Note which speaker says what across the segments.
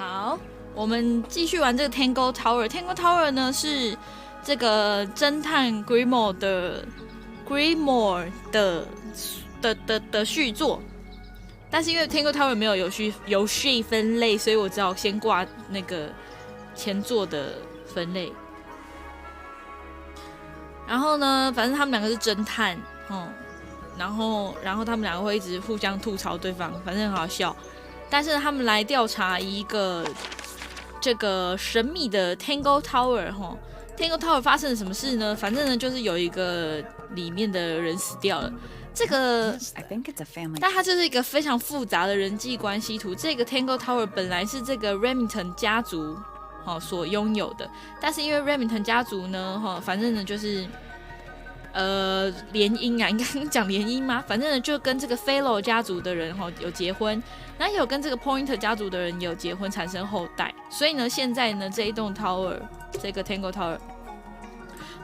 Speaker 1: 好，我们继续玩这个 Tangle Tower。Tangle Tower 呢是这个侦探 Grimoire 的续作，但是因为 Tangle Tower 没有游戏分类，所以我只好先挂那个前作的分类。然后呢，反正他们两个是侦探，然后他们两个会一直互相吐槽对方，反正很好笑。但是他们来调查一个这个神秘的 Tangle Tower，Tangle Tower 发生了什么事呢？反正呢，就是有一个里面的人死掉了。这个，但它就是一个非常复杂的人际关系图。这个 Tangle Tower 本来是这个 Remington 家族所拥有的，但是因为 Remington 家族呢，反正呢就是联姻啊，应该讲联姻吗？反正呢就跟这个 Fellow 家族的人有结婚，然后也有跟这个 Pointer 家族的人也有结婚，产生后代。所以呢，现在呢这一栋 Tower， 这个 Tangle Tower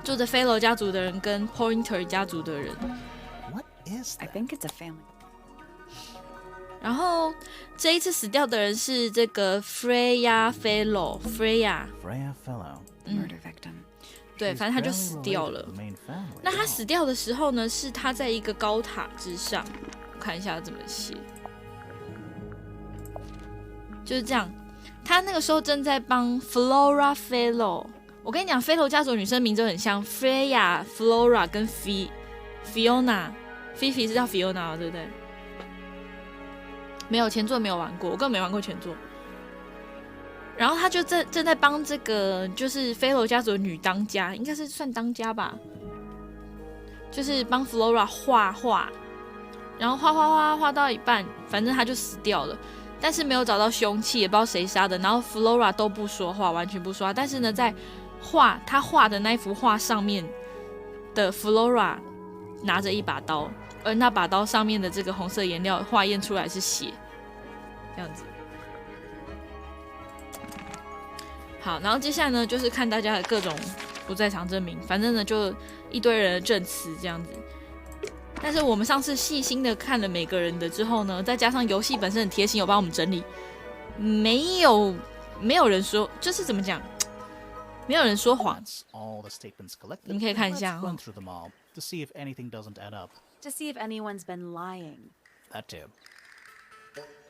Speaker 1: 住着 Fellow 家族的人跟 Pointer 家族的人。
Speaker 2: I think it's a family.
Speaker 1: 然后这一次死掉的人是这个 Freya Fellow。Freya
Speaker 2: Murder victim.
Speaker 1: 对，反正他就死掉了。那他死掉的时候呢，是他在一个高塔之上。我看一下怎么写，就是这样。他那个时候正在帮 Flora Fellow。我跟你讲 ，Fellow 家族的女生名字很像 Freya、Flora 跟 Fiona。Fifi 是叫 Fiona 对不对？没有，前作没有玩过，我根本没玩过前作。然后他就正在帮这个就是菲罗家族的女当家，应该是算当家吧，就是帮 Flora 画画，然后画到一半，反正他就死掉了，但是没有找到凶器，也不知道谁杀的。然后 Flora 都不说话，完全不说话。但是呢，在他画的那幅画上面的 Flora 拿着一把刀。而那把刀上面的这个红色颜料化验出来是血，这样子。好，然后接下来呢，就是看大家的各种不在场证明，反正呢就一堆人的证词这样子。但是我们上次细心的看了每个人的之后呢，再加上游戏本身很贴心，有帮我们整理，没有人说，就是怎么讲，没有人说谎。你们可以看一下哈。
Speaker 2: To see if anyone's been lying.
Speaker 3: That too.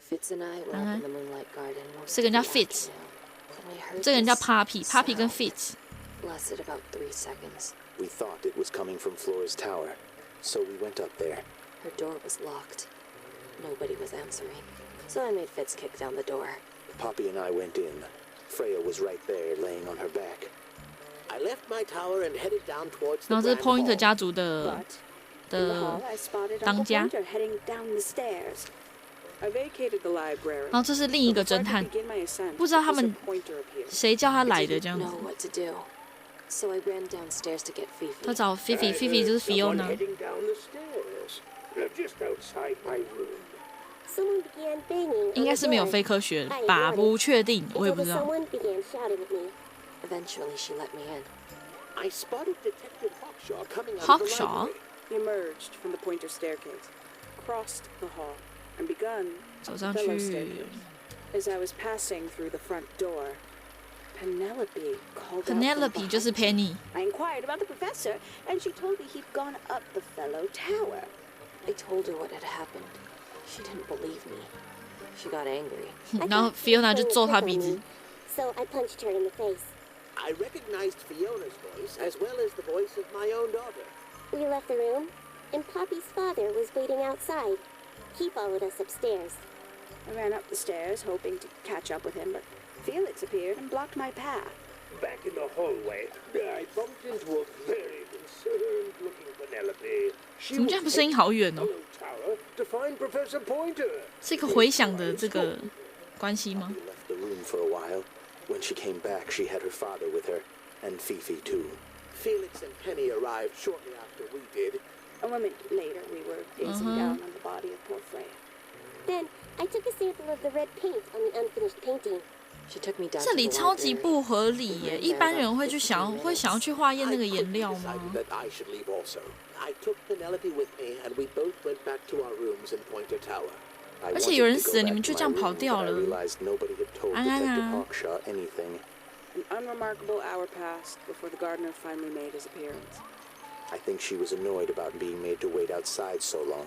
Speaker 4: Fitz and I were up in the moonlight garden.
Speaker 1: 这个人叫 Fitz， 这个人叫 Poppy 跟 Fitz。
Speaker 4: Lasted about 3 seconds.
Speaker 5: We thought it was coming from Flora's tower, so we went up there.
Speaker 4: Her door was locked. Nobody was answering. So I made Fitz kick down the door.
Speaker 5: Poppy and I went in. Freya was right there, laying on her back. I left my tower and headed down towards the
Speaker 1: 然后这是
Speaker 5: grand
Speaker 1: Pointer
Speaker 5: hall.
Speaker 1: 家族的当家。然后这是另一个侦探，不知道他们谁叫他来的这样子。他找 Fifi 就是 Fiona。应该是没有非科学吧，不确定，我也不知道。Hawkshaw
Speaker 6: emerged from the Pointer staircase, crossed the hall, and begun
Speaker 1: up
Speaker 6: the fellow staircase. As I was passing through the front door, Penelope called
Speaker 1: Penelope
Speaker 6: out
Speaker 1: 就是 Penny。
Speaker 6: I inquired about the professor, and she told me he'd gone up the fellow tower.
Speaker 4: I told her what had happened. She didn't believe me. She got angry.
Speaker 1: 然后 Fiona 就揍他鼻子。
Speaker 7: So I punched her in the face.
Speaker 5: I recognized Fiona's voice as well as the voice of my own daughter.
Speaker 7: We left the room, and Poppy's father was waiting outside. He followed us upstairs.
Speaker 6: I ran up the stairs, hoping to catch up with him, but Felix appeared and blocked my path.
Speaker 8: Back in the hallway, I bumped into a very concerned-looking Penelope.
Speaker 1: 怎么这样声音好远哦？
Speaker 8: Tower to find Professor Pointer.
Speaker 1: 是一个回响的这个关系吗？
Speaker 5: We left the room for a while. When she came back, she had her father with her, and Fifi too. Felix and Penny arrived shortly after we did.
Speaker 6: A moment later, we were gazing down on the body of poor Freya.
Speaker 7: Then I took a sample of the red paint on the unfinished painting.
Speaker 4: She took me down
Speaker 1: 这
Speaker 4: to
Speaker 1: 里
Speaker 4: the
Speaker 1: 超级
Speaker 4: library.
Speaker 1: 不合理耶！一般人会想要去化验那个颜料
Speaker 5: I
Speaker 1: 吗？
Speaker 5: decided that I should leave also. I took Penelope with me, and we both went back to our rooms in Pointer Tower. I
Speaker 1: 而且有人
Speaker 5: wanted to
Speaker 1: 死了，
Speaker 5: go
Speaker 1: 你
Speaker 5: back
Speaker 1: 们
Speaker 5: to
Speaker 1: 就
Speaker 5: my
Speaker 1: 这样跑
Speaker 5: room,
Speaker 1: 掉
Speaker 5: but I
Speaker 1: 了。
Speaker 5: realized nobody had told
Speaker 1: 安安
Speaker 5: Detective
Speaker 1: 啊，
Speaker 5: Hawkshaw anything.
Speaker 6: An unremarkable hour passed before the gardener finally made his appearance.
Speaker 5: I think she was annoyed about being made to wait outside so long.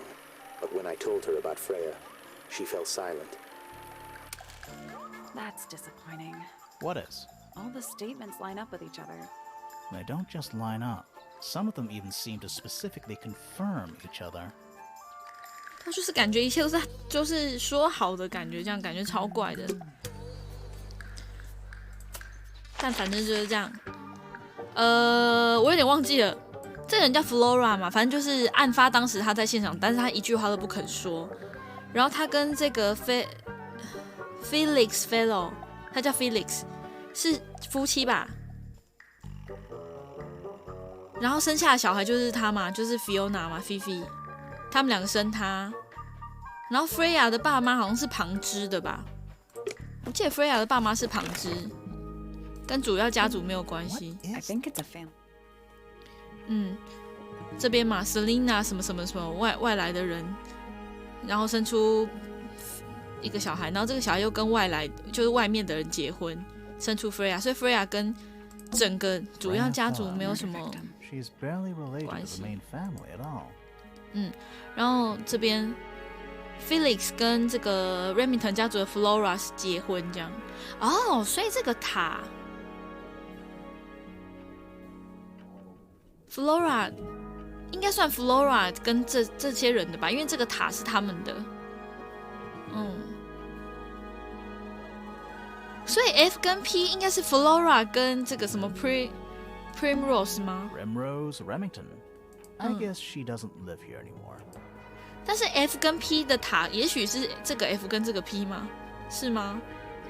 Speaker 5: But when I told her about Freya, she fell silent.
Speaker 2: That's disappointing.
Speaker 3: What is?
Speaker 2: All the statements line up with each other.
Speaker 3: They don't just line up. Some of them even seem to specifically confirm each other.
Speaker 1: 他就是感觉一切都是就是说好的感觉，这样感觉超怪的。但反正就是这样。我有点忘记了，这个人叫 Flora 嘛，反正就是案发当时他在现场，但是他一句话都不肯说。然后他跟这个Felix Fellow， 他叫 Felix， 是夫妻吧？然后生下的小孩就是他嘛，就是 Fiona 嘛 ，Fifi， 他们两个生他。然后 Freya 的爸妈好像是旁支的吧？我记得 Freya 的爸妈是旁支，跟主要家族没有关系。
Speaker 2: I think it's a family.
Speaker 1: 这边嘛 ，Selina 什么什么什么外来的人，然后生出一个小孩，然后这个小孩又跟外来就是外面的人结婚，生出 Freya， 所以 Freya 跟整个主要家族没有什么
Speaker 3: She's barely related to
Speaker 1: 关系。
Speaker 3: the main family at all.
Speaker 1: 然后这边 Felix 跟这个 Remington 家族的 Flora 是结婚这样。哦，所以这个塔 Flora 应该算 Flora 跟这些人的吧，因为这个塔是他们的。所以 F 跟 P 应该是 Flora 跟这个什么 Primrose 吗？
Speaker 3: Primrose Remington. I guess she doesn't live here anymore.
Speaker 1: 但是 F 跟 P 的塔，也许是这个 F 跟这个 P 吗？是吗？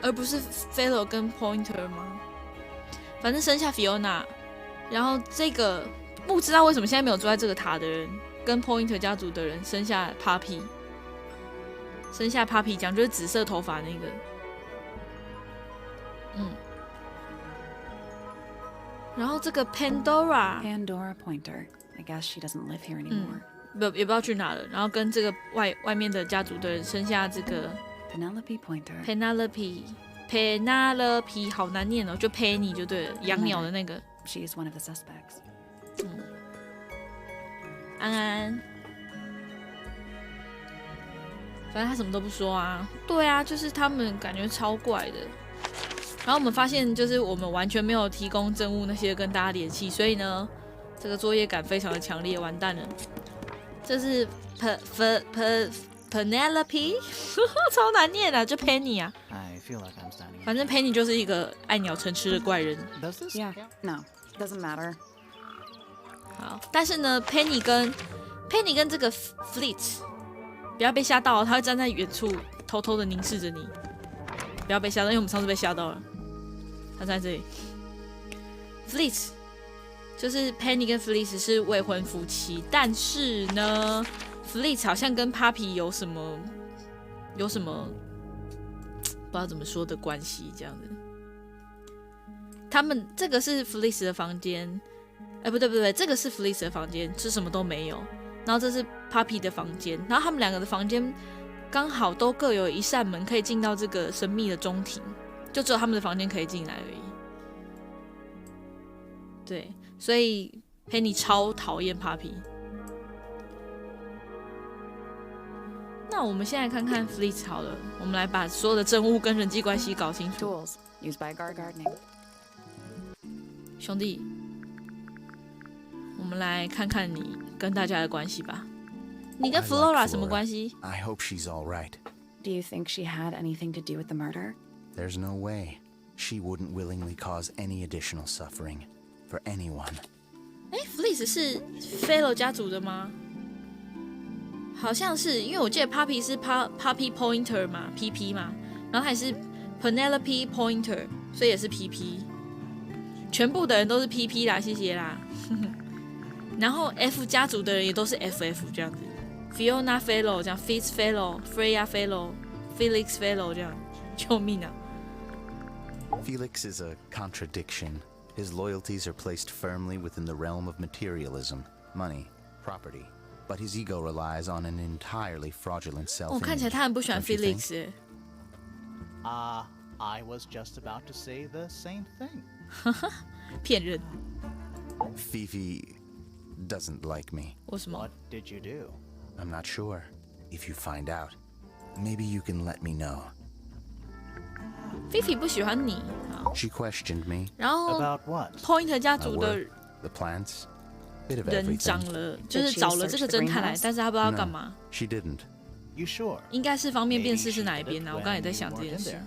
Speaker 1: 而不是 Fellow 跟 Pointer 吗？反正生下 Fiona， 然后这个不知道为什么现在没有住在这个塔的人，跟 Pointer 家族的人生下 Puppy， 生下 Puppy 讲就是紫色头发那个。然后这个 Pandora
Speaker 2: Pointer. I guess she doesn't live here anymore.
Speaker 1: 也不知道去哪了，然后跟这个外面的家族的人生下这个
Speaker 2: Penelope Pointer.
Speaker 1: Penelope 好难念哦，就 Penny 就对了，养鸟的那个。
Speaker 2: She is one of the suspects.
Speaker 1: 安安，反正他什么都不说啊。对啊，就是他们感觉超怪的。然后我们发现，就是我们完全没有提供证物那些跟大家联系，所以呢，这个作业感非常的强烈，完蛋了。这是 Penelope， 超难念的，就 Penny 啊。
Speaker 3: I feel like I'm standing.
Speaker 1: 反正 Penny 就是一个爱鸟成痴的怪人。
Speaker 3: Does this?
Speaker 2: Yeah. No, doesn't matter.
Speaker 1: 好，但是呢 ，Penny 跟这个 Fleet 不要被吓到，他会站在远处偷偷的凝视着你，不要被吓到，因为我们上次被吓到了。他在这里 ，Fleet 就是 Penny 跟 Fleet 是未婚夫妻，但是呢 ，Fleet 好像跟 Puppy 有什么不知道怎么说的关系，这样子。他们这个是 Fleet 的房间。不对，这个是 Fleece 的房间，是什么都没有。然后这是 Puppy 的房间，然后他们两个的房间刚好都各有一扇门可以进到这个神秘的中庭，就只有他们的房间可以进来而已。对，所以 Penny 超讨厌 Puppy。那我们现在看看 Fleece 好了，我们来把所有的证物跟人际关系搞清楚。
Speaker 2: Tools used by gardening.
Speaker 1: 兄弟。我们来看看你跟大家的关系吧。你跟 Flora 什么关系？
Speaker 9: I hope she's all right.
Speaker 2: Do you think she had anything to do with the murder?
Speaker 9: There's no way. She wouldn't willingly cause any additional suffering for anyone.
Speaker 1: Fleece 是 Fellow 家族的吗？好像是，因为我记得 Puppy 是 Puppy Pointer 嘛 ，PP 嘛，然后还是 Penelope Pointer， 所以也是 PP。全部的人都是 PP 啦，谢谢啦。然后 F 家族的人也都是 FF 这样子 ，Fiona Fellow 这样 ，Fitz Fellow、Freya Fellow、Felix Fellow 这样，救命啊
Speaker 9: Felix is a contradiction. His loyalties are placed firmly within the realm of materialism, money, property. but his ego relies on an entirely fraudulent
Speaker 1: 我看起来
Speaker 9: self-image.
Speaker 1: 他很不喜欢
Speaker 9: don't you think?
Speaker 1: Felix 耶。
Speaker 3: I was just about to say the same thing.
Speaker 1: 骗人。
Speaker 9: Fifi doesn't like me.
Speaker 1: 为什么
Speaker 3: What did you do?
Speaker 9: I'm not sure. If you find out, maybe you can let me know.
Speaker 1: ？Fifi 不喜欢你。好，
Speaker 9: She questioned me.
Speaker 1: 然后
Speaker 3: About what?
Speaker 1: Point 家
Speaker 9: My
Speaker 1: 族的
Speaker 9: work, the plants, bit of
Speaker 1: 人找
Speaker 9: everything.
Speaker 1: 了，就是找了这个侦探来，但是他不知道要干嘛。
Speaker 9: She didn't.
Speaker 3: You sure?
Speaker 1: 应该是方便辨
Speaker 3: Maybe
Speaker 1: 识是
Speaker 3: she
Speaker 1: 哪一
Speaker 3: did
Speaker 1: 边
Speaker 3: it
Speaker 1: 呢？我刚才也在
Speaker 3: when
Speaker 1: 想
Speaker 3: you
Speaker 1: 这
Speaker 3: weren't
Speaker 1: 件
Speaker 3: in
Speaker 1: 事。
Speaker 3: there.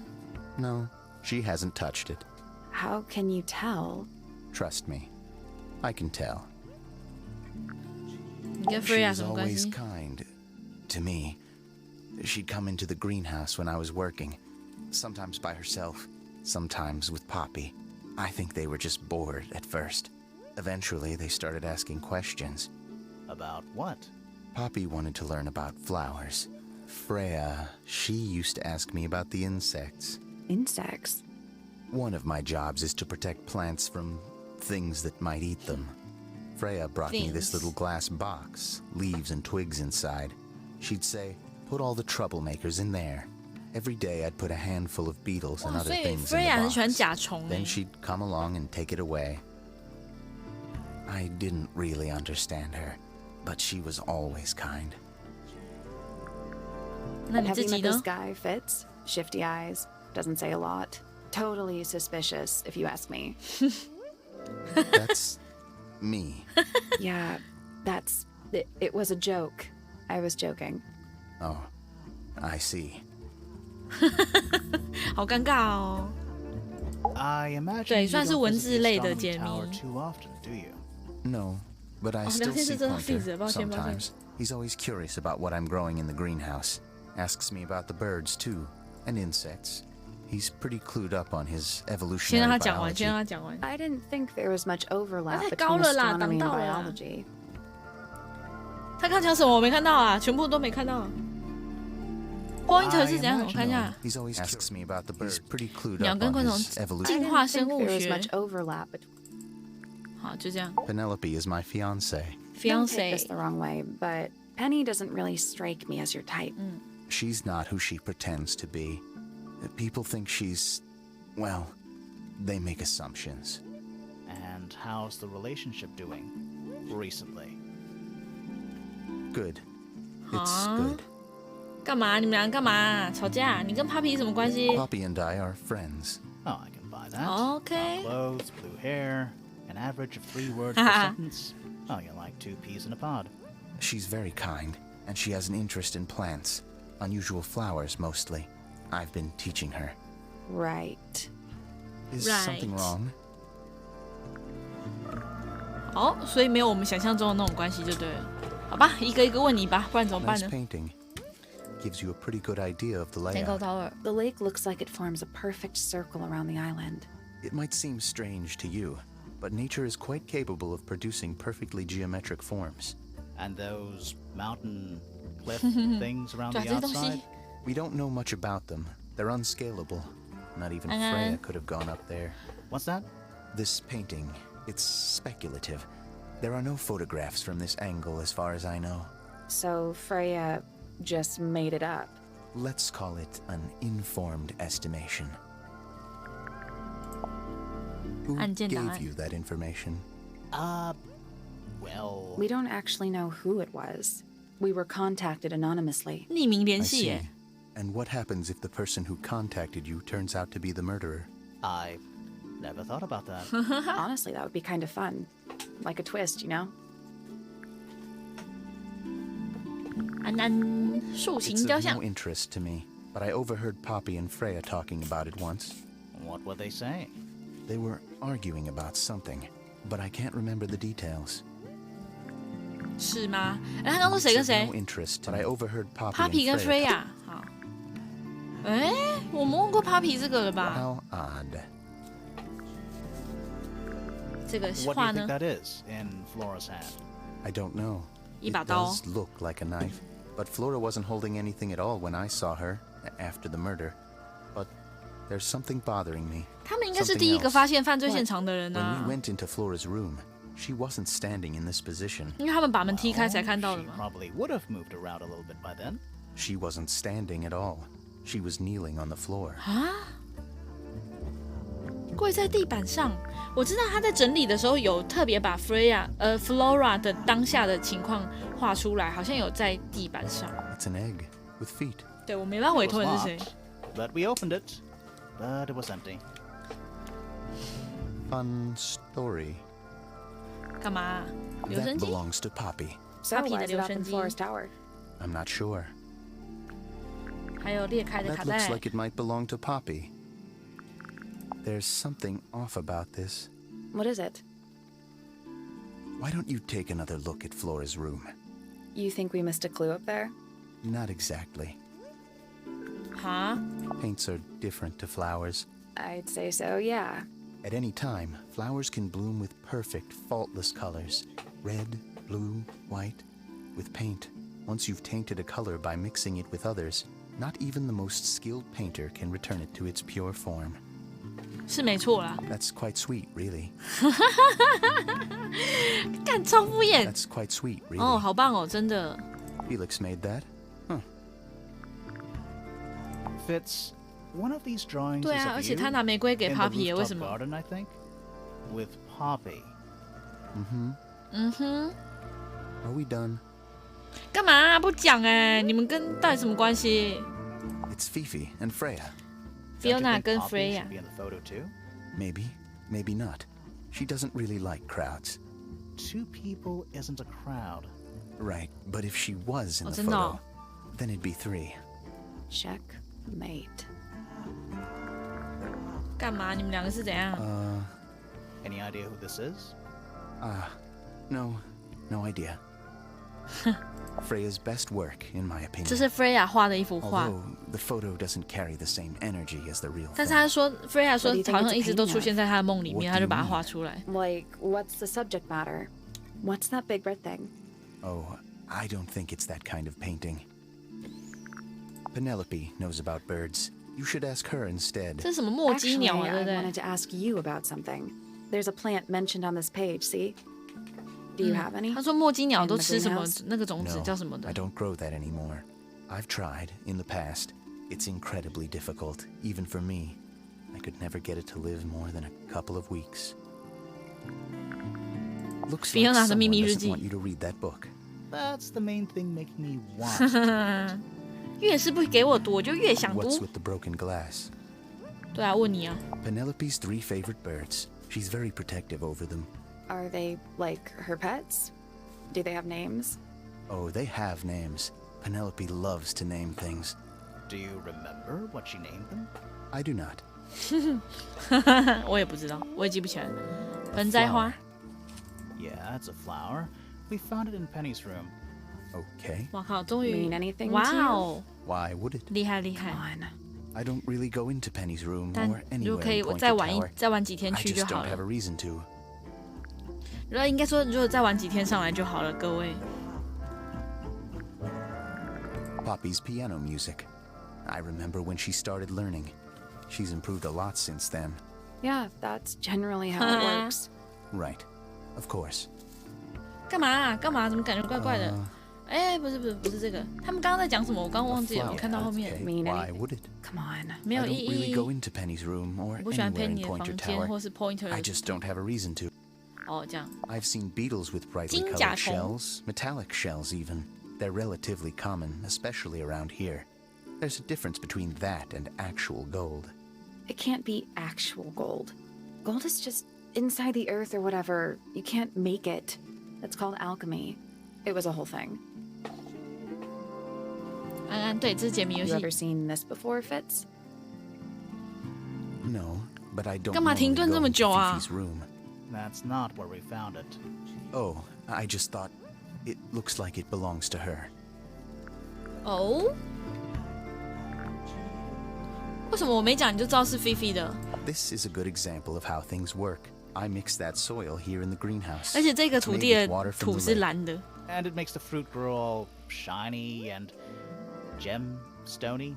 Speaker 9: No, she hasn't touched it.
Speaker 2: How can you tell?
Speaker 9: Trust me. I can tell.
Speaker 1: 你跟
Speaker 9: She
Speaker 1: Freya
Speaker 9: was
Speaker 1: 什么关
Speaker 9: always
Speaker 1: 系？
Speaker 9: kind to me. She'd come into the greenhouse when I was working, sometimes by herself, sometimes with Poppy. I think they were just bored at first. Eventually, they started asking questions.
Speaker 3: About what?
Speaker 9: Poppy wanted to learn about flowers. Freya, she used to ask me about the insects.
Speaker 2: Insects?
Speaker 9: One of my jobs is to protect plants from things that might eat them. Freya brought me this
Speaker 1: Things.
Speaker 9: little glass box, leaves and twigs inside. She'd say, put all the troublemakers in there. Every day I'd put a handful of beetles and
Speaker 1: 哇，
Speaker 9: other
Speaker 1: 所以
Speaker 9: things in
Speaker 1: Freya 很喜欢
Speaker 9: the
Speaker 1: 甲
Speaker 9: box.
Speaker 1: 虫
Speaker 9: Then
Speaker 1: 哎。
Speaker 9: she'd come along and take it away. I didn't really understand her, but she was always kind.
Speaker 1: 那你
Speaker 2: Have
Speaker 1: 自
Speaker 2: you
Speaker 1: 己
Speaker 2: met
Speaker 1: 呢
Speaker 2: this？ guy, Fitz? Shifty eyes, doesn't say a lot. Totally suspicious, if you ask me.
Speaker 9: That's me.
Speaker 2: Yeah, that's... It was a joke. I was joking.
Speaker 9: Oh, I see.
Speaker 1: 好尴尬哦。
Speaker 3: I imagine
Speaker 1: 对，
Speaker 3: you
Speaker 1: 算是
Speaker 3: don't
Speaker 1: 文
Speaker 3: visit
Speaker 1: 字
Speaker 3: the
Speaker 1: 类的
Speaker 3: astronomy
Speaker 1: 解
Speaker 3: tower
Speaker 1: 谜。
Speaker 3: too often, do you?
Speaker 9: No, but I
Speaker 1: 哦，
Speaker 9: still
Speaker 1: 聊天
Speaker 9: see
Speaker 1: 是真的
Speaker 9: Pointer
Speaker 1: 废纸，抱歉抱歉。
Speaker 9: sometimes. He's always curious about what I'm growing in the greenhouse. Asks me about the birds too, and insects. He's pretty clued up on his
Speaker 1: 先让
Speaker 9: evolutionary
Speaker 1: 他讲完，
Speaker 9: biology.
Speaker 1: 先让他讲完。
Speaker 2: I didn't think there was much overlap
Speaker 1: 太
Speaker 2: between
Speaker 1: 高了啦，
Speaker 2: astronomy
Speaker 1: 挡
Speaker 2: and
Speaker 1: 到了。
Speaker 2: biology.
Speaker 1: 他刚讲什么？我没看到啊，全部都没看到。Pointer 是怎样？我看一下。
Speaker 9: He's always asks me about the birds. He's pretty clued
Speaker 1: 鸟
Speaker 9: up
Speaker 1: 跟
Speaker 9: on
Speaker 1: 昆虫
Speaker 9: his
Speaker 2: I
Speaker 9: evolution.
Speaker 1: 进
Speaker 2: didn't
Speaker 1: 化
Speaker 2: think
Speaker 1: 生物
Speaker 2: there was
Speaker 1: 学
Speaker 2: much。overlap between...
Speaker 1: 好，就这样。
Speaker 9: Penelope is my fiance.
Speaker 2: Don't take this
Speaker 1: Fiance
Speaker 2: the wrong way, but Penny doesn't really strike me as your type.
Speaker 9: She's not who she pretends to be. People think she's, well, they make assumptions.
Speaker 3: And how's the relationship doing recently?
Speaker 9: Good. It's
Speaker 1: Huh?
Speaker 9: good.
Speaker 1: 干嘛？你们俩干嘛？吵架？你跟 Papi 什么关系
Speaker 9: Poppy and I are friends.
Speaker 3: Oh, I can buy that.
Speaker 1: Okay.
Speaker 3: Brown clothes, blue hair, an average of 3 words per sentence. Oh, you're like 2 peas in a pod.
Speaker 9: She's very kind, and she has an interest in plants. Unusual flowers, mostly. I've been teaching her.
Speaker 2: Right.
Speaker 9: Is something
Speaker 1: Right.
Speaker 9: wrong?
Speaker 1: 哦，所以没有我们想象中的那种关系就对了。好吧，一个一个问你吧，不然怎么办
Speaker 9: Nice
Speaker 1: 呢
Speaker 9: painting. Gives you a pretty good idea of the
Speaker 1: ？Tangle
Speaker 9: layout.
Speaker 1: Tower，
Speaker 2: The lake looks like it forms a perfect circle around the island.
Speaker 9: It might seem strange to you, but nature is quite capable of producing perfectly geometric forms.
Speaker 3: And those mountain cliff things around
Speaker 1: 对啊，
Speaker 3: the
Speaker 1: 这些东
Speaker 3: outside?
Speaker 1: 西
Speaker 9: We don't know much about them. They're unscalable. Not even
Speaker 1: Uh-huh.
Speaker 9: Freya could have gone up there.
Speaker 3: What's that?
Speaker 9: This painting, it's speculative. There are no photographs from this angle as far as I know.
Speaker 2: So Freya just made it up.
Speaker 9: Let's call it an informed estimation. Who
Speaker 1: 案件档
Speaker 9: gave
Speaker 1: 案
Speaker 9: you that information?
Speaker 3: Well,
Speaker 2: We don't actually know who it was. We were contacted anonymously.
Speaker 1: 匿名联
Speaker 9: I
Speaker 1: 系
Speaker 9: see.
Speaker 1: 耶。
Speaker 9: And what happens if the person who contacted you turns out to be the murderer?
Speaker 3: I never thought about that.
Speaker 2: Honestly, that would be kind of fun. Like a twist, you know?
Speaker 1: 安安，竖
Speaker 9: It's
Speaker 1: 形雕
Speaker 9: of
Speaker 1: 像
Speaker 9: no。interest to me, but I overheard Poppy and Freya talking about it once.
Speaker 3: What were they saying?
Speaker 9: They were arguing about something, but I can't remember the details.
Speaker 1: 是吗？哎，他刚说谁
Speaker 9: It's
Speaker 1: 跟
Speaker 9: of
Speaker 1: 谁
Speaker 9: no interest, but I overheard Poppy
Speaker 1: ？Papi 跟
Speaker 9: and Freya.
Speaker 1: Freya。好。哎，我们问过 Papi 这个了吧？
Speaker 9: How odd.
Speaker 1: 这个
Speaker 3: What do
Speaker 1: 画
Speaker 3: you
Speaker 1: 呢
Speaker 3: think？that is in Flora's hand?
Speaker 9: I don't know.
Speaker 1: 一
Speaker 9: It
Speaker 1: 把刀。
Speaker 9: does look like a knife, but Flora wasn't holding anything at all when I saw her after the murder. But there's something bothering me.
Speaker 1: 他们应该是
Speaker 9: Something
Speaker 1: 第一个
Speaker 9: else.
Speaker 1: 发现犯罪现场的人
Speaker 9: When
Speaker 1: 啊
Speaker 9: we。went into Flora's room, She wasn't standing in this position.
Speaker 1: 因为他们把门踢开才看到的
Speaker 3: She
Speaker 1: 嘛。
Speaker 3: probably would have moved around a little bit by then.
Speaker 9: She wasn't standing at all. She was kneeling on the floor.
Speaker 1: 啊？跪在地板上。我知道他在整理的时候有特别把 Flora 的当下的情况画出来，好像有在地板上。
Speaker 9: It's an egg with feet.
Speaker 1: 对，我没办法回
Speaker 3: It
Speaker 1: 头
Speaker 3: was
Speaker 1: 是谁。
Speaker 3: locked, but we opened it. But it was empty.
Speaker 9: Fun story.
Speaker 1: 干嘛啊？留
Speaker 9: That
Speaker 1: 声机？
Speaker 9: belongs to Poppy.
Speaker 2: So
Speaker 1: Happy
Speaker 2: why is it up in
Speaker 1: 的留声机。
Speaker 2: Flora's tower?
Speaker 9: I'm not sure.
Speaker 1: 还有裂开的卡
Speaker 9: That looks
Speaker 1: 带。
Speaker 9: like it might belong to Poppy. There's something off about this.
Speaker 2: What is it?
Speaker 9: Why don't you take another look at Flora's room?
Speaker 2: You think we missed a clue up there?
Speaker 9: Not exactly.
Speaker 1: 哈？
Speaker 9: Paints are different to flowers.
Speaker 2: I'd say so, yeah.
Speaker 9: At any time, flowers can bloom with perfect, faultless colors. Red, blue, white. With paint, once you've tainted a color by mixing it with others, not even the most skilled painter can return it to its pure form.
Speaker 1: 是没错啦。
Speaker 9: That's quite sweet, really.
Speaker 1: 干超敷衍。
Speaker 9: That's quite sweet, really.
Speaker 1: 哦，好棒哦，真的。
Speaker 9: Felix made that. Huh.
Speaker 3: Fitz, one of these drawings
Speaker 1: 对
Speaker 3: is
Speaker 1: 啊，
Speaker 3: of
Speaker 1: 而且
Speaker 3: you
Speaker 1: 他拿玫瑰给
Speaker 3: in the
Speaker 1: Poppy 耶，为
Speaker 3: rooftop
Speaker 1: 什么？
Speaker 3: garden, I think, with Poppy.
Speaker 1: 嗯哼，
Speaker 9: Are we done?
Speaker 1: 干嘛啊不讲哎？你们跟到底什么关系
Speaker 9: It's Fifi and Freya.
Speaker 3: Don't you
Speaker 1: ？Fiona 跟
Speaker 3: think Poppy
Speaker 1: Freya
Speaker 3: should be in the photo too?
Speaker 9: Maybe, maybe not. She doesn't really like crowds.
Speaker 3: Two people isn't a crowd.
Speaker 9: Right, but if she was in
Speaker 1: 哦，
Speaker 9: the
Speaker 1: 真的
Speaker 9: photo,
Speaker 1: 哦。
Speaker 9: then it'd be 3.
Speaker 2: Checkmate.
Speaker 1: 干嘛？你们两个是怎样？
Speaker 3: Any idea who this is?
Speaker 9: No idea. Freya's best work, in my
Speaker 1: 这
Speaker 9: opinion.
Speaker 1: 是 Freya 画的一幅画，
Speaker 9: Although the photo doesn't carry the same energy as the real
Speaker 1: 但是
Speaker 9: thing.
Speaker 1: 他说 Freya 说
Speaker 2: What do you think
Speaker 1: 好
Speaker 2: it's
Speaker 1: 像
Speaker 2: a
Speaker 1: 一直都
Speaker 2: painting
Speaker 1: 出现在他的梦里
Speaker 9: What
Speaker 1: 面，
Speaker 9: do
Speaker 1: 他就
Speaker 9: you
Speaker 1: 把它
Speaker 9: mean?
Speaker 1: 画出来。
Speaker 2: Like, what's the subject matter? What's that big red thing?
Speaker 9: Oh, I don't think it's that kind of painting. Penelope knows about birds. You should ask her instead.
Speaker 1: 这是什么墨姬
Speaker 2: Actually,
Speaker 1: 鸟啊，对
Speaker 2: I
Speaker 1: 不对
Speaker 2: wanted？to ask you about something. There's a plant mentioned on this page, see? Do you have any?
Speaker 1: 他说墨姬鸟都
Speaker 2: In the
Speaker 1: 吃什么
Speaker 2: greenhouse？
Speaker 1: 那个种子
Speaker 9: No,
Speaker 1: 叫什么的
Speaker 9: I？don't grow that anymore. I've tried in the past. It's incredibly difficult, even for me. I could never get it to live more than a couple of weeks. Looks like
Speaker 1: Fiona 的
Speaker 9: someone
Speaker 1: 秘密日
Speaker 9: doesn't
Speaker 1: 记
Speaker 9: want you to read that book.
Speaker 3: That's the main thing making me want.
Speaker 1: 越是不给我读，我就越想
Speaker 9: What's
Speaker 1: 读。
Speaker 9: with the broken glass?
Speaker 1: 对啊，问你啊，
Speaker 9: Penelope's 3 favorite birds. She's very protective over them.
Speaker 2: Are they like her pets? Do they have names?
Speaker 9: Oh, they have names. Penelope loves to name things.
Speaker 3: Do you remember what she named them?
Speaker 9: I do not.
Speaker 1: 我也不知道，我也记不起来。盆栽花，
Speaker 3: Yeah, it's a flower. We found it in Penny's room.
Speaker 9: Okay.
Speaker 1: 哇靠，终于
Speaker 2: Mean anything
Speaker 1: 哇
Speaker 2: to you?
Speaker 1: 哦，
Speaker 9: Why would it?
Speaker 1: 厉害厉
Speaker 2: Come
Speaker 1: 害。
Speaker 2: on.
Speaker 9: I don't really go into Penny's room
Speaker 1: 但
Speaker 9: or
Speaker 1: 如果
Speaker 9: anywhere
Speaker 1: 可以，
Speaker 9: in
Speaker 1: 我
Speaker 9: Pointed
Speaker 1: 再
Speaker 9: Tower.
Speaker 1: 玩几天
Speaker 9: I
Speaker 1: 去就
Speaker 9: just
Speaker 1: 好
Speaker 9: don't have a
Speaker 1: 了。
Speaker 9: reason to.
Speaker 1: 然后应该说，如果再玩几天上来就好了，各位。
Speaker 9: Poppy's piano music. I remember when she started learning. She's improved a lot since then.
Speaker 2: Yeah, that's generally how it works.
Speaker 9: Right. Of course.
Speaker 1: 干嘛啊？干嘛？怎么感觉怪怪的？哎，不是这个，他们刚刚在讲什么？我刚刚
Speaker 9: A
Speaker 1: 忘记了，我
Speaker 9: flower.
Speaker 1: 看到后面
Speaker 9: Okay.
Speaker 2: Mean
Speaker 9: Why
Speaker 2: anything?
Speaker 9: would it?
Speaker 2: Come on.
Speaker 1: 没
Speaker 9: I
Speaker 1: 有
Speaker 9: don't
Speaker 1: 意
Speaker 9: really
Speaker 1: 义。
Speaker 9: go into Penny's room or
Speaker 1: 我不喜欢
Speaker 9: anywhere
Speaker 1: 陪
Speaker 9: in
Speaker 1: 你的房
Speaker 9: Pointed
Speaker 1: 间
Speaker 9: Tower.
Speaker 1: 或是 Pointer。
Speaker 9: I just don't have a reason to.
Speaker 1: 哦，这样。
Speaker 9: I've seen beetles with brightly
Speaker 1: 金
Speaker 9: colored
Speaker 1: 甲虫。
Speaker 9: shells, metallic shells even. They're relatively common, especially around here. There's a difference between that and actual gold.
Speaker 2: It can't be actual gold. Gold is just inside the earth or whatever. You can't make it. That's called alchemy. It was a whole thing.
Speaker 1: 安安，对，这是解谜游
Speaker 2: You
Speaker 1: 戏
Speaker 2: ever。seen this before, Fitz?
Speaker 9: No, but I don't
Speaker 1: 干嘛
Speaker 9: normally
Speaker 1: 停顿
Speaker 9: go
Speaker 1: 这么
Speaker 9: into
Speaker 1: 久啊？
Speaker 9: Fifi's room.
Speaker 3: That's not where we found it.
Speaker 9: Oh, I just thought it looks like it belongs to her.
Speaker 1: 哦？为什么我没讲你就知道是菲菲的？
Speaker 9: This is a good example of how things work. I mixed that soil here in the greenhouse.
Speaker 1: 而且这个
Speaker 9: It's
Speaker 1: 土
Speaker 9: made
Speaker 1: 地
Speaker 9: with
Speaker 1: 的
Speaker 9: water from
Speaker 1: 土
Speaker 9: the
Speaker 1: 是
Speaker 9: lake.
Speaker 1: 蓝的。
Speaker 3: And it makes the fruit grow all shiny and gemstony.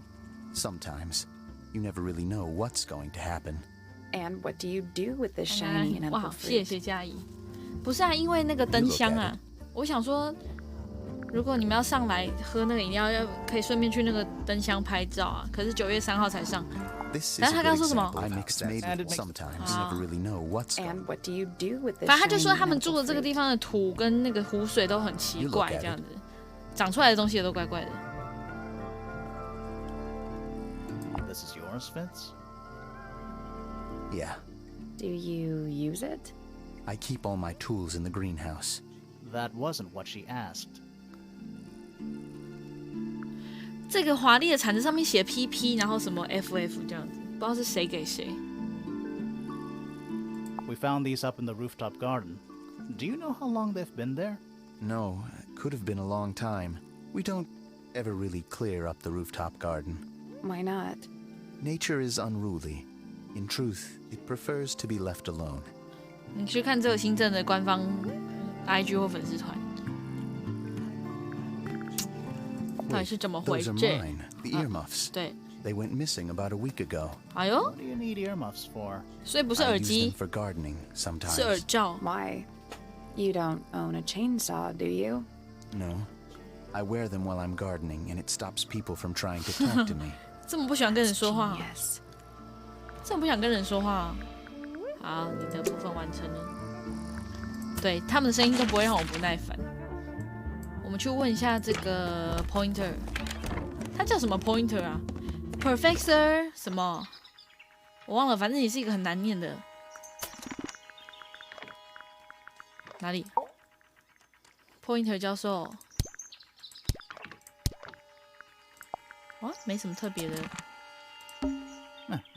Speaker 9: Sometimes. You never really know what's going to happen.
Speaker 2: And what do you do with this
Speaker 1: 安安
Speaker 2: shiny and
Speaker 1: 哇，
Speaker 2: edible
Speaker 1: 谢
Speaker 2: fruit?
Speaker 1: 谢嘉怡。不是啊，因为那个灯箱啊，我想说，如果你们要上来喝那个饮料，可以顺便去那个灯箱拍照啊。可是9月3号才上。然后他刚刚说什么？
Speaker 9: I mix maybe sometimes. Never really know what's.
Speaker 2: And what do you do with this?
Speaker 1: 反正他就说
Speaker 2: shiny
Speaker 1: 他们住的
Speaker 2: apple
Speaker 1: 这个
Speaker 2: fruit?
Speaker 1: 地方的土跟那个湖水都很奇怪，这样子，长出来的东西也都怪怪的。
Speaker 3: This is yours, Fitz?
Speaker 9: Yeah.
Speaker 2: Do you use it?
Speaker 9: I keep all my tools in the greenhouse.
Speaker 3: That wasn't what she asked.
Speaker 1: 这个华丽的铲子上面写 PP， 然后什么 FF 这样子，不知道是谁给谁。
Speaker 3: We found these up in the rooftop garden. Do you know how long they've been there?
Speaker 9: No, it could have been a long time. We don't ever really clear up the rooftop garden.
Speaker 2: Why not?
Speaker 9: Nature is unruly. In truth, it prefers to be left alone.
Speaker 1: 你去看这个新政的官方 IG 或粉丝团，到底是怎么回
Speaker 9: Those
Speaker 1: 事
Speaker 9: are？ mine, the earmuffs.
Speaker 1: 对，
Speaker 9: They went missing about a week ago.
Speaker 1: 哎呦，
Speaker 3: What do you need earmuffs for?
Speaker 1: 所以不是
Speaker 9: I
Speaker 1: 耳
Speaker 9: use
Speaker 1: 机
Speaker 9: them，for gardening
Speaker 1: 是耳
Speaker 9: sometimes.
Speaker 1: 罩。
Speaker 2: Why? You don't own a chainsaw, do you?
Speaker 9: No. I wear them while I'm gardening, and it stops people from trying to talk to me.
Speaker 1: 这么不喜欢跟人说话，
Speaker 2: Yes.
Speaker 1: 这么不想跟人说话。好，你的部分完成了。对，他们的声音都不会让我不耐烦。我们去问一下这个 Pointer， 他叫什么 Pointer 啊 ？Professor 什么？我忘了，反正也是一个很难念的。哪里 ？Pointer 教授。哇，没什么特别的。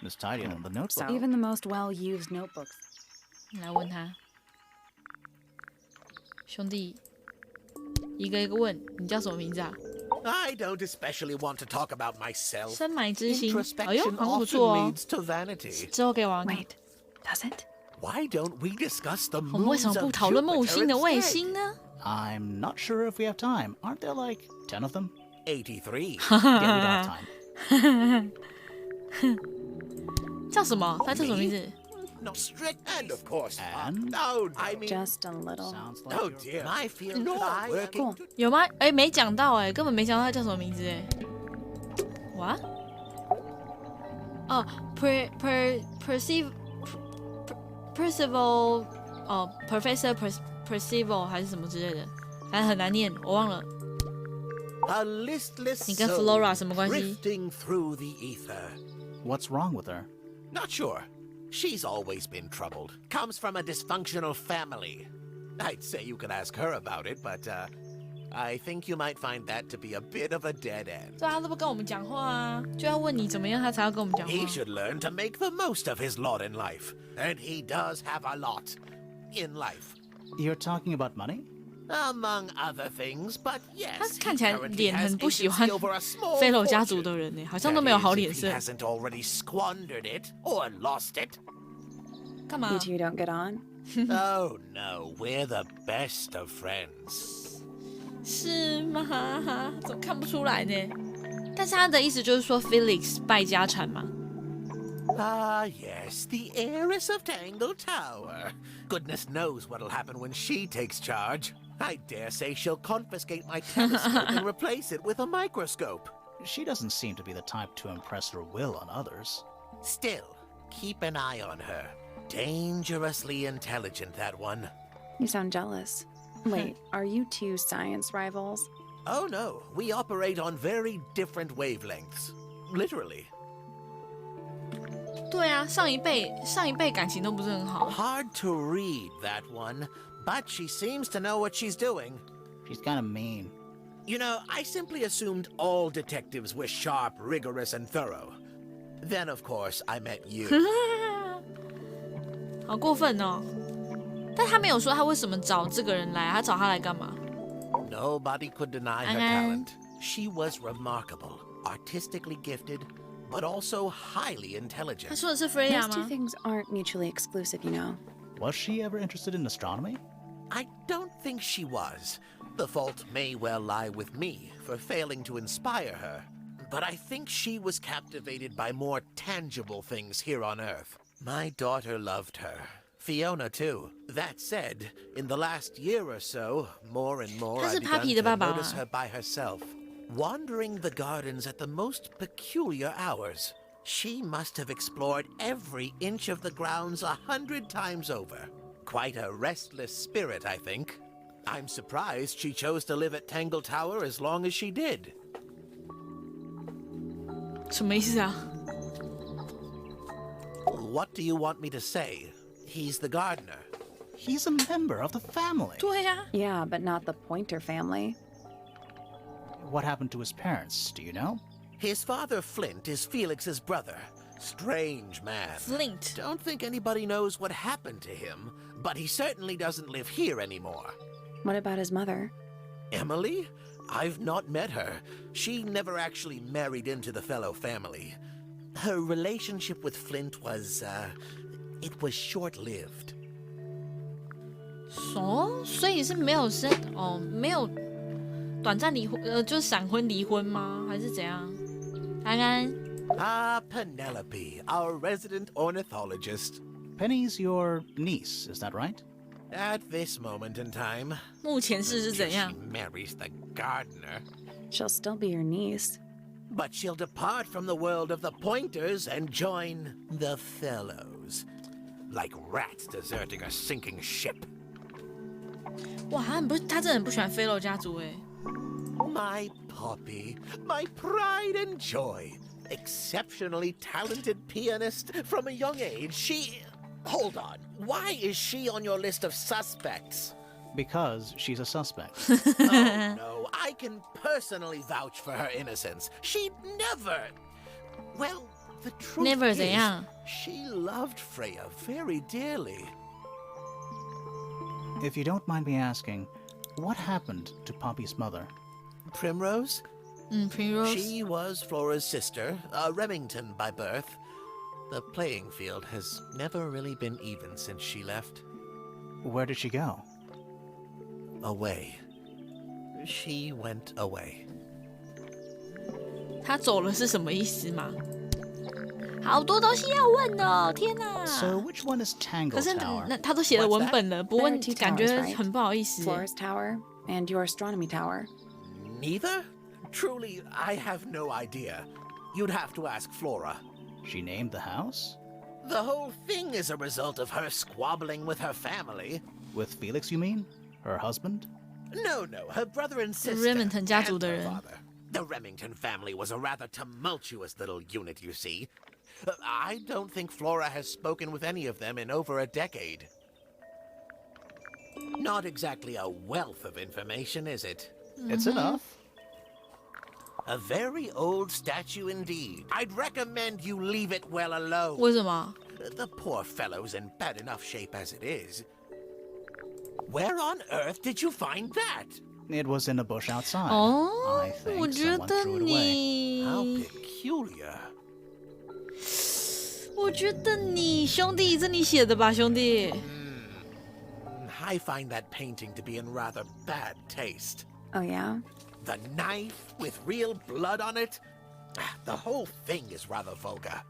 Speaker 3: It's tidier than the notebook.
Speaker 2: Even the most well-used notebooks.
Speaker 1: 来问他，兄弟，一个一个问，你叫什么名字啊？
Speaker 8: I don't especially want to talk about myself.
Speaker 1: 深埋之心。哎呦，
Speaker 8: Introspection
Speaker 1: 好像不
Speaker 8: often
Speaker 1: 错哦。
Speaker 8: leads to vanity.
Speaker 1: 之后给我玩看。
Speaker 2: Wait, does it?
Speaker 8: Why don't we discuss the
Speaker 1: 我们为什
Speaker 8: moons
Speaker 1: 么不
Speaker 8: of
Speaker 1: 讨论木
Speaker 8: Jupiter
Speaker 1: 星的卫
Speaker 8: instead?
Speaker 1: 星呢？
Speaker 3: I'm not sure if we have time. Aren't there like 10 of them?
Speaker 8: 83.
Speaker 3: Yeah, we don't have time.
Speaker 1: 叫什么？他叫什么名字？
Speaker 8: No strict. And of course.
Speaker 3: And?
Speaker 8: No, I mean.
Speaker 2: Just a little.
Speaker 3: Sounds like
Speaker 8: Oh
Speaker 3: you're-
Speaker 8: dear. I feel no working.
Speaker 2: Cool.
Speaker 1: 有吗？哎，没讲到哎，根本没讲到他叫什么名字哎。What？哦，Percival，哦，Professor Percival 还是什么之类的，反正很难念，我忘了。
Speaker 8: A listless
Speaker 1: 你跟
Speaker 8: soul
Speaker 1: Flora 什么关系？
Speaker 8: drifting through the ether.
Speaker 3: What's wrong with her?
Speaker 8: Not sure. She's always been troubled. Comes from a dysfunctional family. I'd say you could ask her about it, but I think you might find that to be a bit of a dead end.
Speaker 1: 对啊，他都不跟我们讲话啊，就要问你怎么样，他才要跟我们讲话。
Speaker 8: He should learn to make the most of his lot in life. And he does have a lot in life.
Speaker 3: You're talking about money?
Speaker 8: Among other things, but yes,
Speaker 1: 他
Speaker 8: he
Speaker 1: 看起来
Speaker 8: currently
Speaker 1: 脸
Speaker 8: has
Speaker 1: 很不喜欢
Speaker 8: agency over a small
Speaker 1: 飞楼家族
Speaker 8: fortune.
Speaker 1: 的人呢，好像都没有好
Speaker 8: That
Speaker 1: 脸
Speaker 8: is, if
Speaker 1: 色
Speaker 8: he。hasn't already squandered it or lost it.
Speaker 1: 干嘛
Speaker 2: You？two don't get on?
Speaker 8: Oh no, we're the best of friends.
Speaker 1: 是吗？怎么看不出来呢？但是他的意思就是说 Felix 败家产嘛。
Speaker 8: Ah, yes, the heiress of Tangle Tower. Goodness knows what'll happen when she takes charge. I dare say she'll confiscate my telescope and replace it with a microscope.
Speaker 3: She doesn't seem to be the type to impress her will on others.
Speaker 8: Still, keep an eye on her. Dangerously intelligent, that one.
Speaker 2: You sound jealous. Wait, are you two science rivals?
Speaker 8: Oh no, we operate on very different wavelengths. Literally.
Speaker 1: 对啊，上一辈感情都不是很好。
Speaker 8: Hard to read, that one. But she seems to know what she's doing.
Speaker 3: She's kind of mean.
Speaker 8: You know, I simply assumed all detectives were sharp, rigorous, and thorough. Then, of course, I met you.
Speaker 1: 好过分哦！但他没有说他为什么找这个人来，他找他来干嘛？
Speaker 8: Nobody could deny her talent. She was remarkable, artistically gifted, but also highly
Speaker 1: 他
Speaker 8: intelligent.
Speaker 1: 说的是 Freya
Speaker 2: Those two
Speaker 1: 吗？
Speaker 2: things aren't mutually exclusive, you know.
Speaker 3: Was she ever interested in astronomy?
Speaker 8: I don't think she was. The fault may well lie with me for failing to inspire her. But I think she was captivated by more tangible things here on Earth. My daughter loved her, Fiona, too. That said, in the last year or so, more and more
Speaker 1: 他是
Speaker 8: I've
Speaker 1: Poppy
Speaker 8: begun
Speaker 1: 的
Speaker 8: to
Speaker 1: 爸爸
Speaker 8: notice her by herself, wandering the gardens at the most peculiar hours. She must have explored every inch of the grounds 100 times over. Quite a restless spirit, I think. I'm surprised she chose to live at Tangle Tower as long as she did.
Speaker 1: 什么意思啊？
Speaker 8: What do you want me to say? He's the gardener.
Speaker 3: He's a member of the family.
Speaker 1: 对呀、
Speaker 2: Yeah, but not the Pointer family.
Speaker 3: What happened to his parents, do you know?
Speaker 8: His father, Flint, is Felix's brother. Strange man.
Speaker 1: Flint.
Speaker 8: Don't think anybody knows what happened to him, but he certainly doesn't live here anymore.
Speaker 2: What about his mother?
Speaker 8: Emily? I've not met her. She never actually married into the fellow family. Her relationship with Flint was, it was short-lived.
Speaker 1: 所以是没有没有短暂离婚，就是闪婚离婚吗？还是怎样？安安，
Speaker 8: Ah, Penelope, our resident ornithologist.
Speaker 3: Penny's your niece, is that right?
Speaker 8: At this moment in time,
Speaker 1: 目前是
Speaker 8: until
Speaker 1: 怎
Speaker 8: she
Speaker 1: 样？
Speaker 8: marries the gardener.
Speaker 2: She'll still be your niece.
Speaker 8: But she'll depart from the world of the Pointers and join the Fellows. Like rats deserting a sinking ship.
Speaker 1: 哇，他真的很不喜欢 Fellow 家族哎。
Speaker 8: My Poppy, my pride and joy. Exceptionally talented pianist from a young age. She... Hold on. Why is she on your list of suspects?
Speaker 3: Because she's a suspect.
Speaker 8: Oh, no. I can personally vouch for her innocence. She'd never... Well, the truth
Speaker 1: Never
Speaker 8: is,
Speaker 1: 怎样？
Speaker 8: she loved Freya very dearly.
Speaker 3: If you don't mind me asking, what happened to Poppy's mother?
Speaker 8: Primrose?
Speaker 1: Primrose。
Speaker 8: She was Flora's sister, a Remington by birth. The playing field has never really been even since she left.
Speaker 3: Where did she go?
Speaker 8: Away. She went away.
Speaker 1: 他走了是什么意思吗？好多东西要问哦，天哪！
Speaker 3: So which one is
Speaker 1: 可
Speaker 3: Tangle
Speaker 1: 是
Speaker 3: Tower?
Speaker 1: 那他都写了文本了，不
Speaker 2: There
Speaker 1: 问
Speaker 2: are two
Speaker 1: 感觉
Speaker 2: towers, right?
Speaker 1: 很不好意思。
Speaker 2: Flora's Tower and your astronomy tower.
Speaker 8: Neither? Truly, I have no idea. You'd have to ask Flora.
Speaker 3: She named the house?
Speaker 8: The whole thing is a result of her squabbling with her family.
Speaker 3: With Felix, you mean? Her husband?
Speaker 8: No, her brother and sister.
Speaker 1: Remington 家
Speaker 8: and
Speaker 1: 族的
Speaker 8: her
Speaker 1: 人。
Speaker 8: father. The Remington family was a rather tumultuous little unit, you see. I don't think Flora has spoken with any of them in over a decade. Not exactly a wealth of information, is it?
Speaker 3: It's enough.
Speaker 8: A very old statue indeed. I'd recommend you leave it well alone.
Speaker 1: 为什么？
Speaker 8: The poor fellow's in bad enough shape as it is. Where on earth did you find that?
Speaker 3: It was in a bush outside.
Speaker 1: 哦
Speaker 3: I，think
Speaker 1: 我觉
Speaker 3: someone
Speaker 1: 得
Speaker 3: threw it away.
Speaker 1: 你，
Speaker 8: How peculiar.
Speaker 1: 我觉得你兄弟这你写的吧，兄弟。
Speaker 8: I find that painting to be in rather bad taste.
Speaker 2: Oh, yeah?
Speaker 8: The knife with real blood on it? The whole thing is rather vulgar.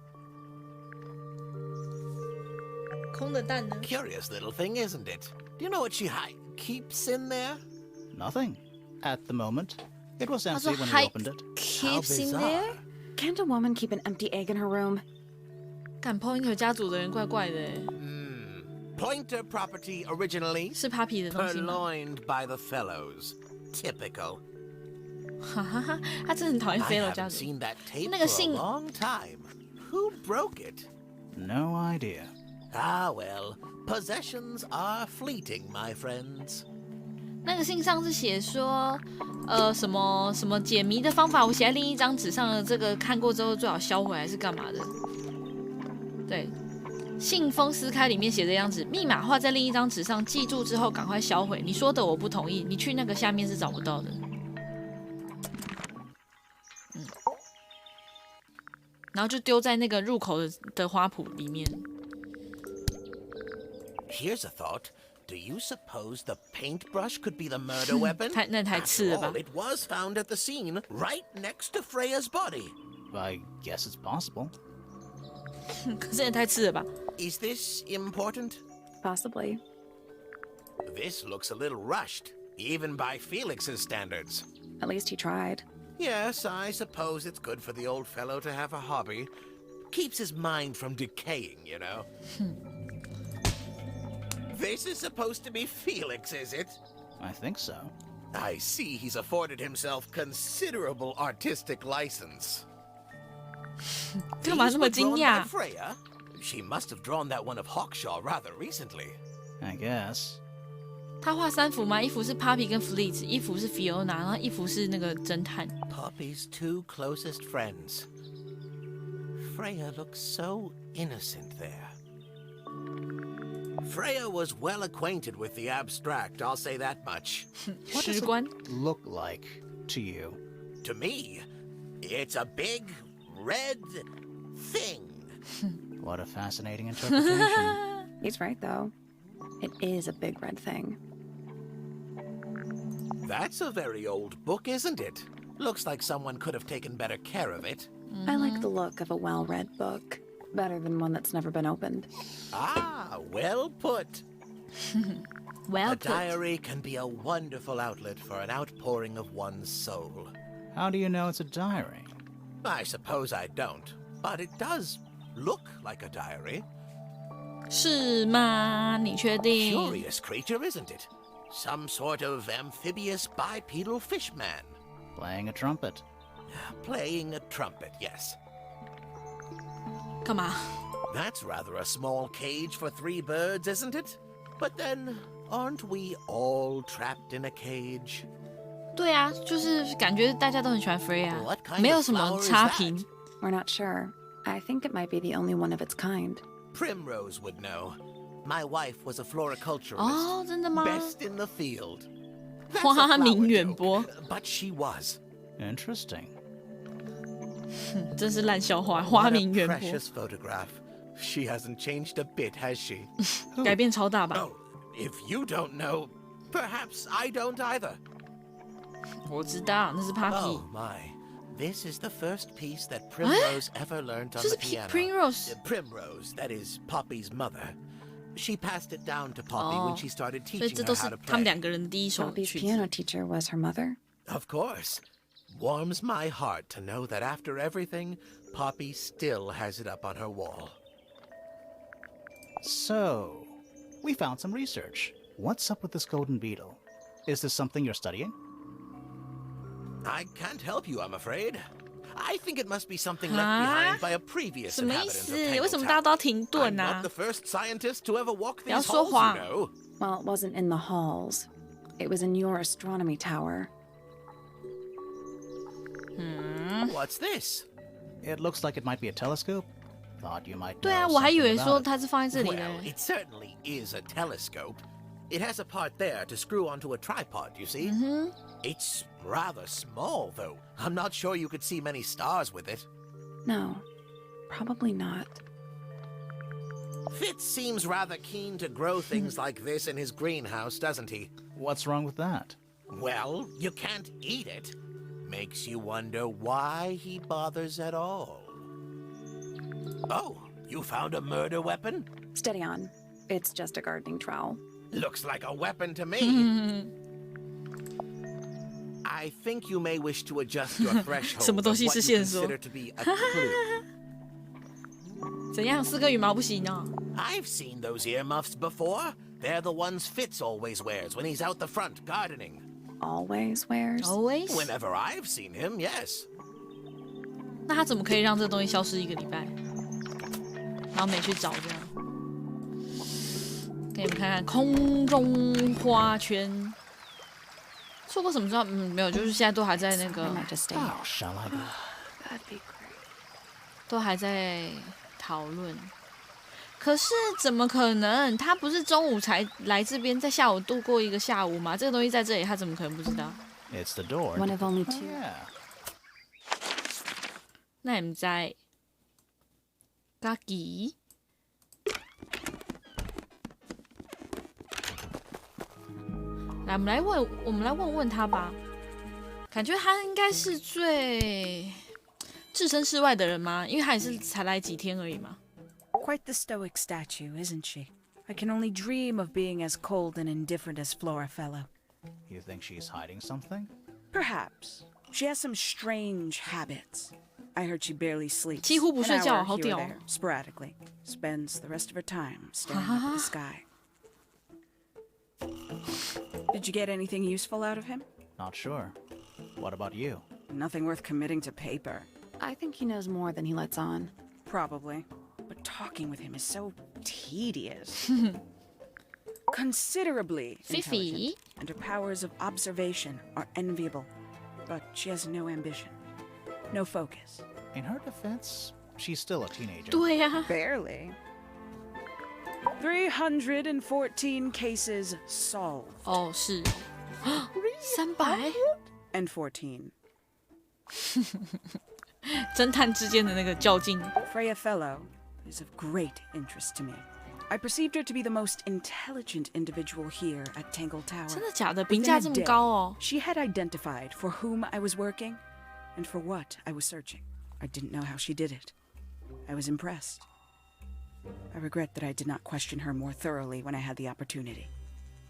Speaker 1: 空的蛋呢？
Speaker 8: Curious little thing, isn't it? Do you know what she keeps in there?
Speaker 3: Nothing. At the moment. It was
Speaker 1: 他
Speaker 3: empty
Speaker 1: 说
Speaker 3: when we
Speaker 1: hide
Speaker 3: opened it.
Speaker 1: keeps in
Speaker 8: bizarre.
Speaker 1: there。
Speaker 2: Can't a woman keep an empty egg in her room?
Speaker 1: 干 Pointer 家族的人怪怪的欸，
Speaker 8: Pointer property originally
Speaker 1: 是 Papi 的东西吗？
Speaker 8: purloined by the fellows. Typical.
Speaker 1: 哈哈哈，他真的很讨厌
Speaker 8: I
Speaker 1: Fellow 家
Speaker 8: haven't
Speaker 1: 族。
Speaker 8: seen that tape
Speaker 1: 那个
Speaker 8: for a
Speaker 1: 信
Speaker 8: long time. Who broke it?
Speaker 3: No idea.
Speaker 8: Ah, well, possessions are fleeting, my friends.
Speaker 1: 那个信上是写说，什么什么解谜的方法，我写在另一张纸上的这个看过之后最好销毁还是干嘛的？对，信封撕开里面写这样子，密码画在另一张纸上，记住之后赶快销毁。你说的我不同意，你去那个下面是找不到的。然后就丢在那个入口的花圃里面。
Speaker 8: Here's a thought. Do you suppose the paintbrush could be the murder weapon?
Speaker 1: 那太刺
Speaker 8: After
Speaker 1: 了吧
Speaker 8: all, it was found at the scene, right next to Freya's body.
Speaker 3: I guess it's possible.
Speaker 1: 可是也太刺了吧？
Speaker 8: Is this important?
Speaker 2: Possibly.
Speaker 8: This looks a little rushed, even by Felix's standards.
Speaker 2: At least he tried.
Speaker 8: Yes, I suppose it's good for the old fellow to have a hobby. Keeps his mind from decaying, you know. This is supposed to be Felix, is it?
Speaker 3: I think so.
Speaker 8: I see he's afforded himself considerable artistic license.
Speaker 1: 干嘛
Speaker 8: These
Speaker 1: 那么
Speaker 8: were
Speaker 1: 惊
Speaker 8: drawn by
Speaker 1: 讶？
Speaker 8: Freya? She must have drawn that one of Hawkshaw rather recently.
Speaker 3: I guess.
Speaker 1: 他画3幅吗？一幅是 Poppy 跟 Fleet， 一幅是 Fiona， 然后一幅是那个侦探。
Speaker 8: Poppy's 2 closest friends. Freya looks so innocent there. Freya was well acquainted with the abstract, I'll say that much.
Speaker 3: What
Speaker 1: 史
Speaker 3: does
Speaker 1: 观
Speaker 3: it look like to you?
Speaker 8: To me, it's a big, red thing.
Speaker 3: What a fascinating interpretation.
Speaker 2: He's right, though. It is a big red thing.
Speaker 8: That's a very old book, isn't it? Looks like someone could have taken better care of it.
Speaker 2: I like the look of a well-read book. Better than one that's never been opened.
Speaker 8: Ah, well put.
Speaker 1: well
Speaker 8: A
Speaker 1: put.
Speaker 8: diary can be a wonderful outlet for an outpouring of one's soul.
Speaker 3: How do you know it's a diary?
Speaker 8: I suppose I don't, but it does look like a diary.
Speaker 1: 是吗？你确定？
Speaker 8: Curious creature, isn't it? Some sort of amphibious bipedal fishman.
Speaker 3: Playing a trumpet.
Speaker 8: Playing a trumpet, yes.
Speaker 1: 干嘛？
Speaker 8: That's rather a small cage for 3 birds, isn't it? But then, aren't we all trapped in a cage?
Speaker 1: 对啊，就是感觉大家都很喜欢 Freya，
Speaker 8: What kind
Speaker 1: 没有
Speaker 8: of
Speaker 1: 什么
Speaker 8: flower is
Speaker 1: 差
Speaker 8: that?
Speaker 1: 评。
Speaker 2: We're not sure. I think it might be the only one of its kind.
Speaker 8: Primrose would know. My wife was a floriculturalist.
Speaker 1: 哦，真的吗？
Speaker 8: Best in the field. That's a
Speaker 1: 花名
Speaker 8: flower
Speaker 1: 远
Speaker 8: joke,
Speaker 1: 播，
Speaker 8: but she was.
Speaker 3: Interesting.
Speaker 1: 真是烂笑话。花
Speaker 8: What a
Speaker 1: 名远播，
Speaker 8: precious photograph. She hasn't changed a bit, has she?
Speaker 1: 改变超大吧？
Speaker 8: Oh, if you don't know, perhaps I don't either.
Speaker 1: 我知道，那是 Poppy，
Speaker 8: Oh my. This is the first piece that Primrose ever learned on
Speaker 1: 这
Speaker 8: the
Speaker 1: 是
Speaker 8: piano.
Speaker 1: Primrose。
Speaker 8: Primrose, that is Poppy's mother. She passed it down to Poppy
Speaker 1: 哦
Speaker 8: when she started
Speaker 1: 所以
Speaker 8: teaching
Speaker 1: 这
Speaker 8: her
Speaker 1: 都
Speaker 8: how
Speaker 1: 是
Speaker 8: to
Speaker 1: 他们
Speaker 8: play.
Speaker 1: 两个人的第一首
Speaker 2: Poppy's
Speaker 1: 曲子。
Speaker 2: piano teacher was her mother.
Speaker 8: Of course. Warms my heart to know that after everything, Poppy still has it up on her wall.
Speaker 3: So, we found some research. What's up with this golden beetle? Is this something you're studying?
Speaker 8: I can't help you, I'm afraid. I think it must be something
Speaker 1: 啊
Speaker 8: left behind by a previous
Speaker 1: 什么意
Speaker 8: inhabitant
Speaker 1: 思？
Speaker 8: of
Speaker 1: 为
Speaker 8: Tangle
Speaker 1: 什么大家都
Speaker 8: Tower.
Speaker 1: 要停
Speaker 8: I'm
Speaker 1: 顿
Speaker 8: not
Speaker 1: 啊
Speaker 8: the？first scientist to ever walk
Speaker 1: 不要
Speaker 8: these
Speaker 1: 说
Speaker 8: halls,
Speaker 1: 谎
Speaker 8: you know.
Speaker 2: Well, it wasn't in the halls. It was in your astronomy tower.
Speaker 8: What's this?
Speaker 3: It looks like it might be a telescope. Thought you might
Speaker 1: 对啊，
Speaker 3: know
Speaker 1: 我还以
Speaker 3: something
Speaker 1: 为说
Speaker 3: about it.
Speaker 1: 它是放在这里
Speaker 8: Well,
Speaker 1: 的。
Speaker 8: it certainly is a telescope. It has a part there to screw onto a tripod, you see? It's rather small, though. I'm not sure you could see many stars with it.
Speaker 2: No, probably not.
Speaker 8: Fitz seems rather keen to grow things like this in his greenhouse, doesn't he?
Speaker 3: What's wrong with that?
Speaker 8: Well, you can't eat it. Makes you wonder why he bothers at all. Oh, you found a murder weapon?
Speaker 2: Steady on. It's just a gardening trowel.
Speaker 8: Looks like a weapon to me. I think you may wish to adjust your threshold
Speaker 1: 什么
Speaker 8: of
Speaker 1: 东西
Speaker 8: what
Speaker 1: 是
Speaker 8: you
Speaker 1: 线索？
Speaker 8: consider to be a clue.
Speaker 1: 怎样？4个羽毛不行啊？
Speaker 8: I've seen those earmuffs before. They're the ones Fitz always wears when he's out the front gardening.
Speaker 2: Always wears.
Speaker 1: Always？
Speaker 8: Whenever I've seen him, yes.
Speaker 1: 那他怎么可以让这个东西消失1个礼拜？然后没去找这样？给你们看看空中花圈。错过什么时候？没有，就是现在都还在那
Speaker 2: I
Speaker 1: 个，
Speaker 2: might just stay
Speaker 3: Oh,
Speaker 2: here.
Speaker 3: shall I go?
Speaker 2: That'd be great.
Speaker 1: 都还在讨论。可是怎么可能？他不是中午才来这边，在下午度过一个下午吗？这个东西在这里，他怎么可能不知道？
Speaker 3: It's the door.
Speaker 2: One of only
Speaker 3: Oh,
Speaker 2: two.
Speaker 3: yeah.
Speaker 1: 那你们在嘎吉？来，我们来问问他吧。感觉他应该是最置身事外的人吗？因为他也是才来几天而已嘛。
Speaker 10: Quite the stoic statue, isn't she? I can only dream of being as cold and indifferent as Flora Fellow.
Speaker 3: You think she's hiding something?
Speaker 10: Perhaps. She has some strange habits. I heard she barely sleeps.
Speaker 1: 几乎不睡觉，
Speaker 10: An hour
Speaker 1: 好
Speaker 10: here or
Speaker 1: 屌
Speaker 10: there, sporadically. Spends the rest of her time staring up at the sky. Did you get anything useful out of him?
Speaker 3: Not sure. What about you?
Speaker 10: Nothing worth committing to paper.
Speaker 2: I think he knows more than he lets on.
Speaker 10: Probably. But talking with him is so tedious. Considerably
Speaker 1: Fifi.
Speaker 10: intelligent, and her powers of observation are enviable. But she has no ambition. No focus.
Speaker 3: In her defense, she's still a teenager.
Speaker 1: 对呀、
Speaker 10: Barely. 314 cases solved.
Speaker 1: 哦，是哦300，
Speaker 10: And 14.
Speaker 1: 侦探之间的那个较劲。
Speaker 10: Freya Fellow is of great interest to me. I perceived her to be the most intelligent individual here at Tangle Tower.
Speaker 1: 真的假的？评价这么高哦？
Speaker 10: She had identified for whom I was working and for what I was searching. I didn't know how she did it. I was impressed. I regret that I did not question her more thoroughly when I had the opportunity.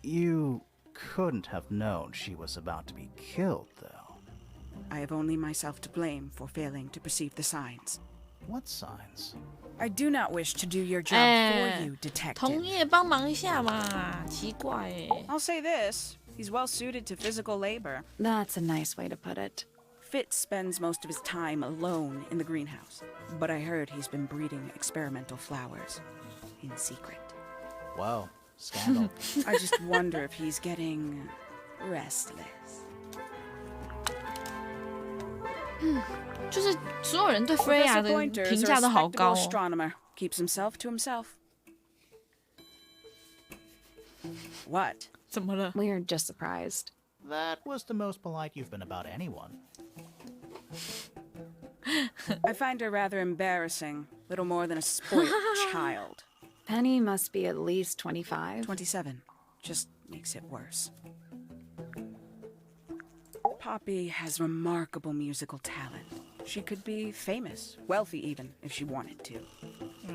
Speaker 3: You couldn't have known she was about to be killed, though.
Speaker 10: I have only myself to blame for failing to perceive the signs.
Speaker 3: What signs?
Speaker 10: I do not wish to do your job for you, detective.
Speaker 1: 同业帮忙一下嘛，奇怪哎。
Speaker 10: I'll say this. He's well suited to physical labor.
Speaker 2: That's a nice way to put it.
Speaker 10: Fitz spends most of his time alone in the greenhouse, but I heard he's been breeding experimental flowers in secret.
Speaker 3: Whoa, scandal.
Speaker 10: I just wonder if he's getting restless.
Speaker 1: 就是所有人对 Freya
Speaker 10: Professor
Speaker 1: 的
Speaker 10: Pointer
Speaker 1: 评
Speaker 10: is a
Speaker 1: 价都好
Speaker 10: respectable
Speaker 1: 高哦。
Speaker 10: astronomer. Keeps himself to himself. What?
Speaker 1: 怎么了？
Speaker 2: We're just surprised.
Speaker 3: That was the most polite you've been about anyone.
Speaker 10: I find her rather embarrassing. Little more than a spoiled child.
Speaker 2: Penny must be at least 25.
Speaker 10: 27. Just makes it worse. Poppy has remarkable musical talent. She could be famous, wealthy even, if she wanted to.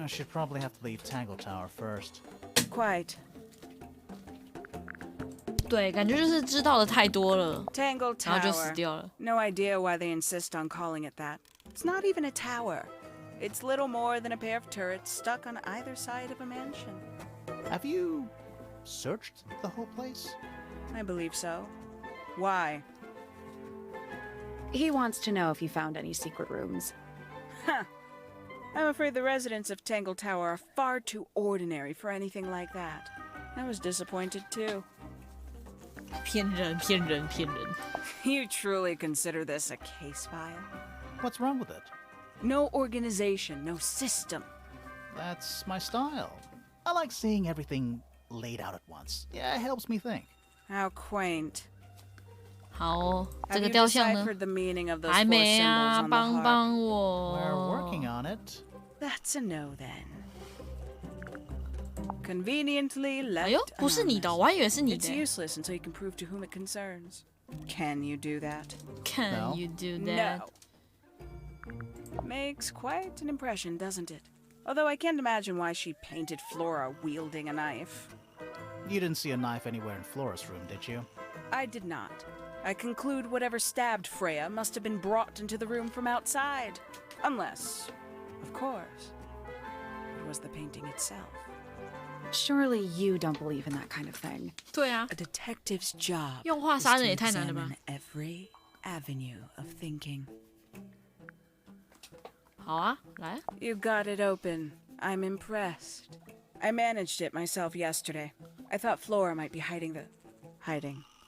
Speaker 3: She'd probably have to leave Tangle Tower first.
Speaker 10: Quite.
Speaker 1: 对，感觉就是知道的太多了，
Speaker 10: Tangle
Speaker 1: 然后就死
Speaker 10: Tower.
Speaker 1: 掉了。
Speaker 10: No idea why they insist on calling it that. It's not even a tower. It's little more than a pair of turrets stuck on either side of a mansion.
Speaker 3: Have you searched the whole place?
Speaker 10: I believe so. Why?
Speaker 2: He wants to know if you found any secret rooms.
Speaker 10: I'm afraid the residents of Tangle Tower are far too ordinary for anything like that. I was disappointed too.
Speaker 1: 骗人，骗人，骗人！
Speaker 10: You truly consider this a case file?
Speaker 3: What's wrong with it?
Speaker 10: No organization, no system.
Speaker 3: That's my style. I like seeing everything laid out at once. Yeah, it helps me think.
Speaker 10: How quaint.
Speaker 1: 好哦，这
Speaker 10: Have
Speaker 1: 个
Speaker 10: you
Speaker 1: 雕像呢？
Speaker 10: deciphered the meaning of those
Speaker 1: 还
Speaker 10: four
Speaker 1: 没
Speaker 10: symbols
Speaker 1: 啊，
Speaker 10: on the
Speaker 1: 帮
Speaker 10: harp?
Speaker 1: 帮
Speaker 3: We're
Speaker 1: 我。
Speaker 3: working on it.
Speaker 10: That's a no then. Conveniently
Speaker 1: 哎
Speaker 10: left
Speaker 1: 呦，不是你的哦，我还以为是你
Speaker 10: It's
Speaker 1: 的。
Speaker 10: useless until you can prove to whom it concerns. Can you do that?
Speaker 1: Can
Speaker 3: No.
Speaker 1: you do that?
Speaker 10: No. Makes quite an impression, doesn't it? Although I can't imagine why she painted Flora wielding a knife.
Speaker 3: You didn't see a knife anywhere in Flora's room, did you?
Speaker 10: I did not. I conclude whatever stabbed Freya must have been brought into the room from outside. Unless, of course, it was the painting itself.
Speaker 2: Surely you don't believe in that kind of thing.
Speaker 1: 对啊，
Speaker 10: A detective's job
Speaker 1: 用画
Speaker 10: is
Speaker 1: 杀
Speaker 10: to
Speaker 1: 人也太难了吧
Speaker 10: examine？ every avenue of thinking.
Speaker 1: 好啊，来，
Speaker 10: You got it open. I'm impressed. I managed it myself yesterday. I thought Flora might be hiding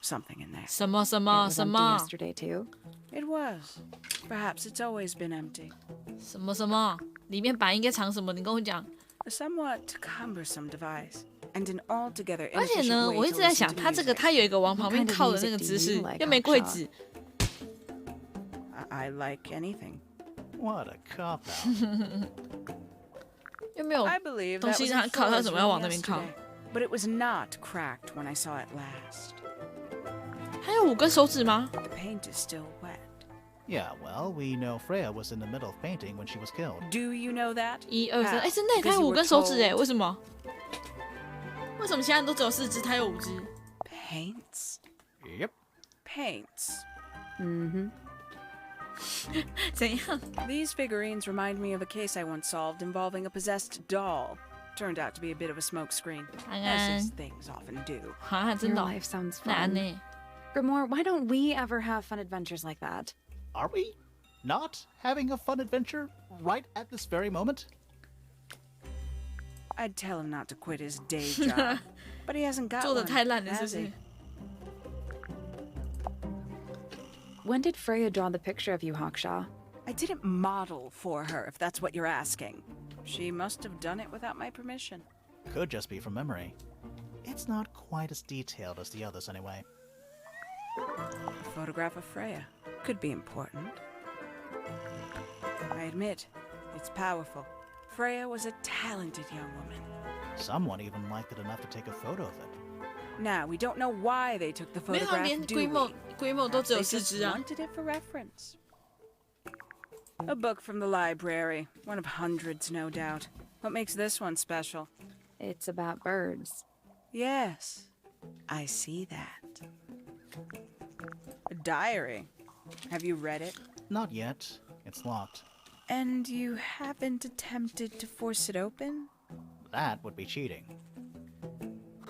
Speaker 10: something in there.
Speaker 1: 什么什
Speaker 2: It
Speaker 1: 么
Speaker 2: was
Speaker 1: 什
Speaker 2: empty
Speaker 1: 么
Speaker 2: yesterday too.
Speaker 10: It was. Perhaps it's always been empty.
Speaker 1: 什么什么，里面本来应该藏什么？你跟我讲。
Speaker 10: A somewhat cumbersome device, and an altogether
Speaker 1: 而且呢，
Speaker 10: inefficient
Speaker 1: 我
Speaker 10: way
Speaker 1: 一
Speaker 10: to
Speaker 1: 直在
Speaker 10: listen
Speaker 1: 想，
Speaker 10: to
Speaker 1: 他这个
Speaker 10: music.
Speaker 1: 他有一个往旁边
Speaker 2: What kind of
Speaker 1: 靠的那
Speaker 2: music
Speaker 1: 个
Speaker 2: do
Speaker 1: 姿势
Speaker 2: you like,
Speaker 1: 又没柜
Speaker 2: Hotshot?
Speaker 1: 子，
Speaker 10: I like anything.
Speaker 3: What a cop out.
Speaker 1: 又没有
Speaker 10: I believe
Speaker 1: 东
Speaker 10: that
Speaker 1: 西
Speaker 10: was
Speaker 1: 让
Speaker 10: in
Speaker 1: 他靠，他
Speaker 10: Flora's
Speaker 1: 为什么要
Speaker 10: room
Speaker 1: 往那边靠？
Speaker 10: yesterday. But it was not cracked when I saw it last.
Speaker 1: 还有5根手指吗？
Speaker 10: The paint is still wet.
Speaker 3: Yeah, well, we know Freya was in the middle of painting when she was killed.
Speaker 10: Do you know that?
Speaker 1: 1、2、3，
Speaker 10: How?
Speaker 1: 哎，真的，他
Speaker 10: Because
Speaker 1: 有
Speaker 10: you
Speaker 1: 5
Speaker 10: were
Speaker 1: 根手指哎，
Speaker 10: told.
Speaker 1: 为什么？为什么其他人都只有4只，他有5只？
Speaker 10: Paints?
Speaker 3: Yep.
Speaker 10: Paints.
Speaker 2: Mm-hmm.
Speaker 1: 怎样？
Speaker 10: These figurines remind me of a case I once solved involving a possessed doll. Turned out to be a bit of a smokescreen, as these things often do.
Speaker 1: 哈，真
Speaker 2: Your
Speaker 1: 的哦
Speaker 2: life sounds
Speaker 1: 难
Speaker 2: fun.
Speaker 1: 呢。
Speaker 2: Grimoire, why don't we ever have fun adventures like that?
Speaker 3: Are we not having a fun adventure right at this very moment?
Speaker 10: I'd tell him not to quit his day job, but he hasn't got
Speaker 1: 做的
Speaker 10: one,
Speaker 1: 太烂了，是不
Speaker 10: has
Speaker 1: 是
Speaker 10: he?？
Speaker 2: When did Freya draw the picture of you, Hawkshaw?
Speaker 10: I didn't model for her, if that's what you're asking. She must have done it without my permission.
Speaker 3: Could just be from memory. It's not quite as detailed as the others, anyway.
Speaker 10: A photograph of Freya could be important. I admit, it's powerful. Freya was a talented young woman.
Speaker 3: Someone even liked it enough to take a photo of it.
Speaker 10: Now, we don't know why they took the
Speaker 1: 没有啊，
Speaker 10: photograph,
Speaker 1: 连
Speaker 10: do
Speaker 1: 龟
Speaker 10: we?
Speaker 1: 梦龟梦都只有
Speaker 10: They
Speaker 1: 4
Speaker 10: just
Speaker 1: 只啊。
Speaker 10: wanted it for reference. A book from the library. One of hundreds, no doubt. What makes this one special?
Speaker 2: It's about birds.
Speaker 10: Yes, I see that. A diary. Have you read it?
Speaker 3: Not yet. It's locked.
Speaker 10: And you haven't attempted to force it open?
Speaker 3: That would be cheating.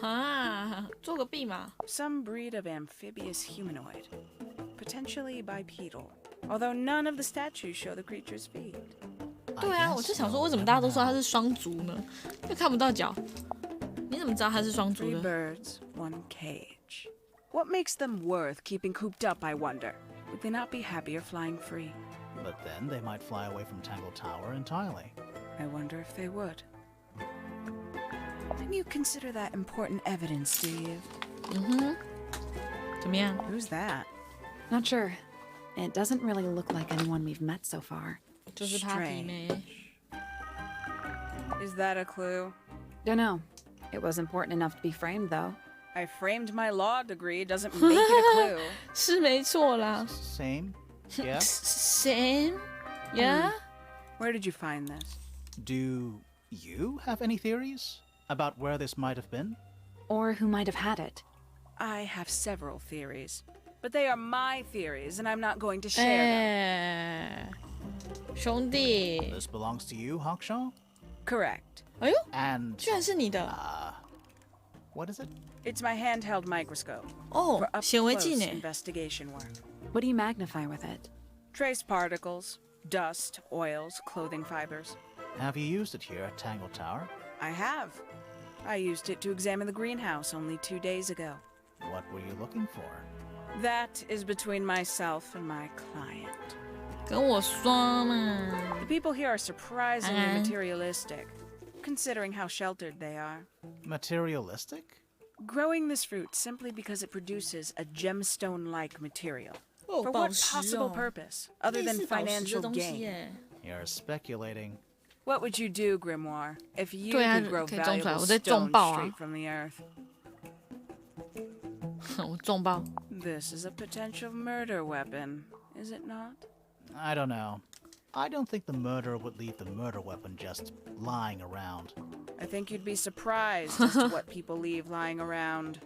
Speaker 1: 啊，做个弊嘛。
Speaker 10: Some breed of amphibious humanoid. Potentially bipedal. Although none of the statues show the creature's feet.
Speaker 1: 对啊，我就想说，为什么大家都说它是双足呢？又看不到脚，你怎么知道它是双足
Speaker 10: 3
Speaker 1: 的？
Speaker 10: birds, 1 cage. What makes them worth keeping cooped up, I wonder? Would they not be happier flying free?
Speaker 3: But then they might fly away from Tangle Tower entirely.
Speaker 10: I wonder if they would. And you consider that important evidence, do you?
Speaker 1: 怎么样？
Speaker 10: Who's that?
Speaker 2: Not sure. It doesn't really look like anyone we've met so far.
Speaker 1: 就是帕皮妹。
Speaker 10: Is that a clue?
Speaker 2: Don't know. It was important enough to be framed, though.
Speaker 10: I framed my law degree. Doesn't make it a clue.
Speaker 1: 是没错啦。
Speaker 3: Same? Yeah?
Speaker 1: Same? Yeah?
Speaker 10: Where did you find this?
Speaker 3: Do you have any theories about where this might have been?
Speaker 2: Or who might have had it.
Speaker 10: I have several theories, but they are my theories, and I'm not going to share them.
Speaker 1: 兄弟，
Speaker 3: This belongs to you, Hawkshaw?
Speaker 10: Correct.
Speaker 1: 哎呦，
Speaker 3: And
Speaker 1: 居然是你的
Speaker 3: what is it?
Speaker 10: It's my handheld microscope
Speaker 1: 哦
Speaker 10: for，
Speaker 1: 显微
Speaker 10: up-close
Speaker 1: 镜呢？
Speaker 10: investigation work.
Speaker 2: What do you magnify with it?
Speaker 10: Trace particles, dust, oils, clothing fibers.
Speaker 3: Have you used it here at Tangle Tower?
Speaker 10: I have. I used it to examine the greenhouse only 2 days ago.
Speaker 3: What were you looking for?
Speaker 10: That is between myself and my client.
Speaker 1: 跟我说嘛。
Speaker 10: The people here are surprisingly
Speaker 1: Uh-huh.
Speaker 10: materialistic, considering how sheltered they are.
Speaker 3: Materialistic?
Speaker 10: Growing this fruit simply because it produces a gemstone-like material.
Speaker 1: 哦，
Speaker 10: For
Speaker 1: 宝
Speaker 10: what
Speaker 1: 石
Speaker 10: possible
Speaker 1: 哦，
Speaker 10: purpose, other
Speaker 1: 类
Speaker 10: than
Speaker 1: 似宝石的
Speaker 10: financial
Speaker 1: 东西
Speaker 10: gain?
Speaker 1: 耶。
Speaker 3: You're speculating.
Speaker 10: What would you do, Grimoire, if you
Speaker 1: 对啊，
Speaker 10: could grow
Speaker 1: 可以种出来，
Speaker 10: valuable
Speaker 1: 我在种
Speaker 10: stones
Speaker 1: 爆啊。
Speaker 10: straight from the earth?
Speaker 1: 我重爆。
Speaker 10: This is a potential murder weapon, is it not?
Speaker 3: I don't know. I don't think the murderer would leave the murder weapon just lying around.
Speaker 10: I think you'd be surprised as to what people leave lying around.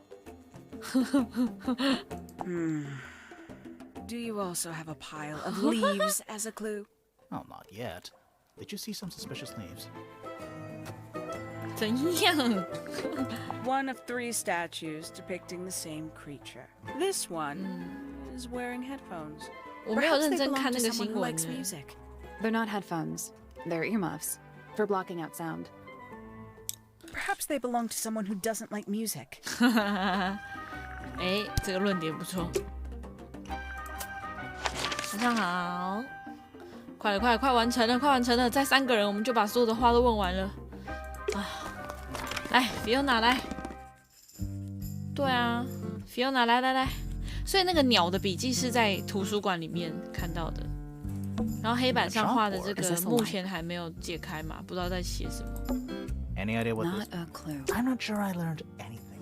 Speaker 10: Do you also have a pile of leaves as a clue?
Speaker 3: Oh, not yet. Did you see some suspicious leaves?
Speaker 1: 怎样？
Speaker 10: One of 3 statues depicting the same creature. This one is wearing headphones.
Speaker 1: 我没有
Speaker 10: Perhaps
Speaker 1: 认
Speaker 10: they
Speaker 1: 真
Speaker 10: belong
Speaker 1: 看
Speaker 10: to
Speaker 1: 那个
Speaker 10: someone
Speaker 1: 新
Speaker 10: who
Speaker 1: 闻
Speaker 10: likes
Speaker 1: 呢。
Speaker 10: music.
Speaker 2: They're not headphones. They're earmuffs. For blocking out sound.
Speaker 10: Perhaps they belong to someone who doesn't like music.
Speaker 1: 哎，这个论点不错。晚上好，快了，快完成了，快完成了，再3个人我们就把所有的话都问完了。啊，来，Fiona 来。对啊，Fiona 来。所以那个鸟的笔记是在图书馆里面看到的，然后黑板上画的这个目前还没有解开嘛，不知道在写什么。
Speaker 3: Any idea what
Speaker 2: Not
Speaker 3: this...
Speaker 2: a clue.
Speaker 3: I'm not sure I learned anything.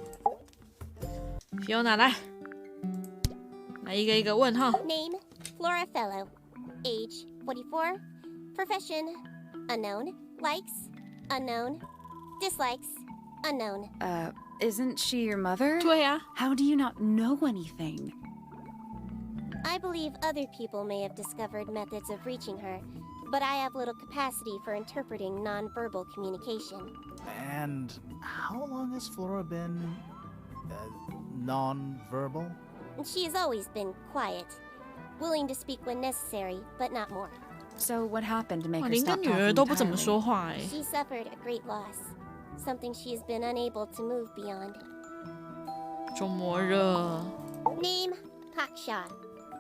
Speaker 1: Fiona 来一个一个问哈。
Speaker 7: Name, Flora Fellow. Age, 44. Profession, unknown. Likes, unknown. Dislikes, Unknown.
Speaker 2: Isn't she your mother?
Speaker 1: 对啊，
Speaker 2: How do you not know anything?
Speaker 7: I believe other people may have discovered methods of reaching her, but I have little capacity for interpreting nonverbal communication.
Speaker 3: And how long has Flora been non-verbal?
Speaker 7: She has always been quiet, willing to speak when necessary, but not more.
Speaker 2: So what happened to make
Speaker 1: 哇，
Speaker 2: her
Speaker 1: 林跟
Speaker 2: stop
Speaker 1: 女儿
Speaker 2: talking
Speaker 1: 都不怎么
Speaker 2: entirely?
Speaker 1: 说话哎。
Speaker 7: She suffered a great loss, something she has been unable to move beyond.
Speaker 1: 中魔热，
Speaker 7: Name, Hawkshaw.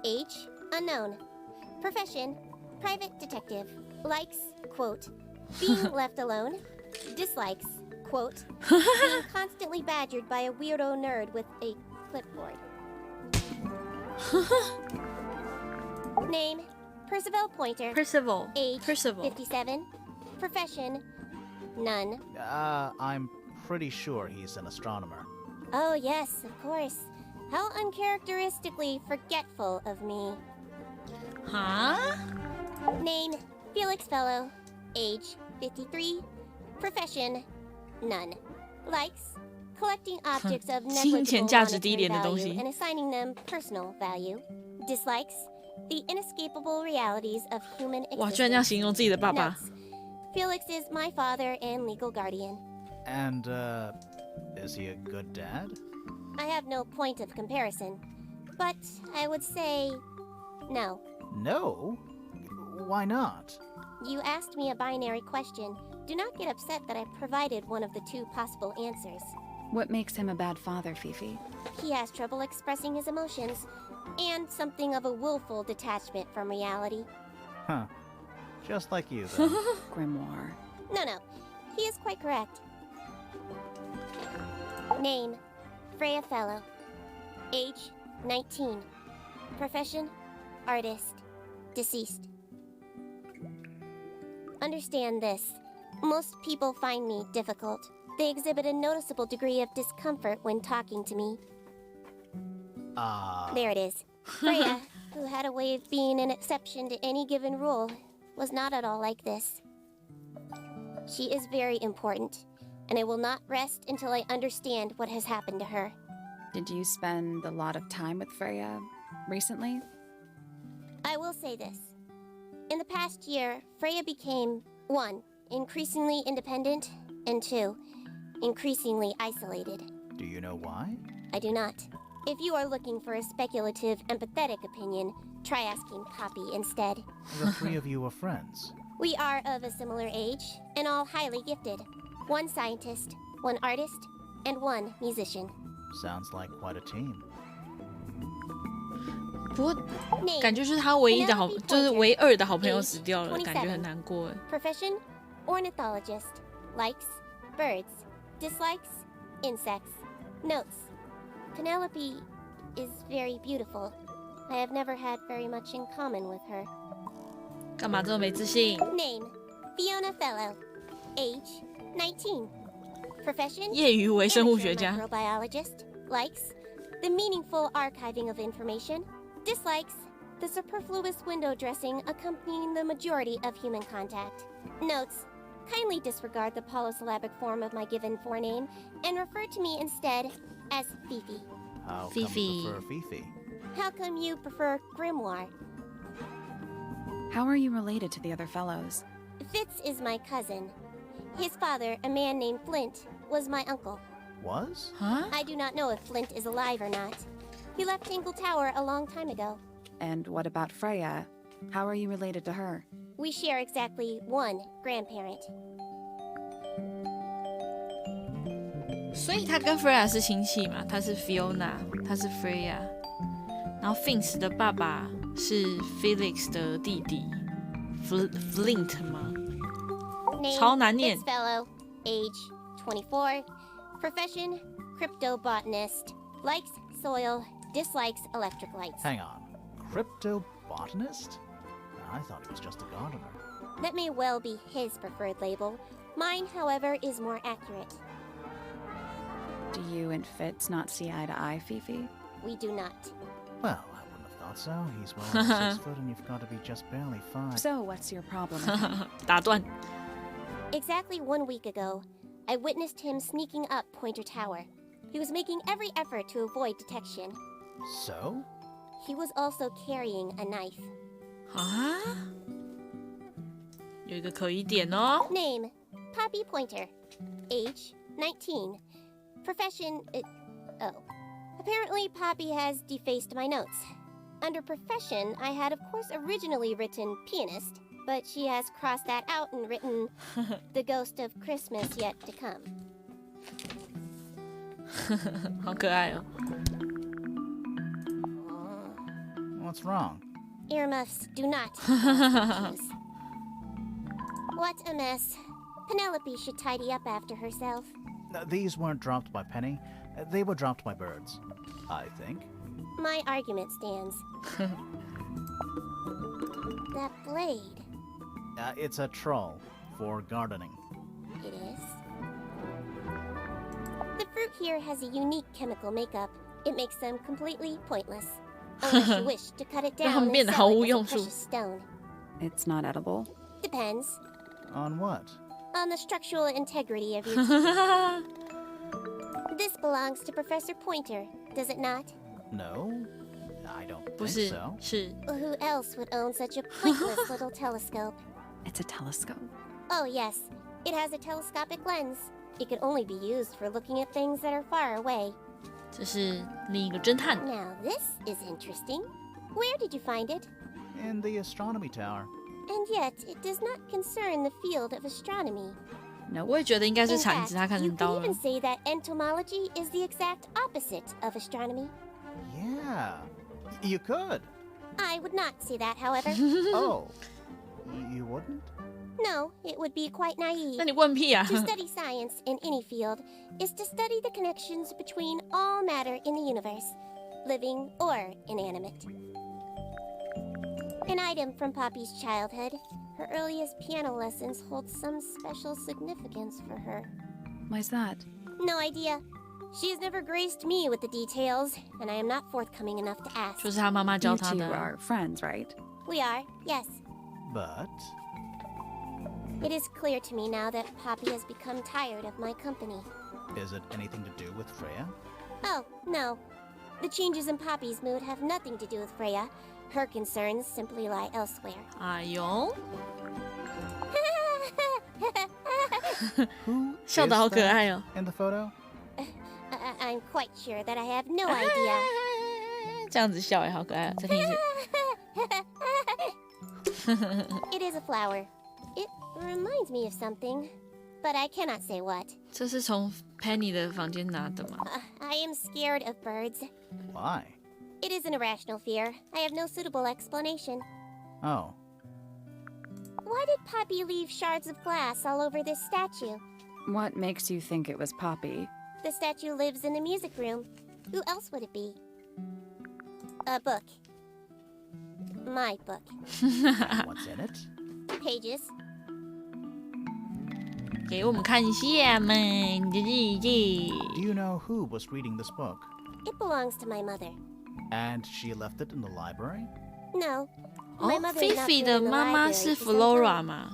Speaker 7: Age, unknown. Profession, private detective. Likes, quote, being left alone. Dislikes, quote, being constantly badgered by a weirdo nerd with a clipboard. Name, Percival Pointer.
Speaker 1: Percival，
Speaker 7: Age,
Speaker 1: Percival，
Speaker 7: 57. Profession, none.
Speaker 3: I'm pretty sure he's an astronomer.
Speaker 7: Oh, yes, of course. How uncharacteristically forgetful of me.
Speaker 1: 哈，
Speaker 7: Name, Felix Fellow. Age, 53. Profession, none. Likes, collecting objects of
Speaker 1: 金钱
Speaker 7: negligible
Speaker 1: 价值低廉的
Speaker 7: monetary
Speaker 1: 东
Speaker 7: value
Speaker 1: 西
Speaker 7: and assigning them personal value. Dislikes, the inescapable realities of human
Speaker 1: 哇，居然这样
Speaker 7: existence.
Speaker 1: 形容自己的爸爸。
Speaker 7: Notes, Felix is my father and legal guardian.
Speaker 3: And, is he a good dad?
Speaker 7: I have no point of comparison, but I would say no.
Speaker 3: No? Why not?
Speaker 7: You asked me a binary question. Do not get upset that I provided one of the two possible answers.
Speaker 2: What makes him a bad father, Fifi?
Speaker 7: He has trouble expressing his emotions, and something of a willful detachment from reality.
Speaker 3: Huh. Just like you, then.
Speaker 2: Grimoire.
Speaker 7: No, he is quite correct. Name, Freya Fellow. Age, 19. Profession, artist. Deceased. Understand this. Most people find me difficult. They exhibit a noticeable degree of discomfort when talking to me. There it is. Freya, who had a way of being an exception to any given rule, was not at all like this. She is very important, and I will not rest until I understand what has happened to her.
Speaker 2: Did you spend a lot of time with Freya recently?
Speaker 7: I will say this. In the past year, Freya became 1. Increasingly independent, and 2. Increasingly isolated.
Speaker 3: Do you know why?
Speaker 7: I do not. If you are looking for a speculative, empathetic opinion, try asking Poppy instead.
Speaker 3: The three of you are friends.
Speaker 7: We are of a similar age, and all highly gifted. 1 scientist, 1 artist, and 1 musician.
Speaker 3: Sounds like quite a team.
Speaker 1: 不过
Speaker 7: Name,
Speaker 1: 感觉就是他唯一的好，
Speaker 7: Penelope
Speaker 1: 就是唯二的好朋友死掉了，
Speaker 7: 27
Speaker 1: 感觉很难过哎。
Speaker 7: Profession, ornithologist. Likes, birds. Dislikes, insects. Notes, Penelope is very beautiful. I have never had very much in common with her.
Speaker 1: 干嘛这么没自信？
Speaker 7: Name, Fiona Fellow. Age, 19. Profession,
Speaker 1: 业余微生物
Speaker 7: amateur
Speaker 1: 学家。
Speaker 7: microbiologist. Likes, the meaningful archiving of information. Dislikes, the superfluous window dressing accompanying the majority of human contact. Notes, kindly disregard the polysyllabic form of my given forename and refer to me instead as Fifi.
Speaker 3: How
Speaker 1: Fifi.
Speaker 3: come you prefer Fifi?
Speaker 7: How come you prefer Grimoire?
Speaker 2: How are you related to the other fellows?
Speaker 7: Fitz is my cousin. His father, a man named Flint, was my uncle.
Speaker 3: Was?
Speaker 1: 啊？
Speaker 7: I do not know if Flint is alive or not. He left Tangle Tower a long time ago.
Speaker 2: And what about Freya? How are you related to her?
Speaker 7: We share exactly 1 grandparent.
Speaker 1: 所以他跟 Freya 是亲戚嘛？他是 Fiona， 他是 Freya， 然后 Finch 的爸爸是 Felix 的弟弟 Flint 吗？
Speaker 7: Name,
Speaker 1: 超难念。
Speaker 7: Fellow. Age, 24. Profession, cryptobotanist. Likes soil, dislikes electric lights.
Speaker 3: Hang on. Cryptobotanist? I thought he was just a gardener.
Speaker 7: That may well be his preferred label. Mine, however, is more accurate.
Speaker 2: Do you and Fitz not see eye to eye, Fifi?
Speaker 7: We do not.
Speaker 3: Well, I wouldn't have thought so. He's well over 6 foot and you've got to be just barely 5.
Speaker 2: So what's your problem with him?
Speaker 1: 打断。
Speaker 7: Exactly 1 week ago, I witnessed him sneaking up Pointer Tower. He was making every effort to avoid detection.
Speaker 3: So?
Speaker 7: He was also carrying a knife.
Speaker 1: 啊，有一个可疑点哦。
Speaker 7: Name, Poppy Pointer. Age, 19. Profession, oh. Apparently Poppy has defaced my notes. Under profession, I had of course originally written pianist, but she has crossed that out and written the ghost of Christmas yet to come.
Speaker 1: 好可爱哦。
Speaker 3: What's wrong?
Speaker 7: Earmuffs do not confuse. What a mess. Penelope should tidy up after herself.
Speaker 3: These weren't dropped by Penny. They were dropped by birds, I think.
Speaker 7: My argument stands. That blade.
Speaker 3: It's a troll for gardening.
Speaker 7: It is. The fruit here has a unique chemical makeup. It makes them completely pointless. Unless you wish to cut it down and sell it as a precious stone.
Speaker 2: It's not edible.
Speaker 7: Depends.
Speaker 3: On what?
Speaker 7: On the structural integrity of your teeth. This belongs to Professor Pointer, does it not?
Speaker 3: No, I don't
Speaker 1: 不
Speaker 3: think
Speaker 1: 是
Speaker 3: so.
Speaker 1: 是
Speaker 7: Who else would own such a pointless little telescope?
Speaker 2: It's a telescope.
Speaker 7: Oh, yes. It has a telescopic lens. It could only be used for looking at things that are far away.
Speaker 1: 这是另一个侦探。
Speaker 7: Now, this is interesting. Where did you find it?
Speaker 3: In the astronomy tower.
Speaker 7: And yet, it does not concern the field of astronomy.
Speaker 1: 我也觉得应该是
Speaker 7: In
Speaker 1: 铲
Speaker 7: fact,
Speaker 1: 子，他看
Speaker 7: you
Speaker 1: 得
Speaker 7: could
Speaker 1: 到了
Speaker 7: even。say that entomology is the exact opposite of astronomy.
Speaker 3: Yeah, you could.
Speaker 7: I would not say that, however.
Speaker 3: Oh, you wouldn't?
Speaker 7: No, it would be quite naive.
Speaker 1: 那你问屁啊！
Speaker 7: To study science in any field is to study the connections between all matter in the universe, living or inanimate. An item from Poppy's childhood. Her earliest piano lessons hold some special significance for her.
Speaker 2: Why's that?
Speaker 7: No idea. She has never graced me with the details, and I am not forthcoming enough to ask.
Speaker 1: 就是他妈妈教
Speaker 2: You
Speaker 1: 他
Speaker 2: two
Speaker 1: 的。
Speaker 2: are friends, right?
Speaker 7: We are, yes.
Speaker 3: But
Speaker 7: It is clear to me now that Poppy has become tired of my company.
Speaker 3: is it anything to do with Freya?
Speaker 7: Oh, no. The changes in Poppy's mood have nothing to do with Freya. Her concerns simply lie elsewhere.
Speaker 1: 哎呦，
Speaker 3: Who
Speaker 1: 笑
Speaker 3: is
Speaker 1: 得好可
Speaker 3: that
Speaker 1: 爱哦。
Speaker 3: in the photo?
Speaker 7: I'm quite sure that I have no idea.
Speaker 1: 这样子笑也好可爱哦。再听一次。
Speaker 7: It is a flower. It reminds me of something, but I cannot say what.
Speaker 1: 这是从 Penny 的房间拿的吗？
Speaker 7: I am scared of birds.
Speaker 3: Why?
Speaker 7: It is an irrational fear. I have no suitable explanation.
Speaker 3: Oh,
Speaker 7: Why did Poppy leave shards of glass all over this statue?
Speaker 2: What makes you think it was Poppy?
Speaker 7: The statue lives in the music room. Who else would it be? A book. My book.
Speaker 3: what's in it?
Speaker 7: Pages.
Speaker 1: 给我们看一下嘛，你的日记。
Speaker 3: Do you know who was reading this book?
Speaker 7: It belongs to my mother.
Speaker 3: And she left it in the library?
Speaker 7: No.
Speaker 1: 哦
Speaker 7: My mother is not
Speaker 1: ，Fifi
Speaker 7: been
Speaker 1: 的
Speaker 7: in the
Speaker 1: 妈妈
Speaker 7: library
Speaker 1: 是
Speaker 7: for some
Speaker 1: Flora
Speaker 7: time.
Speaker 1: 嘛？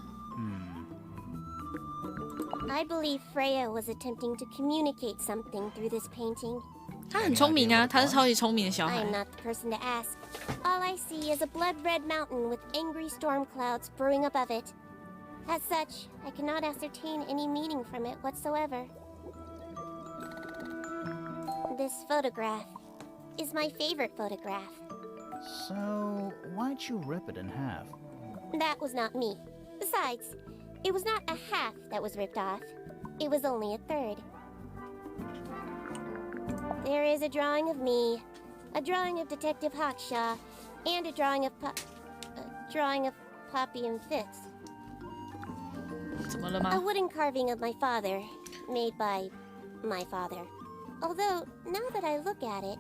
Speaker 7: I believe Freya was attempting to communicate something through this painting.
Speaker 1: 她很聪明啊，她是超级聪明的小
Speaker 7: I
Speaker 1: 孩
Speaker 7: am。not the person to ask. All I see is a blood-red mountain with angry storm clouds brewing above it. As such, I cannot ascertain any meaning from it whatsoever. This photograph is my favorite photograph.
Speaker 3: So, why'd you rip it in half?
Speaker 7: That was not me. Besides, it was not a half that was ripped off. It was only a third. There is a drawing of me, a drawing of Detective Hawkshaw, and a drawing of Poppy and Fitz.
Speaker 1: 怎么了
Speaker 7: A
Speaker 1: 吗？
Speaker 7: wooden carving of my father, made by my father. Although, now that I look at it,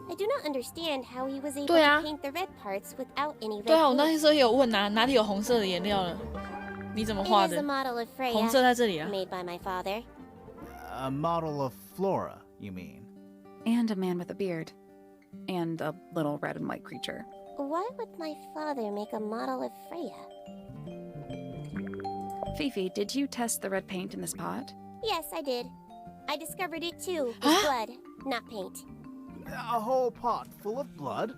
Speaker 7: I do not understand how he was able
Speaker 1: 对啊。
Speaker 7: to paint the red parts without any red
Speaker 1: 对啊，我那
Speaker 7: paint.
Speaker 1: 时候也有问啊，哪里有红色的颜料了？你怎么画
Speaker 7: It is a
Speaker 1: 的？
Speaker 7: model of
Speaker 1: 红色
Speaker 7: Freya,
Speaker 1: 在这里啊。
Speaker 7: made by my father.
Speaker 3: A model of Flora, you mean?
Speaker 2: And a man with a beard. And a little red and white creature.
Speaker 7: Why would my father make a model of Freya?
Speaker 2: Fifi, did you test the red paint in this pot?
Speaker 7: Yes, I did. I discovered it too, with blood, not paint.
Speaker 3: A whole pot full of blood?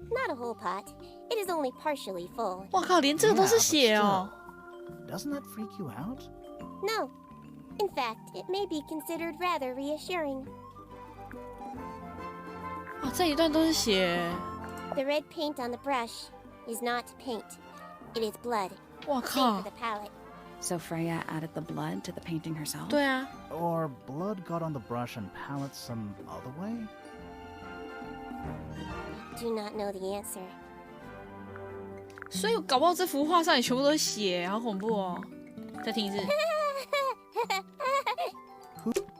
Speaker 7: Not a whole pot. It is only partially full.
Speaker 1: 哇靠，连这个都
Speaker 3: Yeah,
Speaker 1: 是
Speaker 3: but
Speaker 1: 血哦。
Speaker 3: still, doesn't that freak you out?
Speaker 7: No. In fact, it may be considered rather reassuring.
Speaker 1: 哇，这一段都是血。
Speaker 7: The red paint on the brush is not paint. It is blood.
Speaker 1: 哇
Speaker 7: Same
Speaker 1: 靠
Speaker 7: for the palette.
Speaker 2: So Freya added the blood to the painting herself?
Speaker 1: 对啊，
Speaker 3: Or blood got on the brush and palette some other way?
Speaker 7: Do not know the answer.
Speaker 1: 所以搞不好这幅画上也全部都是血，好恐怖哦！再听一次，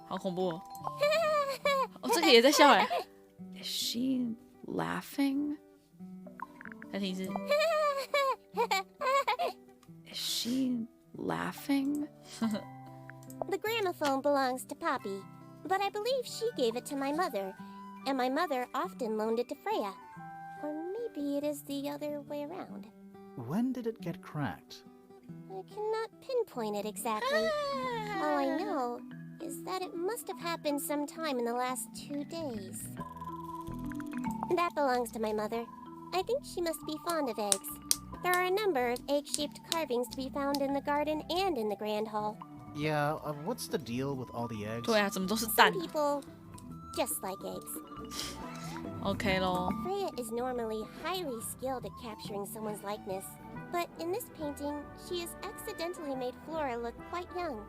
Speaker 1: 好恐怖哦！哦，这个也在笑哎，
Speaker 2: Is she laughing?
Speaker 1: 再听一次，
Speaker 2: Is she laughing?
Speaker 7: The gramophone belongs to Poppy, but I believe she gave it to my mother, and my mother often loaned it to Freya. Or maybe it is the other way around.
Speaker 3: When did it get cracked?
Speaker 7: I cannot pinpoint it exactly. All I know is that it must have happened sometime in the last 2 days. That belongs to my mother. I think she must be fond of eggs. There are a number of egg-shaped carvings to be found in the garden and in the Grand Hall.
Speaker 3: Yeah, what's the deal with all the eggs?
Speaker 1: 对啊，怎么都是蛋
Speaker 7: Some people just like eggs.
Speaker 1: ？OK 咯，
Speaker 7: Freya is normally highly skilled at capturing someone's likeness, but in this painting, she has accidentally made Flora look quite young.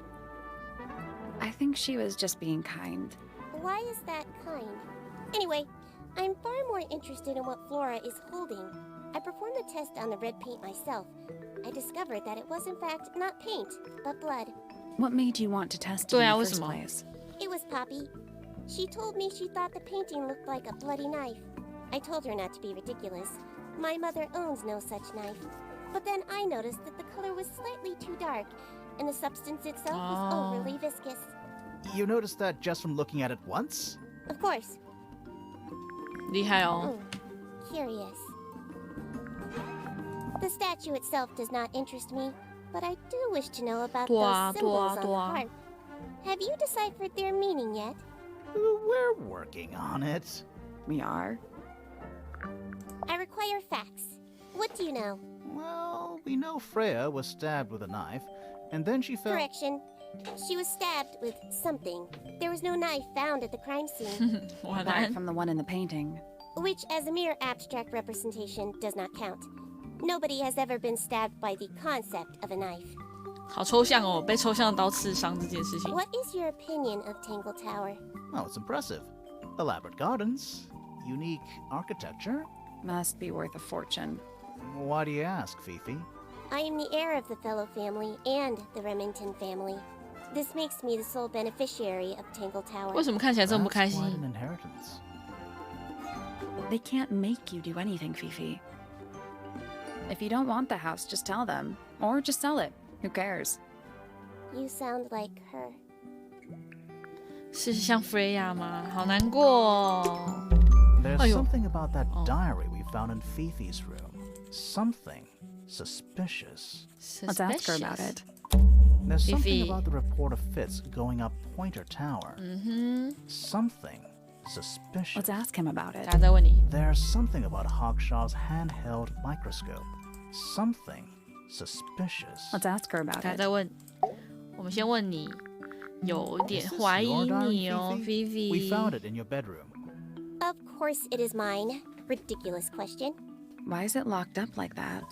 Speaker 2: I think she was just being kind.
Speaker 7: Why is that kind? Anyway, I'm far more interested in what Flora is holding. I performed the test on the red paint myself. I discovered that it was in fact not paint, but blood.
Speaker 2: What made you want to test it
Speaker 1: 对
Speaker 2: in
Speaker 1: 啊，
Speaker 2: the
Speaker 1: 为
Speaker 2: first
Speaker 1: 什么？
Speaker 2: place?
Speaker 7: It was Poppy. She told me she thought the painting looked like a bloody knife. I told her not to be ridiculous. My mother owns no such knife. But then I noticed that the color was slightly too dark, and the substance itself was overly viscous.
Speaker 3: You noticed that just from looking at it once?
Speaker 7: Of course.
Speaker 1: 厉害哦！
Speaker 7: Curious. The statue itself does not interest me, but I do wish to know about those symbols on the harp. Have you deciphered their meaning yet?
Speaker 3: We're working on it.
Speaker 2: We are?
Speaker 7: I require facts. What do you know?
Speaker 3: Well, we know Freya was stabbed with a knife, and then she fell.
Speaker 7: Correction. She was stabbed with something. There was no knife found at the crime scene,
Speaker 1: 完
Speaker 2: Aside
Speaker 1: 蛋，
Speaker 2: from the one in the painting.
Speaker 7: which, as a mere abstract representation, does not count. Nobody has ever been stabbed by the concept of a knife.
Speaker 1: 好抽象哦，被抽象的刀刺伤这件事情。
Speaker 7: What is your opinion of Tangle Tower?
Speaker 3: Oh, it's impressive. Elaborate gardens, unique architecture.
Speaker 2: Must be worth a fortune.
Speaker 3: Why do you ask, Fifi?
Speaker 7: I am the heir of the Fellow family and the Remington family. This makes me the sole beneficiary of Tangle Tower.
Speaker 1: 为什么看起来这么不
Speaker 3: That's
Speaker 1: 开
Speaker 3: quite
Speaker 1: 心？
Speaker 3: an inheritance.
Speaker 2: They can't make you do anything, Fifi. If you don't want the house, just tell them. Or just sell it. Who cares?
Speaker 7: You sound like her.
Speaker 1: 是像 Freya 吗？好难过哦。
Speaker 3: There's
Speaker 1: 哎呦。
Speaker 3: something about that
Speaker 1: Oh.
Speaker 3: diary we found in Fifi's room. Something suspicious.
Speaker 2: Let's ask her about it.
Speaker 3: There's something
Speaker 1: Fifi.
Speaker 3: about the report of Fitz going up Pointer Tower.
Speaker 1: 嗯哼，
Speaker 3: Something suspicious.
Speaker 2: Let's ask him about it.
Speaker 1: 大家在问你，
Speaker 3: There's something about Hawkshaw's handheld microscope. Something suspicious.
Speaker 2: Let's ask her
Speaker 1: 大
Speaker 2: about
Speaker 1: 家
Speaker 2: it.
Speaker 1: 在问，我们先问你，有点
Speaker 3: Is this
Speaker 1: 怀疑
Speaker 3: your diary,
Speaker 1: 你哦
Speaker 3: Fifi? We found
Speaker 1: ，Vivi。
Speaker 3: it in your bedroom.
Speaker 7: Of course it is mine. Ridiculous question.
Speaker 2: Why is it locked up like that?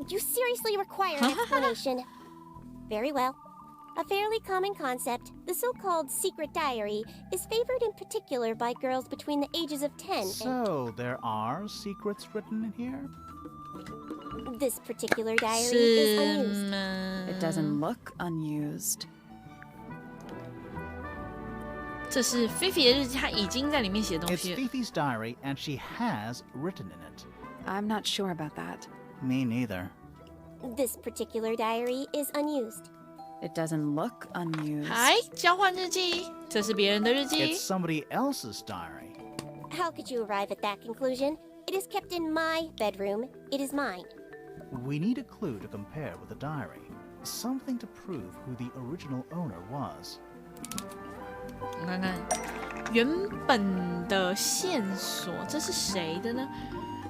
Speaker 7: You seriously require an explanation. Very well. A fairly common concept, the so-called secret diary, is favored in particular by girls between the ages of 10
Speaker 3: So, there are secrets written in here?
Speaker 7: and this particular diary is
Speaker 1: 是
Speaker 7: unused.
Speaker 1: 吗？
Speaker 2: It doesn't look unused.
Speaker 1: 这是菲菲的日记，她已经在里面写东
Speaker 3: It's
Speaker 1: 西了。
Speaker 3: Fifi's diary, and she has written in it.
Speaker 2: I'm not sure about that.
Speaker 3: Me neither.
Speaker 7: This particular diary is unused.
Speaker 2: It doesn't look unused.
Speaker 1: 嗨，交换日记，这是别人的日记
Speaker 3: It's。somebody else's diary.
Speaker 7: How could you arrive at that conclusion? It is kept in my bedroom. It is mine.
Speaker 3: We need a clue to compare with the diary. Something to prove who the original owner was.
Speaker 1: 我看看原本的线索，这是谁的呢？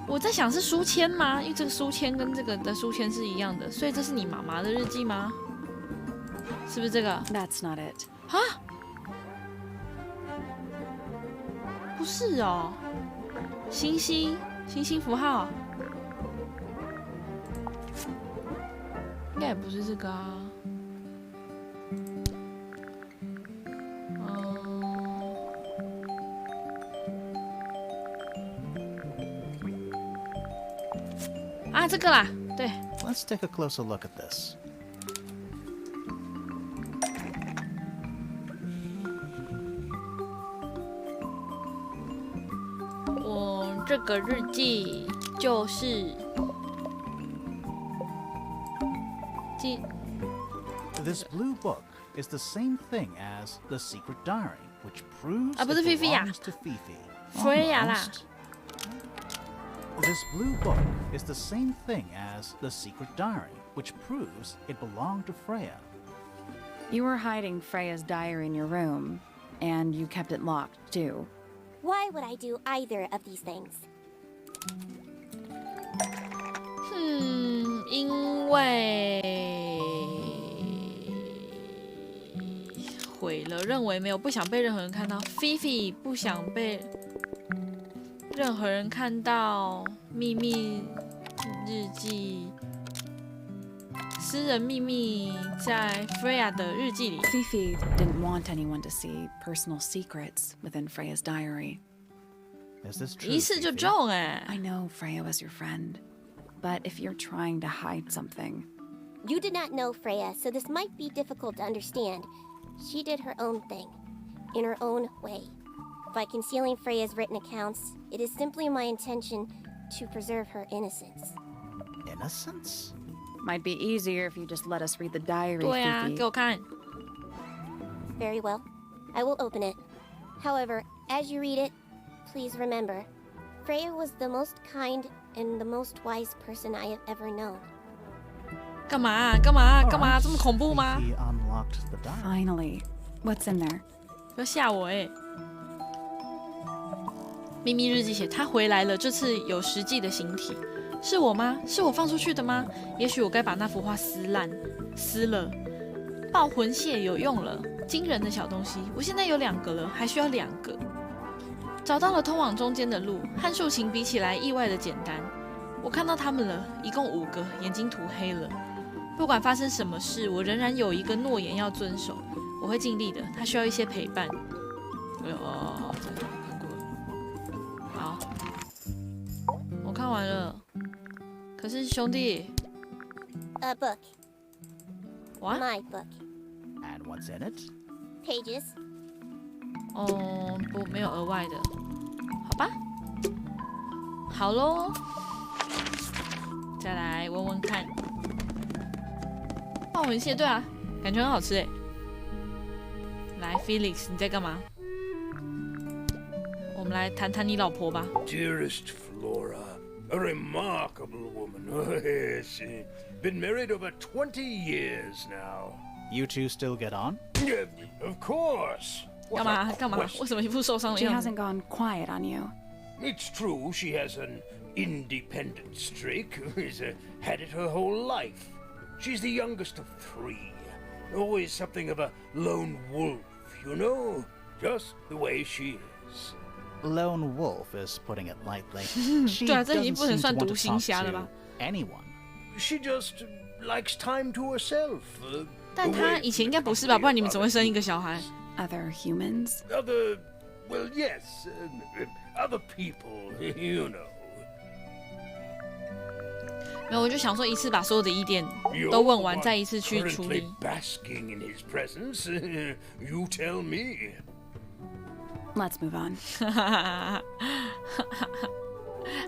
Speaker 1: 我在想是书签吗？因为这个书签跟这个的书签是一样的，所以这是你妈妈的日记吗？是不是这个？
Speaker 2: That's not it.
Speaker 1: 啊？不是哦，星星符号，应该也不是这个啊。啊，这个啦，对。
Speaker 3: Let's take a closer look at this.
Speaker 1: 我这个日记就是
Speaker 3: This blue book is the same thing as the secret diary, which proves
Speaker 1: 啊，不是
Speaker 3: it
Speaker 1: Fifi 啊
Speaker 3: belongs to Fifi.
Speaker 1: Freya 啦。
Speaker 3: Almost. This blue book is the same thing as the secret diary, which proves it belonged to Freya.
Speaker 2: You were hiding Freya's diary in your room, and you kept it locked, too.
Speaker 7: Why would I do either of these things?
Speaker 1: 因为毁了，认为没有，不想被任何人看到。Fifi 不想被任何人看到秘密日记，私人秘密在 Freya 的日记里。
Speaker 2: Fifi didn't want anyone to see personal secrets within Freya's diary.
Speaker 3: Is this true?
Speaker 1: 一次就
Speaker 3: Fifi?
Speaker 1: 中哎、
Speaker 2: I know Freya was your friend, but if you're trying to hide something,
Speaker 7: You did not know Freya, so this might be difficult to understand. She did her own thing, in her own way. By concealing Freya's written accounts, it is simply my intention to preserve her innocence.
Speaker 3: Innocence?
Speaker 2: might be easier if you just let us read the diary,
Speaker 1: 对啊，
Speaker 2: Fifi.
Speaker 1: 给我看。
Speaker 7: Very well. I will open it. However, as you read it, please remember, Freya was the most kind and the most wise person I have ever known.
Speaker 1: 干嘛啊？干嘛啊？
Speaker 3: All
Speaker 1: 干嘛啊？
Speaker 3: right.
Speaker 1: 这么恐怖吗？
Speaker 3: Fifi unlocked the diary.
Speaker 2: Finally. What's in there?
Speaker 1: 不要吓我哎！秘密日记写他回来了，这次有实际的形体，是我吗？是我放出去的吗？也许我该把那幅画撕了。爆魂蟹有用了，惊人的小东西。我现在有2个了，还需要2个。找到了通往中间的路，和竖琴比起来意外的简单。我看到他们了，一共5个，眼睛涂黑了。不管发生什么事，我仍然有一个诺言要遵守。我会尽力的，他需要一些陪伴。哦，这个看过了。好，我看完了。可是兄弟
Speaker 7: A book.
Speaker 1: ，what？
Speaker 7: My book.
Speaker 3: And what's in it?
Speaker 7: Pages.
Speaker 1: 哦，不，没有额外的，好吧。好咯，再来闻闻看。爆魂蟹，对啊，感觉很好吃哎。来 ，Felix， 你在干嘛？我们来谈谈你老婆吧。
Speaker 11: Dearest Flora, a remarkable woman. Oh, yes. Been married over 20 years now.
Speaker 3: You two still get on?
Speaker 11: Of course.
Speaker 1: 干嘛？干嘛？为什么一副受伤的
Speaker 2: She
Speaker 1: 样子？
Speaker 2: hasn't gone quiet on you.
Speaker 11: It's true she has an independent streak. She's had it her whole life. She's the youngest of 3. Always something of a lone wolf, you know? Just the way she is.
Speaker 3: Lone wolf is putting it lightly. She
Speaker 1: 对啊，这已经
Speaker 3: doesn't
Speaker 1: 不能
Speaker 3: seem
Speaker 1: 算
Speaker 3: to want
Speaker 1: 独
Speaker 3: to
Speaker 1: 行
Speaker 3: talk
Speaker 1: 侠了吧？
Speaker 3: to anyone.
Speaker 11: She just likes time to herself.
Speaker 1: 但他以前应该不是吧？不然你们怎么会生一个小孩？
Speaker 2: Other humans?
Speaker 11: Well, yes, other people, you know.
Speaker 1: 没有，我就想说一次把所有的疑点都问完，再一次去处
Speaker 11: Currently
Speaker 1: 理。
Speaker 11: basking in his presence. You tell me.
Speaker 2: Let's move on.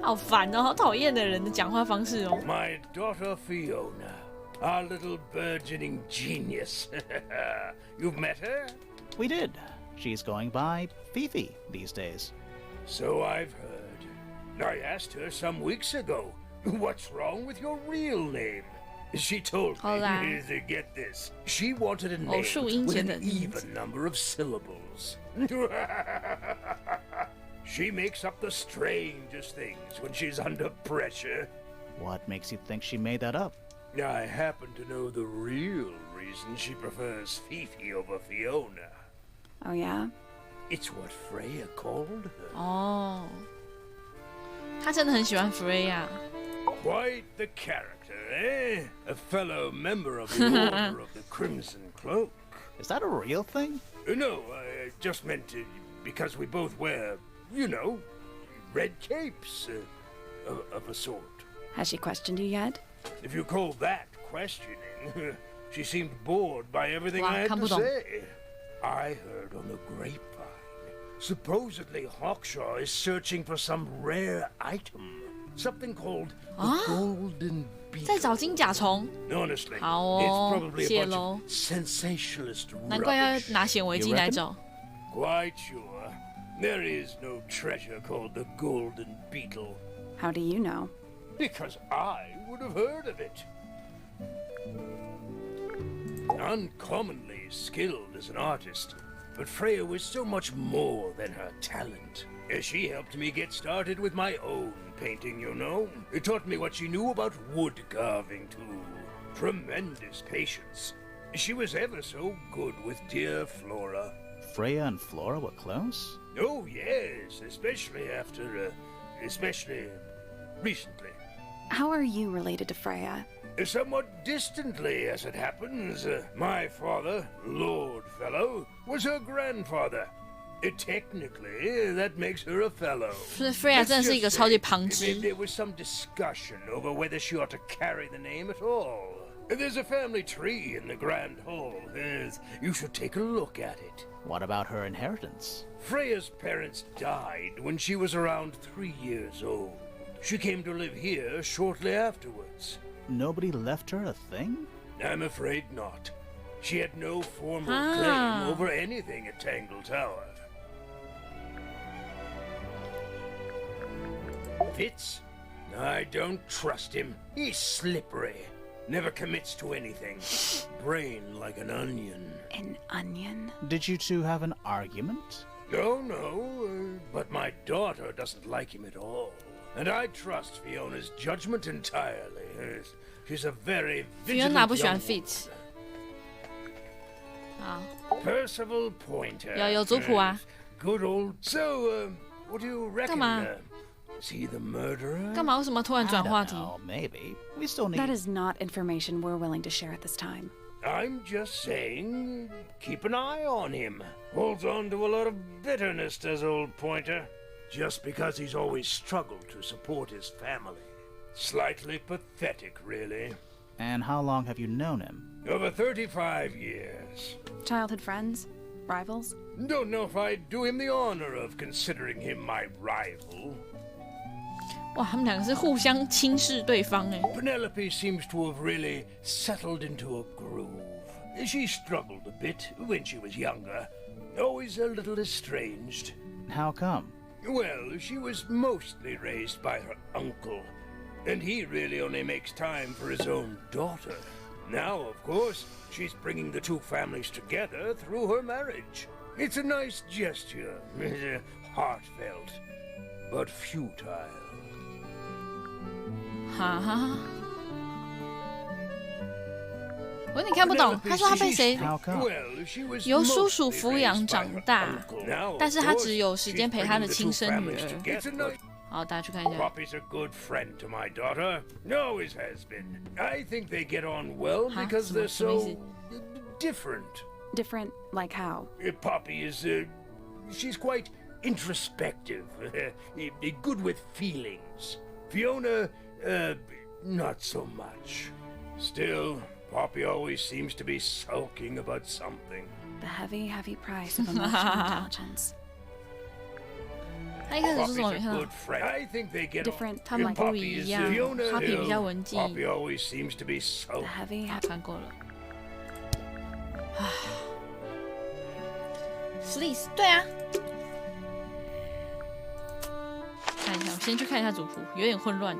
Speaker 1: 好烦哦，好讨厌的人的讲话方式哦。
Speaker 11: My daughter Fiona, our little burgeoning genius. You've met her?
Speaker 3: We did. She's going by Fifi these days.
Speaker 11: So I've heard. I asked her some weeks ago, what's wrong with your real name? She told me, get this, she wanted a name with an even number of syllables. She makes up the strangest things when she's under pressure.
Speaker 3: What makes you think she made that up?
Speaker 11: I happen to know the real reason she prefers Fifi over Fiona.
Speaker 2: Oh, yeah?
Speaker 11: It's what Freya called her.
Speaker 1: 哦，他真的很喜欢 Freya。
Speaker 11: Quite the character, eh? A fellow member of the Order of the Crimson Cloak.
Speaker 3: Is that a real thing?
Speaker 11: No, I just meant because we both wear, you know, red capes of a sort.
Speaker 2: Has she questioned you yet?
Speaker 11: If you call that questioning, she seemed bored by everything I had to say. I heard on the grapevine, supposedly Hawkshaw is searching for some rare item, something called the Golden Beetle.
Speaker 1: 在找金甲虫。
Speaker 11: Honestly,
Speaker 1: 好
Speaker 11: it's
Speaker 1: 哦，
Speaker 11: probably
Speaker 1: 谢
Speaker 11: a bunch
Speaker 1: 喽
Speaker 11: of。sensationalist
Speaker 1: 难怪要
Speaker 11: rubbish.
Speaker 1: 拿显微镜来找。
Speaker 11: Quite sure. There is no treasure called the Golden Beetle.
Speaker 2: How do you know?
Speaker 11: Because I would have heard of it. Uncommonly skilled as an artist, but Freya was so much more than her talent. She helped me get started with my own painting, you know. It taught me what she knew about wood carving, too. Tremendous patience. She was ever so good with dear Flora.
Speaker 3: Freya and Flora were close?
Speaker 11: Oh, yes, especially recently.
Speaker 2: How are you related to Freya?
Speaker 11: Somewhat distantly, as it happens. My father, Lord Fellow, was her grandfather. Technically, that makes her a fellow.
Speaker 1: Freya 真的是一个超级旁支。
Speaker 11: There was some discussion over whether she ought to carry the name at all. There's a family tree in the Grand Hall. You should take a look at it.
Speaker 3: What about her inheritance?
Speaker 11: Freya's parents died when she was around 3 years old. She came to live here shortly afterwards.
Speaker 3: Nobody left her a thing?
Speaker 11: I'm afraid not. She had no formal claim over anything at Tangle Tower. Fitz? I don't trust him. He's slippery. Never commits to anything. Brain like an onion.
Speaker 2: An onion?
Speaker 3: Did you two have an argument?
Speaker 11: No, but my daughter doesn't like him at all. And I trust Fiona's judgment entirely. She's a very vigilant
Speaker 1: Fiona 不喜欢
Speaker 11: young
Speaker 1: Fitz。 好，
Speaker 11: Percival Pointer.
Speaker 1: 有族谱啊。
Speaker 11: Good old. So, what do you reckon?
Speaker 1: 干嘛？
Speaker 11: Is he the murderer?
Speaker 1: 干嘛？为什么突然转话题？
Speaker 3: Oh, maybe. We still need...
Speaker 2: That is not information we're willing to share at this time.
Speaker 11: I'm just saying, keep an eye on him. Holds on to a lot of bitterness, does old Pointer. Just because he's always struggled to support his family. Slightly pathetic, really.
Speaker 3: And how long have you known him?
Speaker 11: Over 35 years.
Speaker 2: Childhood friends? Rivals?
Speaker 11: Don't know if I'd do him the honor of considering him my rival.
Speaker 1: 哇，他们两个是互相轻视对方哎。
Speaker 11: Penelope seems to have really settled into a groove. She struggled a bit when she was younger, always a little estranged.
Speaker 3: How come?
Speaker 11: Well, she was mostly raised by her uncle, and he really only makes time for his own daughter. Now, of course, she's bringing the two families together through her marriage. It's a nice gesture, heartfelt, but futile.
Speaker 1: 哈哈，我有点看不懂。他说他被谁
Speaker 3: How come?
Speaker 1: 由叔叔抚养长大，但是他只有时间陪他的亲生女儿。好，大家去看一下。
Speaker 11: Poppy's a good friend to my daughter. Always has been. I think they get on well because they're so different.
Speaker 2: Different like how?
Speaker 11: Poppy is, she's quite introspective, good with feelings. Fiona, not so much. Still, Poppy always seems to be sulking about something.
Speaker 2: The heavy, heavy price of emotional intelligence.
Speaker 1: 他一开始说什么？
Speaker 11: Poppy's a good friend. I think they get
Speaker 2: Different,
Speaker 11: on.
Speaker 1: 他们不一样 ，Poppy 比较文静。
Speaker 11: Poppy always seems to be sulking.
Speaker 2: The heavy,
Speaker 1: 看过了。Fleece， 对啊。看一下，我先去看一下族谱，有点混乱。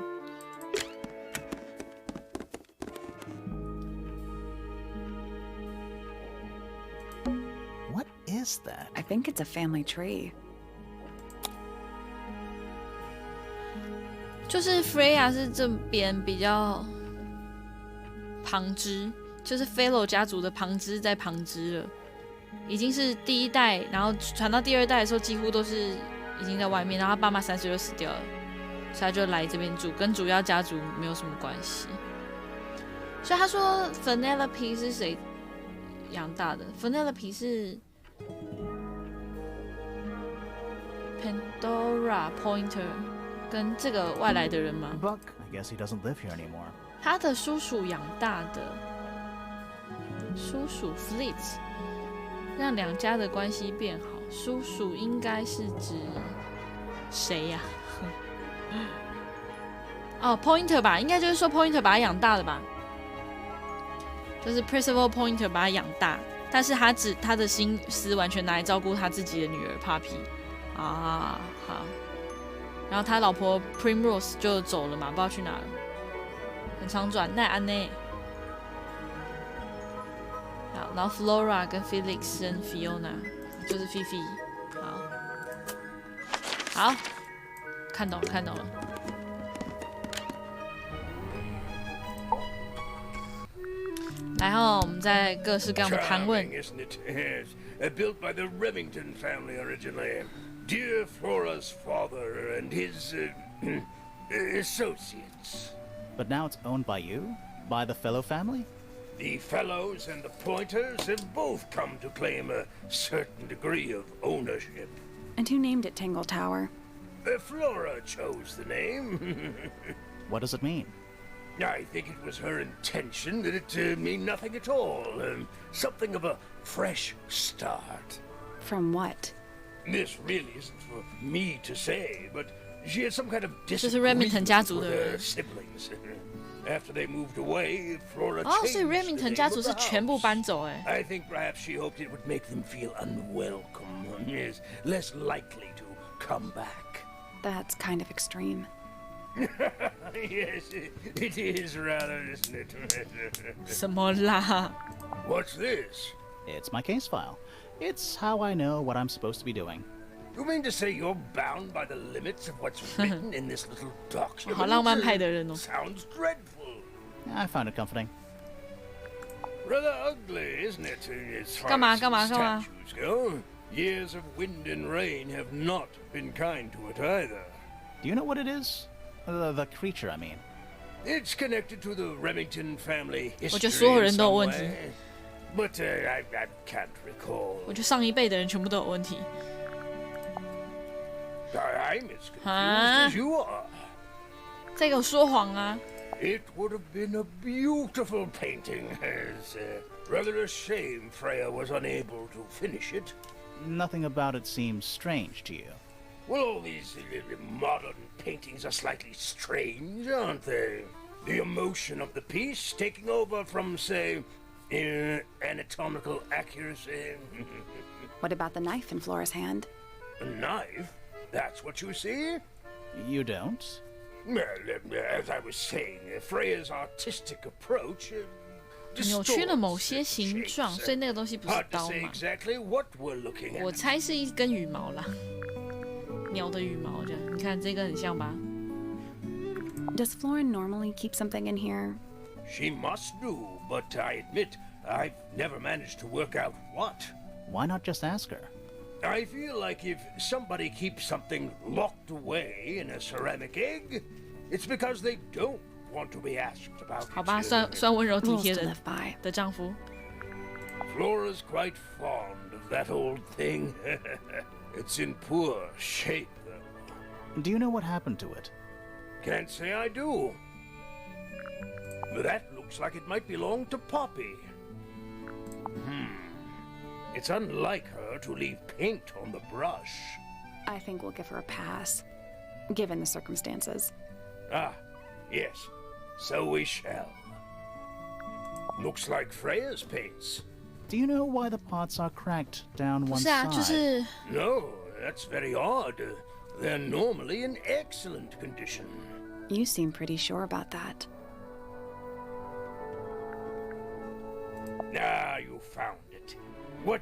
Speaker 3: that?
Speaker 2: I think it's a family tree.
Speaker 1: 就是 Freya 是这边比较旁支，就是 Fellow 家族的旁支在旁支了，已经是第一代，然后传到第二代的时候，几乎都是已经在外面，然后他爸妈3岁就死掉了，所以他就来这边住，跟主要家族没有什么关系。所以他说 Penelope 是谁养大的 ？Penelope 是 Pandora Pointer 跟这个外来的人吗
Speaker 3: Buck, I guess he doesn't live here anymore.
Speaker 1: 他的叔叔养大的，叔叔 Fleet 让两家的关系变好。叔叔应该是指谁呀、哦 ，Pointer 吧，应该就是说 Pointer 把他养大的吧，就是 Percival Pointer 把他养大，但是他的心思完全拿来照顾他自己的女儿 Poppy 啊，好，然后他老婆 Primrose 就走了嘛，不知道去哪了。很常转，那安呢？好，然后 Flora 跟 Felix 跟 Fiona 就是 Fifi， 好，看懂了。然后我们再各式各样的盘问。
Speaker 11: Isn't it? Yes. Built by the Remington family originally. Dear Flora's father and his associates.
Speaker 3: But now it's owned by you? By the Fellow family?
Speaker 11: The Fellows and the Pointers have both come to claim a certain degree of ownership.
Speaker 2: And who named it Tangle Tower?
Speaker 11: Flora chose the name.
Speaker 3: What does it mean?
Speaker 11: I think it was her intention that it mean nothing at all. Something of a fresh start.
Speaker 2: From what?
Speaker 11: This really isn't for me to say, but she had some kind of
Speaker 1: 就是 Remington 家族的
Speaker 11: with
Speaker 1: 人
Speaker 11: her siblings. After they moved away, Flora
Speaker 1: 哦，所以
Speaker 11: changed the
Speaker 1: Remington
Speaker 11: name
Speaker 1: 家
Speaker 11: of
Speaker 1: 族
Speaker 11: the
Speaker 1: 是全部
Speaker 11: house.
Speaker 1: 搬走哎。
Speaker 11: I think perhaps she hoped it would make them feel unwelcome. Yes, less likely to come back.
Speaker 2: That's kind of extreme.
Speaker 11: Yes, it is rather, isn't it?
Speaker 1: 什么啦？
Speaker 11: What's this?
Speaker 3: It's my case file. It's how I know what I'm supposed to be doing.
Speaker 11: You mean to say you're bound by the limits of what's written in this little document?
Speaker 1: 好浪漫派的人哦。
Speaker 11: Sounds dreadful.
Speaker 3: I found it comforting.
Speaker 11: Rather ugly, isn't it? As far
Speaker 1: 干嘛
Speaker 11: as
Speaker 1: 干嘛干嘛？
Speaker 11: statues go. Years of wind and rain have not been kind to it either.
Speaker 3: Do you know what it is? The creature, I mean.
Speaker 11: It's connected to the Remington family
Speaker 1: 我觉得
Speaker 11: history
Speaker 1: 所有
Speaker 11: in
Speaker 1: 人都有
Speaker 11: some
Speaker 1: 问题。
Speaker 11: way. But I can't recall.
Speaker 1: 我觉得上一辈的人全部都有问题。
Speaker 11: I'm as confused
Speaker 1: 啊
Speaker 11: as you are.
Speaker 1: 再给我说谎啊！
Speaker 11: It would have been a beautiful painting. It's rather a shame Freya was unable to finish it.
Speaker 3: Nothing about it seems strange to you.
Speaker 11: Well, all these modern paintings are slightly strange, aren't they? The emotion of the piece taking over from, say, anatomical accuracy.
Speaker 2: What about the knife in Flora's hand?
Speaker 11: A knife? That's what you see?
Speaker 3: You don't?
Speaker 11: Well, as I was saying, Freya's artistic approach
Speaker 1: 扭曲了某些形状，所以那个东西不是
Speaker 11: Hard to
Speaker 1: 刀
Speaker 11: say
Speaker 1: 嘛？
Speaker 11: exactly what we're looking
Speaker 1: 我
Speaker 11: at.
Speaker 1: 猜是一根羽毛啦，鸟的羽毛这样。你看这个很像吧？
Speaker 2: Does Flora normally keep something in here?
Speaker 11: She must do, but I admit I've never managed to work out what.
Speaker 3: Why not just ask her?
Speaker 11: I feel like if somebody keeps something locked away in a ceramic egg, it's because they don't want to be asked about
Speaker 1: 好吧，
Speaker 11: it.
Speaker 1: 算温柔体
Speaker 2: Rules
Speaker 1: 贴
Speaker 2: to
Speaker 1: 的
Speaker 2: live by.
Speaker 1: 的丈夫。
Speaker 11: Flora's quite fond of that old thing. It's in poor shape, though.
Speaker 3: Do you know what happened to it?
Speaker 11: Can't say I do. That looks like it might belong to Poppy. It's unlike her to leave paint on the brush.
Speaker 2: I think we'll give her a pass, given the circumstances.
Speaker 11: Ah, yes. So we shall. Looks like Freya's paints.
Speaker 3: Do you know why the pots are cracked down
Speaker 1: 不
Speaker 3: one
Speaker 1: 是啊，
Speaker 3: side?
Speaker 1: 就是
Speaker 11: No, that's very odd. They're normally in excellent condition.
Speaker 2: You seem pretty sure about that.
Speaker 11: Ah, you found it. What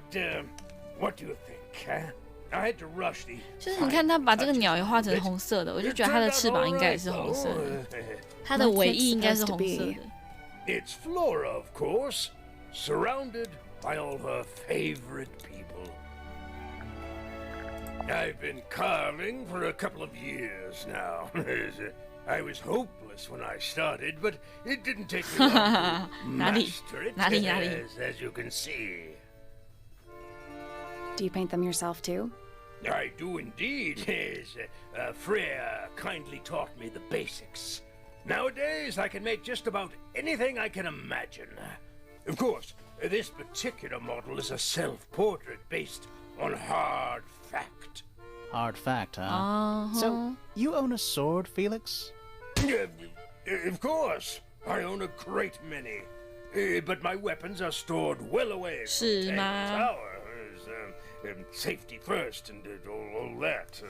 Speaker 11: What do you think, huh? I had to rush the.
Speaker 1: 就是你看他把这个鸟也画成红色的，我就觉得它的翅膀应该也是红色的，它的尾翼应该是红色的。
Speaker 11: It's Flora, of course, surrounded by all her favorite people. I've been carving for a couple of years now. I was hopeless when I started, but it didn't take me long to master it, as you can see.
Speaker 2: Do you paint them yourself too?
Speaker 11: I do indeed. Freya kindly taught me the basics. Nowadays, I can make just about anything I can imagine. Of course, this particular model is a self-portrait based on hard fact.
Speaker 3: Hard fact, huh? So, you own a sword, Felix?
Speaker 11: Of course. I own a great many. But my weapons are stored well away from Tangle Tower. Safety first and all that.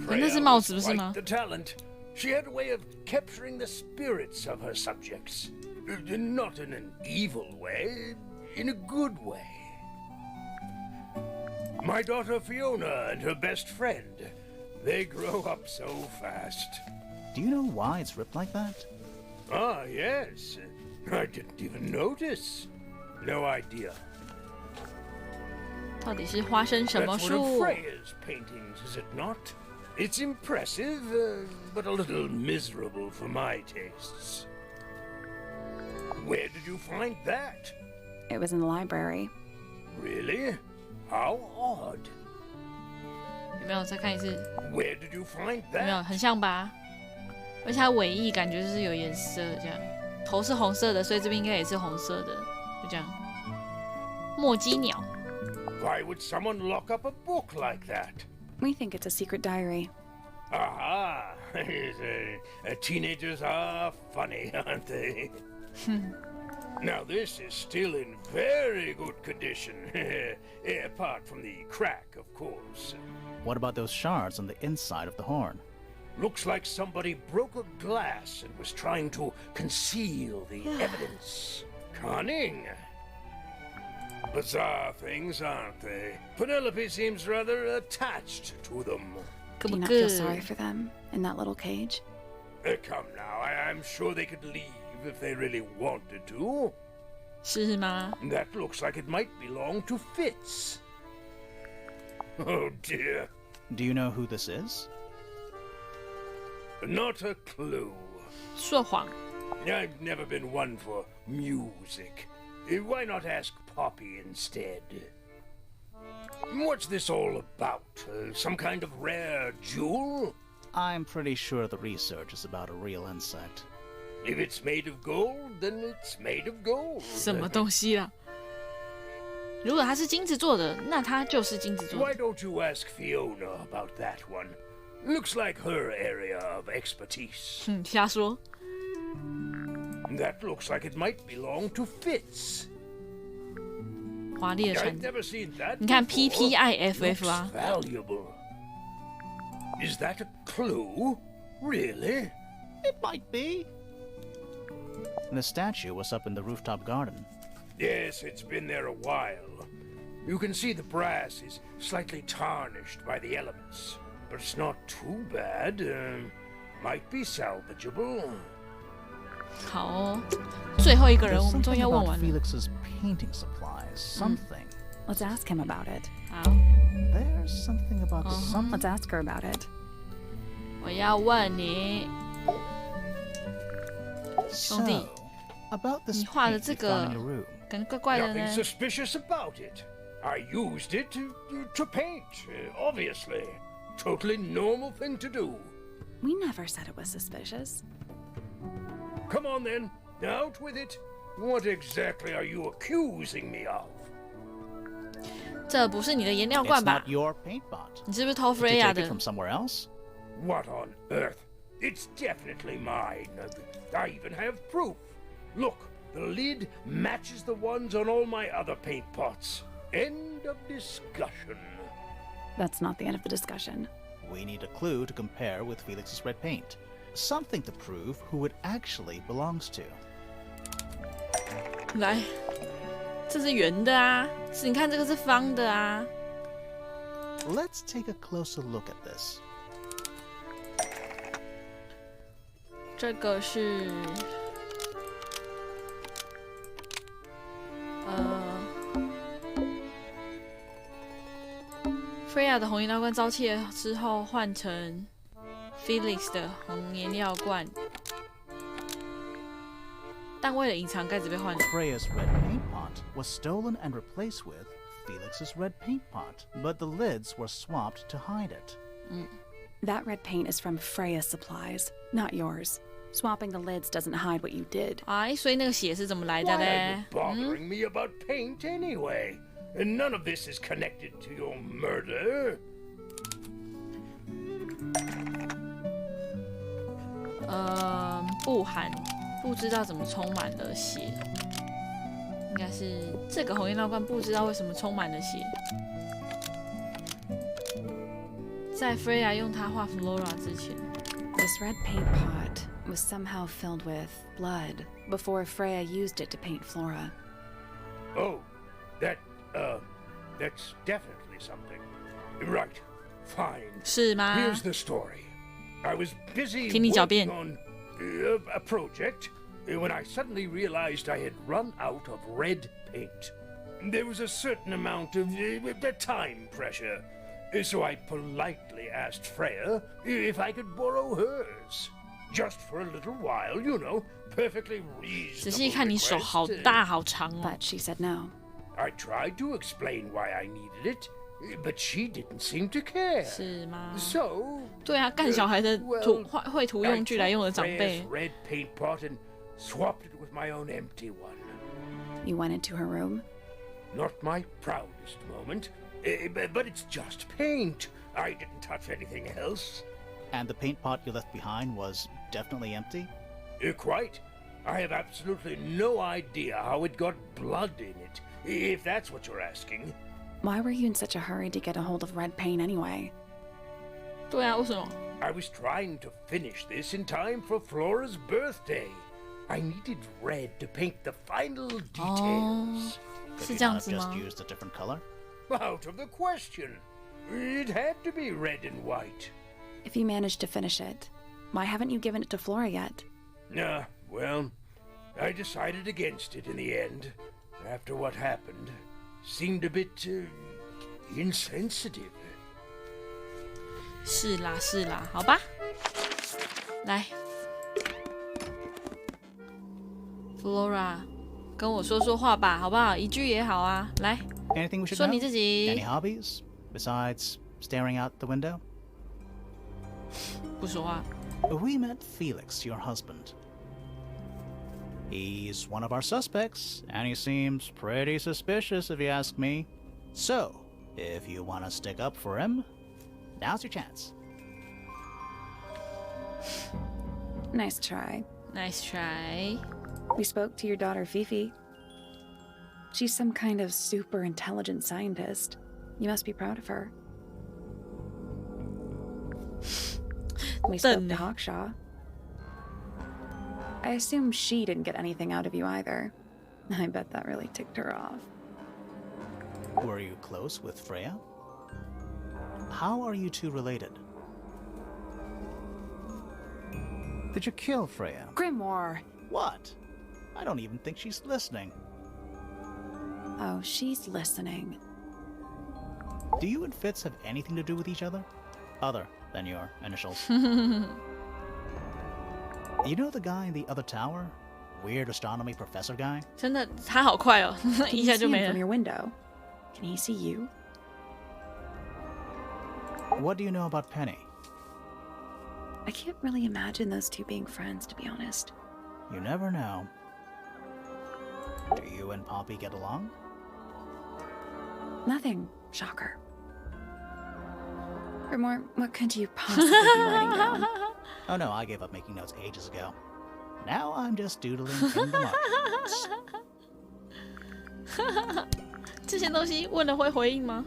Speaker 11: Freya was quite the talent. She had a way of capturing the spirits of her subjects. Not in an evil way, in a good way. My daughter Fiona and her best friend, they grow up so fast.
Speaker 3: Do you know why it's ripped like that?
Speaker 11: Ah, yes. I didn't even notice. No idea.
Speaker 1: 到底是花生什么
Speaker 11: That's one of
Speaker 1: 树？
Speaker 11: Freya's paintings, is it not? It's impressive, but a little miserable for my tastes. Where did you find that?
Speaker 2: It was in the library.
Speaker 11: Really? How odd.
Speaker 1: 有没有再看一次？
Speaker 11: Where did you find
Speaker 1: 有没有
Speaker 11: that?
Speaker 1: 很像吧？而且它尾翼感觉就是有颜色这样，头是红色的，所以这边应该也是红色的，就这样。墨姬鸟。
Speaker 11: Why would someone lock up a book like that?
Speaker 2: We think it's a secret diary.
Speaker 11: Aha! Teenagers are funny, aren't they? Now this is still in very good condition. Apart from the crack, of course.
Speaker 3: What about those shards on the inside of the horn?
Speaker 11: Looks like somebody broke a glass and was trying to conceal the evidence. Cunning. Bizarre things, aren't they? Penelope seems rather attached to them.
Speaker 2: Do you not feel sorry for them in that little cage?
Speaker 11: Come now, I'm sure they could leave if they really wanted to.
Speaker 1: 是吗？
Speaker 11: That looks like it might belong to Fitz. Oh dear.
Speaker 3: Do you know who this is?
Speaker 11: Not a clue.
Speaker 1: 说谎。
Speaker 11: I've never been one for music. Why not ask Poppy instead? What's this all about? Some kind of rare jewel?
Speaker 3: I'm pretty sure the research is about a real insect.
Speaker 11: If it's made of gold, then it's made of gold.
Speaker 1: 什么东西啦？如果它是金子做的，那它就是金子做
Speaker 11: Why
Speaker 1: 的。
Speaker 11: don't you ask Fiona about that one? Looks like her area of expertise.
Speaker 1: 瞎说。
Speaker 11: That looks like it might belong to Fitz.
Speaker 1: 华丽的
Speaker 11: I've
Speaker 1: 船子。
Speaker 11: never seen that
Speaker 1: 你看
Speaker 11: before.
Speaker 1: PPIFF 啊。
Speaker 11: Looks valuable. Is that a clue? Really?
Speaker 3: It might be. The statue was up in the rooftop garden.
Speaker 11: Yes, it's been there a while. You can see the brass is slightly tarnished by the elements, but it's not too bad. Might be salvageable.
Speaker 1: 好哦，最后一个人
Speaker 3: There's
Speaker 1: 我们终于
Speaker 3: something
Speaker 1: 要问
Speaker 3: about
Speaker 1: 完了。
Speaker 3: Felix's painting supplies. Something.
Speaker 2: Let's ask him about it.
Speaker 1: 好，
Speaker 3: There's something about the something.
Speaker 2: Let's ask her about it.
Speaker 1: 我要问你，
Speaker 3: So,
Speaker 1: 兄弟，
Speaker 3: about this
Speaker 1: 你画的
Speaker 3: paint
Speaker 1: 这
Speaker 3: you found
Speaker 1: 个
Speaker 3: in your room.
Speaker 1: 感觉怪怪的
Speaker 11: Nothing
Speaker 1: 呢。
Speaker 11: suspicious about it. I used it to paint, obviously. Totally normal thing to do.
Speaker 2: We never said it was suspicious.
Speaker 11: Come on then, out with it. What exactly are you accusing me of?
Speaker 1: 这不是你的颜料
Speaker 3: It's
Speaker 1: 罐吧
Speaker 3: not？your paint pot.
Speaker 1: 你是不是偷
Speaker 3: Did you
Speaker 1: Freya
Speaker 3: take it
Speaker 1: 的
Speaker 3: from？somewhere else?
Speaker 11: What on earth? It's definitely mine. I even have proof. Look, the lid matches the ones on all my other paint pots. End of discussion.
Speaker 2: That's not the end of the discussion.
Speaker 3: We need a clue to compare with Felix's red paint. Something to prove who it actually belongs to.
Speaker 1: 来，这是圆的啊，是你看这个是方的啊。
Speaker 3: Let's take a closer look at this.
Speaker 1: 这个是Freya 的红颜料罐遭窃之后换成 Felix 的红颜料罐，但为了隐藏盖子被换了。
Speaker 3: Freya's red paint pot was stolen and replaced with Felix's red paint pot, but the lids were swapped to hide it.
Speaker 2: That red paint is from Freya's supplies, not yours. Swapping the lids doesn't hide what you did.
Speaker 1: 哎，所以那个血是怎么来的
Speaker 11: Why are
Speaker 1: 嘞
Speaker 11: you？ bothering me about paint anyway? And none of this is connected to your murder.
Speaker 1: 不含，不知道怎么充满了血，应该是这个红颜料罐不知道为什么充满了血。在 Freya 用它画 Flora 之前
Speaker 2: This red paint pot was somehow filled with blood before Freya used it to paint Flora.
Speaker 11: Oh, that's definitely something. Right, fine.
Speaker 1: 是吗？
Speaker 11: Here's the story. I was busy
Speaker 1: 听你狡辩。
Speaker 11: working on a project when I suddenly realized I had run out of red paint. There was a certain amount of time pressure, so I politely asked Freya if I could borrow hers. Just for a little while, you know, perfectly
Speaker 1: 仔细
Speaker 11: reasonable
Speaker 1: 看你手
Speaker 11: request.
Speaker 1: 好大好长哦。
Speaker 2: But she said no.
Speaker 11: I tried to explain why I needed it, but she didn't seem to care.
Speaker 1: 是吗？
Speaker 11: So,
Speaker 1: 对啊，干小孩的绘图
Speaker 11: I
Speaker 1: 用具来用的
Speaker 11: took
Speaker 1: 长
Speaker 11: Freya's
Speaker 1: 辈。
Speaker 11: red paint pot and swapped it with my own empty one.
Speaker 2: You went into her room?
Speaker 11: Not my proudest moment, but it's just paint. I didn't touch anything else.
Speaker 3: And the paint pot you left behind was definitely empty?
Speaker 11: Quite. I have absolutely no idea how it got blood in it, if that's what you're asking.
Speaker 2: Why were you in such a hurry to get a hold of red paint anyway?
Speaker 1: 对啊，为什么？
Speaker 11: I was trying to finish this in time for Flora's birthday. I needed red to paint the final details.
Speaker 3: Could
Speaker 1: 是
Speaker 3: you
Speaker 1: 这样
Speaker 3: not
Speaker 1: 子
Speaker 3: have just
Speaker 1: 吗？
Speaker 3: used a different color?
Speaker 11: Out of the question. It had to be red and white.
Speaker 2: If you managed to finish it, why haven't you given it to Flora yet?
Speaker 11: Well, I decided against it in the end. After what happened, seemed a bit insensitive.
Speaker 1: 是啦是啦，好吧。来 ，Flora， 跟我说说话吧，好不好？一句也好啊。来，
Speaker 3: Anything we should
Speaker 1: 说
Speaker 3: know?
Speaker 1: 你自己
Speaker 3: Any hobbies besides staring out the window?
Speaker 1: 不说话。
Speaker 3: We met Felix, your husband. He's one of our suspects, and he seems pretty suspicious if you ask me. So, if you want to stick up for him, now's your chance.
Speaker 2: Nice try.
Speaker 1: Nice try.
Speaker 2: We spoke to your daughter Fifi. She's some kind of super intelligent scientist. You must be proud of her. We spoke to Hawkshaw. I assume she didn't get anything out of you either. I bet that really ticked her off.
Speaker 3: Were you close with Freya? How are you two related? Did you kill Freya?
Speaker 2: Grimoire!
Speaker 3: What? I don't even think she's listening.
Speaker 2: Oh, she's listening.
Speaker 3: Do you and Fitz have anything to do with each other? Other than your initials. You know the guy in the other tower? Weird astronomy professor guy?
Speaker 1: 真的，他好快哦，
Speaker 2: Can
Speaker 1: 一
Speaker 2: you
Speaker 1: 下
Speaker 2: see
Speaker 1: 就
Speaker 2: him
Speaker 1: 没
Speaker 2: from
Speaker 1: 了。
Speaker 2: your window? Can he see you?
Speaker 3: What do you know about Penny?
Speaker 2: I can't really imagine those two being friends, to be honest.
Speaker 3: You never know. Do you and Poppy get along?
Speaker 2: Nothing. Shocker. Grimoire, what could you possibly be writing down?
Speaker 3: Oh no, I gave up making notes ages ago. Now I'm just doodling in the margins.
Speaker 1: 这些东西问了会回应吗？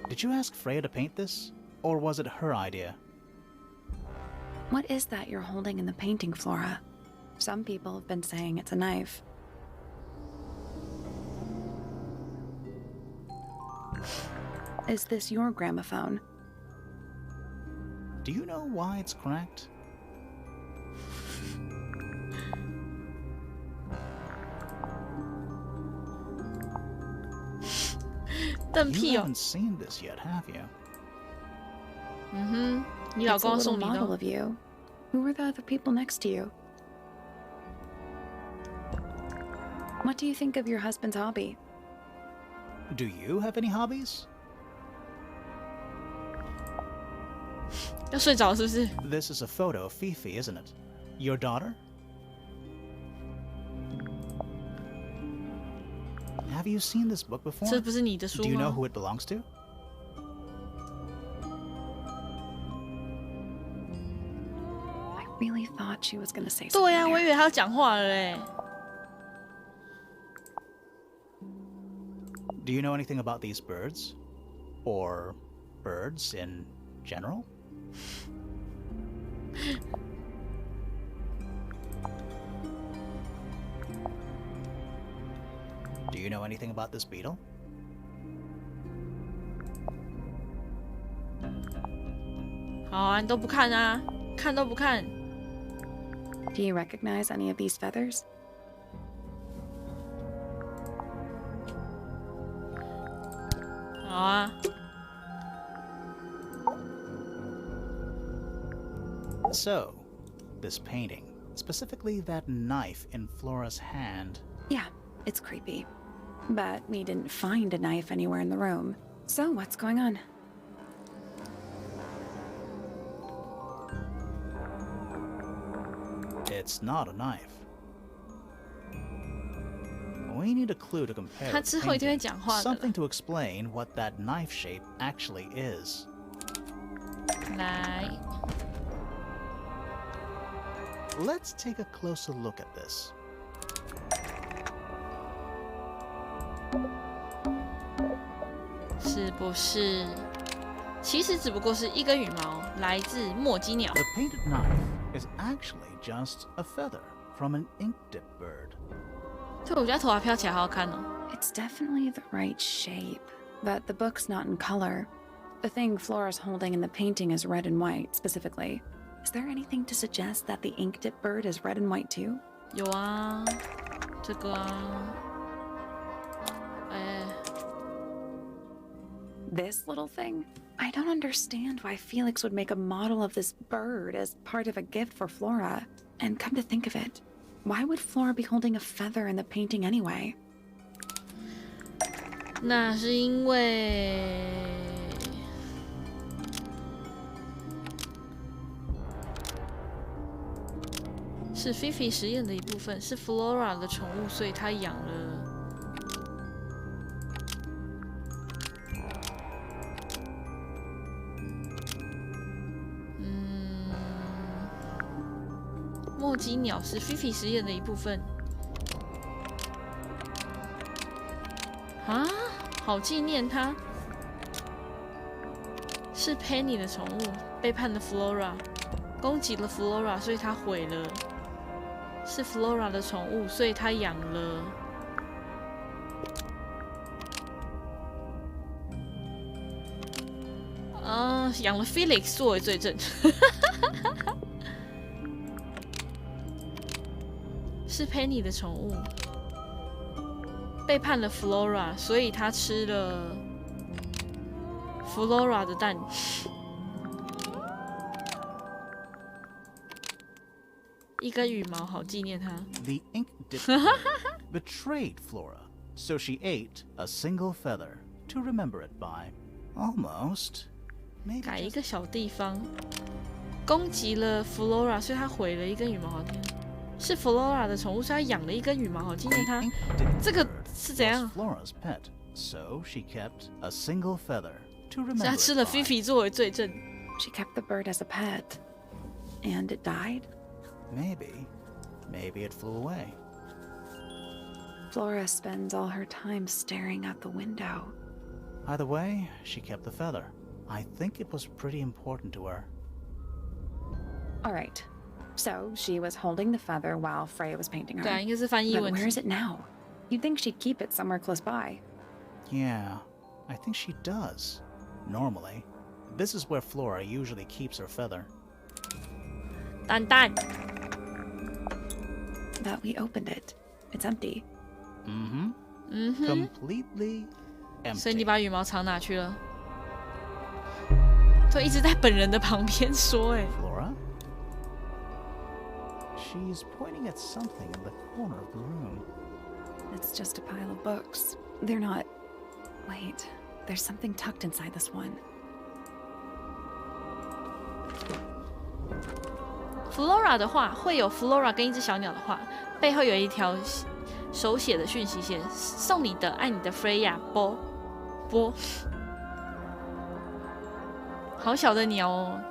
Speaker 3: Did you ask Freya to paint this? Or was it her idea?
Speaker 2: What is that you're holding in the painting, Flora? Some people have been saying it's a knife. Is this your gramophone?
Speaker 3: Do you know why it's cracked? You haven't seen this yet, have you?
Speaker 1: 你老
Speaker 2: It's a
Speaker 1: 公
Speaker 2: little
Speaker 1: 送你
Speaker 2: model
Speaker 1: 的。
Speaker 2: of you. Who were the other people next to you? What do you think of your husband's hobby?
Speaker 3: Do you have any hobbies?
Speaker 1: 要睡着是不是？
Speaker 3: This is a photo of Fifi, isn't it? Your daughter? Have you seen this book before?
Speaker 1: 这不是你的书
Speaker 3: Do you know
Speaker 1: 吗？
Speaker 3: who it belongs to?
Speaker 2: I really thought she was gonna say something.
Speaker 1: 对呀、我
Speaker 2: there.
Speaker 1: 以为他要讲话了嘞。
Speaker 3: Do you know anything about these birds? Or birds in general? Do you know anything about this beetle?
Speaker 1: 好啊，你都不看啊，看都不看。
Speaker 2: Do you recognize any of these feathers?
Speaker 1: 好啊，
Speaker 3: So, this painting, specifically that knife in Flora's hand.
Speaker 2: Yeah, it's creepy. But we didn't find a knife anywhere in the room. So what's going on?
Speaker 3: It's not a knife. We need a clue to compare.
Speaker 1: 他
Speaker 3: with
Speaker 1: 之后一定会
Speaker 3: painting.
Speaker 1: 讲话的。
Speaker 3: Something to explain what that knife shape actually is.
Speaker 1: 来，
Speaker 3: Let's take a closer look at this.
Speaker 1: 是不是？其实只不过是一根羽毛，来自墨姬鸟。
Speaker 3: The painted knife is actually just a feather from an ink-dip bird.
Speaker 1: 对，我觉得头发飘起来好好看哦。
Speaker 2: It's definitely the right shape, but the book's not in color. The thing Flora's holding in the painting is red and white, specifically. Is there anything to suggest that the ink-dip bird is red and white too?
Speaker 1: 有啊，这个啊，哎，
Speaker 2: This little thing? I don't understand why Felix would make a model of this bird as part of a gift for Flora. And come to think of it, why would Flora be holding a feather in the painting anyway?
Speaker 1: 那是因为是 Fifi 实验的一部分，是 Flora 的宠物，所以她养了。墨姬鸟是 Fifi 实验的一部分。啊，好纪念它。是 Penny 的宠物，背叛了 Flora， 攻击了 Flora， 所以它毁了。是 Flora 的宠物，所以它养了。养了 Felix 作为罪证。是 Penny 的宠物，背叛了 Flora， 所以他吃了 Flora 的蛋。一根羽毛，好纪念他。
Speaker 3: The ink-dip bird betrayed Flora, so she ate a single feather to remember it by. Almost. Maybe
Speaker 1: 改一
Speaker 3: just
Speaker 1: 个小地方，攻击了 Flora， 所以他毁了一根羽毛，好纪念。是 Flora 的宠物，所以他养了一根羽毛，好纪念它。
Speaker 3: ink-dip
Speaker 1: 这个
Speaker 3: bird
Speaker 1: 是怎样？
Speaker 3: was Flora's pet, so she kept a single feather to
Speaker 1: 所以
Speaker 3: remember
Speaker 1: 他
Speaker 3: it
Speaker 1: 吃了
Speaker 3: by.
Speaker 1: Fifi 作为罪证。
Speaker 2: She kept the bird as a pet. And it died?
Speaker 3: Maybe. Maybe it flew away.
Speaker 2: Flora spends all her time staring out the window.
Speaker 3: Either way, she kept the feather. I think it was pretty important to her.
Speaker 2: All right. So she was holding the feather while Freya was painting her.
Speaker 1: 对啊，应该是翻译
Speaker 2: But
Speaker 1: 问
Speaker 2: where is
Speaker 1: 题。
Speaker 2: it now? You'd think she'd keep it somewhere close by.
Speaker 3: Yeah, I think she does. Normally. This is where Flora usually keeps her feather.
Speaker 1: 蛋蛋，
Speaker 2: But we opened it. It's empty.
Speaker 3: Completely
Speaker 1: 所以你
Speaker 3: empty.
Speaker 1: 把羽毛藏哪去了？都一直在本人的旁边说，哎，
Speaker 3: Flora? She's pointing at something in the corner of the room.
Speaker 2: It's just a pile of books. They're not. Wait, there's something tucked inside this one.
Speaker 1: Flora 的话会有 Flora 跟一只小鸟的话，背后有一条手写的讯息线，送你的，爱你的 Freya 波波，好小的鸟哦。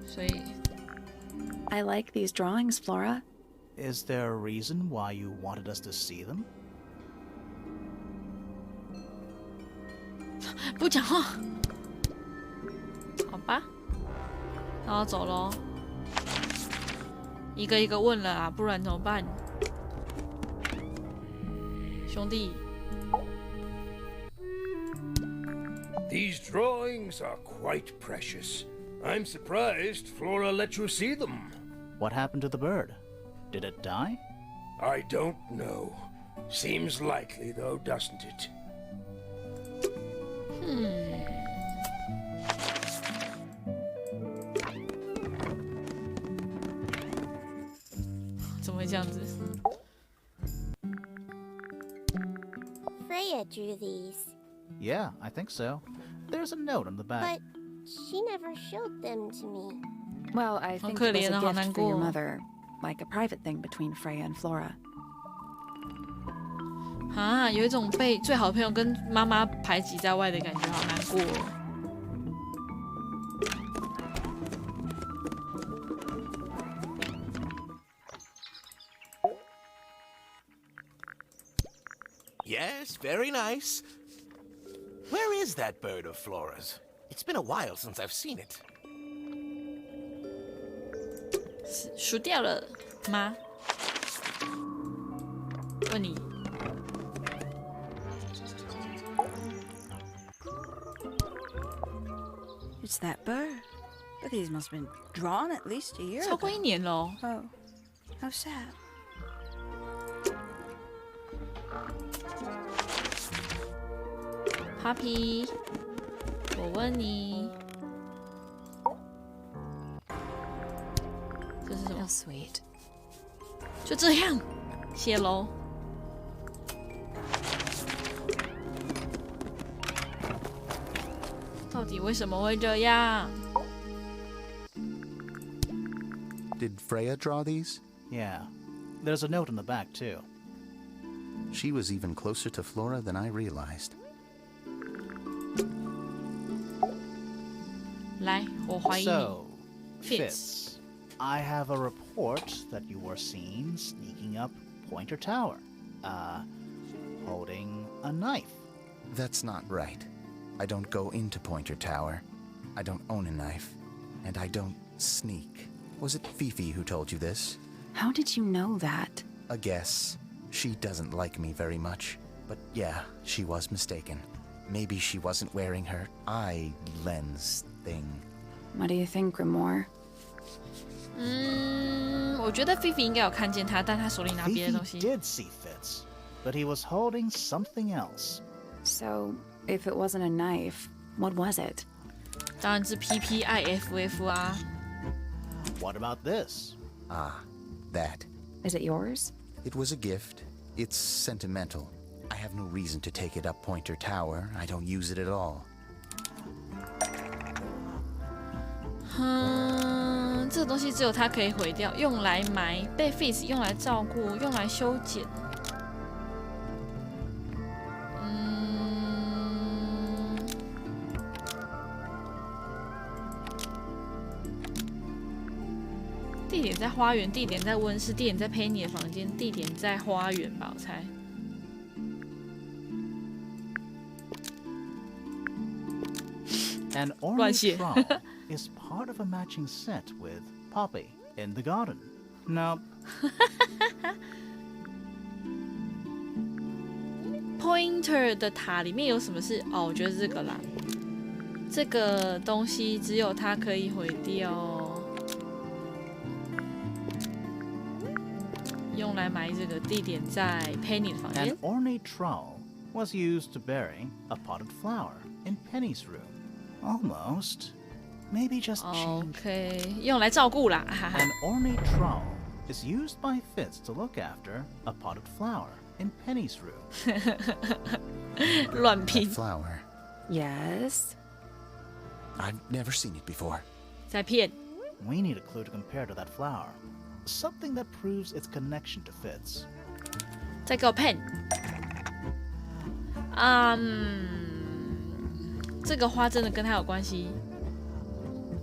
Speaker 1: 所以
Speaker 2: I like these drawings, Flora.
Speaker 3: Is there a reason why you wanted us to see them?
Speaker 1: 不讲话，好吧，然后走喽。一个一个问了啊，不然怎么办？兄弟，
Speaker 11: These drawings are quite precious. I'm surprised Flora let you see them.
Speaker 3: What happened to the bird? Did it die?
Speaker 11: I don't know. Seems likely, though, doesn't it?
Speaker 1: 怎么会这样子？
Speaker 7: Freya drew these,
Speaker 3: Yeah, I think so. There's a note on the back.
Speaker 7: but she never showed them to me.
Speaker 2: Well, I think it was
Speaker 1: 可怜啊，
Speaker 2: a
Speaker 1: 好
Speaker 2: gift
Speaker 1: 难
Speaker 2: for
Speaker 1: 过
Speaker 2: your
Speaker 1: 哦。
Speaker 2: mother, like a private thing between Freya and Flora.
Speaker 1: 啊，有一种被最好的朋友跟妈妈排挤在外的感觉，好难过哦。
Speaker 8: Yes, very nice. Where is that bird of Flora's? It's been a while since I've seen it.
Speaker 1: 输掉了吗？问你，
Speaker 10: It's that bird. But these must have been drawn at least a year
Speaker 1: 超过
Speaker 10: ago.
Speaker 1: 1年了哦。
Speaker 10: Oh, how sad.
Speaker 1: Puppy，我问你，这是什么？
Speaker 4: sweet.
Speaker 1: 就这样，谢喽。到底为什么会这样？
Speaker 9: Did Freya draw these?
Speaker 3: Yeah. There's a note on the back, too.
Speaker 9: She was even closer to Flora than I realized.
Speaker 1: 来，我怀疑你。
Speaker 3: So,
Speaker 1: Fitz.
Speaker 3: Fitz, I have a report that you were seen sneaking up Pointer Tower, holding a knife.
Speaker 9: That's not right. I don't go into Pointer Tower. I don't own a knife. And I don't sneak. Was it Fifi who told you this?
Speaker 2: How did you know that?
Speaker 9: A guess. She doesn't like me very much. But yeah, she was mistaken. Maybe she wasn't wearing her eye lens thing.
Speaker 2: What do you think, Grimoire?
Speaker 1: 我觉得菲菲应该有看见他，但他手里拿别
Speaker 3: Fifi
Speaker 1: 的东西。
Speaker 3: did see Fitz, but he was holding something else.
Speaker 2: So, if it wasn't a knife, what was it?
Speaker 1: 当然是 PPIFF 啊。
Speaker 3: What about this?
Speaker 9: Ah, that.
Speaker 2: Is it yours?
Speaker 9: It was a gift. It's sentimental. I have no reason to take it up Pointer Tower. I don't use it at all.
Speaker 1: 这个东西只有它可以毁掉，用来埋，被 Fizz 用来照顾，用来修剪。地点在花园，地点在温室，地点在佩妮的房间，地点在花园吧，我猜。
Speaker 3: An
Speaker 1: 乱
Speaker 3: ornate
Speaker 1: 写
Speaker 3: trowel is part of a matching set with Poppy in the garden. Nope.
Speaker 1: Pointer 的塔里面有什么是？哦，我觉得是这个啦。这个东西只有它可以毁掉，用来埋这个地点在 Penny 的房间
Speaker 3: An。ornate trowel was used to bury a potted flower in Penny's room. Almost. Maybe just change.
Speaker 1: OK，用来照顾啦，哈哈。
Speaker 3: An ornate trowel is used by Fitz to look after a potted flower in Penny's room.
Speaker 1: 乱
Speaker 9: That
Speaker 1: 拼，
Speaker 9: flower.
Speaker 2: Yes?
Speaker 9: I've never seen it before.
Speaker 1: 在骗。
Speaker 3: We need a clue to compare to that flower. Something that proves its connection to Fitz.
Speaker 1: 再给我 pen。这个花真的跟他有关系？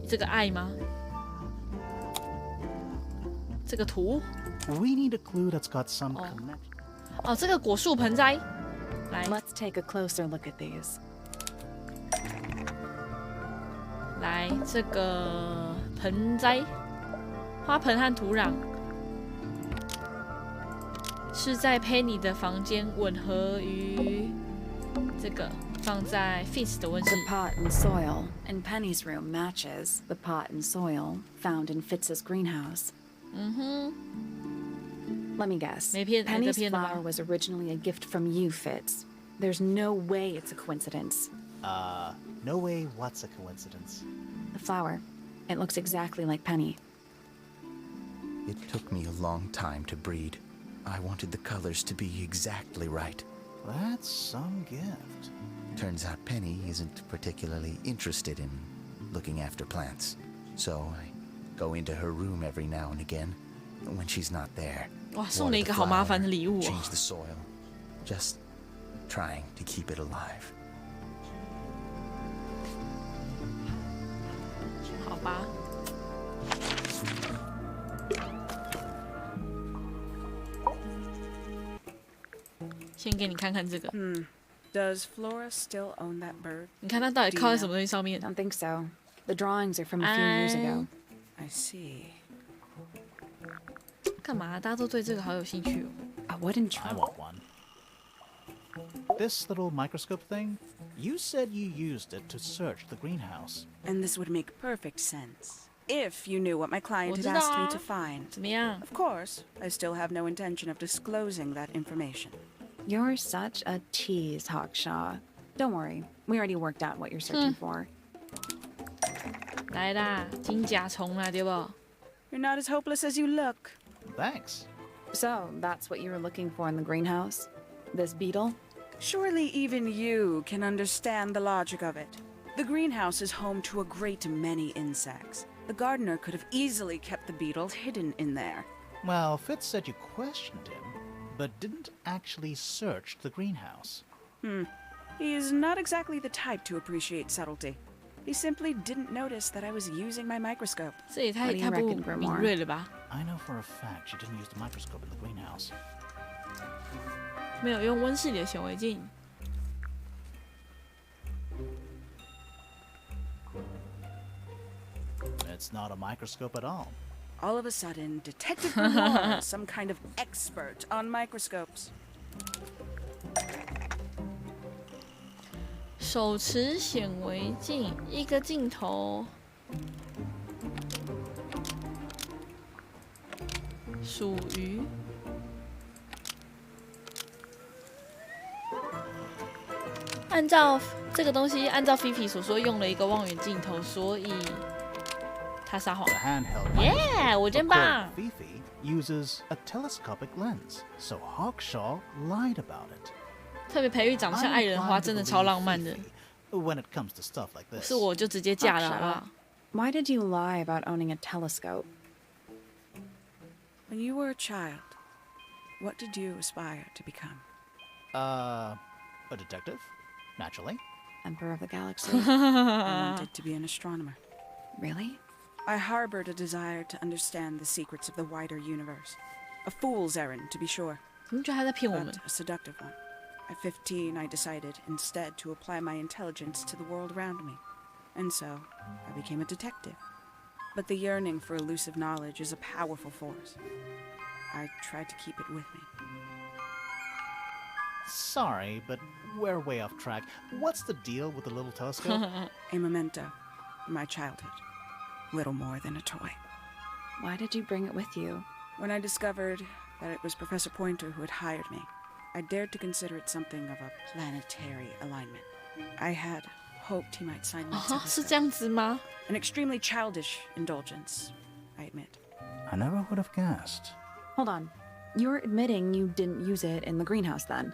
Speaker 1: 这个爱吗？这个图？
Speaker 3: We need a clue that's got some
Speaker 1: Oh.
Speaker 3: connection.
Speaker 1: 哦，这个果树盆栽。来
Speaker 2: Let's take a closer look at these.
Speaker 1: 来，这个盆栽、花盆和土壤是在 Penny 的房间吻合于这个放在 Fitz 的温室
Speaker 2: The。pot and soil in Penny's room matches the pot and soil found in Fitz's greenhouse.
Speaker 1: 嗯哼，
Speaker 2: Let me guess.
Speaker 1: 没骗，没
Speaker 2: Penny's
Speaker 1: 骗的吧
Speaker 2: flower was originally a gift from you, Fitz. There's no way it's a coincidence.
Speaker 3: No way what's a coincidence.
Speaker 2: The flower. It looks exactly like Penny.
Speaker 9: It took me a long time to breed. I wanted the colors to be exactly right.
Speaker 3: That's some gift.
Speaker 9: Turns out Penny isn't particularly interested in looking after plants. So I go into her room every now and again. When she's not there,
Speaker 1: 哇，送了
Speaker 9: water
Speaker 1: 一
Speaker 9: the
Speaker 1: 个好麻烦的
Speaker 9: flower,
Speaker 1: 礼物哦。
Speaker 9: change the soil, just trying to keep it alive.
Speaker 1: 好吧。先给你看看这个，
Speaker 10: Does Flora still own that bird?
Speaker 1: 你看它到底靠在什么东西上面？
Speaker 2: Don't think so. The drawings are from a few years ago.
Speaker 10: I see.
Speaker 1: 干嘛？大家都对这个好有兴趣哦。
Speaker 2: A wooden
Speaker 3: I
Speaker 2: trowel.
Speaker 3: want one. This little microscope thing, you said you used it to search the greenhouse.
Speaker 10: And this would make perfect sense. If you knew what my client had
Speaker 1: 我知道
Speaker 10: asked me
Speaker 1: 啊。
Speaker 10: to find.
Speaker 1: 怎么样？
Speaker 10: Of course, I still have no intention of disclosing that information.
Speaker 2: You're such a tease, Hawkshaw. Don't worry. We already worked out what you're searching for.
Speaker 1: 来啦，金甲虫啦，对不？
Speaker 10: You're not as hopeless as you look.
Speaker 3: Thanks.
Speaker 2: So, that's what you were looking for in the greenhouse? This beetle?
Speaker 10: Surely even you can understand the logic of it. The greenhouse is home to a great many insects. The gardener could have easily kept the beetle hidden in there.
Speaker 3: Well, Fitz said you questioned him, but didn't actually search the greenhouse.
Speaker 10: He is not exactly the type to appreciate subtlety. He simply didn't notice that I was using my microscope.
Speaker 1: 这也太
Speaker 2: What do you
Speaker 1: 太不
Speaker 2: reckon, Grimoire?
Speaker 1: 敏锐了吧？
Speaker 3: I know for a fact she didn't use the microscope in the greenhouse.
Speaker 1: 没有用温室里的显微镜。
Speaker 3: It's not a microscope at all.
Speaker 10: All of a sudden, Detective Grimoire is some kind of expert on microscopes.
Speaker 1: 手持显微镜，一个镜头，属于按照这个东西，按照菲菲所说，用了一个望远镜头，所以他撒谎
Speaker 3: The
Speaker 1: 了。
Speaker 3: handheld
Speaker 1: 耶、
Speaker 3: microscope,
Speaker 1: 我真
Speaker 3: according
Speaker 1: 棒
Speaker 3: to！ Fifi, uses a telescopic lens, so Hawkshaw lied about it.
Speaker 1: 特别培育长相
Speaker 3: I'm
Speaker 1: 爱人的花，
Speaker 3: inclined
Speaker 1: 真
Speaker 3: to
Speaker 1: 的超
Speaker 3: believe
Speaker 1: 浪漫的。
Speaker 3: Fifi when it comes to stuff like this.
Speaker 1: 是我就直接嫁了，好不好？
Speaker 2: Why did you lie about owning a telescope?
Speaker 10: When you were a child, what did you aspire to become?
Speaker 3: A detective, naturally.
Speaker 2: Emperor of the Galaxy?
Speaker 10: I wanted to be an astronomer.
Speaker 2: Really?
Speaker 10: I harbored a desire to understand the secrets of the wider universe. A fool's errand, to be sure,
Speaker 1: 怎么觉得他在骗我们
Speaker 10: but？a seductive one. At 15, I decided instead to apply my intelligence to the world around me. And so, I became a detective. But the yearning for elusive knowledge is a powerful force. I tried to keep it with me.
Speaker 3: Sorry, but we're way off track. What's the deal with the little telescope?
Speaker 10: A memento from my childhood. Little more than a toy.
Speaker 2: Why did you bring it with you?
Speaker 10: When I discovered that it was Professor Pointer who had hired me, I dared to consider it something of a planetary alignment. I had hoped he might sign me to
Speaker 1: 是这样子吗？
Speaker 10: An extremely childish indulgence, I admit.
Speaker 3: I never would have guessed.
Speaker 2: Hold on. You're admitting you didn't use it in the greenhouse then?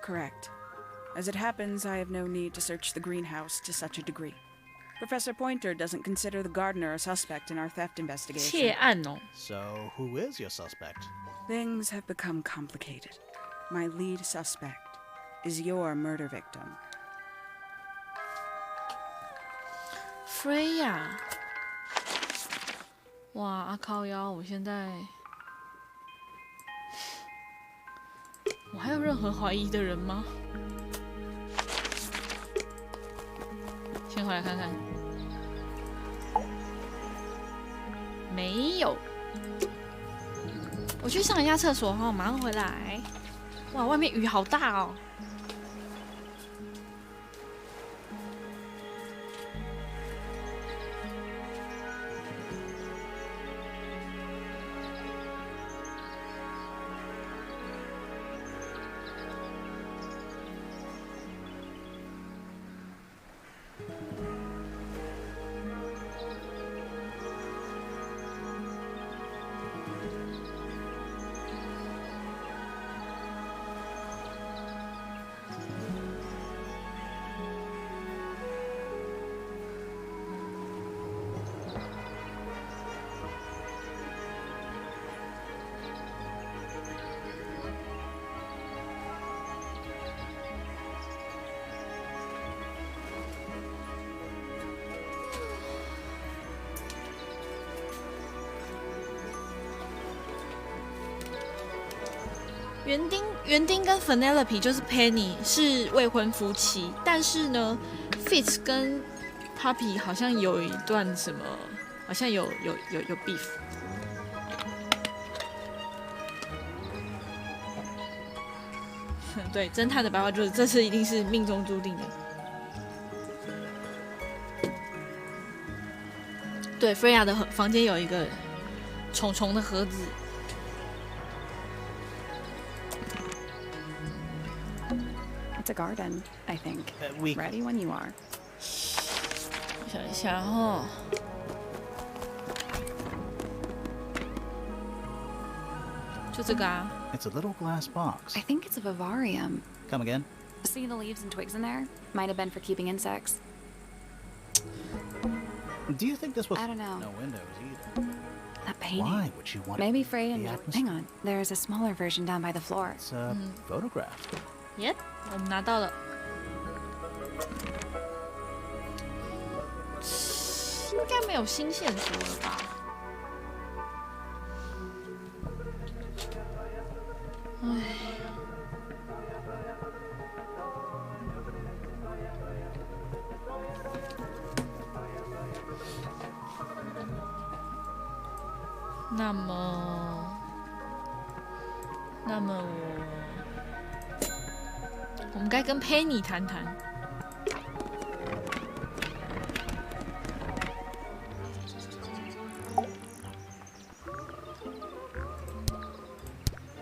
Speaker 10: Correct. As it happens, I have no need to search the greenhouse to such a degree. Professor Pointer doesn't consider the gardener a suspect in our theft investigation.
Speaker 1: 窃案哦。
Speaker 3: So, who is your suspect?
Speaker 10: Things have become complicated. My lead suspect is your murder victim.
Speaker 1: Freya， 哇，阿靠腰！我现在，我还有任何怀疑的人吗？先回来看看，没有。我去上一下厕所哈，马上回来。哇，外面雨好大哦。园丁跟 Penelope 就是 Penny 是未婚夫妻，但是呢 ，Fitz 跟 Poppy 好像有一段什么，好像有 beef。对，侦探的白话就是这次一定是命中注定的。对 ，Freya 的房间有一个虫虫的盒子。
Speaker 2: It's a garden, I think. Ready when you are.
Speaker 1: 想一下哈，就这个啊。
Speaker 3: It's a little glass box.
Speaker 2: I think it's a vivarium.
Speaker 3: Come again?
Speaker 2: See the leaves and twigs in there? Might have been for keeping insects.
Speaker 3: Do you think this was...
Speaker 2: I don't know.
Speaker 3: No windows either.
Speaker 2: That painting.
Speaker 3: Why would she want...
Speaker 2: Maybe Frey
Speaker 3: the
Speaker 2: and...
Speaker 3: atmosphere?
Speaker 2: Hang on. There's a smaller version down by the floor.
Speaker 3: It's a photograph.
Speaker 1: Yep， 我们拿到了。应该没有新线索了吧？唉。那么我们该跟 Penny 谈谈。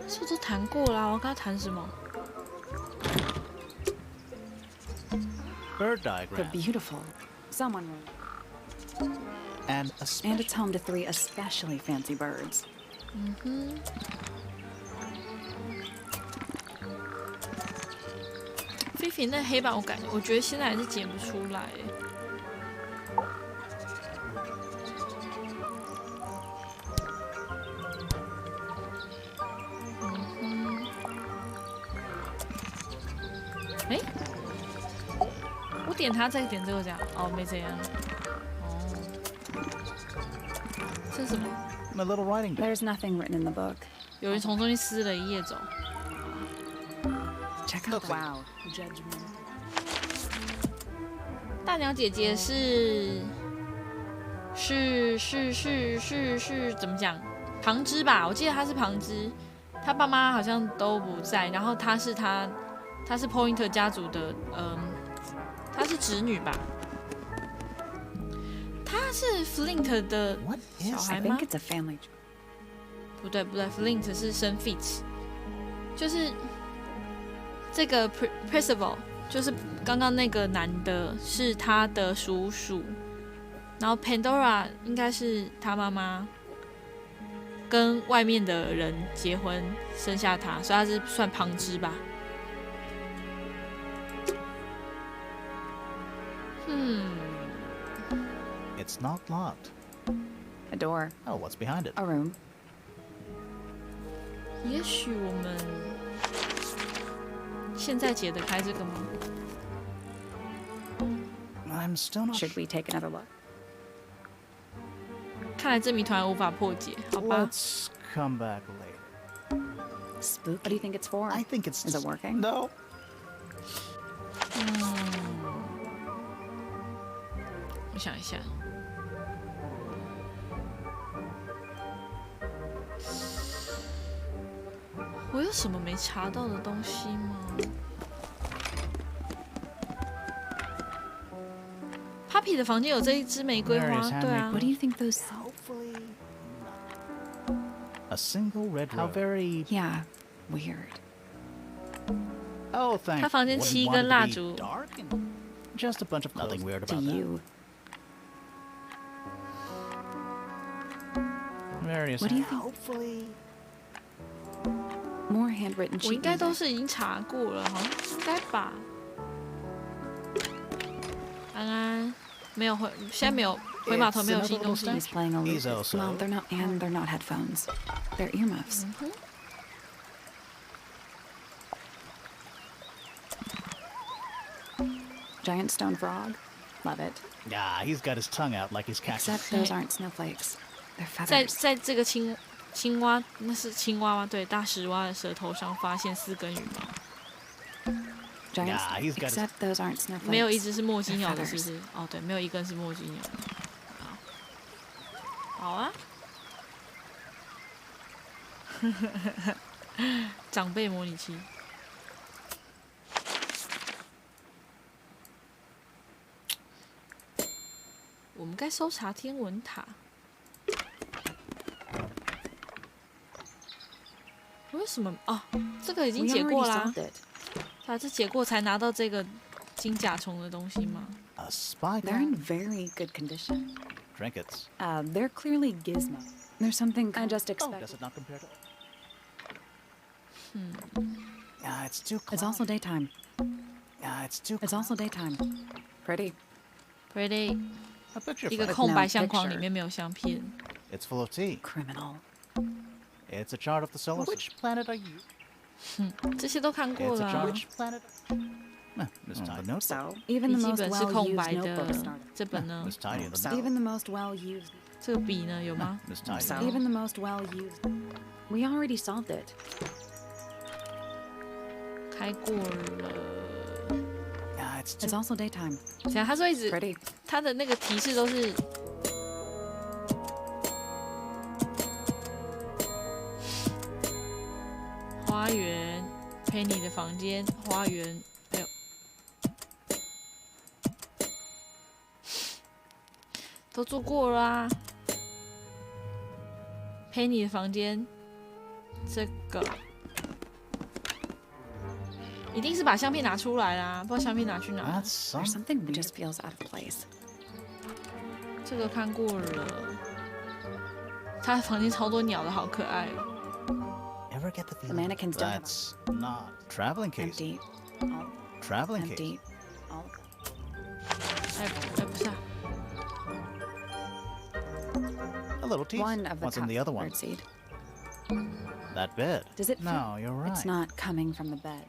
Speaker 1: 是不是谈过啦？我跟他谈什么
Speaker 3: Bird
Speaker 2: They're
Speaker 3: diagram.
Speaker 2: beautiful. Someone wrote.
Speaker 3: And
Speaker 2: And it's home to 3 especially fancy birds.
Speaker 1: 嗯哼。菲菲那黑板我觉得现在还是剪不出来。哎，我点它再点这个这样，哦，没这样。哦，这是什么
Speaker 3: a little writing.
Speaker 2: There's nothing written in the book.
Speaker 1: 有人从中间撕了一页走。
Speaker 2: Check out. Wow. Judgment.
Speaker 1: 大鸟姐姐是怎么讲？旁支吧，我记得她是旁支，她爸妈好像都不在，然后她是 Pointer 家族的，她是侄女吧？她是 Flint 的小孩
Speaker 2: I
Speaker 1: 吗
Speaker 2: think？it's a family.
Speaker 1: 不对，Flint 是生 Fitz， 就是这个 Percival， 就是刚刚那个男的是他的叔叔，然后 Pandora 应该是他妈妈跟外面的人结婚生下他，所以他是算旁支吧。
Speaker 3: It's not locked.
Speaker 2: A door.
Speaker 3: Oh, what's behind it?
Speaker 2: A room.
Speaker 1: 也许我们现在解得开这个吗？
Speaker 3: I'm still not.
Speaker 2: Should we take another look?
Speaker 1: 看来这谜团无法破解，好吧？
Speaker 3: Let's come back later.
Speaker 2: What do you think it's for?
Speaker 3: I think it's.
Speaker 2: Is it working?
Speaker 3: No.
Speaker 1: 我想一下。我有什么没查到的东西吗 ？Puppy 的房间有这一支玫瑰花，对啊。
Speaker 2: What do you think those?
Speaker 3: Hopefully. A single red. How very.
Speaker 2: Yeah, weird.
Speaker 3: Oh, thank.
Speaker 1: 他房间7根蜡烛。
Speaker 3: Dark and just a bunch of nothing weird
Speaker 2: To
Speaker 3: about
Speaker 2: you.
Speaker 3: that. Various.
Speaker 2: What do you think?
Speaker 3: Hopefully.
Speaker 2: More handwritten
Speaker 1: 我应
Speaker 2: sheet
Speaker 1: 该都
Speaker 2: music.
Speaker 1: 是已经查过了，好像应该吧。安安没有回，现在没有回码头，没有新东西。
Speaker 2: He's playing a
Speaker 3: He's
Speaker 2: lute.
Speaker 3: also-
Speaker 2: Well, they're not headphones. They're earmuffs. Giant stone frog. Love it.
Speaker 3: Ah, he's got his tongue out like he's cactus.
Speaker 2: Except those aren't snowflakes. They're
Speaker 1: 在
Speaker 2: feathers.
Speaker 1: 在这个青蛙，那是青蛙吗？对，大石蛙的舌头上发现4根羽毛，
Speaker 2: Giant.
Speaker 3: Yeah, he's got his-
Speaker 2: Except those aren't snowflakes.
Speaker 1: 没有一只是墨迹鸟的，
Speaker 2: They're
Speaker 1: 是不是？哦，对，没有一根是墨迹鸟的。好啊。长辈模拟器。我们该搜查天文塔。为什么？哦，这个已经
Speaker 2: We
Speaker 1: 解过
Speaker 2: already
Speaker 1: 啦
Speaker 2: solved。it.
Speaker 1: 他是解过才拿到这个金甲虫的东西吗？
Speaker 3: A spy
Speaker 2: They're in
Speaker 3: car?
Speaker 2: very good condition.
Speaker 3: Trinkets.
Speaker 2: They're clearly gizmo. There's something I just
Speaker 3: Oh,
Speaker 2: expected.
Speaker 3: does it not compare to? Yeah, it's too.
Speaker 2: It's also
Speaker 3: cloudy.
Speaker 2: daytime.
Speaker 3: Yeah, it's too.
Speaker 2: It's also daytime. Pretty.
Speaker 1: Pretty，
Speaker 3: A picture
Speaker 1: 一个
Speaker 3: frame.
Speaker 1: 空白
Speaker 2: no
Speaker 1: 相框
Speaker 2: picture
Speaker 1: 里面没有相片。
Speaker 3: It's full of tea.
Speaker 2: Criminal.
Speaker 3: It's a chart of the solar. Which planet are you?
Speaker 1: 这些都看过
Speaker 3: It's a
Speaker 1: 了
Speaker 3: chart.
Speaker 1: 啊。
Speaker 3: Which planet? Miss Tidy notes.
Speaker 2: So, even
Speaker 1: 笔
Speaker 2: the
Speaker 1: 记
Speaker 2: most
Speaker 1: 本是空
Speaker 2: well-used
Speaker 1: 白
Speaker 2: notebook
Speaker 1: 的
Speaker 2: started.，
Speaker 1: 这本呢？
Speaker 3: Miss Tidy.
Speaker 2: So,
Speaker 3: The
Speaker 2: even the most well-used.
Speaker 1: 这个笔呢？有吗？
Speaker 3: Miss Tidy.
Speaker 2: So, even the most well-used. We already solved it.
Speaker 1: 开过了。
Speaker 3: Yeah, it's
Speaker 2: It's
Speaker 3: too.
Speaker 2: also daytime.
Speaker 1: 怎样？他说一直
Speaker 2: Pretty.
Speaker 1: 他的那个提示都是花园，陪你的房间，花园。哎呦，都做过了啊。陪你的房间，这个一定是把相片拿出来啦，不知道相片拿去哪。
Speaker 3: That's
Speaker 2: There's
Speaker 3: some.
Speaker 2: something that just feels out of place.
Speaker 1: 这个看过了。他的房间超多鸟的，好可爱哦。
Speaker 3: Ever get the
Speaker 2: The
Speaker 3: feeling?
Speaker 2: mannequins don't have
Speaker 3: That's not traveling case.
Speaker 2: empty. All
Speaker 3: Traveling case.
Speaker 2: empty. All
Speaker 1: 哎，不是啊，
Speaker 3: A little teeth.
Speaker 2: one of the
Speaker 3: What's in
Speaker 2: cups
Speaker 3: the other one?
Speaker 2: birdseed.
Speaker 3: That bed.
Speaker 2: Does it?
Speaker 3: No, you're right.
Speaker 2: It's not coming from the bed.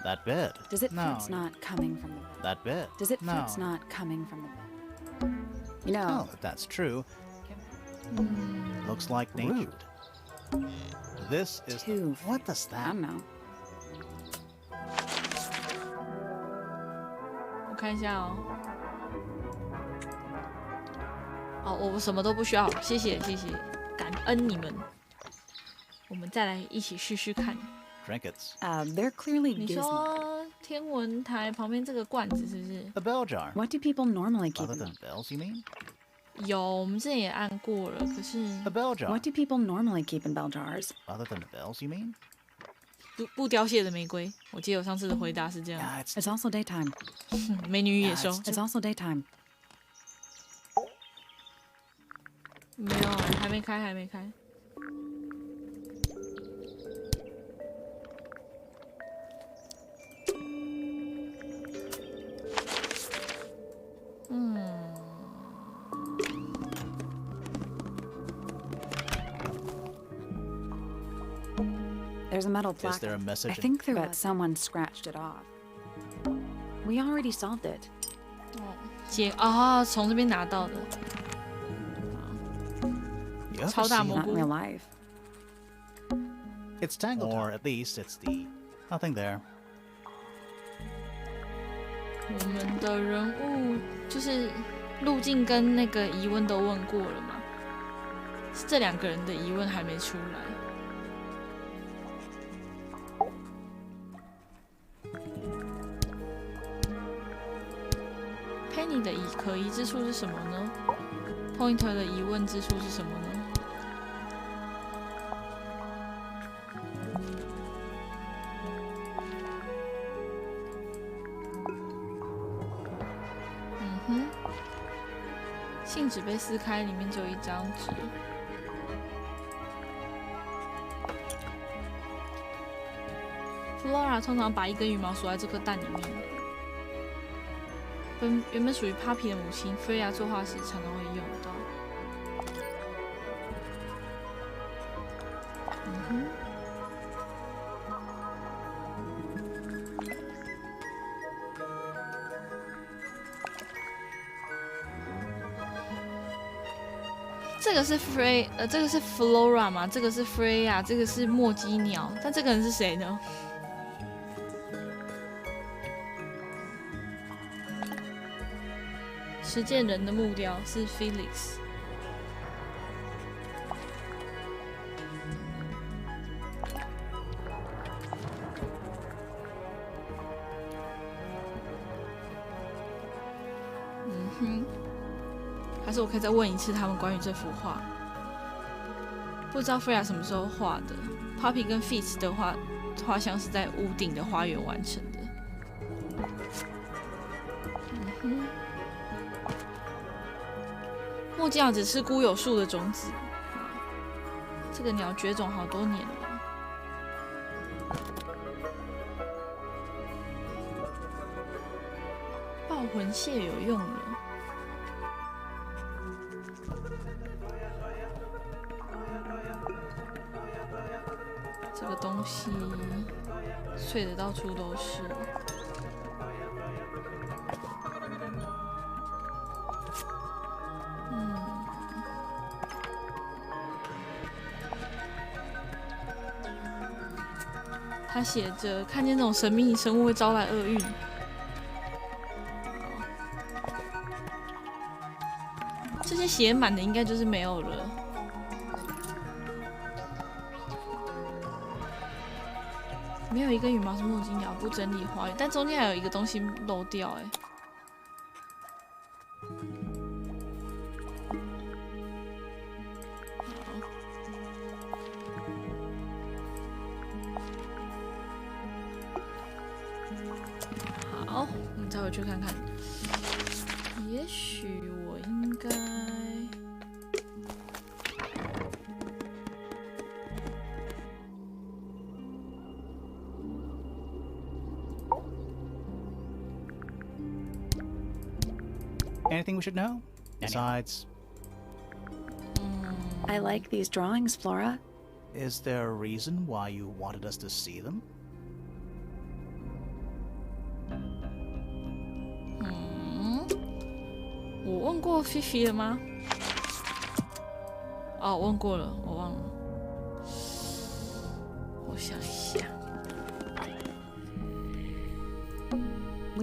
Speaker 3: That bed.
Speaker 2: Does it?
Speaker 3: No.
Speaker 2: It's not coming from the bed.
Speaker 3: That bed.
Speaker 2: Does it?
Speaker 3: No.
Speaker 2: It's not coming from the bed. You know,
Speaker 3: Oh, if that's true. Looks like rude. This is.
Speaker 2: Too
Speaker 3: What does
Speaker 2: I
Speaker 3: that?
Speaker 2: don't know.
Speaker 1: 我看一下哦。好，我什么都不需要，谢谢，感恩你们。我们再来一起试试看。
Speaker 3: Trinkets.
Speaker 2: They're clearly
Speaker 1: 你
Speaker 2: gizmo.
Speaker 1: 说天文台旁边这个罐子是不是？
Speaker 3: A bell jar.
Speaker 2: What do people normally keep?
Speaker 3: Other
Speaker 2: In
Speaker 3: than bells, you mean?
Speaker 1: 有，我们之前也按过了，可是
Speaker 3: A bell jar.
Speaker 2: What do people normally keep in bell jars?
Speaker 3: Other than the bells, you mean?
Speaker 1: 不凋谢的玫瑰。我记得我上次的回答是这样。
Speaker 3: Yeah, it's
Speaker 2: It's also daytime.
Speaker 1: 美女与野兽。
Speaker 2: It's also daytime.
Speaker 1: 没有，还没开。
Speaker 2: There's a metal
Speaker 3: Is
Speaker 2: plaque.
Speaker 3: there a
Speaker 2: I
Speaker 3: message?
Speaker 2: think there, but someone scratched it off. We already solved it.
Speaker 1: 从这边拿到的。
Speaker 3: You ever
Speaker 1: 超大
Speaker 3: seen
Speaker 1: 蘑
Speaker 2: Not
Speaker 1: 菇
Speaker 2: in。real life.
Speaker 3: It's Tangle Tower. Or at least it's the nothing there.
Speaker 1: 我们的人物就是路径跟那个疑问都问过了嘛，是这两个人的疑问还没出来。Penny 的可疑之处是什么呢 ？Pointer 的疑问之处是什么呢？信纸被撕开，里面只有一张纸。Flora 通常把一根羽毛锁在这颗蛋里面。原本属于 Poppy 的母亲 Freya 作画时常常会用到。这个是这个是 Flora 嘛？这个是 Freya， 这个是墨姬鸟，但这个人是谁呢？实践人的木雕是 Felix。还是我可以再问一次他们关于这幅画。不知道 Freya 什么时候画的 ？Poppy 跟 Fitz 的画像是在屋顶的花园完成的。墨姬鸟只吃孤有树的种子，这个鸟绝种好多年了。爆魂蟹有用了。这个东西碎的到处都是。他写着：“看见这种神秘生物会招来厄运。”这些写满的应该就是没有了。没有一个羽毛是墨姬鸟，不整理花园，但中间还有一个东西漏掉，哎。好，我们再回去看看。也许我应该。
Speaker 3: Anything we should know? Besides,
Speaker 2: I like these drawings, Flora.
Speaker 3: is there a reason why you wanted us to see them?
Speaker 1: 我问过菲菲了吗？哦，问过了，我忘了。我想一下，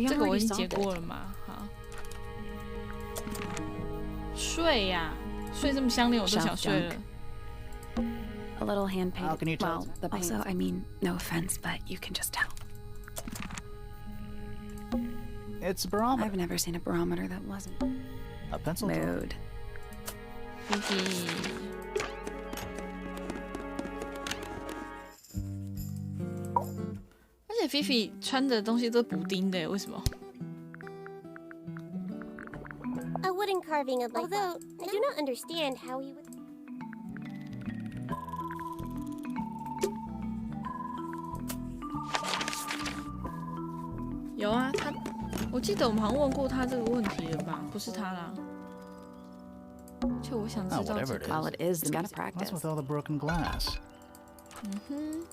Speaker 1: 这个我已经解过了嘛？好，睡呀、睡这么香，连我都想睡了。
Speaker 2: A little hand
Speaker 3: How can you
Speaker 2: painted.
Speaker 3: tell?
Speaker 2: Well, the paint. Also, I mean, no offense, but you can just tell.
Speaker 3: It's a barometer.
Speaker 2: I've never seen a barometer that wasn't.
Speaker 3: A pencil tool.
Speaker 2: Mood.
Speaker 1: 菲菲，而且菲菲穿的东西都补丁的，为什么？
Speaker 7: A wooden carving of my Although, I do not understand how he would...
Speaker 1: 有啊，我记得我们好像问过他这个问题了吧？不是他啦。就我想知道
Speaker 3: whatever
Speaker 1: 这
Speaker 3: it
Speaker 1: 个。
Speaker 2: Well, it is. It's gotta
Speaker 3: What's
Speaker 2: practice.
Speaker 3: with all the broken glass?
Speaker 1: 嗯哼，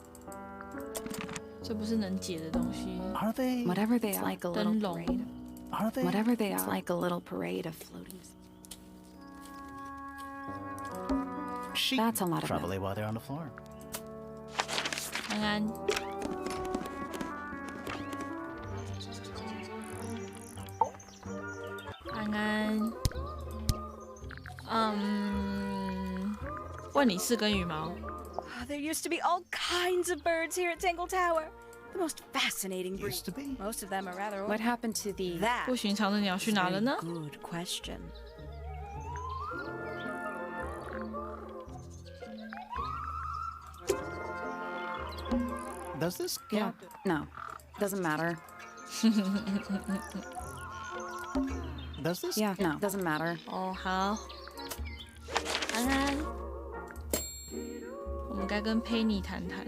Speaker 1: 这不是能解的东西。
Speaker 3: Are they?
Speaker 2: Whatever they are, like a little
Speaker 1: 灯笼
Speaker 2: parade.
Speaker 3: Are they?
Speaker 2: Whatever they are, like a little parade of floating.
Speaker 3: She
Speaker 2: That's a lot of
Speaker 3: probably while they're on the floor.
Speaker 1: 安安，安安，问你4根羽毛。
Speaker 10: There used to be all kinds of birds here at Tangle Tower. The most fascinating breed.
Speaker 3: Used to be.
Speaker 10: Most of them are rather old.
Speaker 2: What happened to the...
Speaker 10: That
Speaker 1: 不寻常的鸟去
Speaker 10: is a
Speaker 1: 哪了
Speaker 10: very
Speaker 1: 呢？
Speaker 10: good question.
Speaker 3: Does this
Speaker 2: Yeah.
Speaker 3: count?
Speaker 2: No. Doesn't matter.
Speaker 3: Does this?
Speaker 2: Yeah. No. Doesn't matter.
Speaker 1: 哦，好，安安，我们该跟佩妮谈谈。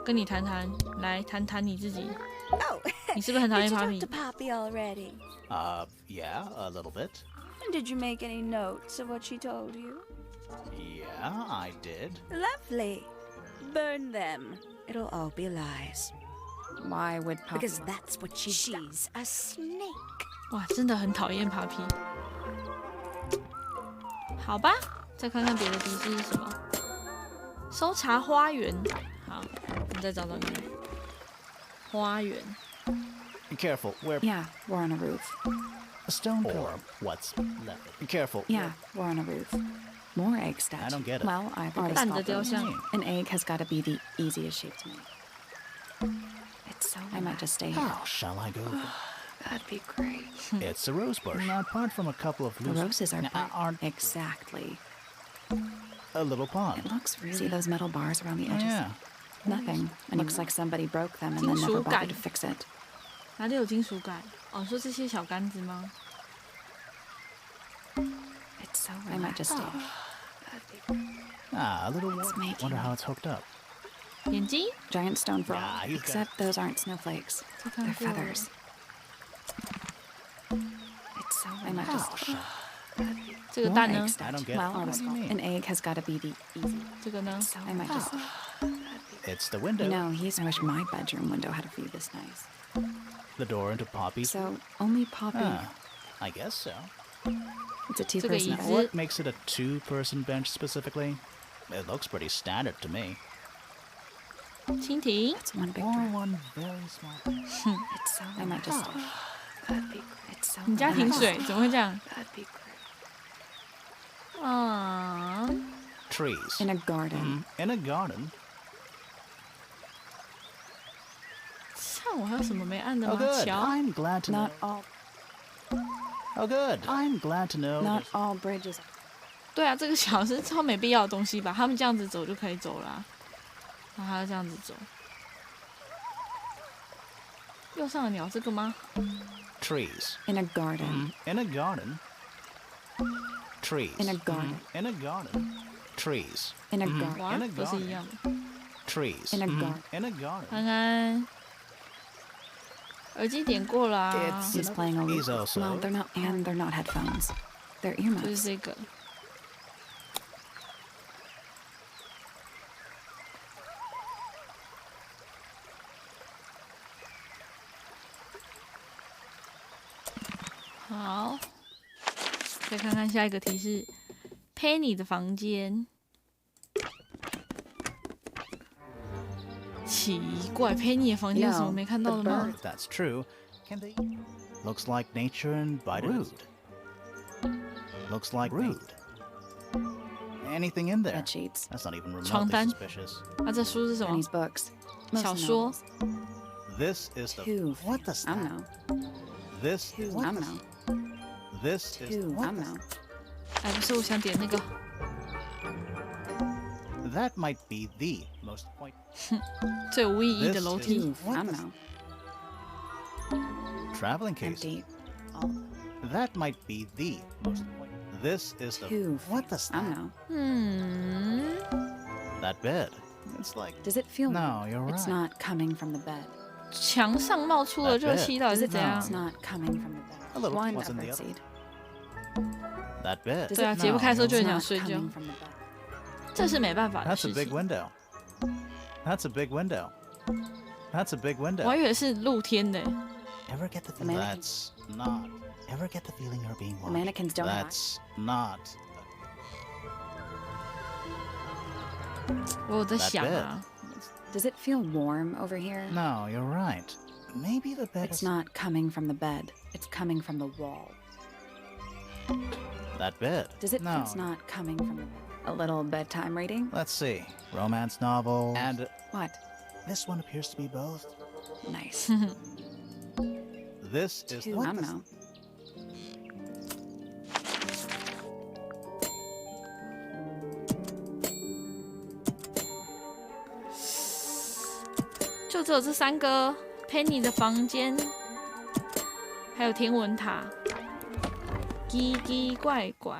Speaker 1: 跟你谈谈，来谈谈你自己。
Speaker 10: Oh,
Speaker 1: 你是不是很讨
Speaker 10: did
Speaker 1: 厌
Speaker 10: you
Speaker 1: Poppy？
Speaker 10: talk to Poppy already?
Speaker 3: Yeah, a little bit.
Speaker 10: And did you make any notes of what she told you?
Speaker 3: Yeah, I did.
Speaker 10: Lovely. Burn them. It'll all be lies.
Speaker 2: Why would Poppy...
Speaker 10: Because that's what she's a snake.
Speaker 1: 哇，真的很讨厌 Poppy。好吧，再看看别的提示是什么。搜查花园，好，我们再找找看。花园，
Speaker 3: Be careful. We're
Speaker 2: Yeah, we're on a roof.
Speaker 3: a stone pillar. What's left? Be careful.
Speaker 2: Yeah, we're on a roof. More egg statues.
Speaker 3: I don't get it.
Speaker 2: Well, I've already
Speaker 1: 蛋的
Speaker 2: spotted
Speaker 1: 雕
Speaker 2: them.
Speaker 1: 像。
Speaker 2: An egg has got to be the easiest shape to make. It's so... I might just stay here.
Speaker 3: How shall I go?
Speaker 2: That'd be great.
Speaker 3: It's a rose bush. Now, apart from a couple of
Speaker 2: The
Speaker 3: loose,
Speaker 2: roses are...
Speaker 3: Now,
Speaker 2: bright.
Speaker 3: aren't
Speaker 2: Exactly.
Speaker 3: a little pond.
Speaker 2: It looks really... See those metal bars around the
Speaker 3: Oh,
Speaker 2: edges?
Speaker 3: yeah.
Speaker 2: Nothing. It looks like somebody broke them and then never
Speaker 1: 金属感。
Speaker 2: bothered to fix it.
Speaker 1: 哪里有金属感？哦，说这些小杆子吗？
Speaker 2: It's so... I might just stay.
Speaker 3: Ah, a little
Speaker 2: It's
Speaker 3: water.
Speaker 2: making
Speaker 3: Wonder how it's hooked up.
Speaker 1: 眼睛？
Speaker 2: Giant stone frog.
Speaker 3: Yeah, he's got-
Speaker 2: Except those aren't snowflakes.
Speaker 1: 这看
Speaker 2: They're
Speaker 1: 过了。
Speaker 2: feathers. It's so... I might just...
Speaker 1: 这个
Speaker 2: More
Speaker 1: 蛋
Speaker 2: egg
Speaker 1: 呢？
Speaker 2: statue.
Speaker 3: I don't get it.
Speaker 2: Well,
Speaker 3: What do you mean?
Speaker 2: an egg has got to be the easy.
Speaker 1: 这个呢？
Speaker 2: So I might just...
Speaker 3: It's the window.
Speaker 2: You know, I wish my bedroom window had a view this nice.
Speaker 3: The door into Poppy's.
Speaker 2: So only Poppy...
Speaker 3: Ah, I guess so.
Speaker 2: It's a
Speaker 1: So
Speaker 2: two-person
Speaker 1: wait,
Speaker 2: bed.
Speaker 1: is
Speaker 3: What makes it a two-person bench specifically? It looks pretty standard to me.
Speaker 1: 蜻蜓。
Speaker 2: That's one big
Speaker 3: Or
Speaker 2: bird.
Speaker 3: one very small.
Speaker 2: It's so... I might just... That'd be... It's so...
Speaker 1: 你家
Speaker 2: I
Speaker 1: 停
Speaker 2: might
Speaker 1: 水
Speaker 2: just-
Speaker 1: 怎么会这样？
Speaker 2: That'd be great.
Speaker 1: 啊，
Speaker 3: Trees.
Speaker 2: In a garden.
Speaker 3: In a garden.
Speaker 1: 像我还有什么没按的
Speaker 3: Oh,
Speaker 1: 吗？
Speaker 3: good.
Speaker 1: 桥。
Speaker 3: I'm glad to
Speaker 2: Not
Speaker 3: know.
Speaker 2: all...
Speaker 3: Oh, good. I'm glad to know.
Speaker 2: Not
Speaker 3: there's-
Speaker 2: all bridges...
Speaker 1: 对啊，这个桥是超没必要的东西吧？他们这样子走就可以走啦、然后还要这样子走。右上的鸟这个吗？
Speaker 3: Trees.
Speaker 2: In a garden.
Speaker 3: In a garden. Trees.
Speaker 2: In a garden.
Speaker 3: In a garden. Trees.
Speaker 2: In a garden.
Speaker 1: 哇
Speaker 3: In a，
Speaker 1: 都是一样的。
Speaker 3: Trees.
Speaker 2: In a garden.
Speaker 3: In a garden.
Speaker 1: 安安，耳机点过啦、
Speaker 3: It's-
Speaker 2: He's playing a
Speaker 3: He's
Speaker 2: lute.
Speaker 3: also-
Speaker 2: Well, they're not... And they're not headphones. They're
Speaker 1: 就是
Speaker 2: earmuffs.
Speaker 1: 这个。好，再看看下一个提示，Penny 的房间。奇怪，Penny 的房间有什么没看到的吗？
Speaker 3: If that's true, can they? Looks like nature invited. Rude. Looks like rude. Anything in there?
Speaker 2: Bed sheets.
Speaker 3: That's not even
Speaker 1: 床
Speaker 3: remotely
Speaker 1: 单
Speaker 3: suspicious.
Speaker 1: 啊，这书是什么？
Speaker 2: Penny's books.
Speaker 1: 小
Speaker 2: Mostly
Speaker 1: 说
Speaker 2: novels.
Speaker 3: This is the.
Speaker 2: Two.
Speaker 3: What the?
Speaker 2: I know.
Speaker 3: This is.
Speaker 2: I know.
Speaker 3: This is.
Speaker 2: Two. I know.
Speaker 1: 哎，不是，我想点那个。
Speaker 3: That might be the most point.
Speaker 1: 最无意义的楼梯。
Speaker 2: Two. I know.
Speaker 3: Traveling case.
Speaker 2: Empty. All.
Speaker 3: That might be the most point. This is the.
Speaker 2: Two.
Speaker 3: What the?
Speaker 2: I know.
Speaker 3: That bed. It's like.
Speaker 2: Does it feel?
Speaker 3: No, you're right.
Speaker 2: It's not coming from the bed.
Speaker 1: 墙上冒出了热气，到底是怎样
Speaker 2: It's？ not coming from the bed.
Speaker 3: A little.
Speaker 2: Why
Speaker 3: What's
Speaker 2: not
Speaker 3: in the other?
Speaker 2: birdseed?
Speaker 3: That bed.
Speaker 2: Does
Speaker 1: 对啊，
Speaker 2: it
Speaker 1: 解不开的时候就
Speaker 2: It's
Speaker 1: 很想
Speaker 2: not
Speaker 1: 睡觉，
Speaker 2: coming from the bed.
Speaker 1: 这是没办法的
Speaker 3: That's a
Speaker 1: 事
Speaker 3: big
Speaker 1: 情。
Speaker 3: window. That's a big window. That's a big
Speaker 1: 我还
Speaker 3: window.
Speaker 1: 以为是露天的。
Speaker 3: Ever get the
Speaker 2: The
Speaker 3: feeling?
Speaker 2: mannequin.
Speaker 3: That's not. Ever get the feeling you're being watched?
Speaker 2: mannequins don't lie.
Speaker 3: That's not.
Speaker 1: 我有在想啊，
Speaker 2: Does it feel warm over here?
Speaker 3: No, you're right. Maybe the bed
Speaker 2: It's
Speaker 3: is
Speaker 2: not coming from the bed. It's coming from the wall.
Speaker 3: that bed.
Speaker 2: Does it?
Speaker 3: No.
Speaker 2: It's not coming from the bed. A little bedtime reading?
Speaker 3: Let's see. Romance novel. And
Speaker 2: What?
Speaker 3: this one appears to be both.
Speaker 2: Nice.
Speaker 3: This is.
Speaker 2: Two.
Speaker 3: What
Speaker 2: I
Speaker 3: the-
Speaker 2: know.
Speaker 1: 就只有这三个 Penny 的房间，还有天文塔，奇奇怪怪。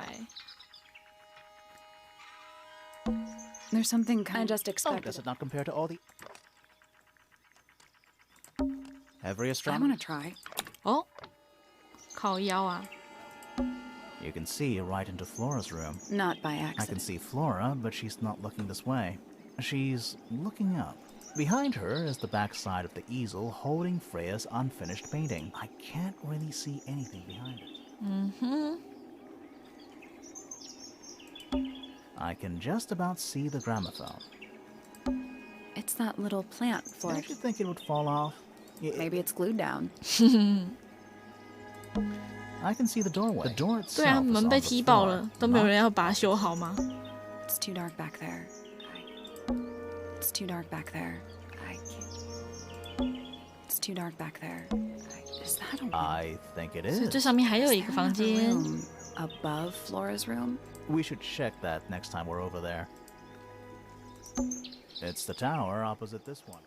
Speaker 2: There's something I just
Speaker 3: Oh,
Speaker 2: expected.
Speaker 3: does it not compare to all the. Every
Speaker 2: I
Speaker 3: astronomer.
Speaker 2: want to try.
Speaker 1: 哦，靠腰啊！
Speaker 3: You can see right into Flora's room.
Speaker 2: Not by
Speaker 3: I can
Speaker 2: accident.
Speaker 3: see Flora, but she's not looking this way. She's looking up. Behind her is the backside of the easel holding Freya's unfinished painting. I can't really see anything behind it. I can just about see the gramophone.
Speaker 2: It's that little plant, Flora.
Speaker 3: Did you think it would fall off?
Speaker 2: Maybe it's glued down.
Speaker 3: I can see the doorway. The door
Speaker 1: 对啊，
Speaker 3: itself is
Speaker 1: 门
Speaker 3: on
Speaker 1: 被
Speaker 3: the
Speaker 1: 踢爆
Speaker 3: floor,
Speaker 1: 了，都没有
Speaker 3: not
Speaker 1: 人要把它修好吗？
Speaker 2: It's too dark back there. It's too dark back there. I can't. It's too dark back there. Is that a room?
Speaker 3: I think it
Speaker 1: 所以
Speaker 3: is.
Speaker 1: 这上面还有一
Speaker 2: Is
Speaker 1: 个
Speaker 2: there
Speaker 1: 房
Speaker 2: another
Speaker 1: 间。
Speaker 2: room above Flora's room?
Speaker 3: We should check that next time we're over there. It's the tower opposite this one.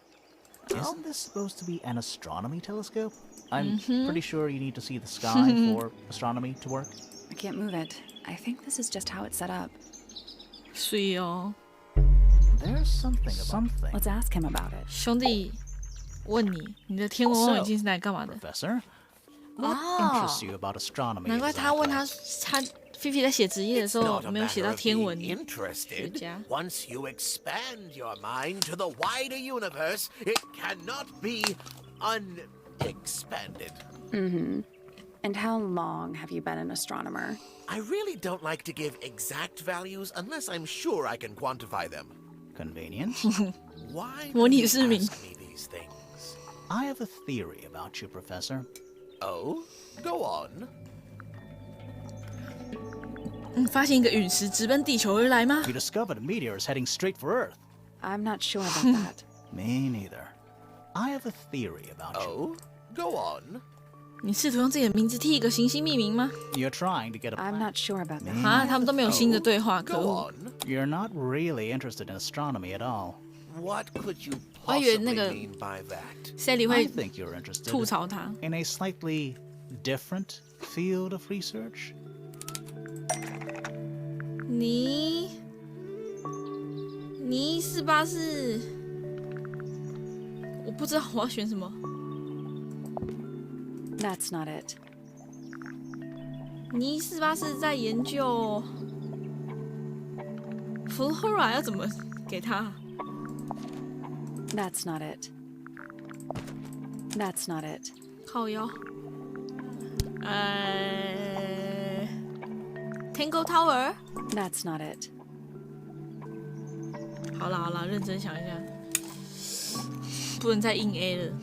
Speaker 3: Isn't this supposed to be an astronomy telescope? I'm pretty sure you need to see the sky for astronomy to work.
Speaker 2: I can't move it. I think this is just how it's set up.
Speaker 1: 水哦，
Speaker 3: There's something.
Speaker 2: Let's ask him about it.
Speaker 1: 兄弟，问你，你的天文望远镜是拿来干嘛的？
Speaker 3: Professor, what
Speaker 1: Ah.
Speaker 3: interests you about astronomy?
Speaker 1: 难怪他问
Speaker 3: exactly?
Speaker 1: 他菲菲在写职业的时候
Speaker 8: Not a
Speaker 1: 没有写
Speaker 8: matter
Speaker 1: 到
Speaker 8: of
Speaker 1: 天
Speaker 8: being
Speaker 1: 文学
Speaker 8: interested.
Speaker 1: 家。
Speaker 8: Once you expand your mind to the wider universe, it cannot be unexpanded.
Speaker 2: And how long have you been an astronomer?
Speaker 8: I really don't like to give exact values unless I'm sure I can quantify them.
Speaker 3: Convenient.
Speaker 8: Why do
Speaker 1: 模拟
Speaker 8: you
Speaker 1: 市民。
Speaker 8: ask me these things?
Speaker 3: I have a theory about you, Professor.
Speaker 8: Oh, go on.
Speaker 1: 发现一个陨石直奔地球而来吗？
Speaker 3: You discovered a meteor is heading straight for Earth.
Speaker 2: I'm not sure about that.
Speaker 3: Me neither. I have a theory about
Speaker 8: Oh, go on.
Speaker 1: 你试图用自己的名字替一个行星命名吗？
Speaker 3: you. You're trying to get a
Speaker 2: I'm
Speaker 3: planet.
Speaker 2: not sure about that.
Speaker 1: 啊，他们都没有新的对话，可
Speaker 8: Go
Speaker 1: 恶！
Speaker 8: on.
Speaker 3: You're not really interested in astronomy at all.
Speaker 8: What could you
Speaker 1: 我还以为
Speaker 8: possibly
Speaker 1: 那个
Speaker 8: mean by that?
Speaker 1: Sally
Speaker 3: I
Speaker 1: 会
Speaker 3: think you're interested
Speaker 1: 吐槽他。
Speaker 3: in a slightly different field of research.
Speaker 1: 你148是，我不知道我要选什么。
Speaker 2: That's not it.
Speaker 1: 你148是在研究 Flora 要怎么给他？
Speaker 2: That's not it. That's not it.
Speaker 1: 靠腰。Tangle Tower。
Speaker 2: That's not it.
Speaker 1: 好啦好啦，认真想一下，不能再硬 A 了。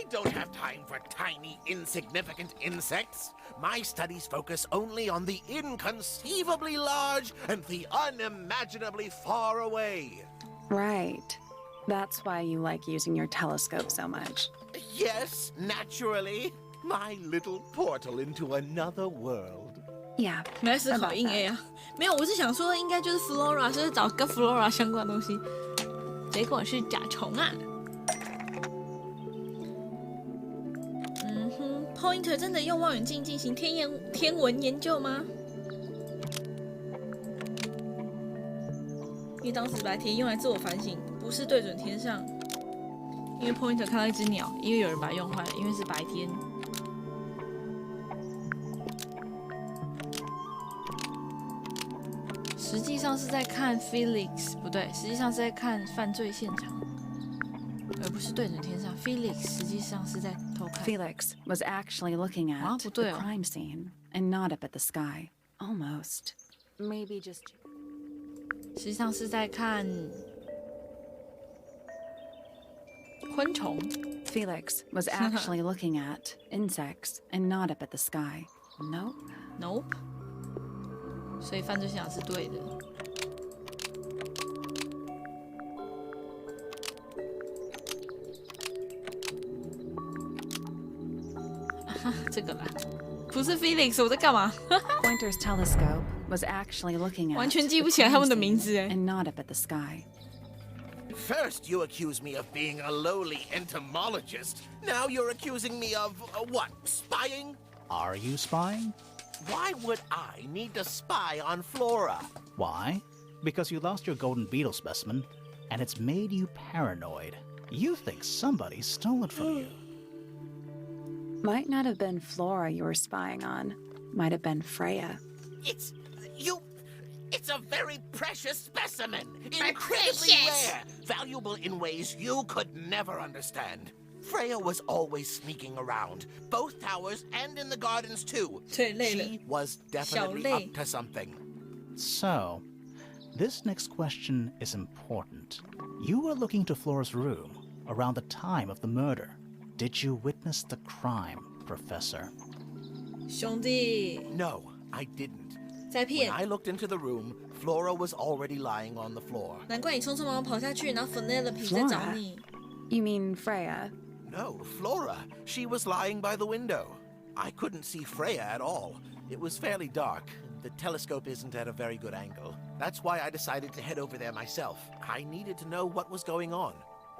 Speaker 8: don't have time for tiny, insignificant insects. My studies focus only on the inconceivably large and the unimaginably far away.
Speaker 2: Right. That's why you like using your telescope so much.
Speaker 8: Yes, naturally. My little portal into another world.
Speaker 2: Yeah.
Speaker 1: 原来是考硬 A 啊，没有，我是想说应该就是 Flora， 所以找跟 Flora 相关的东西，结果是甲虫啊。Pointer 真的用望远镜进行天文研究吗？因为当时白天用来自我反省，不是对准天上。因为 Pointer 看到一只鸟，因为有人把它用坏了，因为是白天。实际上是在看 Felix， 不对，实际上是在看犯罪现场。而不是对准天上 ，Felix 实际上是在偷看。
Speaker 2: Felix was actually looking at the crime scene and not up at the sky. Almost. Maybe just.
Speaker 1: 实际上是在看昆虫。
Speaker 2: Felix was actually looking at insects and not up at the sky. Nope.
Speaker 1: Nope. 所以犯罪现场是对的。这个啦，不是 Felix， 我在干嘛
Speaker 2: ？Pointer's telescope was actually looking at
Speaker 1: 完全记不起来他们的名字哎。
Speaker 2: And not up at the sky.
Speaker 8: First, you accuse me of being a lowly entomologist. Now you're accusing me of what? Spying?
Speaker 3: Are you spying?
Speaker 8: Why would I need to spy on Flora?
Speaker 3: Why? Because you lost your golden beetle specimen, and it's made you paranoid. You think somebody stole it from you.
Speaker 2: Might not have been Flora you were spying on. Might have been Freya.
Speaker 8: It's a very precious specimen. Incredibly rare. Valuable in ways you could never understand. Freya was always sneaking around, both towers and in the gardens too. She was definitely up to something.
Speaker 3: So, this next question is important. You were looking to Flora's room around the time of the murder. Did you witness the crime, Professor?
Speaker 1: 兄弟
Speaker 8: No, I didn't.
Speaker 1: 在骗
Speaker 8: When I looked into the room, Flora was already lying on the floor.
Speaker 1: 难怪你匆匆忙忙跑下去，然后 Penelope 在找你。
Speaker 2: You mean Freya?
Speaker 8: No, Flora. She was lying by the window. I couldn't see Freya at all. It was fairly dark. The telescope isn't at a very good angle. That's why I decided to head over there myself. I needed to know what was going on.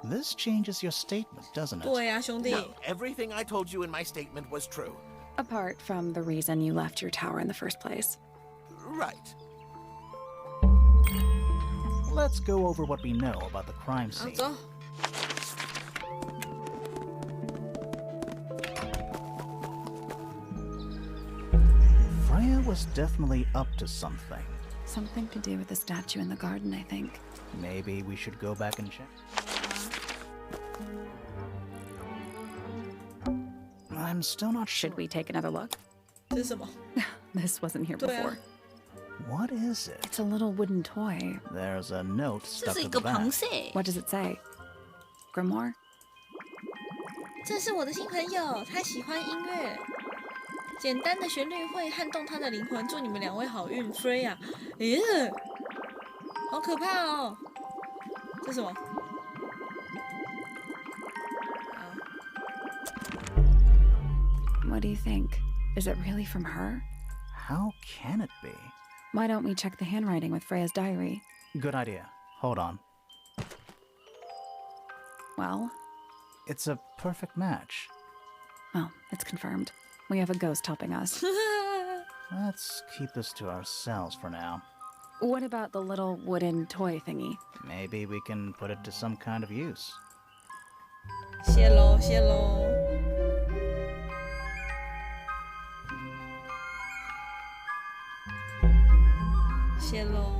Speaker 3: This changes your statement, doesn't it?
Speaker 1: 对啊，兄弟。
Speaker 8: No, everything I told you in my statement was true.
Speaker 2: Apart from the reason you left your tower in the first place.
Speaker 8: Right.
Speaker 3: Let's go over what we know about the crime
Speaker 1: 好
Speaker 3: scene.
Speaker 1: 走。
Speaker 3: Freya was definitely up to something.
Speaker 2: Something to do with the statue in the garden, I think.
Speaker 3: Maybe we should go back and check. I'm still not sure.
Speaker 2: Should we take another look?
Speaker 1: 这是什么？
Speaker 2: This wasn't here
Speaker 1: 对啊
Speaker 2: before.
Speaker 3: What is it?
Speaker 2: It's a little wooden toy.
Speaker 3: There's a note
Speaker 1: 这
Speaker 3: stuck
Speaker 1: 是一
Speaker 3: to
Speaker 1: 个
Speaker 3: the
Speaker 1: 螃
Speaker 3: back.
Speaker 1: 蟹。
Speaker 2: What does it say? Grimoire?
Speaker 1: 这是我的新朋友，他喜欢音乐。简单的旋律会撼动他的灵魂。祝你们两位好运 ，Freya。咦，好可怕哦！这是什么？啊，
Speaker 2: What do you think? Is it really from her?
Speaker 3: How can it be?
Speaker 2: Why don't we check the handwriting with Freya's diary?
Speaker 3: Good idea. Hold on.
Speaker 2: Well,
Speaker 3: It's a perfect match.
Speaker 2: well, it's confirmed. We have a ghost helping us.
Speaker 3: Let's keep this to ourselves for now.
Speaker 2: What about the little wooden toy thingy?
Speaker 3: Maybe we can put it to some kind of use.
Speaker 1: 谢喽，谢喽。谢喽。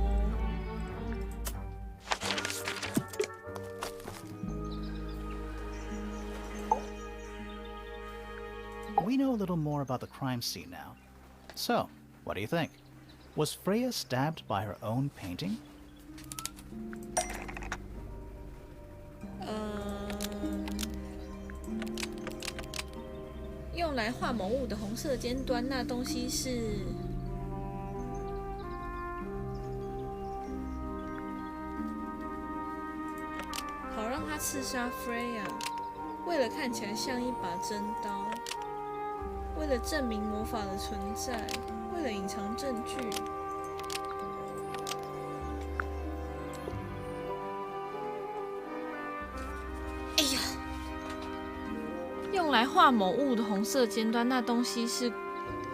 Speaker 3: We know a little more about the crime scene now. So, what do you think? Was Freya stabbed by her own painting?
Speaker 1: 用来画某物的红色尖端，那东西是好让他刺杀 Freya， 为了看起来像一把真刀，为了证明魔法的存在，为了隐藏证据。哎呀！用来画某物的红色尖端，那东西是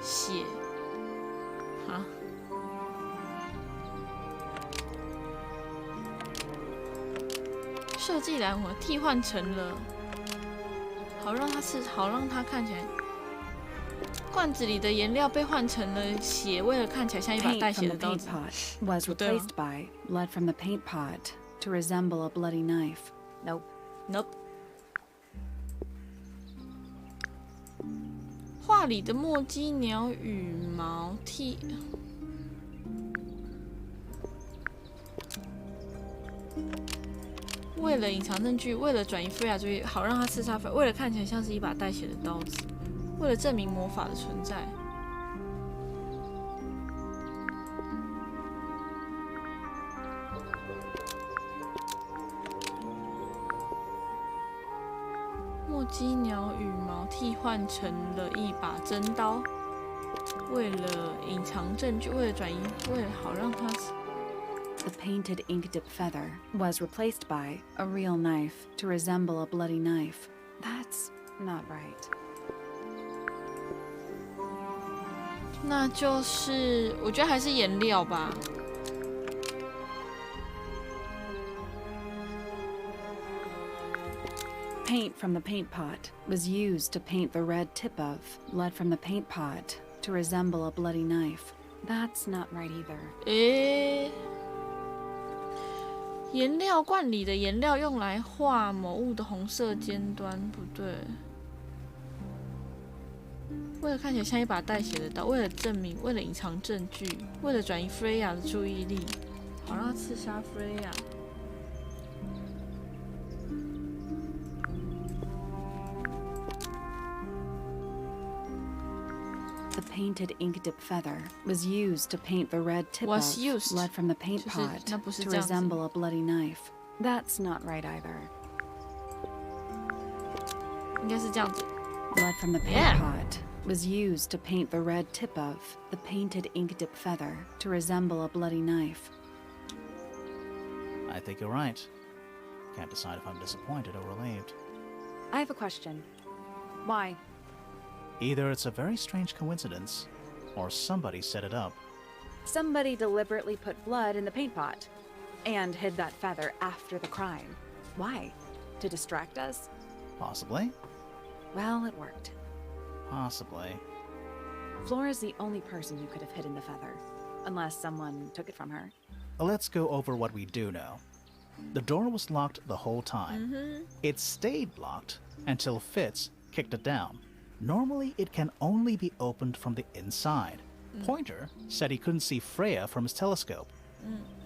Speaker 1: 血啊！设计栏我替换成了，好让它看起来。罐子里的颜料被换成了血，为了看起来像一把带血的刀子。
Speaker 2: Was replaced by blood from the paint pot to resemble a bloody knife. Nope.
Speaker 1: Nope. 画里的墨姬鸟羽毛替为了隐藏证据，为了转移菲亚注意，好让他刺杀菲，为了看起来像是一把带血的刀子，为了证明魔法的存在。墨姬鸟羽毛替换成了一把真刀，为了隐藏证据，为了转移，为了好让他。
Speaker 2: The painted ink-dip feather was replaced by a real knife to resemble a bloody knife. That's not right.
Speaker 1: 那就是我觉得还是颜料吧。
Speaker 2: Paint from the paint pot was used to paint the red tip of blood from the paint pot to resemble a bloody knife. That's not right either.
Speaker 1: 诶，颜料罐里的颜料用来画某物的红色尖端，不对。为了看起来像一把带血的刀，为了证明，为了隐藏证据，为了转移 Freya 的注意力，好让他刺杀 Freya。
Speaker 2: The painted ink-dip feather was used to paint the red tip of blood from the paint pot to resemble a bloody knife. That's not right either.
Speaker 1: 应该是这样子。
Speaker 2: Blood from the paint pot was used to paint the red tip of the painted ink-dip feather to resemble a bloody knife.
Speaker 3: I think you're right. Can't decide if I'm disappointed or relieved.
Speaker 2: I have a question. Why?
Speaker 3: Either it's a very strange coincidence, or somebody set it up.
Speaker 2: Somebody deliberately put blood in the paint pot and hid that feather after the crime. Why? To distract us?
Speaker 3: Possibly.
Speaker 2: Well, it worked.
Speaker 3: Possibly.
Speaker 2: Flora's the only person who could have hidden the feather, unless someone took it from her.
Speaker 3: Let's go over what we do know. The door was locked the whole time. It stayed locked until Fitz kicked it down. Normally, it can only be opened from the inside. Pointer said he couldn't see Freya from his telescope,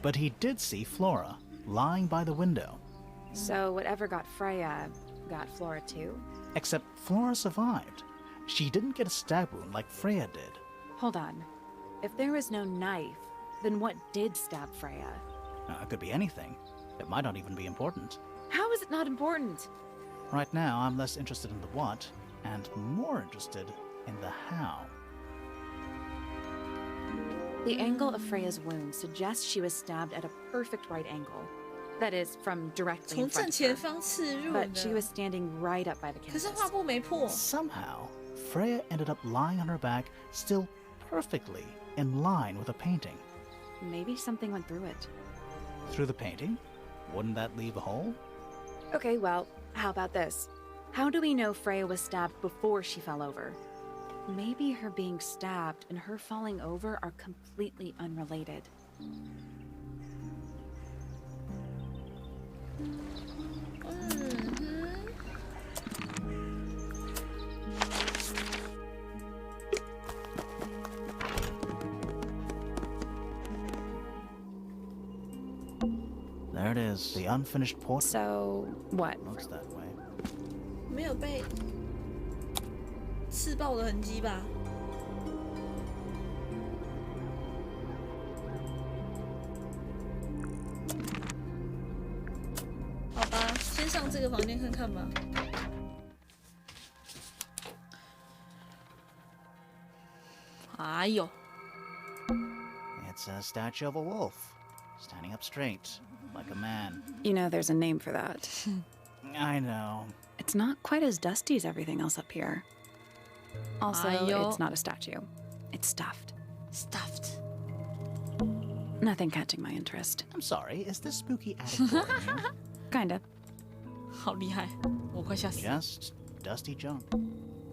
Speaker 3: but he did see Flora lying by the window.
Speaker 2: So whatever got Freya got Flora too?
Speaker 3: Except Flora survived. She didn't get a stab wound like Freya did.
Speaker 2: Hold on. If there was no knife, then what did stab Freya?
Speaker 3: It could be anything. It might not even be important.
Speaker 2: How is it not important?
Speaker 3: Right now, I'm less interested in the what, and more interested in the how.
Speaker 2: The angle of Freya's wound suggests she was stabbed at a perfect right angle. That is, from directly in front of her. But she was standing right up by the canvas.
Speaker 3: Somehow, Freya ended up lying on her back, still perfectly in line with the painting.
Speaker 2: Maybe something went through it.
Speaker 3: Through the painting? Wouldn't that leave a hole?
Speaker 2: Okay, well, how about this? How do we know Freya was stabbed before she fell over? Maybe her being stabbed and her falling over are completely unrelated.
Speaker 3: There it is, the unfinished portrait.
Speaker 2: So, what?
Speaker 3: Looks that way.
Speaker 1: 没有被刺爆的痕迹吧。好吧，先上这个房间看看吧。哎呦
Speaker 3: It's a statue of a wolf, standing up straight, like a man.
Speaker 2: You know, there's a name for that.
Speaker 3: I know.
Speaker 2: It's not quite as dusty as everything else up here. Also, it's not a statue. It's stuffed.
Speaker 1: Stuffed.
Speaker 2: Nothing catching my interest.
Speaker 3: I'm sorry, is this spooky attic boring you?
Speaker 2: Kinda.
Speaker 1: 好厉害，我快吓死了。
Speaker 3: Just dusty junk.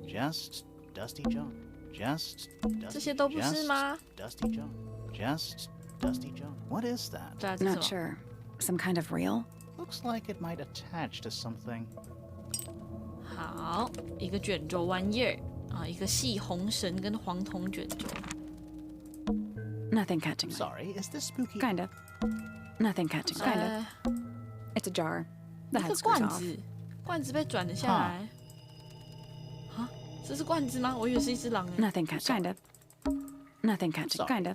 Speaker 3: Just dusty junk. Just dusty,
Speaker 1: 这些都不是吗？
Speaker 3: dusty junk. Just dusty junk. What is that?
Speaker 1: 对啊，这是什
Speaker 2: Not
Speaker 1: 么
Speaker 2: sure. Some kind of reel?
Speaker 3: Looks like it might attach to something.
Speaker 1: 好，一个卷轴玩意儿啊，一个细红绳跟黄铜卷轴。
Speaker 2: Nothing catching my
Speaker 3: Sorry, is this spooky?
Speaker 2: Kinda. Nothing catching. Kinda. It's a jar. The
Speaker 1: 一
Speaker 2: head
Speaker 1: 个
Speaker 2: screws
Speaker 1: 罐
Speaker 2: off.
Speaker 1: 子，罐子被转了下来。啊，这是罐子吗？我以为是一只狼诶。
Speaker 2: Nothing catching. Kinda. Nothing catching. Kinda.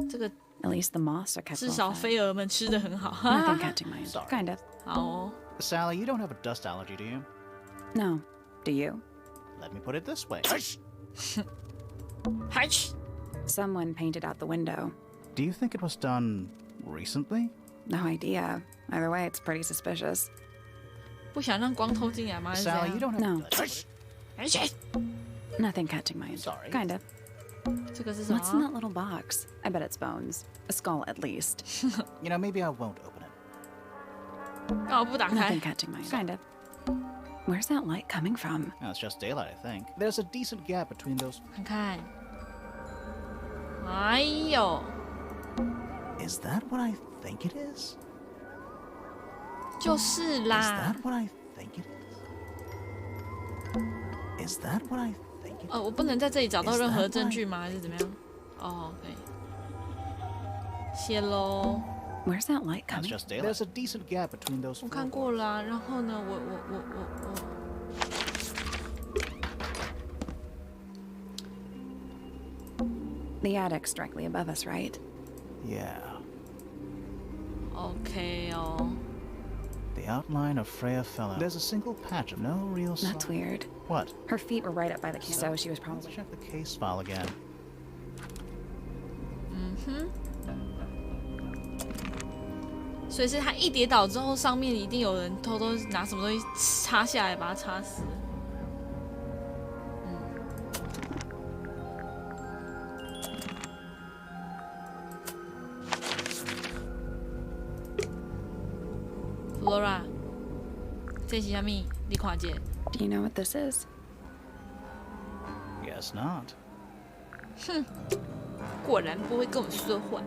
Speaker 1: 这个
Speaker 2: At least the moths are kept
Speaker 1: 至
Speaker 2: well
Speaker 1: 少
Speaker 2: fed.
Speaker 1: 飞蛾们吃的很好。
Speaker 2: Nothing catching my interest.
Speaker 3: Sorry.
Speaker 2: Kinda.
Speaker 1: 好哦，
Speaker 3: Sally, you don't have a dust allergy, do you?
Speaker 2: No. Do you?
Speaker 3: Let me put it this way.
Speaker 1: 还去
Speaker 2: Someone painted out the window.
Speaker 3: Do you think it was done recently?
Speaker 2: No idea. Either way, it's pretty suspicious.
Speaker 1: 不想让光透进来吗？还是怎
Speaker 3: Sally, you
Speaker 1: 样？
Speaker 3: don't have
Speaker 2: No.
Speaker 3: a dust allergy.
Speaker 1: 还去
Speaker 2: Nothing catching my interest.
Speaker 3: Sorry.
Speaker 2: Kinda.
Speaker 1: 这个是什
Speaker 2: What's in
Speaker 1: 么
Speaker 2: that？ little box? I bet it's bones. A skull, at least.
Speaker 3: You know, maybe I won't open it.
Speaker 1: 干嘛不打开
Speaker 2: Nothing？ catching my interest. Kinda. Where's that light coming from?
Speaker 3: No, it's just daylight, I think. There's a decent gap between those.
Speaker 1: 看看。哎呦，
Speaker 3: Is that what I think it is?
Speaker 1: 就是
Speaker 3: Is
Speaker 1: 啦
Speaker 3: that。what I think it is? Is that what I think it is?
Speaker 1: 我不能在这里找到任何证据吗？还是怎么样？哦，可以。谢喽。
Speaker 2: Where's that light
Speaker 3: That's
Speaker 2: coming?
Speaker 3: just daylight. There's a decent gap between those.
Speaker 1: 我看过啦，然后呢，我。
Speaker 2: The attic's directly above us, right?
Speaker 3: Yeah.
Speaker 1: OK 哦，
Speaker 3: The outline of Freya fell out. There's a single patch of no real sign.
Speaker 2: That's weird.
Speaker 3: What?
Speaker 2: Her feet were right up by the camera, so she was
Speaker 3: Let's
Speaker 2: probably...
Speaker 3: check the case file again.
Speaker 1: 所以是他一跌倒之后，上面一定有人偷偷拿什么东西插下来，把他插死。Flora， 这是什么？你看见？
Speaker 2: Do you know what this is?
Speaker 3: Guess not.
Speaker 1: 果然不会跟我说话。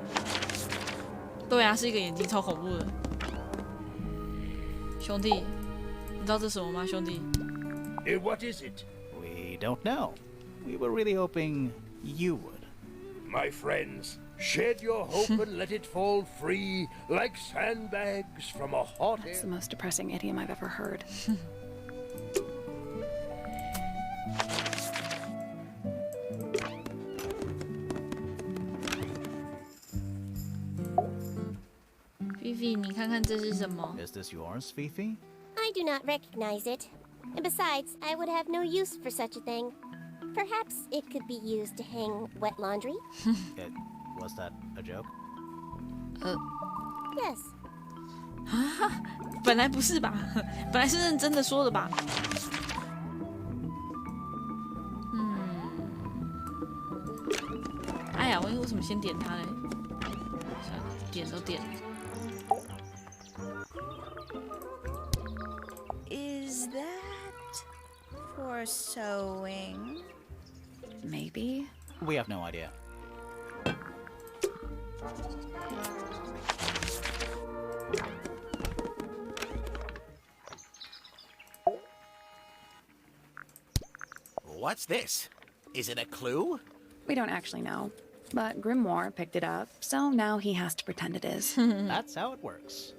Speaker 1: 对啊，是一个眼睛超恐怖的。兄弟，你知道这是什么吗？兄弟，
Speaker 11: What is it?
Speaker 3: We don't know. We were really hoping you would.
Speaker 11: My friends, shed your hope and let it fall free like sandbags from a hot
Speaker 2: That's
Speaker 11: air.
Speaker 2: the most depressing idiom I've ever heard.
Speaker 1: Fifi，你看看这是什么？
Speaker 3: Is this yours, Fifi?
Speaker 7: I do not recognize it. And besides, I would have no use for such a thing. Perhaps it could be used to hang wet laundry?
Speaker 3: Was that a joke?
Speaker 7: Yes.
Speaker 1: 本来不是吧？本来是认真的说的吧？哎呀，我为什么先点它嘞？算了，点都点了。
Speaker 12: Is that for sewing?
Speaker 2: Maybe?
Speaker 3: We have no idea.
Speaker 8: What's this? Is it a clue?
Speaker 2: We don't actually know. But Grimoire picked it up, so now he has to pretend it is.
Speaker 3: That's how it works.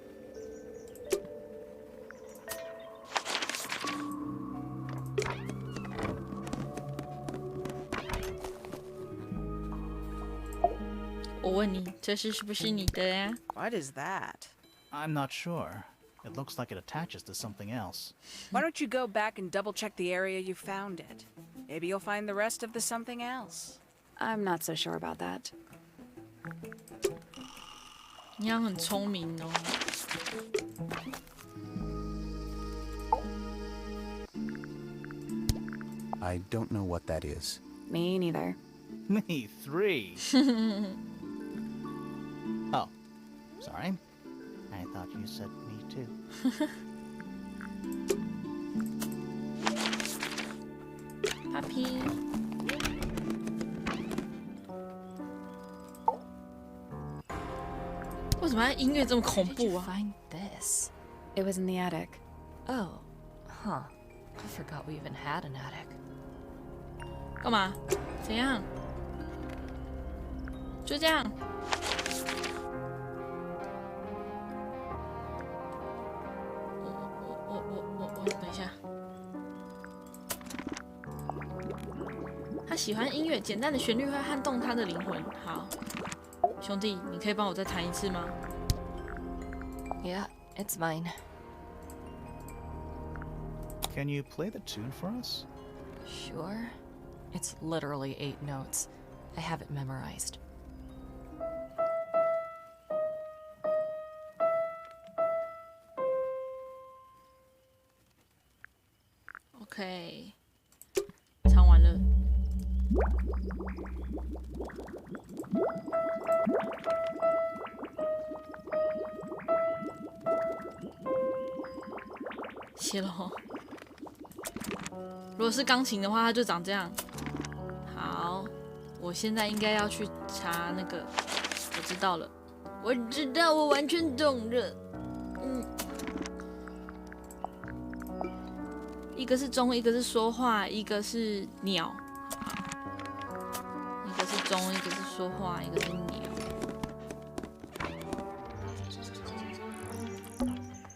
Speaker 1: 我问你，这是不是你的呀？
Speaker 10: What is that?
Speaker 3: I'm not sure. It looks like it attaches to something else.
Speaker 10: Why don't you go back and double check the area you found it? Maybe you'll find the rest of the something else.
Speaker 2: I'm not so sure about that.
Speaker 1: 你要很聪明哦。
Speaker 9: I don't know what that is.
Speaker 2: Me neither.
Speaker 3: Me 3. Oh, sorry. I thought you said me too.
Speaker 1: Puppy。为什么音乐这么恐怖啊
Speaker 13: Find this.
Speaker 2: It was in the attic.
Speaker 13: Oh, huh. I forgot we even had an attic.
Speaker 1: 干嘛？怎样？就这样。我等一下。他喜欢音乐，简单的旋律会撼动他的灵魂。好，兄弟，你可以帮我再弹一次吗？
Speaker 13: Yeah, it's mine.
Speaker 3: Can you play the tune for us?
Speaker 13: Sure. It's literally 8 notes. I have it memorized.
Speaker 1: OK， 唱完了。谢喽。如果是钢琴的话，它就长这样。好，我现在应该要去查那个。我知道了，我知道，我完全懂了。一个是钟，一个是说话，一个是鸟。一个是钟，一个是说话，一个是鸟。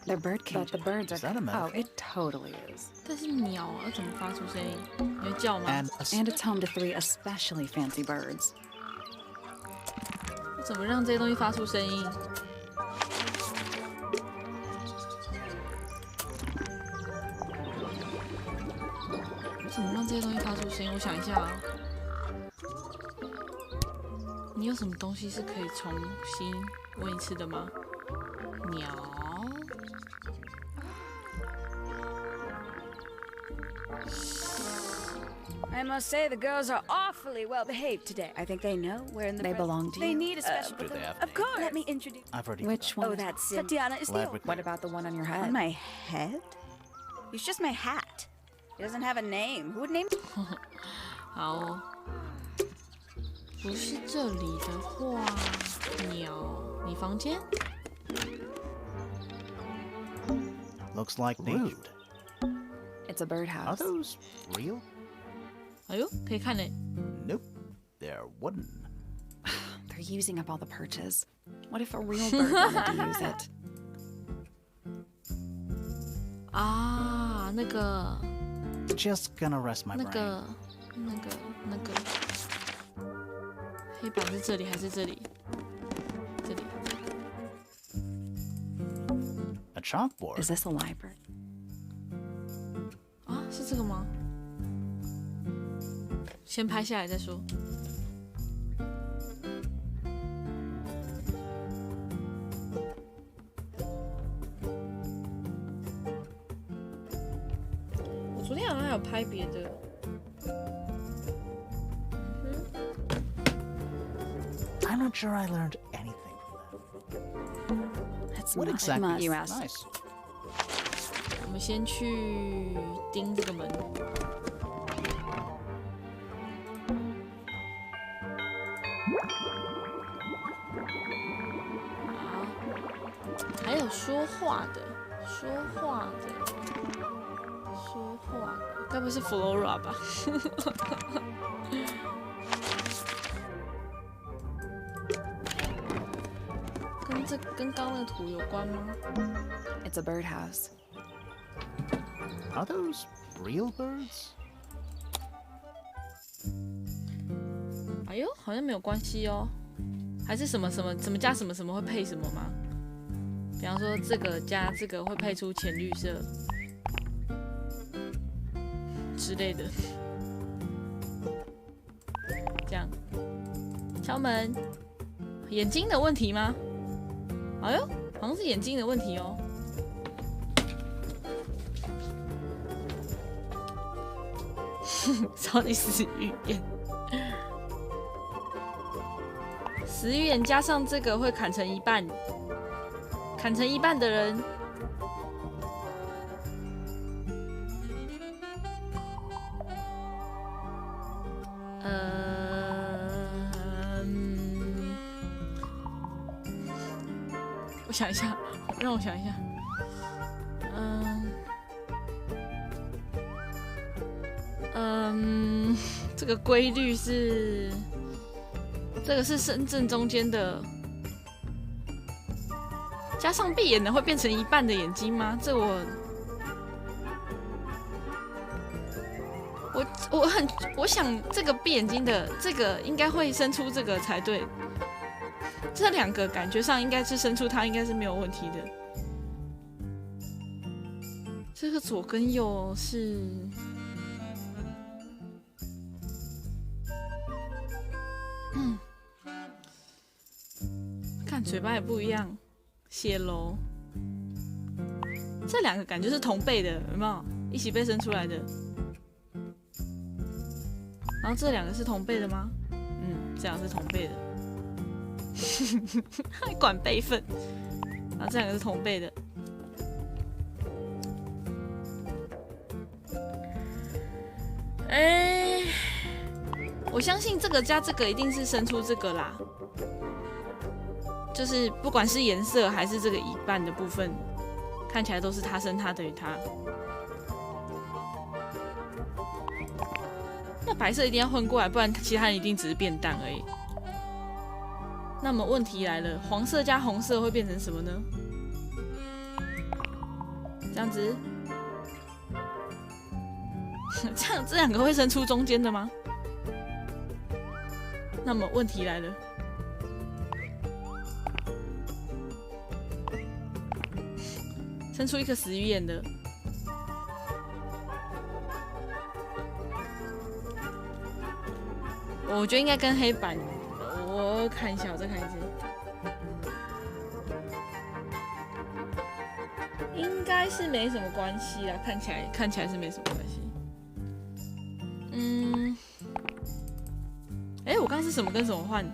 Speaker 2: They're bird cages. But the birds are.
Speaker 3: Is that a metaphor?
Speaker 2: Oh, it totally is.
Speaker 1: 但是鸟要怎么发出声音？你会叫吗？
Speaker 2: And it's home to 3 especially fancy birds.
Speaker 1: 我怎么让这些东西发出声音？我怎么让这些东西发出声音？我想一下啊，你有什么东西是可以重新问一次的吗？鸟。
Speaker 10: I must say the girls are awfully well behaved today. I think they know where in the
Speaker 2: They belong to
Speaker 10: They
Speaker 2: you?
Speaker 10: need a special.
Speaker 3: Do they have
Speaker 10: Of course. Let me introduce.
Speaker 3: I've already
Speaker 2: Which
Speaker 3: forgotten.
Speaker 2: one?
Speaker 10: Oh, that's Tatiana is the
Speaker 3: Elaborate.
Speaker 2: What about the one on your head?
Speaker 10: on my head. It's just my hat. It doesn't have a name. Who would name?
Speaker 1: 好哦，不是这里的话，鸟，你房间
Speaker 3: Looks like nude.
Speaker 2: It's a
Speaker 3: Are
Speaker 2: birdhouse.
Speaker 3: those real?
Speaker 1: 哎呦，可以看嘞。
Speaker 3: Nope. They're wooden.
Speaker 2: They're using up all the perches. What if a real bird wanted to use it?
Speaker 1: 啊，那个，
Speaker 3: Just gonna rest my
Speaker 1: 那
Speaker 3: brain.
Speaker 1: 个，黑板是这里还是这里？这里。
Speaker 3: A chalkboard.
Speaker 2: Is this a library?
Speaker 1: 啊，是这个吗？先拍下来再说。我昨天好像还有拍别的。
Speaker 3: I'm not sure I learned anything from that.
Speaker 2: That's
Speaker 3: What
Speaker 2: not
Speaker 3: exactly?
Speaker 2: much. You asked.
Speaker 3: Nice.
Speaker 1: 我们先去盯这个门。好，还有说话的，该不会是 Flora 吧？跟刚那个图有关吗？
Speaker 2: It's a birdhouse.
Speaker 3: Are those real birds?
Speaker 1: 哎呦，好像没有关系哦。还是什么加什么会配什么吗？比方说这个加这个会配出浅绿色之类的。这样，敲门，眼睛的问题吗？哎呦，好像是眼睛的问题哦。超级死鱼眼，死鱼眼加上这个会砍成一半，砍成一半的人，我想一下，让我想一下，这个规律是，这个是深正中间的，加上闭眼的会变成一半的眼睛吗？这我想这个闭眼睛的这个应该会生出这个才对，这两个感觉上应该是生出它应该是没有问题的。这个左跟右是。看嘴巴也不一样，血楼，这两个感觉是同辈的，有没有？一起被生出来的。然后这两个是同辈的吗？这两个是同辈的，还管辈分。然后这两个是同辈的。我相信这个加这个一定是生出这个啦。就是不管是颜色还是这个一半的部分，看起来都是他生他等于他。那白色一定要混过来，不然其他人一定只是变淡而已。那么问题来了，黄色加红色会变成什么呢？这样子，这两个会生出中间的吗？那么问题来了。生出一个死鱼眼的，我觉得应该跟黑板，我看一下，我再看一次，应该是没什么关系啦，看起来是没什么关系。我刚刚是什么跟什么换？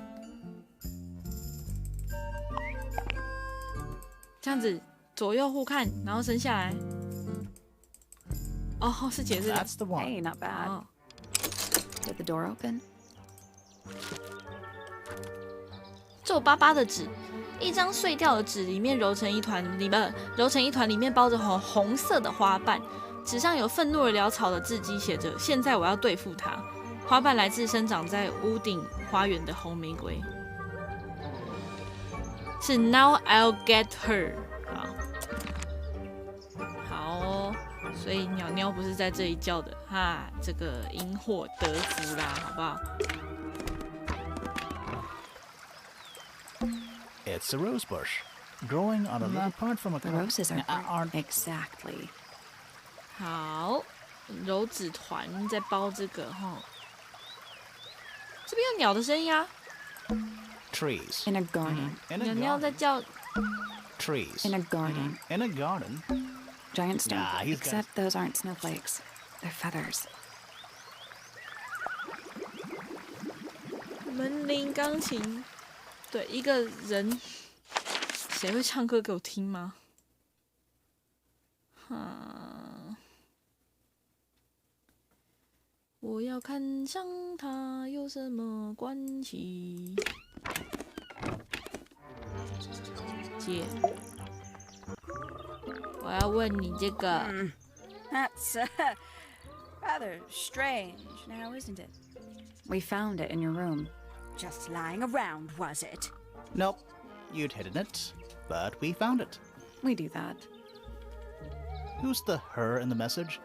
Speaker 1: 这样子。左右互看，然后生下来。哦，是解释的。
Speaker 3: That's the one.
Speaker 2: Hey, not bad. Did the door open?
Speaker 1: 皱巴巴的纸，一张碎掉的纸里面揉成一团，里面包着红色的花瓣，纸上有愤怒而潦草的字迹，写着：“现在我要对付他。”花瓣来自生长在屋顶花园的红玫瑰。是 Now I'll get her。所以鸟鸟不是在这里叫的哈，这个因祸得福啦，好不好
Speaker 3: ？It's a rose bush, growing on a little part from a.
Speaker 2: The roses aren't exactly.
Speaker 1: 好，揉纸团在包这个哈，这边有鸟的声音啊。
Speaker 3: Trees.
Speaker 2: In a garden.
Speaker 1: 鸟鸟在叫。
Speaker 3: Trees.
Speaker 2: In a garden.
Speaker 3: In a garden.
Speaker 2: Giant stone, except those aren't snowflakes. They're feathers.
Speaker 1: 门铃钢琴，对，一个人，谁会唱歌给我听吗？我要看上他有什么关系？姐。我要问你这个。
Speaker 10: That's rather strange now, isn't it?
Speaker 2: We found it in your room.
Speaker 10: Just lying around, was it?
Speaker 3: Nope. You'd hidden it, but we found it.
Speaker 2: We do that.
Speaker 3: Who's the her in the message?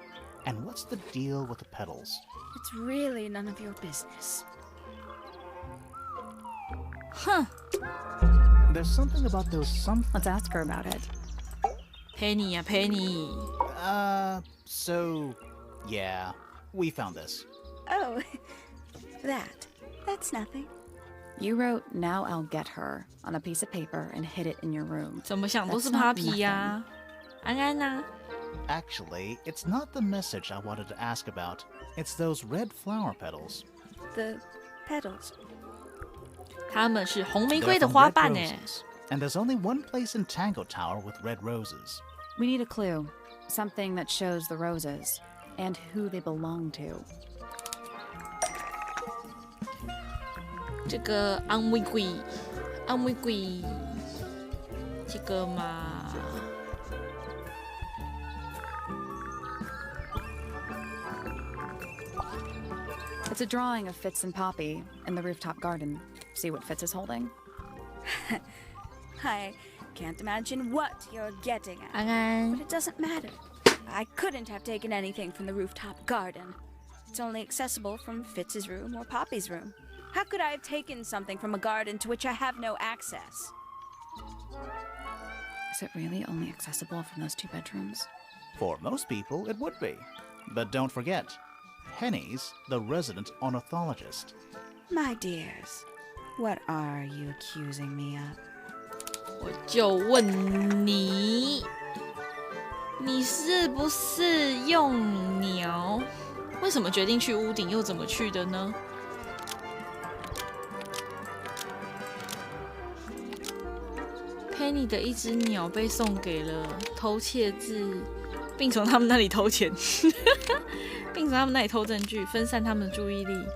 Speaker 3: And what's the deal with the petals?
Speaker 10: It's really none of your business.
Speaker 1: 哼。
Speaker 3: There's something about those some.
Speaker 2: Let's ask her about it.
Speaker 1: Penny 呀 Penny。So,
Speaker 3: yeah, we found this.
Speaker 12: Oh, that's nothing.
Speaker 2: You wrote, "Now I'll get her" on a piece of paper and hid it in your room.
Speaker 1: 怎么想都是
Speaker 2: That's not
Speaker 1: Papi 呀、安安呐、
Speaker 3: Actually, it's not the message I wanted to ask about. It's those red flower petals.
Speaker 12: The petals.
Speaker 1: 他们是红玫
Speaker 3: They're
Speaker 1: 瑰的
Speaker 3: from
Speaker 1: 花
Speaker 3: red
Speaker 1: 瓣
Speaker 3: roses. And there's only one place in Tangle Tower with red roses.
Speaker 2: We need a clue. Something that shows the roses and who they belong to.
Speaker 1: 这个安玫瑰，安玫瑰，这个嘛，
Speaker 2: It's a drawing of Fitz and Poppy in the rooftop garden. See what Fitz is holding?
Speaker 12: I can't imagine what you're getting at.
Speaker 1: 安安
Speaker 12: But it doesn't matter. I couldn't have taken anything from the rooftop garden. It's only accessible from Fitz's room or Poppy's room. How could I have taken something from a garden to which I have no access?
Speaker 2: Is it really only accessible from those 2 bedrooms?
Speaker 3: For most people, it would be. But don't forget, Penny's the resident ornithologist.
Speaker 12: My dears, what are you accusing me of?
Speaker 1: 我就问你，你是不是用鸟？为什么决定去屋顶，又怎么去的呢？ Penny 的一只鸟被送给了偷窃字，并从他们那里偷钱，并从他们那里偷证据，分散他们的注意力，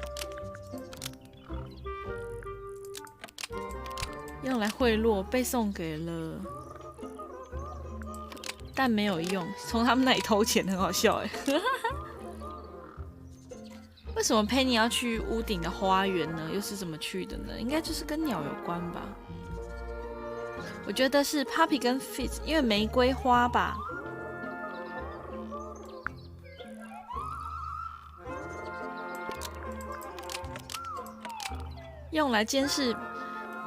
Speaker 1: 用来贿赂，被送给了，但没有用，从他们那里偷钱，很好笑哎。为什么 Penny 要去屋顶的花园呢？又是怎么去的呢？应该就是跟鸟有关吧。 我觉得是 Poppy 跟 Fitz， 因为玫瑰花吧。用来监视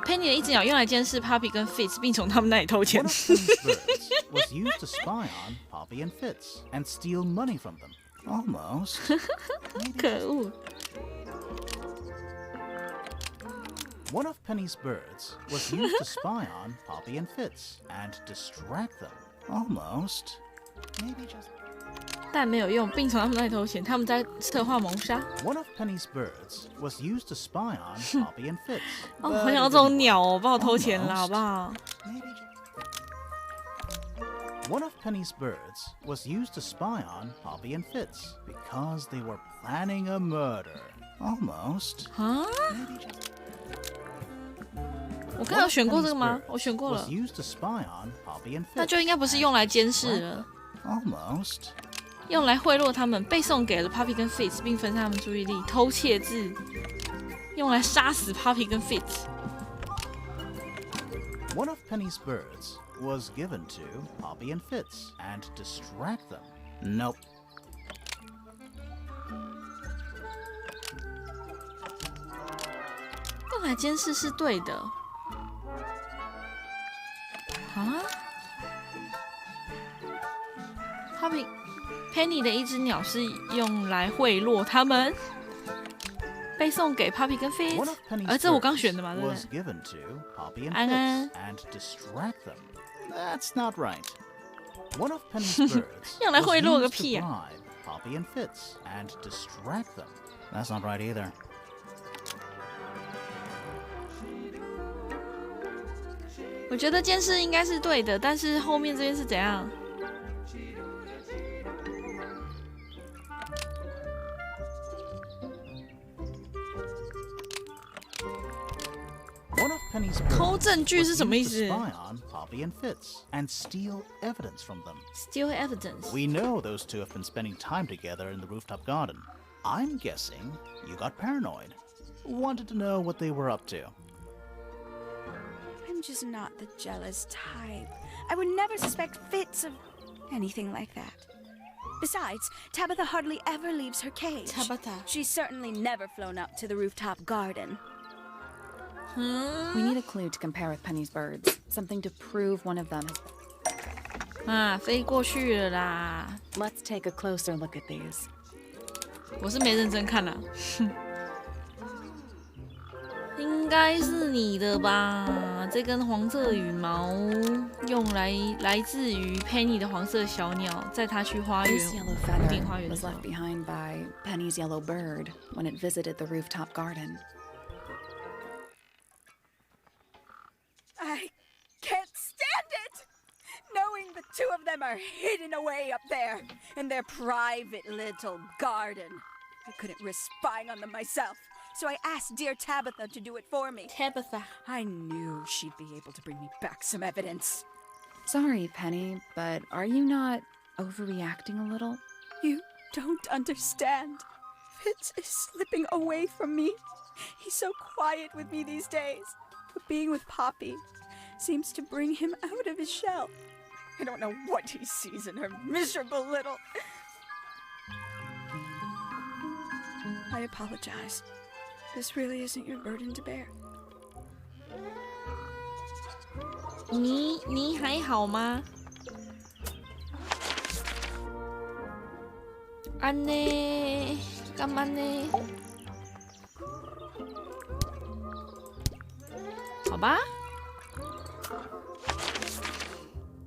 Speaker 1: Penny 的一只鸟，用来监视 Poppy 跟 Fitz， 并从他们那里偷钱。
Speaker 3: One of Penny's birds was used to spy on Poppy and Fitz and steal money from them. Almost.
Speaker 1: 可恶。
Speaker 3: One of Penny's birds was used to spy on Poppy and Fitz and distract them. Almost. Maybe just.
Speaker 1: 但没有用，并从他们那里偷钱。他们在策划谋杀。
Speaker 3: One of Penny's birds was used to spy on Poppy and Fitz.
Speaker 1: 哦，好想要这种鸟哦，帮我偷钱啦，好不好？
Speaker 3: One of Penny's birds was used to spy on Poppy and Fitz because they were planning a murder. Almost.
Speaker 1: 啊？我刚刚有选过这个吗？我选过了。
Speaker 3: Was used to spy on Poppy and Fitz.
Speaker 1: 那就应该不是用来监视了。
Speaker 3: Almost.
Speaker 1: 用来贿赂他们，背送给了 Poppy 跟 Fitz， 并分散他们注意力。偷窃字，用来杀死 Poppy 跟 Fitz。
Speaker 3: One of Penny's birds was given to Poppy and Fitz and distract them. Nope.
Speaker 1: 用来监视是对的。啊 ？Penny 的一只鸟是用来贿赂他们，被送给 Poppy 跟 Fitz。这我刚选的嘛，对不对？安安。
Speaker 3: And distract them. That's not right. One of Penny's birds
Speaker 1: 用来贿赂个
Speaker 3: was used
Speaker 1: 屁
Speaker 3: to
Speaker 1: 啊！
Speaker 3: bribe Poppy and Fitz and distract them. That's not right either.
Speaker 1: 我觉得监视应该是对的，但是后面这边是怎样？
Speaker 3: One of Penny's
Speaker 1: 偷证据是
Speaker 3: birds
Speaker 1: 什么意
Speaker 3: was
Speaker 1: 思
Speaker 3: used to spy on Poppy and Fitz and steal evidence from them.
Speaker 1: Steal evidence.
Speaker 3: We know those two have been spending time together in the rooftop garden. I'm guessing you got paranoid. Wanted to know what they were up to.
Speaker 12: I'm just not the jealous type. I would never suspect Fitz of anything like that. Besides, Tabitha hardly ever leaves her cage.
Speaker 1: Tabitha.
Speaker 12: She's certainly never flown up to the rooftop garden.
Speaker 2: We need a clue to compare with Penny's birds. Something to prove one of them has...
Speaker 1: 啊，飞过去了啦！
Speaker 2: Let's take a closer look at these.
Speaker 1: 我是没认真看啦，应该是你的吧？这根黄色羽毛用来自于 Penny 的黄色小鸟，在她去花
Speaker 2: This
Speaker 1: 园
Speaker 2: yellow
Speaker 1: 屋顶花
Speaker 2: feather
Speaker 1: 园的
Speaker 2: was
Speaker 1: 时候
Speaker 2: left behind by Penny's yellow bird when it visited the rooftop garden.
Speaker 10: I can't stand it! Knowing the two of them are hidden away up there in their private little garden. I couldn't risk spying on them myself, so I asked dear Tabitha to do it for me.
Speaker 1: Tabitha.
Speaker 10: I knew she'd be able to bring me back some evidence.
Speaker 2: Sorry, Penny, but are you not overreacting a little?
Speaker 10: You don't understand. Fitz is slipping away from me. He's so quiet with me these days. But being with Poppy seems to bring him out of his shell. I don't know what he sees in her miserable little... I apologize. This really isn't your burden to bear.
Speaker 1: 你还好吗？安呢？干嘛呢？好吧，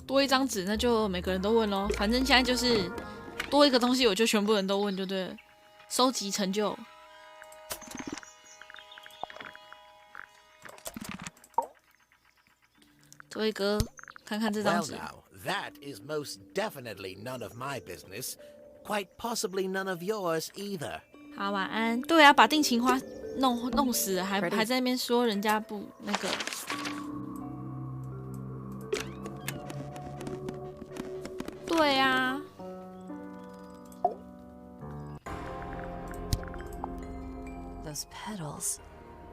Speaker 1: 多一张纸，那就每个人都问咯。反正现在就是多一个东西，我就全部人都问，就对了。收集成就。这位哥，看看这张
Speaker 8: Well
Speaker 1: 纸。
Speaker 8: now, that is most definitely none of my business. Quite possibly none of yours either.
Speaker 1: 好，晚安。对啊，把定情花弄死了，还在那边说人家不那个。对啊。
Speaker 13: Those petals.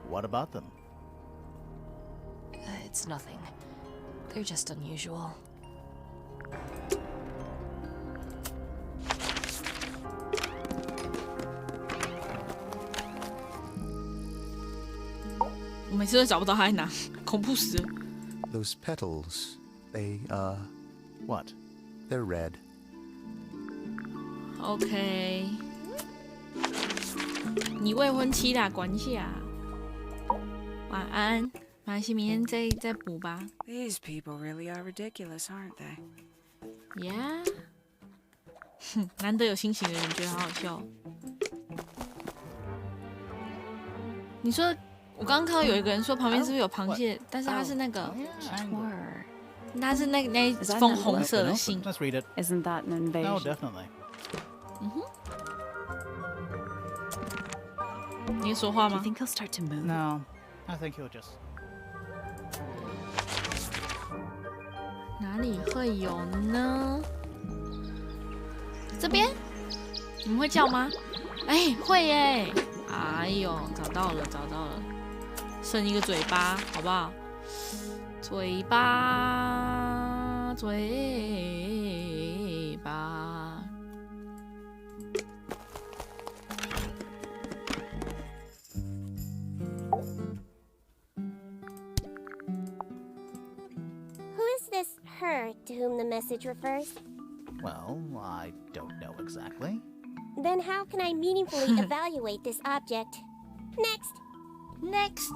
Speaker 3: What about them?
Speaker 13: It's nothing. They're just unusual.
Speaker 9: Those petals, they,
Speaker 3: What?
Speaker 9: they're red.
Speaker 1: OK， 你未婚妻啦，管一下。晚安，没关系，明天再补吧。
Speaker 10: These people really are ridiculous, aren't they?
Speaker 1: Yeah， 哼，难得有心情的人觉得好好笑。你说，我刚刚看到有一个人说旁边是不是有螃蟹，但是它是那个，它是那一封红色的信。
Speaker 3: Let's read it.
Speaker 2: Isn't that an invasion?
Speaker 3: No, definitely.
Speaker 1: 嗯哼。你会说话
Speaker 2: Do you
Speaker 1: 吗？
Speaker 2: think he'll start to move?
Speaker 3: No, I think he'll just.
Speaker 1: 哪里会有呢？这边？你们会叫吗？哎，会耶！哎呦，找到了，找到了，剩一个嘴巴，好不好？嘴巴，嘴巴。
Speaker 7: Who is this her to whom the message refers?
Speaker 3: Well, I don't know exactly.
Speaker 7: Then how can I meaningfully evaluate this object? Next.
Speaker 1: Next.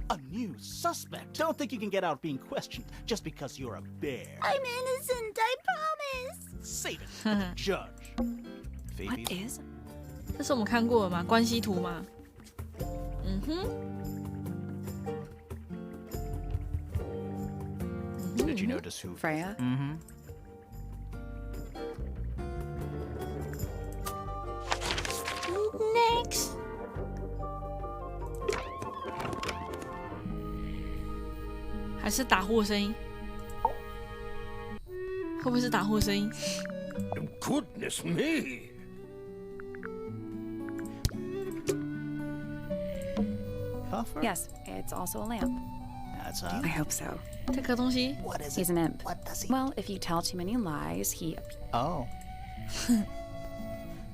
Speaker 3: A new suspect. Don't think you can get out being questioned just because you're a bear.
Speaker 7: I'm innocent, I promise.
Speaker 3: Save it for the judge. Phoebe.
Speaker 2: What is?
Speaker 1: 这是我们看过的吗？关系图吗？嗯哼。
Speaker 3: Did you notice who?
Speaker 2: Freya?
Speaker 3: Mm-hmm.
Speaker 1: Next. 还是打呼的声音？会不会是打呼的声音？
Speaker 11: Goodness me!
Speaker 3: Puffer?
Speaker 2: Yes, it's also a lamp.
Speaker 3: That's
Speaker 2: I hope so.
Speaker 1: 这个东西
Speaker 3: What is
Speaker 2: He's
Speaker 3: it?
Speaker 2: an imp.
Speaker 3: What does he?
Speaker 2: Well, if you tell too many lies, he.
Speaker 3: Oh.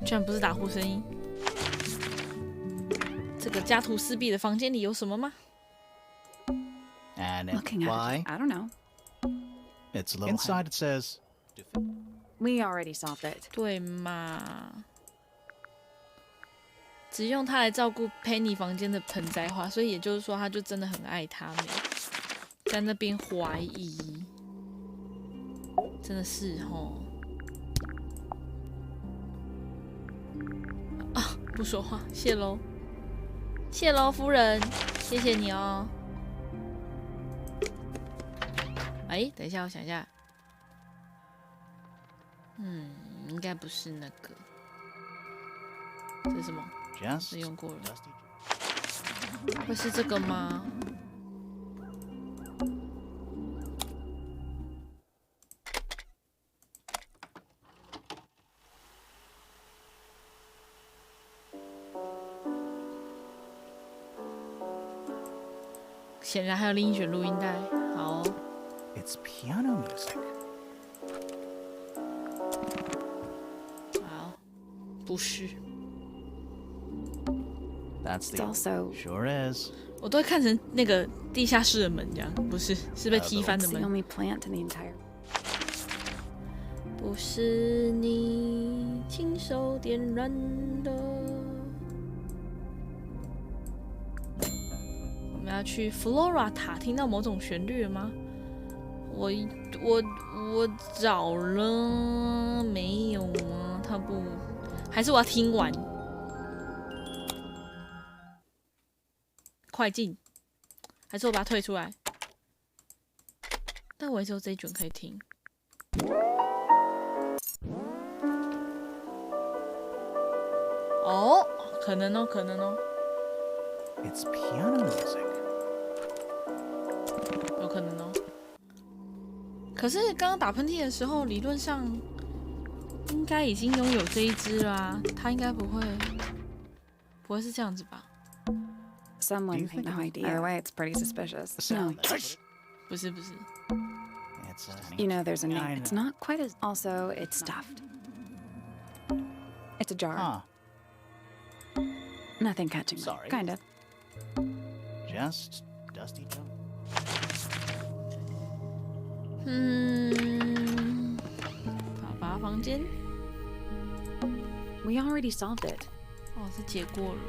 Speaker 1: 居然不是打呼声音。这个家徒四壁的房间里有什么吗？
Speaker 3: And
Speaker 2: Looking at
Speaker 3: why?
Speaker 2: it, I don't know.
Speaker 3: It's a little inside. It says.
Speaker 2: We already solved it.
Speaker 1: 对嘛？只用它来照顾 Penny 房间的盆栽花，所以也就是说，他就真的很爱它们，在那边怀疑，真的是吼。啊，不说话，谢喽，谢喽，夫人，谢谢你哦。哎，等一下，我想一下，应该不是那个，这是什么？
Speaker 3: Just
Speaker 1: 用过了，会是这个吗？显然还有另一卷录音带，好哦。
Speaker 3: It's piano music.
Speaker 1: 好，不是。
Speaker 3: That's
Speaker 2: It's
Speaker 3: the.
Speaker 2: also.
Speaker 3: Sure is.
Speaker 1: 我都会看成那个地下室的门，这样不是，是被踢翻的
Speaker 2: It's the
Speaker 1: 门。
Speaker 2: only plant in the entire.
Speaker 1: 不是你亲手点燃的。我们要去 Flora 塔，听到某种旋律了吗？我找了没有啊？他不，还是我要听完？快进，还是我把它退出来？但我也只有这一卷可以听。哦，可能哦，可能哦，
Speaker 3: It's piano music.
Speaker 1: 有可能哦。可是刚刚打喷嚏的时候，理论上应该已经拥有这一只啦，它应该不会是这样子吧？
Speaker 2: Someone had no idea. Either way, it's pretty suspicious. No.
Speaker 1: 不是不是，
Speaker 3: It's
Speaker 2: You know, there's a
Speaker 3: Yeah, I
Speaker 2: name. It's
Speaker 3: know.
Speaker 2: not quite as. Also, it's stuffed. It's a jar.
Speaker 3: Huh.
Speaker 2: Nothing catching.
Speaker 3: Sorry.
Speaker 2: Kind of.
Speaker 3: Just Dusty Joe.
Speaker 1: 爸爸房间，
Speaker 2: We already solved it.
Speaker 1: 哦，是解过了。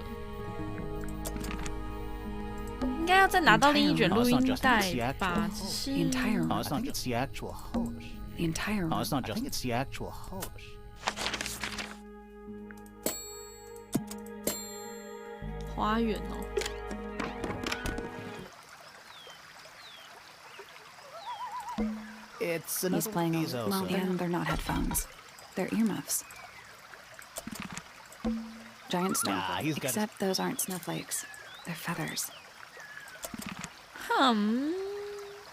Speaker 1: 应该要再拿到另一卷录音带吧？只是
Speaker 2: The entire room.
Speaker 3: Oh, it's not just the actual host.
Speaker 2: The entire room.
Speaker 3: Oh, it's not just. I think it's the actual host.
Speaker 1: 花园哦。
Speaker 3: It's
Speaker 2: He's
Speaker 3: another
Speaker 2: playing on.
Speaker 3: Mizo,
Speaker 2: Well,
Speaker 3: so-
Speaker 2: and they're not headphones. They're earmuffs. Giant snowflakes.
Speaker 3: Nah, he's got his-
Speaker 2: Except those aren't snowflakes. They're feathers.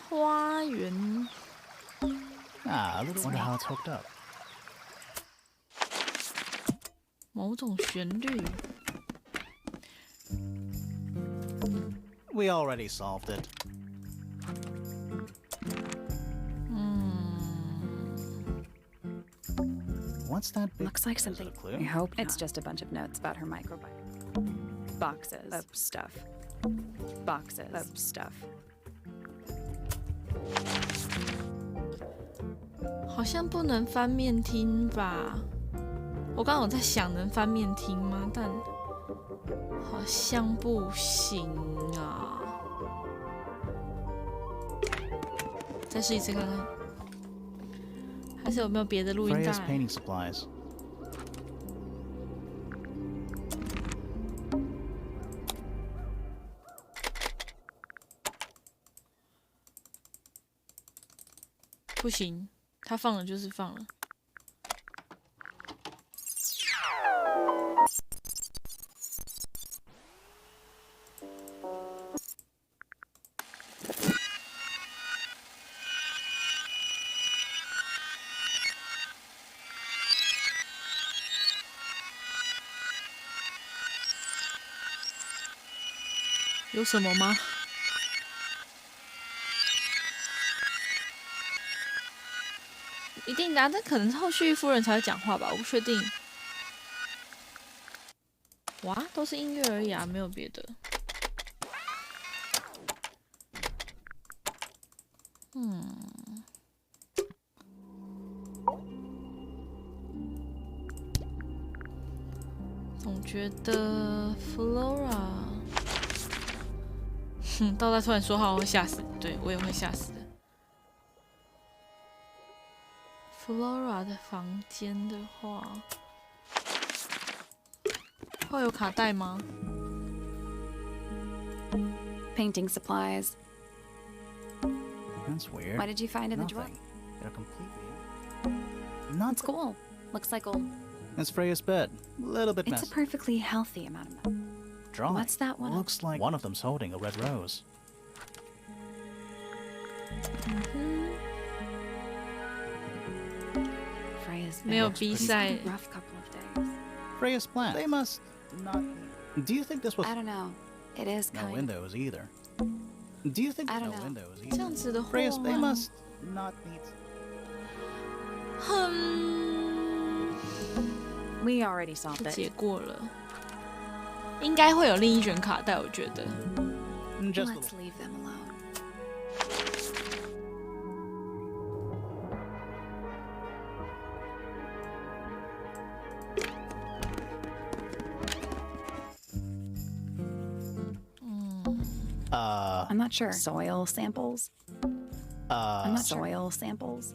Speaker 1: 花园。
Speaker 3: Ah, I wonder how it's hooked up.
Speaker 1: 某种旋律。
Speaker 3: We already solved it. What's that big?
Speaker 2: Looks like
Speaker 3: Is it
Speaker 2: something.
Speaker 3: a clue?
Speaker 2: I hope it's just a bunch of notes about her microbiome. Boxes of stuff. Boxes of stuff.
Speaker 1: 好像不能翻面听吧？我刚刚有在想能翻面听吗？但好像不行啊。再试一次看看，还是有没有别的录音带
Speaker 3: Freya's？ painting supplies.
Speaker 1: 不行，他放了就是放了。有什么吗？一定的、啊，但可能后续夫人才会讲话吧，我不确定。哇，都是音乐而已啊，没有别的。总觉得 Flora， 到他突然说话，我会吓死，对我也会吓死的。Flora 的房间的话，会有卡带吗？
Speaker 2: Painting supplies.
Speaker 3: That's weird.
Speaker 2: What did you find in the drawer?
Speaker 3: Nothing. They're completely... Not
Speaker 2: It's cool. Looks like old.
Speaker 3: It's Freya's bed. A little bit
Speaker 2: It's
Speaker 3: messy.
Speaker 2: a perfectly healthy amount of milk.
Speaker 3: Drawing.
Speaker 2: What's that one?
Speaker 3: Looks like one of them's holding a red rose.
Speaker 2: Freya's bed.
Speaker 1: 没有比
Speaker 2: She's
Speaker 1: 赛
Speaker 2: had a rough couple of days.
Speaker 3: Freya's plant. They must not... Do you think this was...
Speaker 2: I don't know. It is
Speaker 3: No
Speaker 2: kind of.
Speaker 3: windows either. Do you think...
Speaker 2: I don't
Speaker 3: no
Speaker 2: know.
Speaker 3: windows
Speaker 1: 这
Speaker 3: either.
Speaker 1: 样子的话，
Speaker 3: Freya's... They must not need...
Speaker 2: We already solved it.
Speaker 1: 解过了，应该会有另一卷卡带，我觉得。
Speaker 3: Just a
Speaker 2: Let's
Speaker 3: little.
Speaker 2: leave them alone. I'm not sure. Soil samples? I'm not soil samples.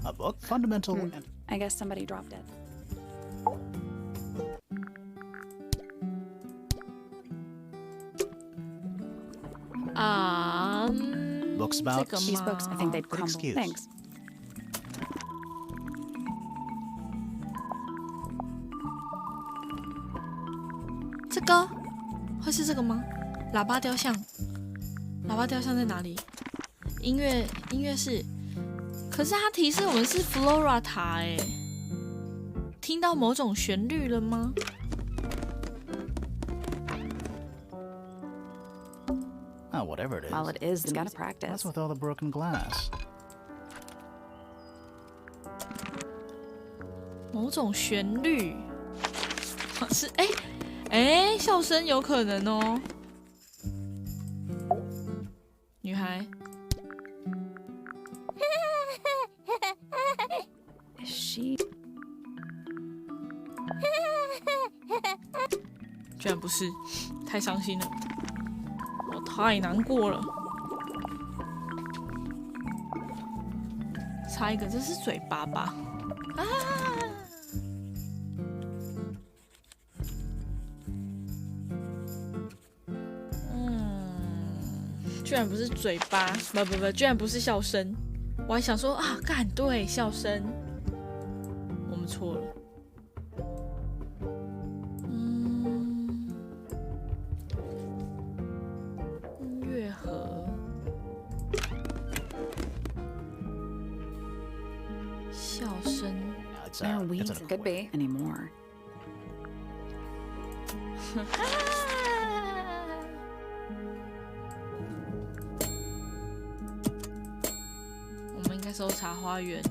Speaker 3: A book? Fundamental... and
Speaker 2: I guess somebody dropped it.
Speaker 3: Books about...
Speaker 1: 这个
Speaker 2: These
Speaker 1: 吗
Speaker 2: books, I think they'd
Speaker 3: Good
Speaker 2: crumble.
Speaker 3: excuse.
Speaker 2: Thanks.
Speaker 1: 这个会是这个吗？喇叭雕像，喇叭雕像在哪里？音乐室，可是它提示我们是 Flora 塔哎，听到某种旋律了吗？
Speaker 3: Oh, whatever it is.
Speaker 2: Well, it is.
Speaker 3: the
Speaker 2: Gotta
Speaker 3: music.
Speaker 2: practice.
Speaker 3: What's with all the broken glass?
Speaker 1: 某种旋律，是笑声有可能哦。女孩，
Speaker 2: Is she?
Speaker 1: 居然不是，太伤心了，我太难过了。插一个，这是嘴巴吧？啊！居然不是嘴巴，不，居然不是笑声。我还想说啊，干对，笑声，我们错了。音乐盒，笑声。
Speaker 3: It's,
Speaker 2: There are
Speaker 3: it's
Speaker 2: weeds.
Speaker 3: an
Speaker 2: Could be anymore.
Speaker 1: 我们应该搜查花园，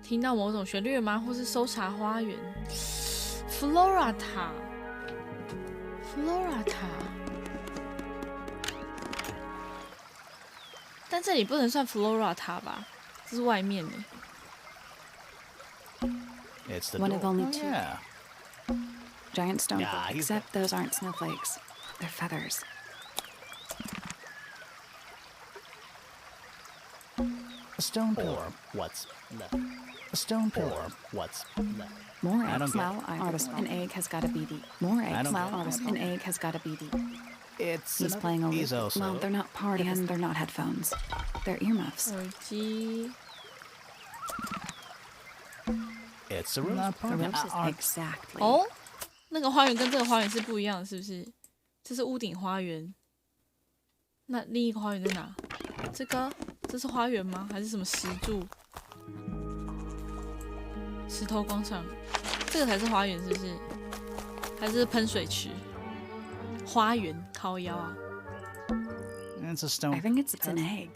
Speaker 1: 听到某种旋律了吗？或是搜查花园 ？Flora 塔 ，Flora 塔，但这里不能算 Flora 塔吧？这是外面的。
Speaker 3: It's the
Speaker 2: One
Speaker 3: door.
Speaker 2: of only
Speaker 3: Oh,
Speaker 2: two.
Speaker 3: Yeah.
Speaker 2: Giant stone.
Speaker 3: Yeah, he's
Speaker 2: Except those aren't snowflakes. They're feathers.
Speaker 3: A stone pillar. What's left? A stone pillar. What's left?
Speaker 2: More
Speaker 3: I don't
Speaker 2: eggs.
Speaker 3: get
Speaker 2: Well, an egg has got a BD. More eggs.
Speaker 3: don't
Speaker 2: Well,
Speaker 3: get it.
Speaker 2: an egg has got a BD.
Speaker 3: It's
Speaker 2: He's playing over.
Speaker 3: He's also.
Speaker 2: Well, they're not part of and they're not headphones. They're earmuffs.
Speaker 1: 耳机。
Speaker 3: It's a rose.
Speaker 2: The
Speaker 3: part of it.
Speaker 2: roses.
Speaker 3: Aren't-
Speaker 2: Exactly.
Speaker 1: 哦，那个花园跟这个花园是不一样的，是不是？这是屋顶花园。那另一个花园在哪？这是花园吗？还是什么石柱？石头广场，这个才是花园，是不是？还是喷水池？花园靠腰啊！
Speaker 3: It's a
Speaker 2: I
Speaker 3: stone.
Speaker 2: think it's an egg.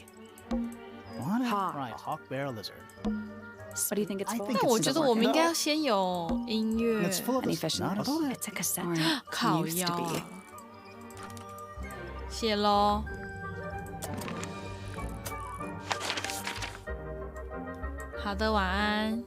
Speaker 3: Want it?
Speaker 2: Hawk.
Speaker 3: Right, hawk bear lizard.
Speaker 2: What do you think it's
Speaker 3: I
Speaker 2: for?
Speaker 3: think
Speaker 1: 但
Speaker 3: it's
Speaker 1: 我觉得我们应该要先有音乐。
Speaker 3: It's full of
Speaker 2: Any
Speaker 3: this
Speaker 2: fish in
Speaker 3: not
Speaker 2: this?
Speaker 3: about it.
Speaker 2: It's a cassette. Or
Speaker 1: 靠
Speaker 2: used
Speaker 1: 腰
Speaker 2: to
Speaker 1: 啊
Speaker 2: be.！
Speaker 1: 谢喽。好的，晚安。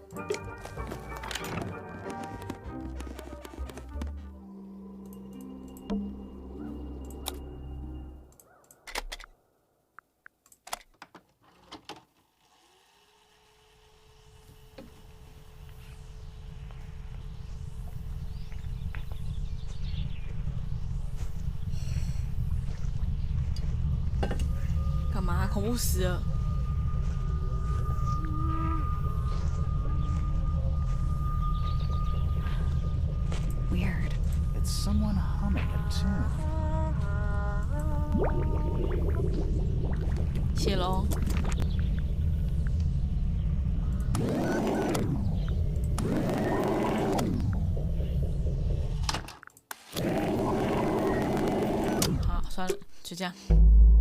Speaker 1: 干嘛？恐怖死了！
Speaker 2: Weird.
Speaker 3: It's someone humming a tune.
Speaker 1: 谢喽。好，算了，就这样。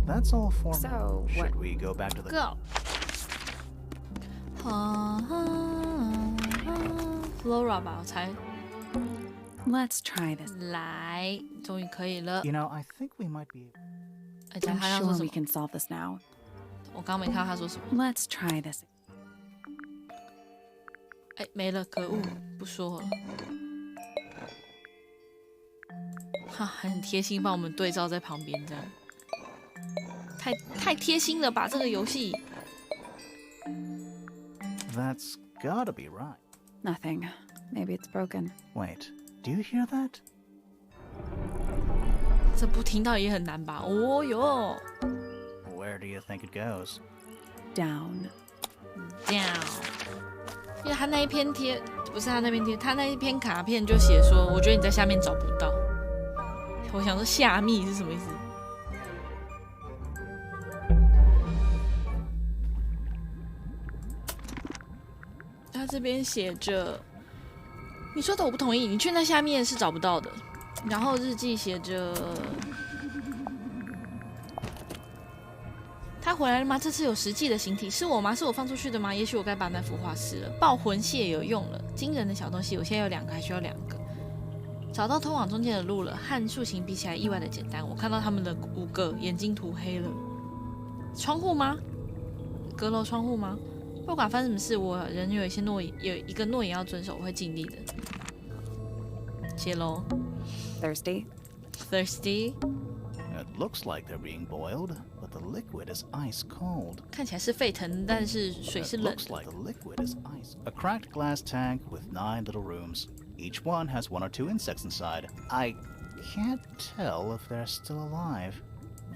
Speaker 3: That's all for me.
Speaker 2: So,
Speaker 3: Should
Speaker 2: what-
Speaker 3: we go back to the
Speaker 1: Go. Flora 吧，我猜。
Speaker 2: Let's try this.
Speaker 1: 来，终于可以了。
Speaker 3: You know, I think we might be.
Speaker 1: 哎，等
Speaker 2: I'm
Speaker 1: 他要说
Speaker 2: sure
Speaker 1: 什
Speaker 2: we
Speaker 1: 么？
Speaker 2: can solve this now.
Speaker 1: 我刚没看到他说什么。
Speaker 2: Let's try this.
Speaker 1: 哎，没了，可恶，不说了。哈，还很贴心，帮我们对照在旁边，这样。太贴心了吧，这个游戏。
Speaker 3: That's gotta be right.
Speaker 2: Nothing. Maybe it's broken.
Speaker 3: Wait, do you hear that?
Speaker 1: 这不听到也很难吧？哦哟
Speaker 3: Where do you think it goes?
Speaker 2: Down.
Speaker 1: ，down。因为他那一篇贴，不是他那篇贴，他那一篇卡片就写说，我觉得你在下面找不到。我想说下密是什么意思？ 他这边写着，你说的我不同意，你去那下面是找不到的。然后日记写着，他回来了吗？这次有实际的形体，是我吗？是我放出去的吗？也许我该把那幅画撕了。爆魂蟹有用了，惊人的小东西，我现在有2个，还需要2个。找到通往中间的路了，和竖琴比起来意外的简单。我看到他们的5个眼睛涂黑了。窗户吗？阁楼窗户吗？ 不管发生什么事，我仍有一个诺言要遵守，我会尽力的。谢喽。
Speaker 2: Thirsty?
Speaker 1: Thirsty?
Speaker 3: It looks like they're being boiled, but the liquid is ice cold.
Speaker 1: 看起来是沸腾，但是水是
Speaker 3: It
Speaker 1: 冷
Speaker 3: looks
Speaker 1: 的。
Speaker 3: like the liquid is ice. A cracked glass tank with 9 little rooms. Each one has 1 or 2 insects inside. I can't tell if they're still alive.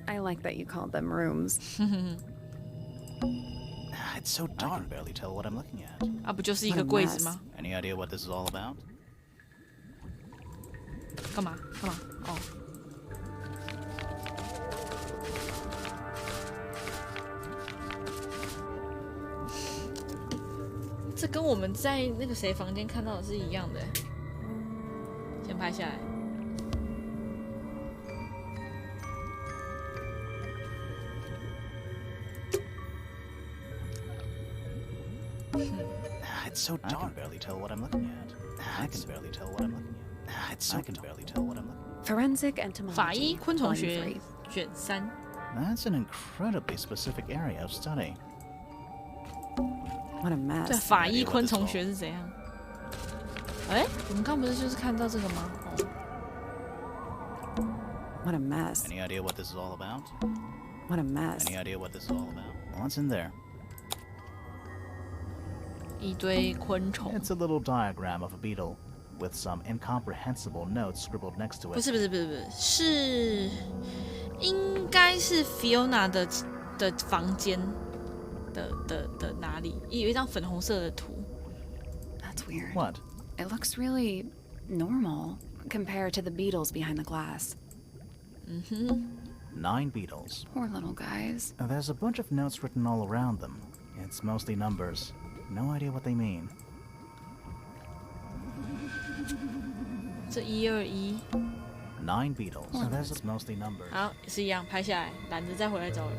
Speaker 2: I like that you called them rooms.
Speaker 3: It's so dark, I can barely tell what I'm looking at.
Speaker 1: 啊，不就是一个柜子吗？
Speaker 3: Any idea what this is all about?
Speaker 1: 干嘛？干嘛？哦。这跟我们在那个谁房间看到的是一样的。先拍下来。
Speaker 3: It's so dark. I can barely tell what I'm looking at. I can barely tell what I'm looking at. It's so I can barely tell what I'm looking at.
Speaker 2: Forensic
Speaker 1: 法医
Speaker 2: entomology.
Speaker 1: 昆虫
Speaker 2: Volume
Speaker 1: 学
Speaker 2: 3.
Speaker 1: 卷3。
Speaker 3: That's an incredibly specific area of study.
Speaker 2: What a
Speaker 1: 对，
Speaker 2: mess.
Speaker 1: 法医昆虫学是怎样？哎，我们刚不是就是看到这个吗？哦，
Speaker 2: What a mess.
Speaker 3: Any idea what this is all about?
Speaker 2: What a mess.
Speaker 3: Any idea what this is all about? What's in there?
Speaker 1: 一堆昆虫。
Speaker 3: It's a little diagram of a beetle with some incomprehensible notes scribbled next to
Speaker 1: 不
Speaker 3: it.
Speaker 1: 是，是应该是 Fiona 的房间的哪里？有一张粉红色的图。
Speaker 2: That's weird.
Speaker 3: What?
Speaker 2: It looks really normal compared to the beetles behind the glass.
Speaker 3: 9 beetles.
Speaker 2: Poor little guys.
Speaker 3: There's a bunch of notes written all around them. It's mostly numbers. No idea what they mean.
Speaker 1: 这121。
Speaker 3: 9 beetles. There's mostly numbers.
Speaker 1: 好，也是一样，拍下来，懒得再回来找人。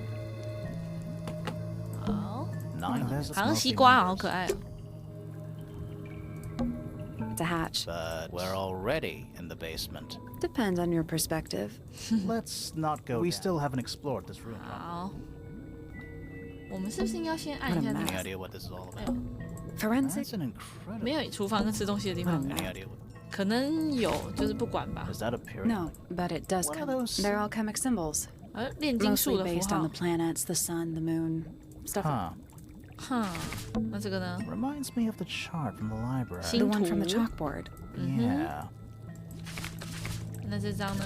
Speaker 1: 好，
Speaker 3: Nine visits
Speaker 1: 好像
Speaker 3: mostly
Speaker 1: 西瓜，
Speaker 3: members.
Speaker 1: 好可爱哦。
Speaker 2: It's a hatch.
Speaker 3: But we're already in the basement.
Speaker 2: Depends on your perspective.
Speaker 3: Let's not go. We still haven't explored this room.
Speaker 1: 好，我们是不是应该先按一下这
Speaker 3: Any
Speaker 1: 个？
Speaker 3: idea what this is all
Speaker 1: 哎
Speaker 3: about?
Speaker 1: 呦，
Speaker 2: Forensic.
Speaker 3: That's an incredible.
Speaker 1: 没有厨房跟吃东西的地方，
Speaker 3: Any idea what?
Speaker 1: 可能有，就是不管吧。
Speaker 3: Is that a period?
Speaker 2: No, but it does
Speaker 3: What are
Speaker 2: come.
Speaker 3: those-
Speaker 2: They're alchemic symbols.
Speaker 1: 炼金术
Speaker 2: Mostly
Speaker 1: 的符
Speaker 2: based on
Speaker 1: 号
Speaker 2: the。planets, the sun, the moon, stuff.
Speaker 3: Huh.
Speaker 1: 哼，那这个呢？
Speaker 3: Reminds me of the chart from the library.
Speaker 1: See?
Speaker 2: The one from the
Speaker 1: 图。
Speaker 2: chalkboard.
Speaker 3: Yeah.
Speaker 1: 那这张呢？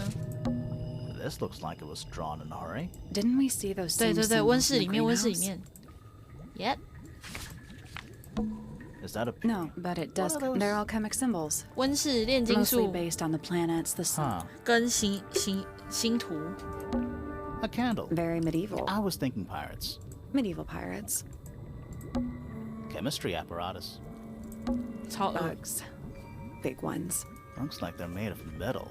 Speaker 3: This looks like it was drawn in a hurry.
Speaker 2: Didn't we see those
Speaker 1: 对
Speaker 2: same
Speaker 1: 对对，
Speaker 2: symbols
Speaker 1: 温室
Speaker 2: in
Speaker 1: 里
Speaker 2: the
Speaker 1: 面，温室里
Speaker 2: greenhouse?
Speaker 1: 面。Yep，
Speaker 3: Is that a
Speaker 2: No, but it does.
Speaker 3: What are those-
Speaker 2: They're alchemic symbols.
Speaker 1: 温室炼金
Speaker 2: Mostly
Speaker 1: 术
Speaker 2: based on the planets, the sun.
Speaker 3: Huh.
Speaker 1: 跟星图。
Speaker 3: A candle.
Speaker 2: Very medieval.
Speaker 3: I was thinking pirates.
Speaker 2: Medieval pirates.
Speaker 3: Chemistry apparatus.
Speaker 1: 超恶。
Speaker 2: Bugs. Big ones.
Speaker 3: Looks like they're made of metal.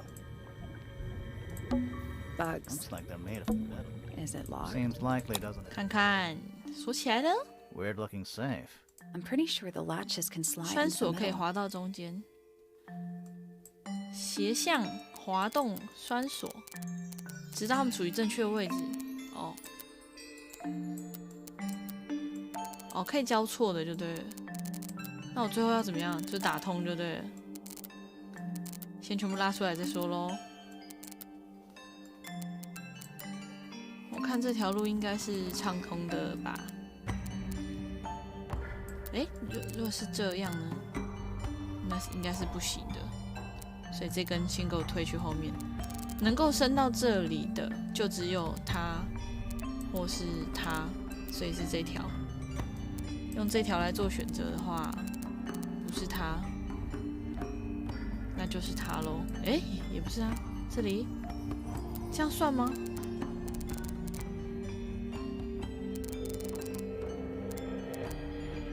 Speaker 2: Bugs.
Speaker 3: Looks like they're made of metal.
Speaker 2: Is it locked?
Speaker 3: Seems likely, doesn't it?
Speaker 1: 看看，锁起来了。
Speaker 3: Weird looking safe.
Speaker 2: I'm pretty sure the latches can slide
Speaker 1: 栓
Speaker 2: into
Speaker 1: 锁
Speaker 2: the
Speaker 1: 可以
Speaker 2: middle.
Speaker 1: 滑到中间，斜向滑动栓锁，直到它们处于正确位置。哦，哦，可以交错的就对了。那我最后要怎么样？就打通就对了。先全部拉出来再说咯。我看这条路应该是畅通的吧。哎，如果是这样呢？那应该是不行的，所以这根先给我推去后面。能够升到这里的就只有它，或是它，所以是这条。用这条来做选择的话，不是它，那就是它咯。哎，也不是啊，这里这样算吗？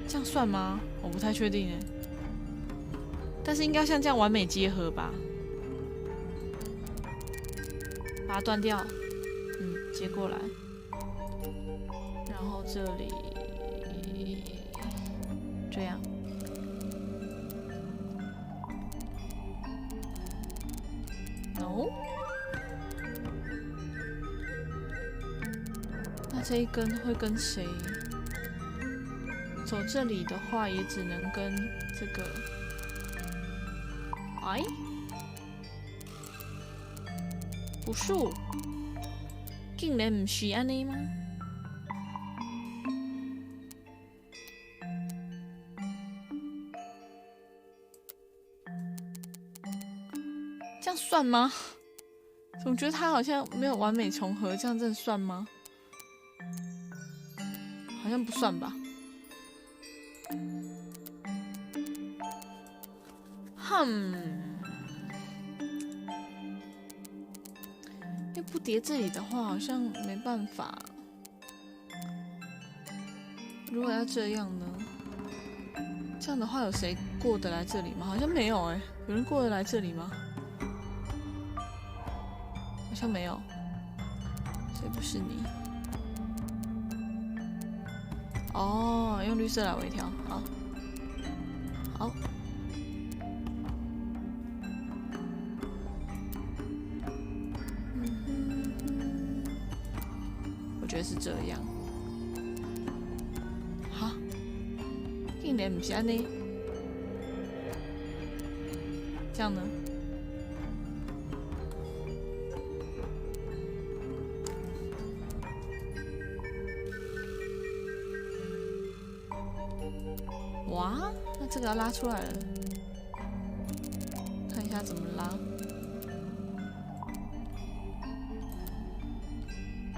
Speaker 1: 这样算吗？我不太确定哎，但是应该像这样完美结合吧，把它断掉，接过来，然后这里这样，no，那这一根会跟谁？走这里的话，也只能跟这个，哎，不是，竟然不是安尼吗？这样算吗？总觉得它好像没有完美重合，这样真的算吗？好像不算吧。因为不叠这里的话，好像没办法。如果要这样呢？这样的话，有谁过得来这里吗？好像没有哎、有人过得来这里吗？好像没有。所以不是你。哦，用绿色来微调，好。好。我觉得是这样。哈，竟然不是安尼，这样呢？哇，那这个要拉出来了，看一下怎么拉。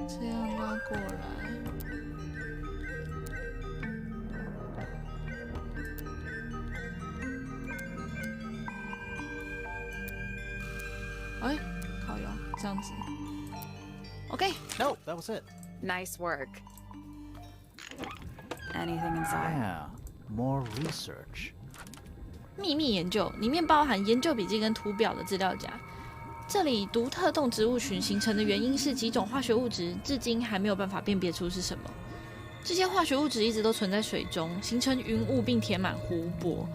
Speaker 1: 这样拉过来，哎，靠腰，这样子。OK，
Speaker 3: No, that was it.
Speaker 2: Nice work. Anything inside?
Speaker 3: Yeah, more research.
Speaker 1: 秘密研究里面包含研究笔记跟图表的资料夹。这里独特动植物群形成的原因是几种化学物质，至今还没有办法辨别出是什么。这些化学物质一直都存在水中，形成云雾并填满湖泊，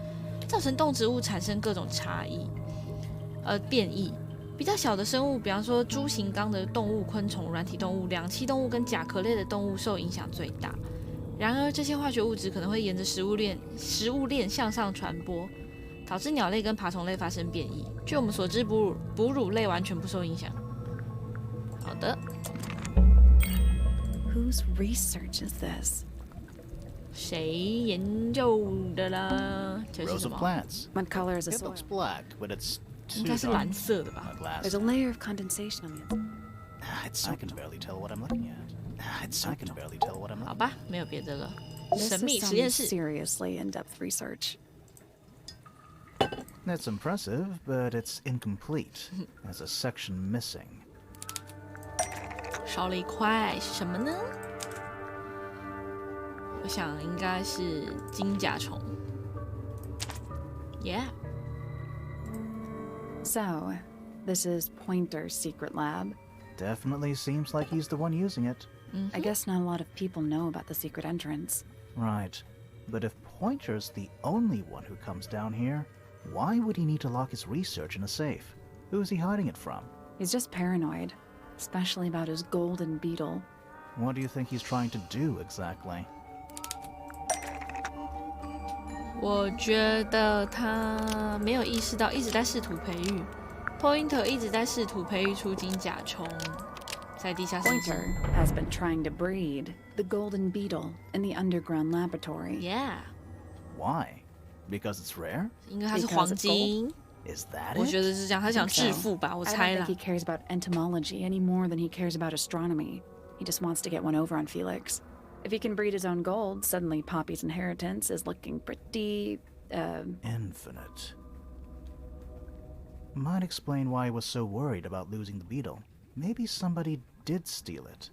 Speaker 1: 造成动植物产生各种变异。比较小的生物，比方说猪形纲的动物、昆虫、软体动物、两栖动物跟甲壳类的动物受影响最大。然而，这些化学物质可能会沿着食物链向上传播，导致鸟类跟爬虫类发生变异。据我们所知，哺乳类完全不受影响。好的。
Speaker 2: Whose research is this?
Speaker 1: 谁研究的啦？这是
Speaker 3: Rows
Speaker 1: 什
Speaker 3: of
Speaker 1: 么？
Speaker 3: plants.
Speaker 2: What color is the
Speaker 3: It
Speaker 2: soil?
Speaker 3: looks black, but it's
Speaker 1: 应
Speaker 3: too
Speaker 1: 该是
Speaker 3: dark
Speaker 1: 蓝色的吧
Speaker 3: for my glass.
Speaker 2: There's a layer of condensation on the inside.
Speaker 3: I can barely tell what I'm looking at. I can barely tell what I'm
Speaker 1: 好
Speaker 3: looking
Speaker 1: 吧，没有别的了。
Speaker 2: This
Speaker 1: 神秘
Speaker 2: is
Speaker 1: 实验
Speaker 2: some
Speaker 1: 室。
Speaker 2: seriously in-depth research.
Speaker 3: at. It's impressive, but it's incomplete. There's a section missing.
Speaker 1: 少了一块是什么呢？我想应该是金甲虫。Yeah，
Speaker 2: So, this is Pointer's secret lab.
Speaker 3: Definitely seems like he's the one using it.
Speaker 2: I guess not a lot of people know about the secret entrance.
Speaker 3: Right. But if Pointer's the only one who comes down here, why would he need to lock his research in a safe? Who is he hiding it from?
Speaker 2: He's just paranoid, especially about his golden beetle.
Speaker 3: What do you think he's trying to do exactly?
Speaker 1: 我觉得他没有意识到，一直在试图培育。Pointer 一直在试图培育出金甲虫，在地下室。
Speaker 2: Pointer has been trying to breed the golden beetle in the underground laboratory.
Speaker 1: Yeah，
Speaker 3: Why? Because it's rare?
Speaker 1: 因为它是黄金。
Speaker 3: Is that
Speaker 1: 我
Speaker 3: it?
Speaker 1: 觉得是这样，他想
Speaker 2: I think so.
Speaker 1: 致富吧，我
Speaker 2: I
Speaker 1: 猜
Speaker 2: don't
Speaker 1: 啦
Speaker 2: think he。cares about entomology any more than he cares about astronomy. He just wants to get one over on Felix. If he can breed his own gold, suddenly Poppy's inheritance is looking pretty,
Speaker 3: Infinite. Might explain why he was so worried about losing the beetle. Maybe somebody did steal it.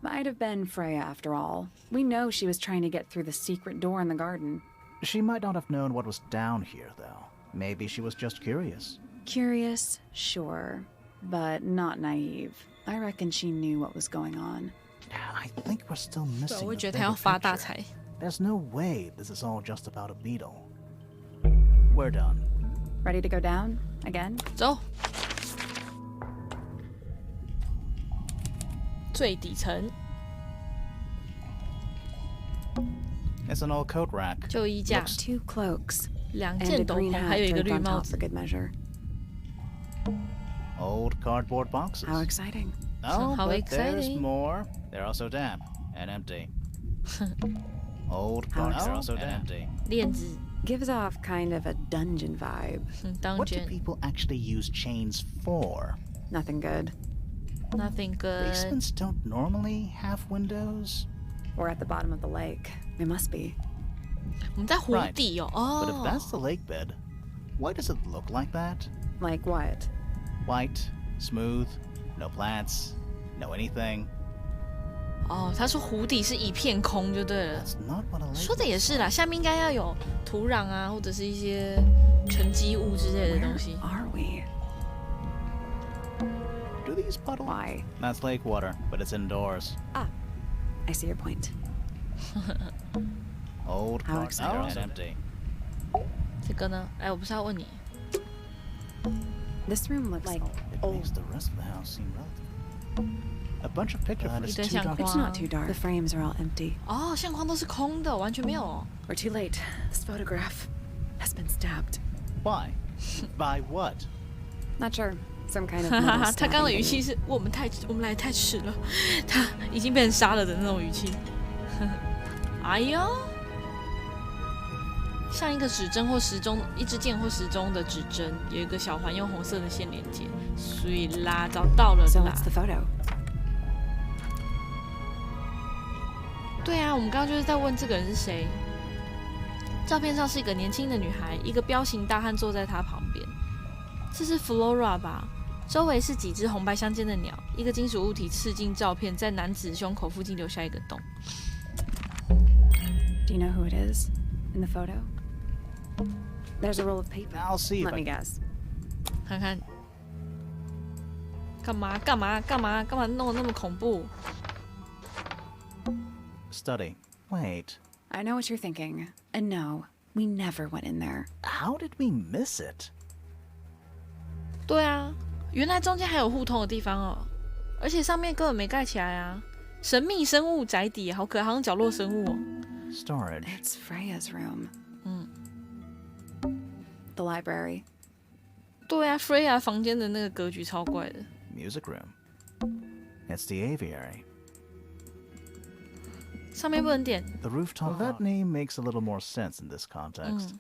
Speaker 2: might have been Freya after all. We know she was trying to get through the secret door in the garden.
Speaker 3: She might not have known what was down here, though. Maybe she was just curious.
Speaker 2: Curious, sure, but not naive. I reckon she knew what was going on.
Speaker 3: I think we're still
Speaker 1: 对，
Speaker 3: missing
Speaker 1: 我
Speaker 3: the
Speaker 1: 觉得他要
Speaker 3: bigger
Speaker 1: 发大
Speaker 3: picture.
Speaker 1: 财。
Speaker 3: There's no way this is all just about a beetle. We're done.
Speaker 2: Ready to go down? Again?
Speaker 1: 走，最底层
Speaker 3: It's an old coat rack.
Speaker 1: 旧衣架，
Speaker 2: Two cloaks.
Speaker 1: 两
Speaker 2: And a
Speaker 1: 件斗
Speaker 2: green
Speaker 1: 篷，
Speaker 2: hat
Speaker 1: 还有一个
Speaker 2: draped
Speaker 1: 绿
Speaker 2: on
Speaker 1: 帽
Speaker 2: top
Speaker 1: 子
Speaker 2: for。good measure.
Speaker 3: Old cardboard boxes.
Speaker 2: How exciting.
Speaker 3: Oh,
Speaker 1: How
Speaker 3: but there's
Speaker 1: exciting.
Speaker 3: more. They're also damp and empty. Old
Speaker 2: How
Speaker 3: cardboard. They're
Speaker 2: exciting.
Speaker 3: also empty.
Speaker 1: 链子，
Speaker 2: Gives off kind of a dungeon vibe.
Speaker 1: 当
Speaker 3: What do
Speaker 1: 卷
Speaker 3: people actually use chains for?
Speaker 2: Nothing good.，nothing
Speaker 1: good。
Speaker 3: Basements don't normally have windows.
Speaker 2: We're at the bottom of the lake. We must be.
Speaker 1: 我们在湖
Speaker 3: Right.
Speaker 1: 底哦，
Speaker 3: But if
Speaker 1: 哦
Speaker 3: that's the lake bed, why does it look like that?
Speaker 2: Like what?
Speaker 3: White, smooth, no plants, no anything.
Speaker 1: 哦，他说湖底是一片空就对了。
Speaker 3: That's not what a lake
Speaker 1: 说的也
Speaker 3: looks
Speaker 1: 是啦，
Speaker 3: like.
Speaker 1: 下面应该要有土壤啊，或者是一些沉积物之类的
Speaker 2: Where
Speaker 1: 东西。
Speaker 2: are we?
Speaker 3: Do these puddle?
Speaker 2: Why?
Speaker 3: That's lake water, but it's indoors.
Speaker 2: I see your point.
Speaker 3: Old
Speaker 2: How
Speaker 3: cardboard
Speaker 2: exciting.
Speaker 3: and empty.
Speaker 1: 这个呢？哎，我不是要问你，
Speaker 2: This room looks
Speaker 3: It makes the rest of the house seem relative. A bunch of picture frames.
Speaker 1: it's too dark.
Speaker 2: It's not too dark. The frames are all empty.
Speaker 1: 哦，相框都是空的，完全没有哦。
Speaker 2: We're too late. This photograph has been stabbed.
Speaker 3: Why? By what?
Speaker 2: Not sure. Some kind of
Speaker 1: 哈哈
Speaker 2: metal
Speaker 1: 哈，他刚刚的
Speaker 2: stabbing
Speaker 1: 语
Speaker 2: thing.
Speaker 1: 气是我们来得太迟了，他已经被人杀了的那种语气。哎呦，像一个指针或时钟，一支箭或时钟的指针，有一个小环用红色的线连接。所以啦，找到了
Speaker 2: So
Speaker 1: 啦
Speaker 2: what's。the photo?
Speaker 1: 对啊，我们刚刚就是在问这个人是谁。照片上是一个年轻的女孩，一个彪形大汉坐在她旁边。这是 Flora 吧？周围是几只红白相间的鸟，一个金属物体刺进照片，在男子胸口附近留下一个洞。
Speaker 2: Do you know who it is in the photo? There's a roll of paper.
Speaker 3: I'll see if
Speaker 2: Let
Speaker 3: I
Speaker 2: me guess.
Speaker 1: 看看，干嘛弄得那么恐怖？
Speaker 3: Study. Wait,
Speaker 2: I know what you're thinking. And no, we never went in there.
Speaker 3: how did we miss it?
Speaker 1: 对啊，原来中间还有互通的地方哦，而且上面根本没盖起来啊！神秘生物宅邸，好可爱，好像角落生物哦。
Speaker 3: Storage.
Speaker 2: It's Freya's room. The library.
Speaker 1: 对啊 ，Freya 房间的那个格局超怪的。
Speaker 3: Music room. It's the aviary.
Speaker 1: 上面不能点。
Speaker 3: The rooftop. That name makes a little more sense in this context.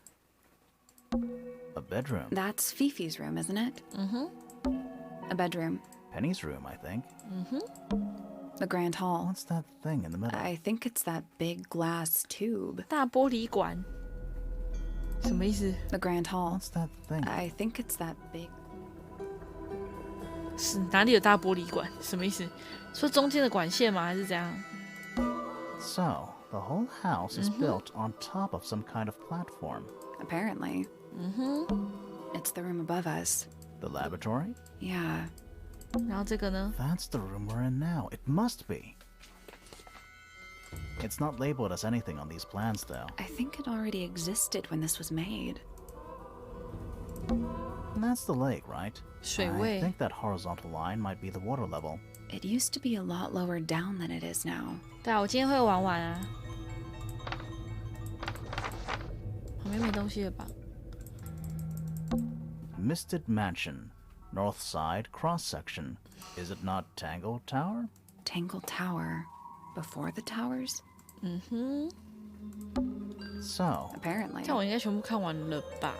Speaker 3: A bedroom.
Speaker 2: That's Fifi's room, isn't it? A bedroom.
Speaker 3: Penny's room, I think.
Speaker 2: The grand hall.
Speaker 3: What's that thing in the middle?
Speaker 2: I think it's that big glass tube.
Speaker 1: 大玻璃管，什么意思？
Speaker 2: The grand hall.
Speaker 3: What's that thing?
Speaker 2: I think it's that big.
Speaker 1: 是哪里有大玻璃管？什么意思？说中间的管线吗？还是怎样？
Speaker 3: So, the whole house is built on top of some kind of platform.
Speaker 2: Apparently. It's the room above us.
Speaker 3: The laboratory?
Speaker 2: Yeah.
Speaker 1: 然后这个呢？
Speaker 3: That's the room we're in now. It must be. It's not labeled as anything on these plans, though.
Speaker 2: I think it already existed when this was made.
Speaker 3: And that's the lake, right?
Speaker 1: 水
Speaker 3: I
Speaker 1: 位。
Speaker 3: think that horizontal line might be the water level.
Speaker 2: It used to be a lot lower down than it is now.
Speaker 1: 对啊，我今天会玩完啊。旁边没东西了吧？
Speaker 3: Misted Mansion. North side cross section. Is it not Tangle Tower?
Speaker 2: Tangle Tower. Before the towers?
Speaker 3: So,
Speaker 2: Apparently.
Speaker 1: 这样我应该全部看完了吧？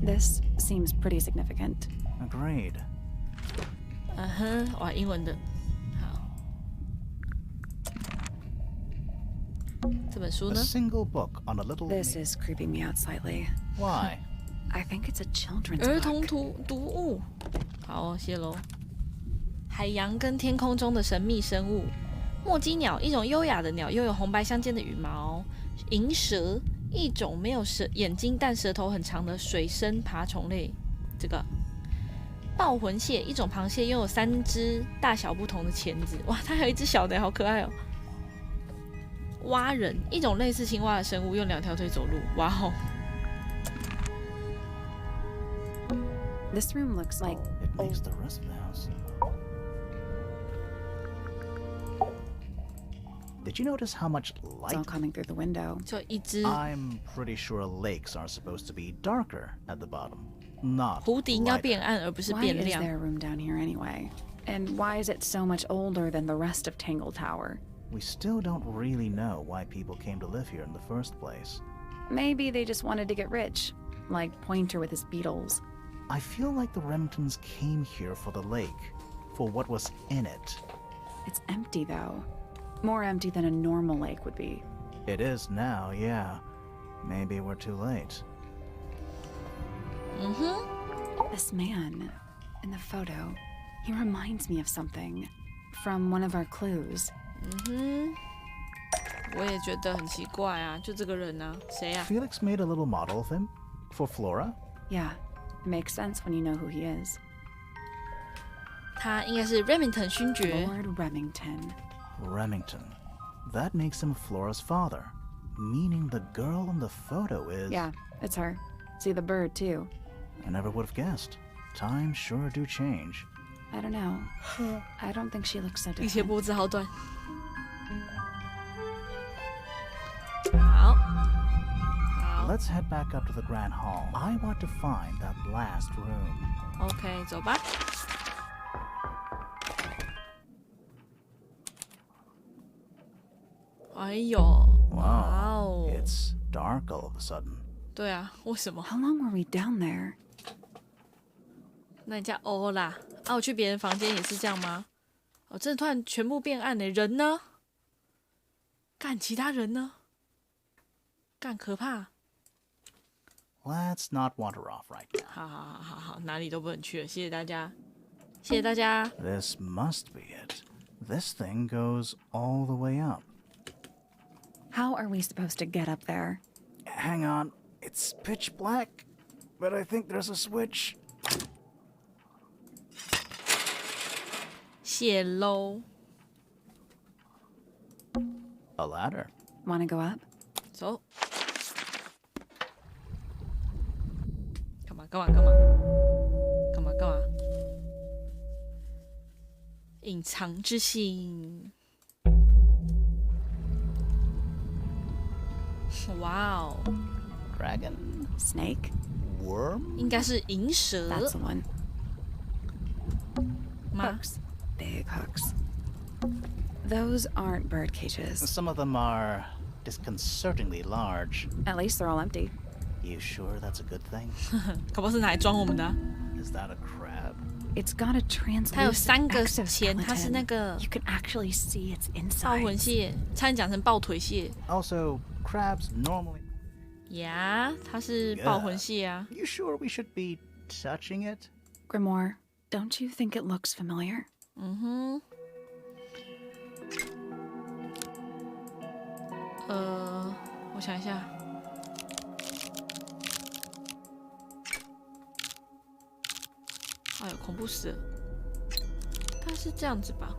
Speaker 2: This seems pretty significant.
Speaker 3: agreed.
Speaker 1: 哇，英文的。好，这本书
Speaker 3: A
Speaker 1: 呢？
Speaker 3: single book on a little...
Speaker 2: This is creeping me out slightly.
Speaker 3: Why?
Speaker 2: I think it's a children's
Speaker 1: 儿童
Speaker 2: book.
Speaker 1: 读物。好哦，谢喽。海洋跟天空中的神秘生物，墨姬鸟，一种优雅的鸟，拥有红白相间的羽毛；银蛇，一种没有眼睛但舌头很长的水生爬虫类。这个豹魂蟹，一种螃蟹，拥有3只大小不同的钳子。哇，它还有一只小的，好可爱哦。蛙人，一种类似青蛙的生物，用2条腿走路。哇哦！
Speaker 2: This room looks like...
Speaker 3: It makes the rest of the house. Did you notice how much
Speaker 2: It's all
Speaker 3: light?
Speaker 2: coming through the window.
Speaker 1: 就一只
Speaker 3: I'm pretty sure lakes are supposed to be darker at the bottom, not
Speaker 1: 湖底应该
Speaker 3: lighter.
Speaker 1: 变暗，而不是
Speaker 2: Why
Speaker 1: 变
Speaker 2: is
Speaker 1: 亮。
Speaker 2: there a room down here anyway? And why is it so much older than the rest of Tangle Tower?
Speaker 3: We still don't really know why people came to live here in the first place.
Speaker 2: Maybe they just wanted to get rich, like Pointer with his beetles.
Speaker 3: I feel like the Remingtons came here for the lake, for what was in it.
Speaker 2: It's empty, though. More empty than a normal lake would be.
Speaker 3: It is now, yeah. Maybe we're too late.
Speaker 2: This man in the photo, he reminds me of something from one of our clues.
Speaker 1: 我也觉得很奇怪啊，就这个人啊，谁啊？
Speaker 3: Felix made a little model of him for Flora.
Speaker 2: Yeah, it makes sense when you know who he is.
Speaker 1: 他应该是 Remington 勋爵。
Speaker 2: Lord Remington.
Speaker 3: Remington. That makes him Flora's father, meaning the girl in the photo is...
Speaker 2: Yeah, it's her. See the bird, too.
Speaker 3: I never would have guessed. Times sure do change.
Speaker 2: I don't know. I don't think she looks so
Speaker 1: 以前
Speaker 2: different.
Speaker 1: 脖子好短。好，好
Speaker 3: Let's head back up to the Grand Hall. I want to find that last room.
Speaker 1: ，OK，走吧。哎呦，哇哦！
Speaker 3: It's dark all of a sudden.
Speaker 1: 对啊，为什么？
Speaker 2: How long were we down there?
Speaker 1: 那人家哦啦，啊，我去别人房间也是这样吗？哦，真的突然全部变暗呢，人呢？干，其他人呢？干，可怕！
Speaker 3: Let's not wander off right now.
Speaker 1: 好，哪里都不能去了，谢谢大家，谢谢大家。
Speaker 3: This must be it. This thing goes all the way up.
Speaker 2: How are we supposed to get up there?
Speaker 3: Hang on. It's pitch black, but I think there's a switch.
Speaker 1: 谢喽。
Speaker 3: A ladder.
Speaker 2: Want to go up?
Speaker 1: 走。干嘛？干嘛？干嘛？干嘛？干嘛？隐藏之心。哇哦
Speaker 3: Dragon.
Speaker 2: Snake?
Speaker 3: Worm?
Speaker 1: 应该是银蛇
Speaker 2: That's the one.
Speaker 1: 吗？
Speaker 2: Hooks. Big hooks. Those aren't bird cages.
Speaker 3: Some of them are disconcertingly large.
Speaker 2: At least they're all empty.
Speaker 3: You sure that's a good thing?
Speaker 1: 可不是拿来装我们的啊、
Speaker 3: Is that a crab?
Speaker 2: It's got a
Speaker 1: 它有
Speaker 2: translucent
Speaker 1: 3个钳，它是那
Speaker 2: exoskeleton.
Speaker 1: 个
Speaker 2: You can actually see its
Speaker 1: 抱魂
Speaker 2: inside.
Speaker 1: 蟹，差点讲成抱腿蟹。
Speaker 3: Also, crabs normally.
Speaker 1: 呀，它是抱魂蟹啊。
Speaker 3: You sure we should be touching it?
Speaker 2: Grimoire, don't you think it looks familiar?
Speaker 1: 嗯哼。我想一下。哎呦，恐怖死了！它是这样子吧？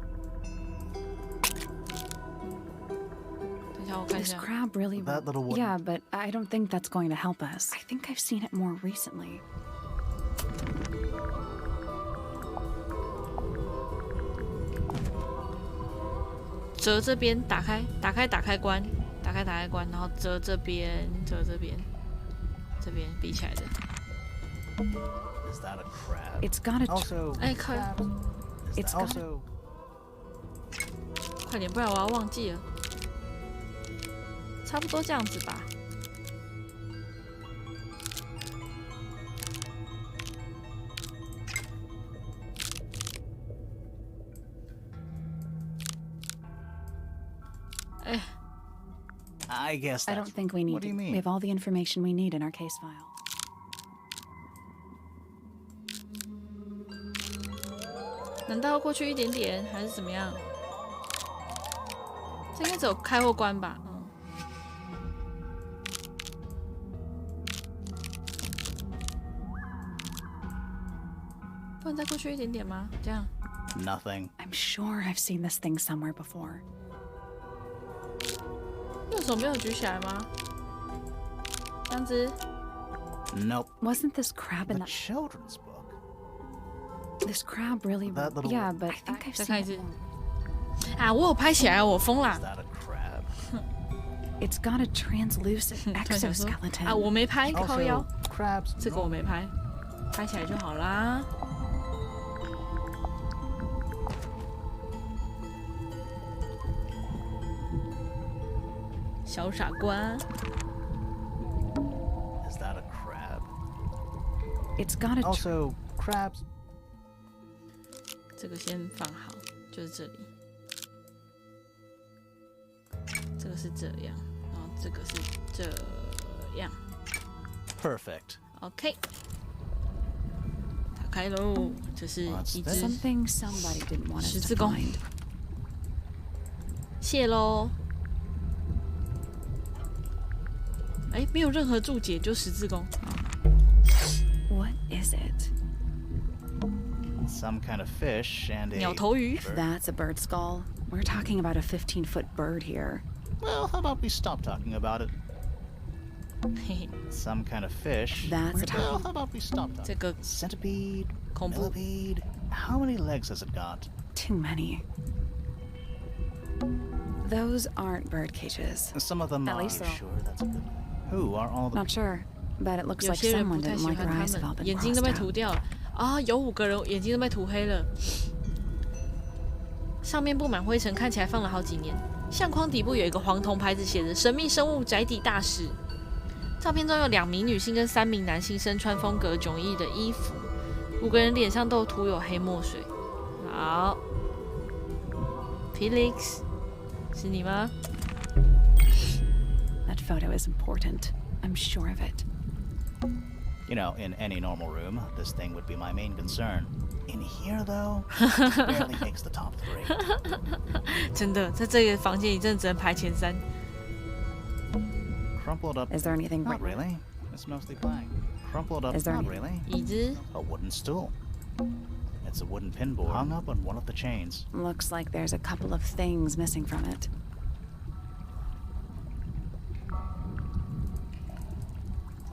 Speaker 1: 等一下，我看一
Speaker 2: This
Speaker 1: 下。
Speaker 2: crab really.
Speaker 3: That little one.
Speaker 2: Yeah, but I don't think that's going to help us. I think I've seen it more recently.
Speaker 1: 折这边，打开关，打开关，然后折这边，这边比起来的。
Speaker 3: Is that a crab?
Speaker 2: It's got a.
Speaker 3: Also,
Speaker 1: 哎，快
Speaker 3: crabs. Is
Speaker 2: It's
Speaker 3: that
Speaker 2: got-
Speaker 3: also.
Speaker 1: 快点，不然我要忘记了。差不多这样子吧。哎，
Speaker 3: I guess.
Speaker 2: I
Speaker 3: That's,
Speaker 2: don't think we need
Speaker 3: What do
Speaker 2: to.
Speaker 3: you mean?
Speaker 2: We have all the information we need in our case file.
Speaker 1: 难道要过去一点点，还是怎么样？这应该只有开或关吧？嗯。不能再过去一点点吗？这样。
Speaker 3: Nothing.
Speaker 2: I'm sure I've seen this thing somewhere before.
Speaker 1: 右手没有举起来吗？这样子。
Speaker 3: Nope.
Speaker 2: Wasn't this crab in
Speaker 3: The
Speaker 2: the?
Speaker 3: children's book.
Speaker 2: This crab really.
Speaker 3: That little-
Speaker 2: Yeah, but I think I've
Speaker 1: 再
Speaker 2: seen
Speaker 1: 看一
Speaker 2: it.
Speaker 1: 次。啊，我有拍起来，我疯
Speaker 3: Is
Speaker 1: 啦！
Speaker 3: that a crab?
Speaker 2: It's got a translucent
Speaker 1: 突然想说
Speaker 2: exoskeleton.
Speaker 1: 啊，我没拍，靠腰
Speaker 3: Also,，crabs.
Speaker 1: 这个我没拍，拍起来就好啦。小傻瓜，
Speaker 3: Is that a crab?
Speaker 2: It's got a.
Speaker 3: Also, crabs.
Speaker 1: 这个先放好，就是这里。这个是这样，然后这个是这样。
Speaker 3: Perfect.
Speaker 1: OK，打开喽，这是一只
Speaker 2: Something somebody didn't want us
Speaker 1: 十
Speaker 2: to
Speaker 1: 字弓，
Speaker 2: find.
Speaker 1: 谢喽。哎，没有任何注解，就十字弓。
Speaker 2: What is it?
Speaker 3: Some kind of fish and a.
Speaker 1: 鸟头鱼。
Speaker 2: That's a bird skull. We're talking about a 15-foot bird here.
Speaker 3: Well, how about we stop talking about it?
Speaker 1: 嘿嘿，
Speaker 3: Some kind of fish.
Speaker 2: That's a
Speaker 3: Well, how about we stop talking?
Speaker 1: 这个
Speaker 3: Centipede.
Speaker 1: 恐怖。
Speaker 3: Millipede. How many legs has it got?
Speaker 2: Too many. Those aren't bird cages.
Speaker 3: Some of them
Speaker 2: At
Speaker 3: are.
Speaker 2: least
Speaker 3: You
Speaker 2: so.
Speaker 3: sure that's a good thing? Who are all the?
Speaker 2: Not sure, but it looks
Speaker 1: 有
Speaker 2: like
Speaker 1: 些人
Speaker 2: someone
Speaker 1: 不太
Speaker 2: didn't
Speaker 1: 喜
Speaker 2: like
Speaker 1: 欢
Speaker 2: their
Speaker 1: 他
Speaker 2: eyes have all
Speaker 1: 们，
Speaker 2: been
Speaker 1: 眼睛都被
Speaker 2: crossed
Speaker 1: 涂
Speaker 2: out.
Speaker 1: 掉了啊！有5个人眼睛都被涂黑了，上面布满灰尘，看起来放了好几年。相框底部有一个黄铜牌子，写着“神秘生物宅邸大使”。照片中有2名女性跟3名男性，身穿风格迥异的衣服，5个人脸上都涂有黑墨水。好 ，Felix， 是你吗？
Speaker 2: That photo is important. I'm sure of it.
Speaker 3: You know, in any normal room, this thing would be my main concern. In here, though, it barely makes the top 3.
Speaker 1: 真的，在这个房间里，真的只能排前3。
Speaker 3: Crumpled up.
Speaker 2: Is there anything
Speaker 3: Not
Speaker 2: wrong?
Speaker 3: really. It's mostly blank. Crumpled up.
Speaker 2: Is there
Speaker 3: Not
Speaker 2: any-
Speaker 3: really.
Speaker 1: 椅子，
Speaker 3: A wooden stool. It's a wooden pinboard hung up on one of the chains.
Speaker 2: Looks like there's a couple of things missing from it.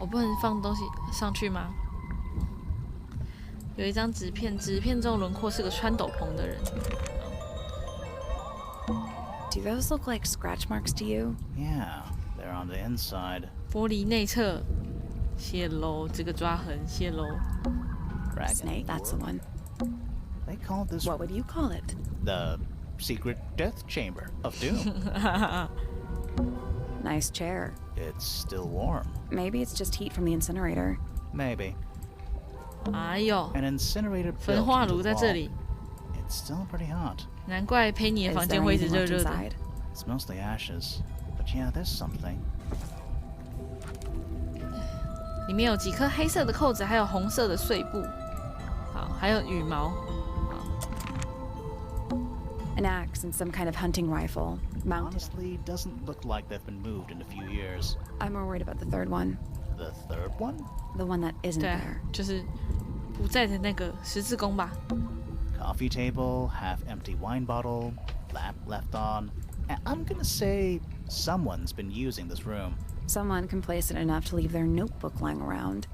Speaker 1: 我不能放东西上去吗？有一张纸片，纸片中轮廓是个穿斗篷的人。
Speaker 2: Do those look like scratch marks to you?
Speaker 3: Yeah, they're on the inside.
Speaker 1: 玻璃内侧泄露，这个抓痕泄露。
Speaker 2: Snake, that's the one.
Speaker 3: They call this.
Speaker 2: What would you call it?
Speaker 3: The secret death chamber of doom.
Speaker 2: Nice chair.
Speaker 3: It's still warm.
Speaker 2: Maybe it's just heat from the incinerator.
Speaker 3: Maybe.
Speaker 1: 哎呦，
Speaker 3: An incinerator
Speaker 1: 焚化炉在这里。
Speaker 3: It's still pretty hot.
Speaker 1: 难怪佩妮的房间会一直热热的。
Speaker 3: It's mostly ashes, but yeah, there's something.
Speaker 1: 里面有几颗黑色的扣子，还有红色的碎布，好，还有羽毛。
Speaker 2: An axe and some kind of hunting rifle. Mounted.
Speaker 3: Honestly, doesn't look like they've been moved in a few years.
Speaker 2: I'm more worried about the third one.
Speaker 3: The third one?
Speaker 2: The one that isn't
Speaker 1: 对，
Speaker 2: there.
Speaker 1: 就是不在的那个十字弓吧。
Speaker 3: Coffee table, half-empty wine bottle, lamp left on. And I'm gonna say someone's been using this room.
Speaker 2: Someone complacent enough to leave their notebook lying around.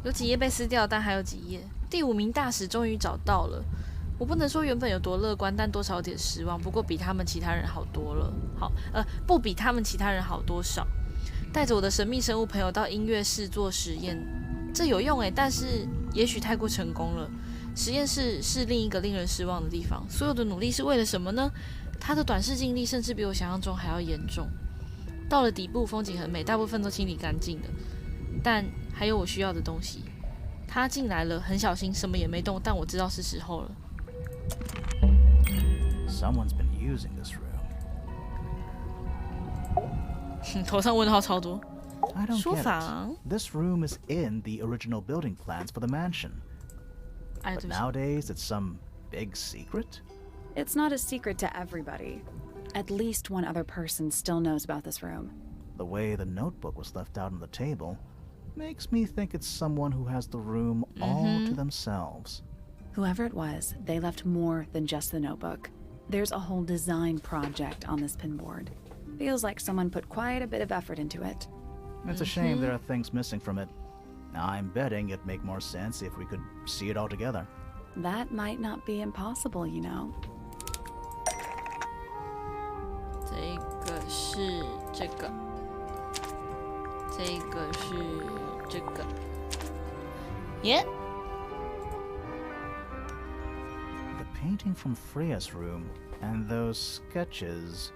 Speaker 1: 有几页被撕掉，但还有几页。第5名大使终于找到了。我不能说原本有多乐观，但多少有点失望。不过比他们其他人好多了。好，不比他们其他人好多少。带着我的神秘生物朋友到音乐室做实验，这有用诶，但是也许太过成功了。实验室是另一个令人失望的地方。所有的努力是为了什么呢？他的短视近利甚至比我想象中还要严重。到了底部，风景很美，大部分都清理干净了，但还有我需要的东西。他进来了，很小心，什么也没动，但我知道是时候了。
Speaker 3: Someone's been using this room.
Speaker 1: 头上问号超多。
Speaker 3: I don't
Speaker 1: 书
Speaker 3: get
Speaker 1: 房
Speaker 3: it. This room is in the original building plans for the mansion.
Speaker 1: 哎，
Speaker 3: But
Speaker 1: 对不起。
Speaker 3: nowadays it's some big secret?
Speaker 2: It's not a secret to everybody. At least one other person still knows about this room.
Speaker 3: The way the notebook was left out on the table makes me think it's someone who has the room all to themselves.
Speaker 2: Whoever it was, they left more than just the notebook. There's a whole design project on this pinboard. Feels like someone put quite a bit of effort into it.
Speaker 3: It's a shame there are things missing from it. I'm betting it'd make more sense if we could see it all together.
Speaker 2: That might not be impossible, you know.
Speaker 1: 这个是这个，这个是这个。耶、
Speaker 3: The painting from Freya's room and those sketches.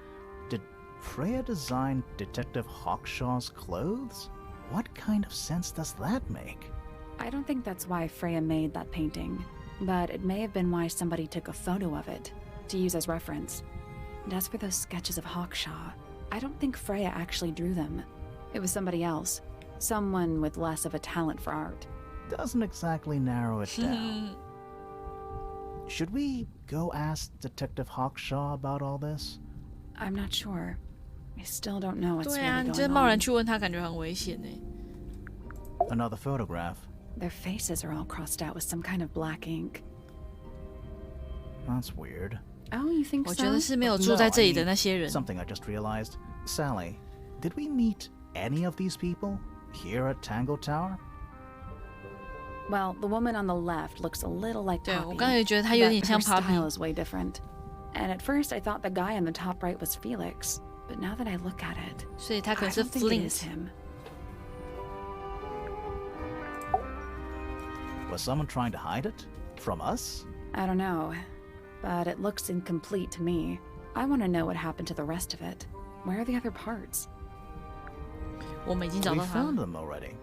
Speaker 3: Did Freya design Detective Hawkshaw's clothes? What kind of sense does that make?
Speaker 2: I don't think that's why Freya made that painting, but it may have been why somebody took a photo of it to use as reference. And as for those sketches of Hawkshaw, I don't think Freya actually drew them. It was somebody else, someone with less of a talent for art.
Speaker 3: Doesn't exactly narrow it down. Should we go ask Detective Hawkshaw about all this?
Speaker 2: I'm not sure. I still don't know what's
Speaker 1: 对啊，
Speaker 2: really
Speaker 1: 你这
Speaker 2: going
Speaker 1: 贸然
Speaker 2: on.
Speaker 1: 去问他，感觉很危险呢。
Speaker 3: Another photograph.
Speaker 2: Their faces are all crossed out with some kind of black ink.
Speaker 3: That's weird.
Speaker 2: Oh, you think
Speaker 1: 我
Speaker 2: so?
Speaker 1: 觉得是没有住在这里的那些人。
Speaker 3: Something I just realized. Sally, did we meet any of these people here at Tangle Tower?
Speaker 2: Well, the woman on the left looks a little like
Speaker 1: 对，
Speaker 2: Poppy,
Speaker 1: 我刚才也觉得他有点
Speaker 2: but
Speaker 1: 像
Speaker 2: her style
Speaker 1: Poppy。
Speaker 2: is way different. And at first I thought the guy on the top right was Felix, but now that I look at it,
Speaker 1: 所以他可
Speaker 2: I
Speaker 1: 能是
Speaker 2: don't think it is
Speaker 1: Flint。
Speaker 2: him.
Speaker 3: Was someone trying to hide it? From us?
Speaker 2: I don't know, but it looks incomplete to me. I want to know what happened to the rest of it. Where are the other parts?
Speaker 1: 我们已经找
Speaker 3: We
Speaker 1: 到他
Speaker 3: found
Speaker 1: 了。
Speaker 3: them already.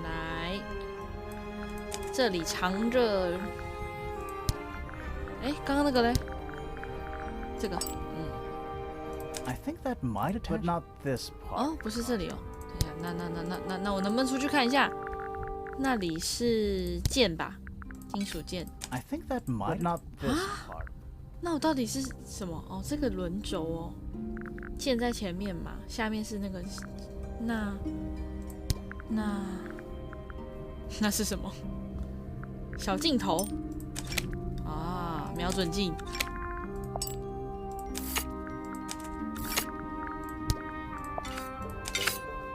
Speaker 1: 来，这里藏着。哎，刚刚那个嘞？这个，
Speaker 3: I think that might have, but not this part.
Speaker 1: 哦，不是这里哦。等一下，那我能不能出去看一下？那里是剑吧，金属剑。
Speaker 3: I think that might, but not this part.
Speaker 1: 那我到底是什么？哦，这个轮轴哦，剑在前面嘛，下面是那个，那是什么？小镜头啊，瞄准镜。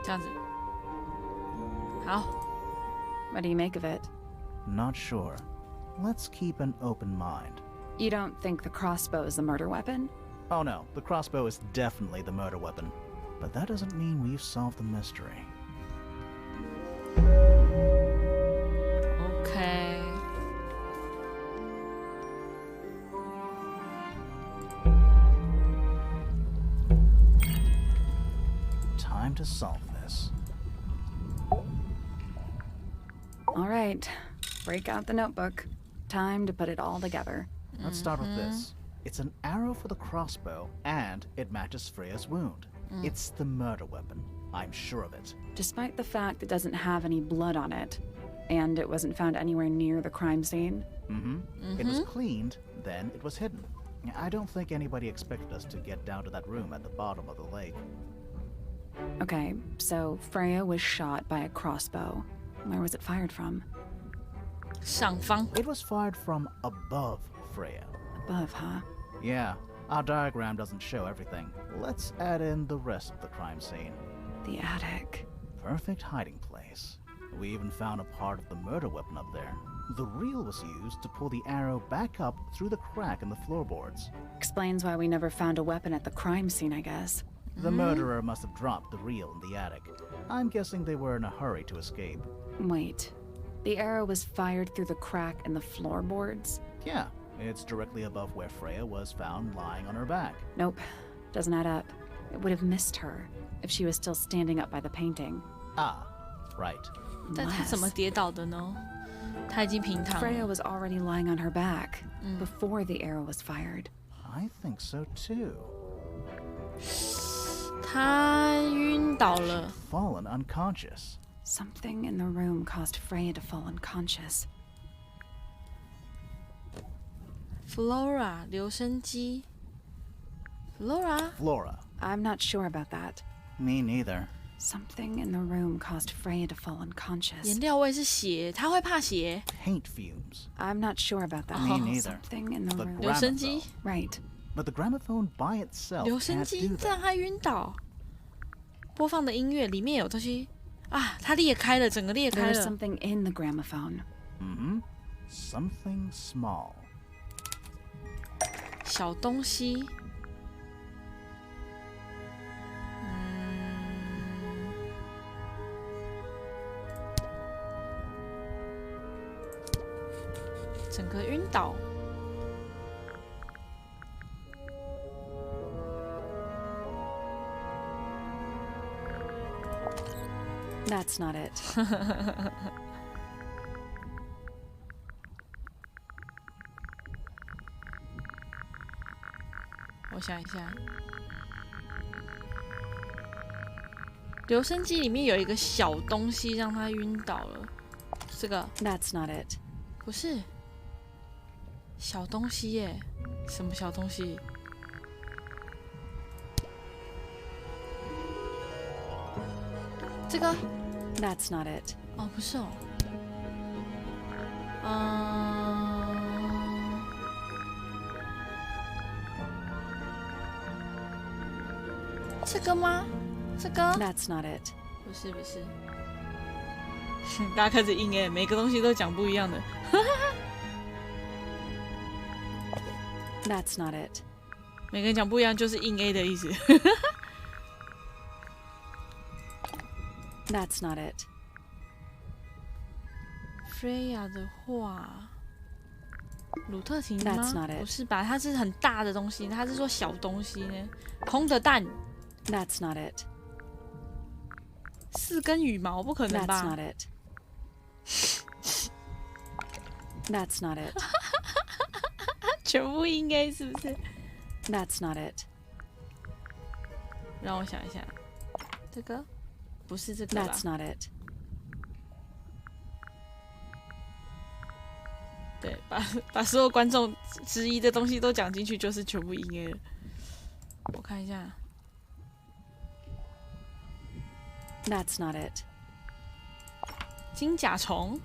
Speaker 1: 这样子。好。
Speaker 2: What do you make of it?
Speaker 3: Not sure. Let's keep an open mind.
Speaker 2: You don't think the crossbow is the murder weapon?
Speaker 3: Oh no, the crossbow is definitely the murder weapon. But that doesn't mean we've solved the mystery.
Speaker 1: Okay.
Speaker 3: Time to solve this.
Speaker 2: All right, break out the notebook. Time to put it all together.
Speaker 3: Let's start with this. It's an arrow for the crossbow, and it matches Freya's wound. It's the murder weapon. I'm sure of it.
Speaker 2: Despite the fact it doesn't have any blood on it, and it wasn't found anywhere near the crime scene.
Speaker 3: It was cleaned, then it was hidden. I don't think anybody expected us to get down to that room at the bottom of the lake.
Speaker 2: Okay, so Freya was shot by a crossbow. Where was it fired from?
Speaker 1: 上方.
Speaker 3: It was fired from above Freya.
Speaker 2: Above, huh?
Speaker 3: Yeah, our diagram doesn't show everything. Let's add in the rest of the crime scene.
Speaker 2: The attic.
Speaker 3: Perfect hiding place. We even found a part of the murder weapon up there. The reel was used to pull the arrow back up through the crack in the floorboards.
Speaker 2: Explains why we never found a weapon at the crime scene, I guess.
Speaker 3: The murderer must have dropped the reel in the attic. I'm guessing they were in a hurry to escape.
Speaker 2: Wait. The arrow was fired through the crack in the floorboards?
Speaker 3: Yeah, it's directly above where Freya was found lying on her back.
Speaker 2: Nope. Doesn't add up. It would have missed her if she was still standing up by the painting.
Speaker 3: Ah, right.
Speaker 1: 但她怎么跌倒的呢？她已经平躺了。
Speaker 2: Freya was already lying on her back before the arrow was fired.
Speaker 3: I think so too.
Speaker 1: 她晕倒了。
Speaker 3: Fallen unconscious.
Speaker 2: Something in the room caused Freya to fall unconscious.
Speaker 1: Flora 留声机。Flora.
Speaker 3: Flora.
Speaker 2: I'm not sure about that.
Speaker 3: Me neither.
Speaker 2: Something in the room caused Freya to fall unconscious.
Speaker 1: 颜料味是血，她会怕血。
Speaker 3: Paint fumes.
Speaker 2: I'm not sure about that.
Speaker 3: Me neither.
Speaker 2: Something in the
Speaker 3: The
Speaker 2: room.
Speaker 1: 留声机。
Speaker 2: Right.
Speaker 3: But the gramophone by itself
Speaker 1: 留声
Speaker 3: can't
Speaker 1: 机
Speaker 3: do
Speaker 1: 这让
Speaker 3: that.
Speaker 1: 她晕倒。播放的音乐里面有东西啊，它裂开了，整个裂开
Speaker 2: There's
Speaker 1: 了。
Speaker 2: something in the gramophone.
Speaker 3: Something small.
Speaker 1: 小东西。整个晕倒。
Speaker 2: That's not it.
Speaker 1: 我想一下，留声机里面有一个小东西让他晕倒了。这个
Speaker 2: That's not it.
Speaker 1: 不是小东西耶？什么小东西？这个
Speaker 2: That's not it.
Speaker 1: 哦，不是哦。这个吗？这个
Speaker 2: That's not it.
Speaker 1: 不是不是。大家开始硬哎，每个东西都讲不一样的。
Speaker 2: That's not it.
Speaker 1: 每个人讲不一样就是硬 A 的意思。
Speaker 2: That's not it.
Speaker 1: Freya 的画，鲁特琴吗
Speaker 2: That's not it.
Speaker 1: 不是吧？它是很大的东西，它是说小东西呢。空的蛋，
Speaker 2: That's not it.
Speaker 1: 4根羽毛，不可能
Speaker 2: That's
Speaker 1: 吧
Speaker 2: not it. That's not it.
Speaker 1: 全部硬 A 是不是？
Speaker 2: That's not it.
Speaker 1: 让我想一下，这个不是这个吧
Speaker 2: That's not it.
Speaker 1: 对，把所有观众质疑的东西都讲进去，就是全部硬 A 了。我看一下。
Speaker 2: That's not it.
Speaker 1: 金甲虫。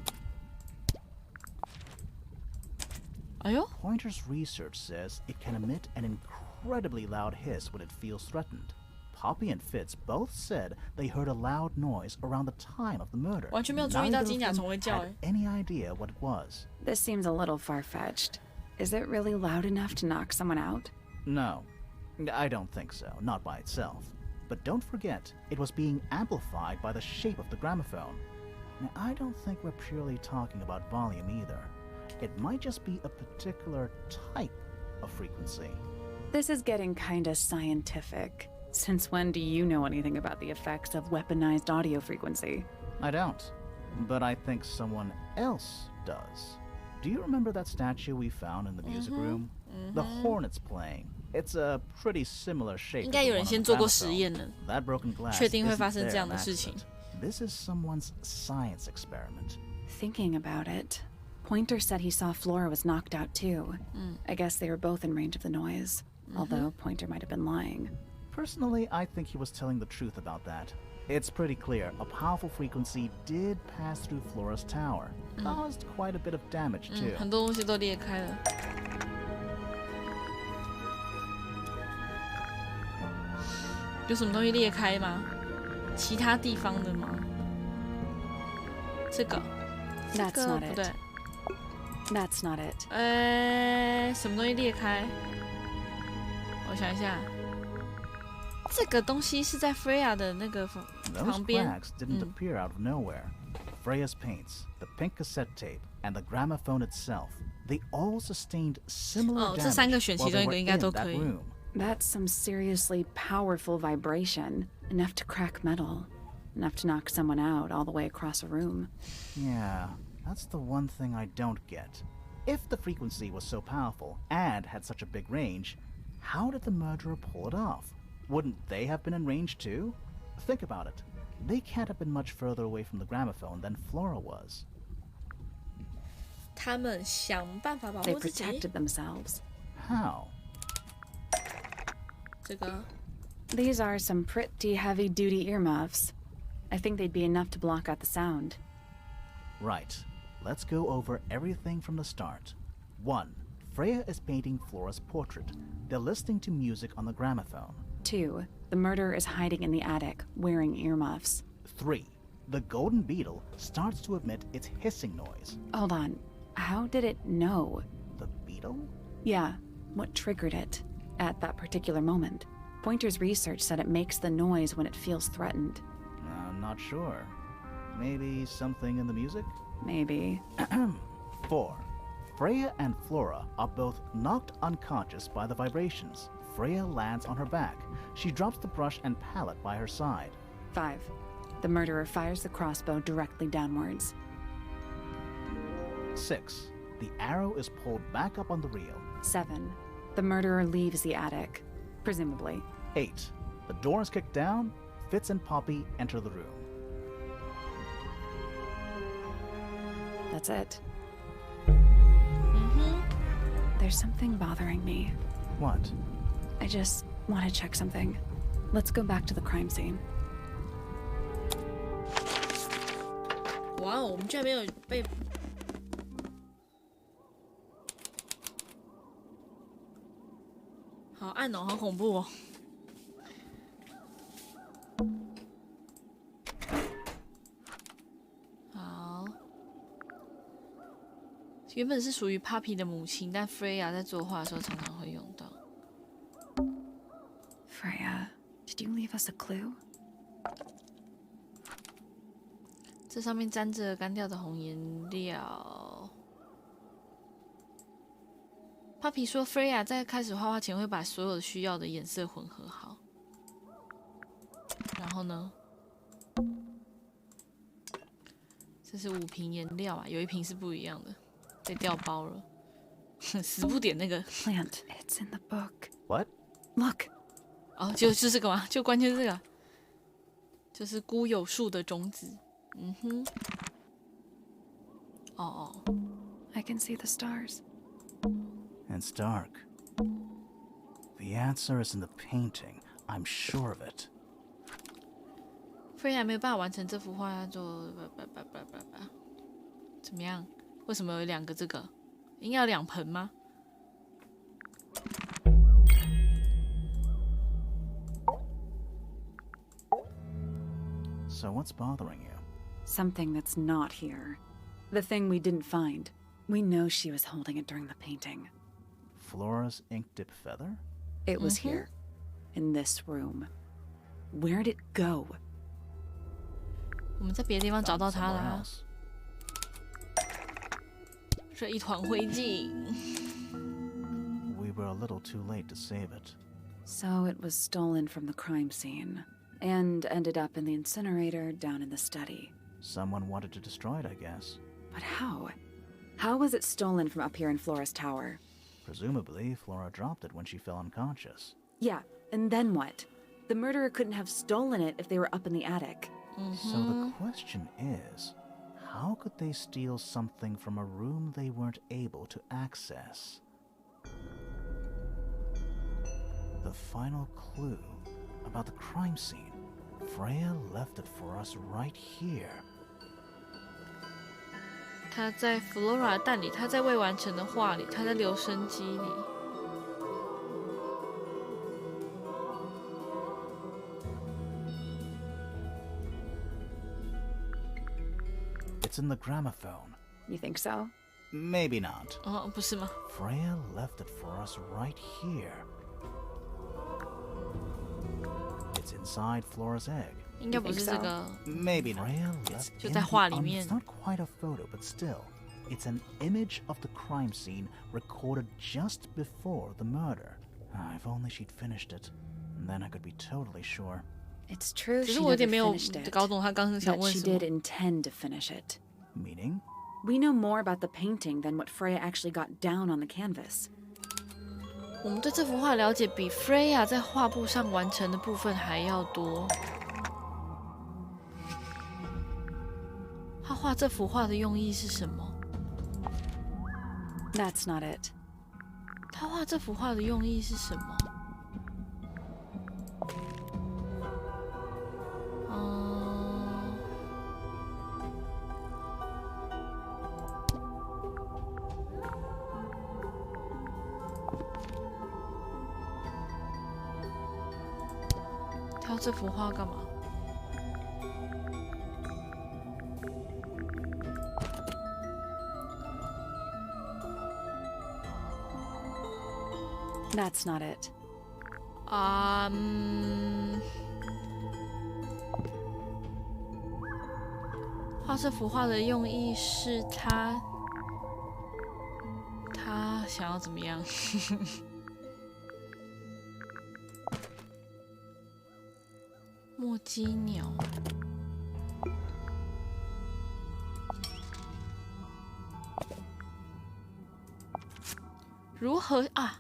Speaker 1: 哎呦
Speaker 3: Pointer's research says it can emit an incredibly loud hiss when it feels threatened, Poppy and Fitz both said they heard a loud noise around the time of the murder.
Speaker 1: 完全没有注意到金甲虫会叫
Speaker 3: Had any idea what it was?
Speaker 2: This seems a little far-fetched. Is it really loud enough to knock someone out?
Speaker 3: No, I don't think so, not by itself. But don't forget, it was being amplified by the shape of the gramophone. Now, I don't think we're purely talking about volume either. It might just be a particular type of frequency.
Speaker 2: This is getting kinda scientific. Since when do you know anything about the effects of weaponized audio frequency?
Speaker 3: I don't, but I think someone else does. Do you remember that statue we found in the music room? The hornets playing. It's a pretty similar shape.
Speaker 1: 应该有人先做过实验了，
Speaker 3: That broken glass
Speaker 1: 确定会发
Speaker 3: isn't
Speaker 1: 生
Speaker 3: there
Speaker 1: 这样
Speaker 3: an
Speaker 1: 的事情。
Speaker 3: accident. This is someone's science experiment.
Speaker 2: Thinking about it, Pointer said he saw Flora was knocked out too. I guess they were both in range of the noise, although Pointer might have been lying.
Speaker 3: Personally, I think he was telling the truth about that. It's pretty clear a powerful frequency did pass through Flora's tower. Caused quite a bit of damage too.
Speaker 1: 很多东西都裂开了。有什么东西裂开吗？其他地方的吗？这个
Speaker 2: That's not
Speaker 1: 不对
Speaker 2: it. That's not it.
Speaker 1: 什么东西裂开？我想一下，这个东西是在 Freya 的那个旁
Speaker 3: Those
Speaker 1: 边。
Speaker 3: cracks didn't appear out of nowhere. Freya's paints, the pink cassette tape, and the gramophone itself, they all sustained similar
Speaker 1: 这三个
Speaker 3: damage
Speaker 1: 选
Speaker 3: while
Speaker 1: 其中
Speaker 3: they
Speaker 1: 一
Speaker 3: were
Speaker 1: 个
Speaker 3: in
Speaker 1: 应该都
Speaker 3: that
Speaker 1: 可以。
Speaker 3: room.
Speaker 2: That's some seriously powerful vibration, enough to crack metal, enough to knock someone out all the way across a room.
Speaker 3: Yeah, that's the one thing I don't get. If the frequency was so powerful and had such a big range, how did the murderer pull it off? Wouldn't they have been in range too? Think about it. They can't have been much further away from the gramophone than Flora was.
Speaker 1: 他们想办法保
Speaker 2: They
Speaker 1: 护自己。
Speaker 2: protected themselves.
Speaker 3: How?
Speaker 1: 这个
Speaker 2: These are some pretty heavy-duty earmuffs. I think they'd be enough to block out the sound.
Speaker 3: Right. Let's go over everything from the start. 1. Freya is painting Flora's portrait. They're listening to music on the gramophone.
Speaker 2: 2. The murderer is hiding in the attic, wearing earmuffs.
Speaker 3: 3. The golden beetle starts to emit its hissing noise.
Speaker 2: Hold on. How did it know?
Speaker 3: The beetle?
Speaker 2: Yeah, what triggered it at that particular moment? Pointer's research said it makes the noise when it feels threatened.
Speaker 3: I'm not sure. Maybe something in the music?
Speaker 2: Maybe.
Speaker 3: 4. Freya and Flora are both knocked unconscious by the vibrations. Freya lands on her back. She drops the brush and palette by her side.
Speaker 2: 5. The murderer fires the crossbow directly downwards.
Speaker 3: 6. The arrow is pulled back up on the reel.
Speaker 2: 7. The murderer leaves the attic, presumably.
Speaker 3: 8. The door is kicked down. Fitz and Poppy enter the room.
Speaker 2: That's it. There's something bothering me.
Speaker 3: What?
Speaker 2: I just want to check something. Let's go back to the crime scene.
Speaker 1: 哇哦，我们居然没有被。好暗哦，好恐怖哦。好，原本是属于 Poppy 的母亲，但 Freya 在作画的时候常常会用到。
Speaker 2: Freya, did you leave us a clue?
Speaker 1: 这上面沾着干掉的红颜料。Poppy 说 ，Freya 在开始画画前会把所有需要的颜色混合好。然后呢？这是5瓶颜料啊，有一瓶是不一样的，被调包了。死不点那个
Speaker 2: Plant, it's in the book.
Speaker 3: What?
Speaker 2: Look.
Speaker 1: 哦，就是这个吗？就关键是这个，就是孤有树的种子。嗯哼。哦哦。
Speaker 2: I can see the stars.
Speaker 3: It's dark. The answer is in the painting. I'm sure of it.
Speaker 1: Freya 没有办法完成这幅画，要做怎么样？为什么有2个这个？应该有2盆吗？
Speaker 3: So what's bothering you?
Speaker 2: Something that's not here. The thing we didn't find. We know she was holding it during the painting.
Speaker 3: Flora's ink dip feather?
Speaker 2: It was here. In this room. Where'd it go?
Speaker 1: 我们在别的地方找到它
Speaker 3: Somewhere
Speaker 1: 了。
Speaker 3: else.
Speaker 1: 这一团灰烬。
Speaker 3: We were a little too late to save it.
Speaker 2: So it was stolen from the crime scene. And ended up in the incinerator down in the study.
Speaker 3: Someone wanted to destroy it, I guess.
Speaker 2: But how? How was it stolen from up here in Flora's tower?
Speaker 3: Presumably, Flora dropped it when she fell unconscious.
Speaker 2: Yeah, and then what? The murderer couldn't have stolen it if they were up in the attic.
Speaker 3: So the question is, how could they steal something from a room they weren't able to access? The final clue about the crime scene. Freya left it for us right here.
Speaker 1: 他在 Flora 的蛋里，他在未完成的画里，他在留声机里。
Speaker 3: It's in the gramophone.
Speaker 2: You think so?
Speaker 3: Maybe not.
Speaker 1: 哦，不是吗？
Speaker 3: Freya left it for us right here. It's inside Flora's egg.
Speaker 1: 应该不是这个。
Speaker 3: Maybe not. Freya left
Speaker 1: 就在画里
Speaker 3: it.
Speaker 1: 面。
Speaker 3: It's not quite a photo, but still, it's an image of the crime scene recorded just before the murder. If only she'd finished it, then I could be totally sure.
Speaker 2: It's true
Speaker 1: 只
Speaker 2: she
Speaker 1: 是我有
Speaker 2: never
Speaker 1: 点没有
Speaker 2: finished it.
Speaker 1: 搞懂他刚刚想
Speaker 2: But
Speaker 1: 问
Speaker 2: she
Speaker 1: 什
Speaker 2: did
Speaker 1: 么。
Speaker 2: intend to finish it.
Speaker 3: Meaning?
Speaker 2: We know more about the painting than what Freya actually got down on the canvas.
Speaker 1: 我们对这幅画了解比 Freya 在画布上完成的部分还要多。他画这幅画的用意是什么？
Speaker 2: That's not it.
Speaker 1: 他画这幅画的用意是什么？挑这幅画干嘛？
Speaker 2: That's not it.
Speaker 1: 画这幅画的用意是他想要怎么样？墨姬鸟。如何啊？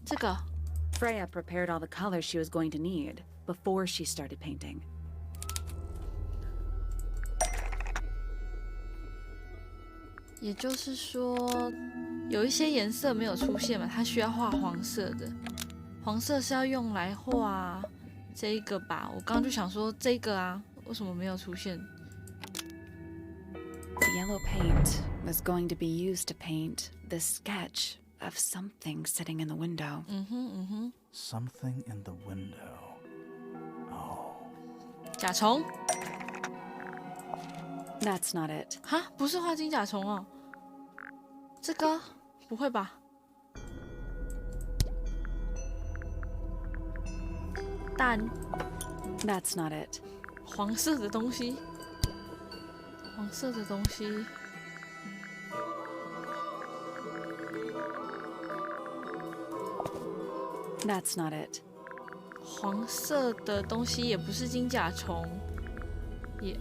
Speaker 1: 这个
Speaker 2: Freya prepared all the colors she was going to need before she started painting.
Speaker 1: 也就是说，有一些颜色没有出现嘛，它需要画黄色的。黄色是要用来画这个吧？我刚刚就想说这个啊，为什么没有出现？
Speaker 2: The yellow paint was going to be used to paint this sketch of something sitting in the window.
Speaker 3: Something in the window. Oh.
Speaker 1: 甲虫？
Speaker 2: That's not it.
Speaker 1: 哈，不是画金甲虫哦。这个不会吧？蛋？
Speaker 2: That's not it.
Speaker 1: 黄色的东西？黄色的东西？
Speaker 2: That's not it.
Speaker 1: 黄色的东西也不是金甲虫，也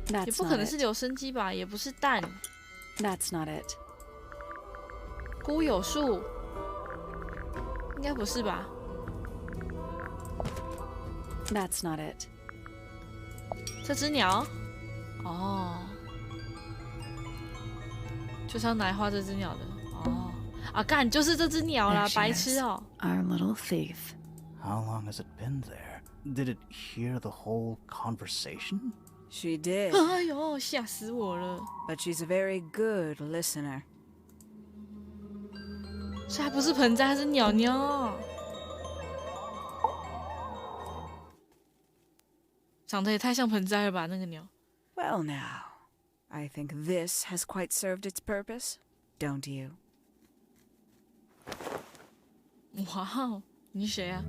Speaker 2: That's
Speaker 1: 不可
Speaker 2: not
Speaker 1: 能是
Speaker 2: it.
Speaker 1: 留声机吧，也不是蛋。
Speaker 2: That's not it.
Speaker 1: 菇有树，应该不是吧？
Speaker 2: That's not it.
Speaker 1: 这只鸟？哦，就是要拿来画这只鸟的。哦，啊，干，就是这只鸟啦，
Speaker 2: There she
Speaker 1: 白痴
Speaker 2: is,
Speaker 1: 哦。
Speaker 2: our little thief.
Speaker 3: How long has it been there? Did it hear the whole conversation?
Speaker 10: She did,
Speaker 1: 哎呦，吓死我了！
Speaker 10: but she's a very good listener.
Speaker 1: 所以它不是盆栽，它是鸟鸟。长得也太像盆栽了吧，那个鸟。
Speaker 10: Well, now, I think this has quite served its purpose, don't you?
Speaker 1: 哇哦，你谁啊？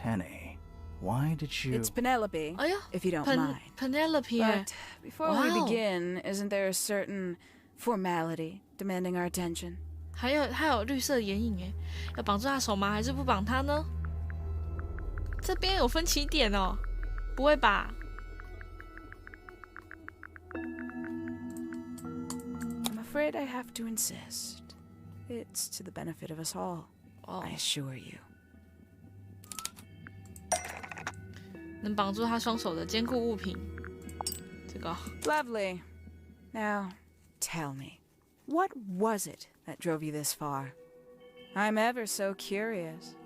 Speaker 3: Penny, why did you...
Speaker 10: It's Penelope,
Speaker 1: 哎呀
Speaker 10: if you don't mind.
Speaker 1: Penelope 耶
Speaker 10: But before we
Speaker 1: Wow.
Speaker 10: begin, isn't there a certain formality demanding our attention?
Speaker 1: 还有绿色眼影哎，要绑住他手吗？还是不绑他呢？这边有分歧点哦，不会吧？
Speaker 10: I'm afraid I have to insist. It's to the benefit of us all, I assure you.
Speaker 1: 能绑住他双手的坚固物品，这个
Speaker 10: Lovely. Now, tell me, what was it that drove you this far? I'm ever so curious.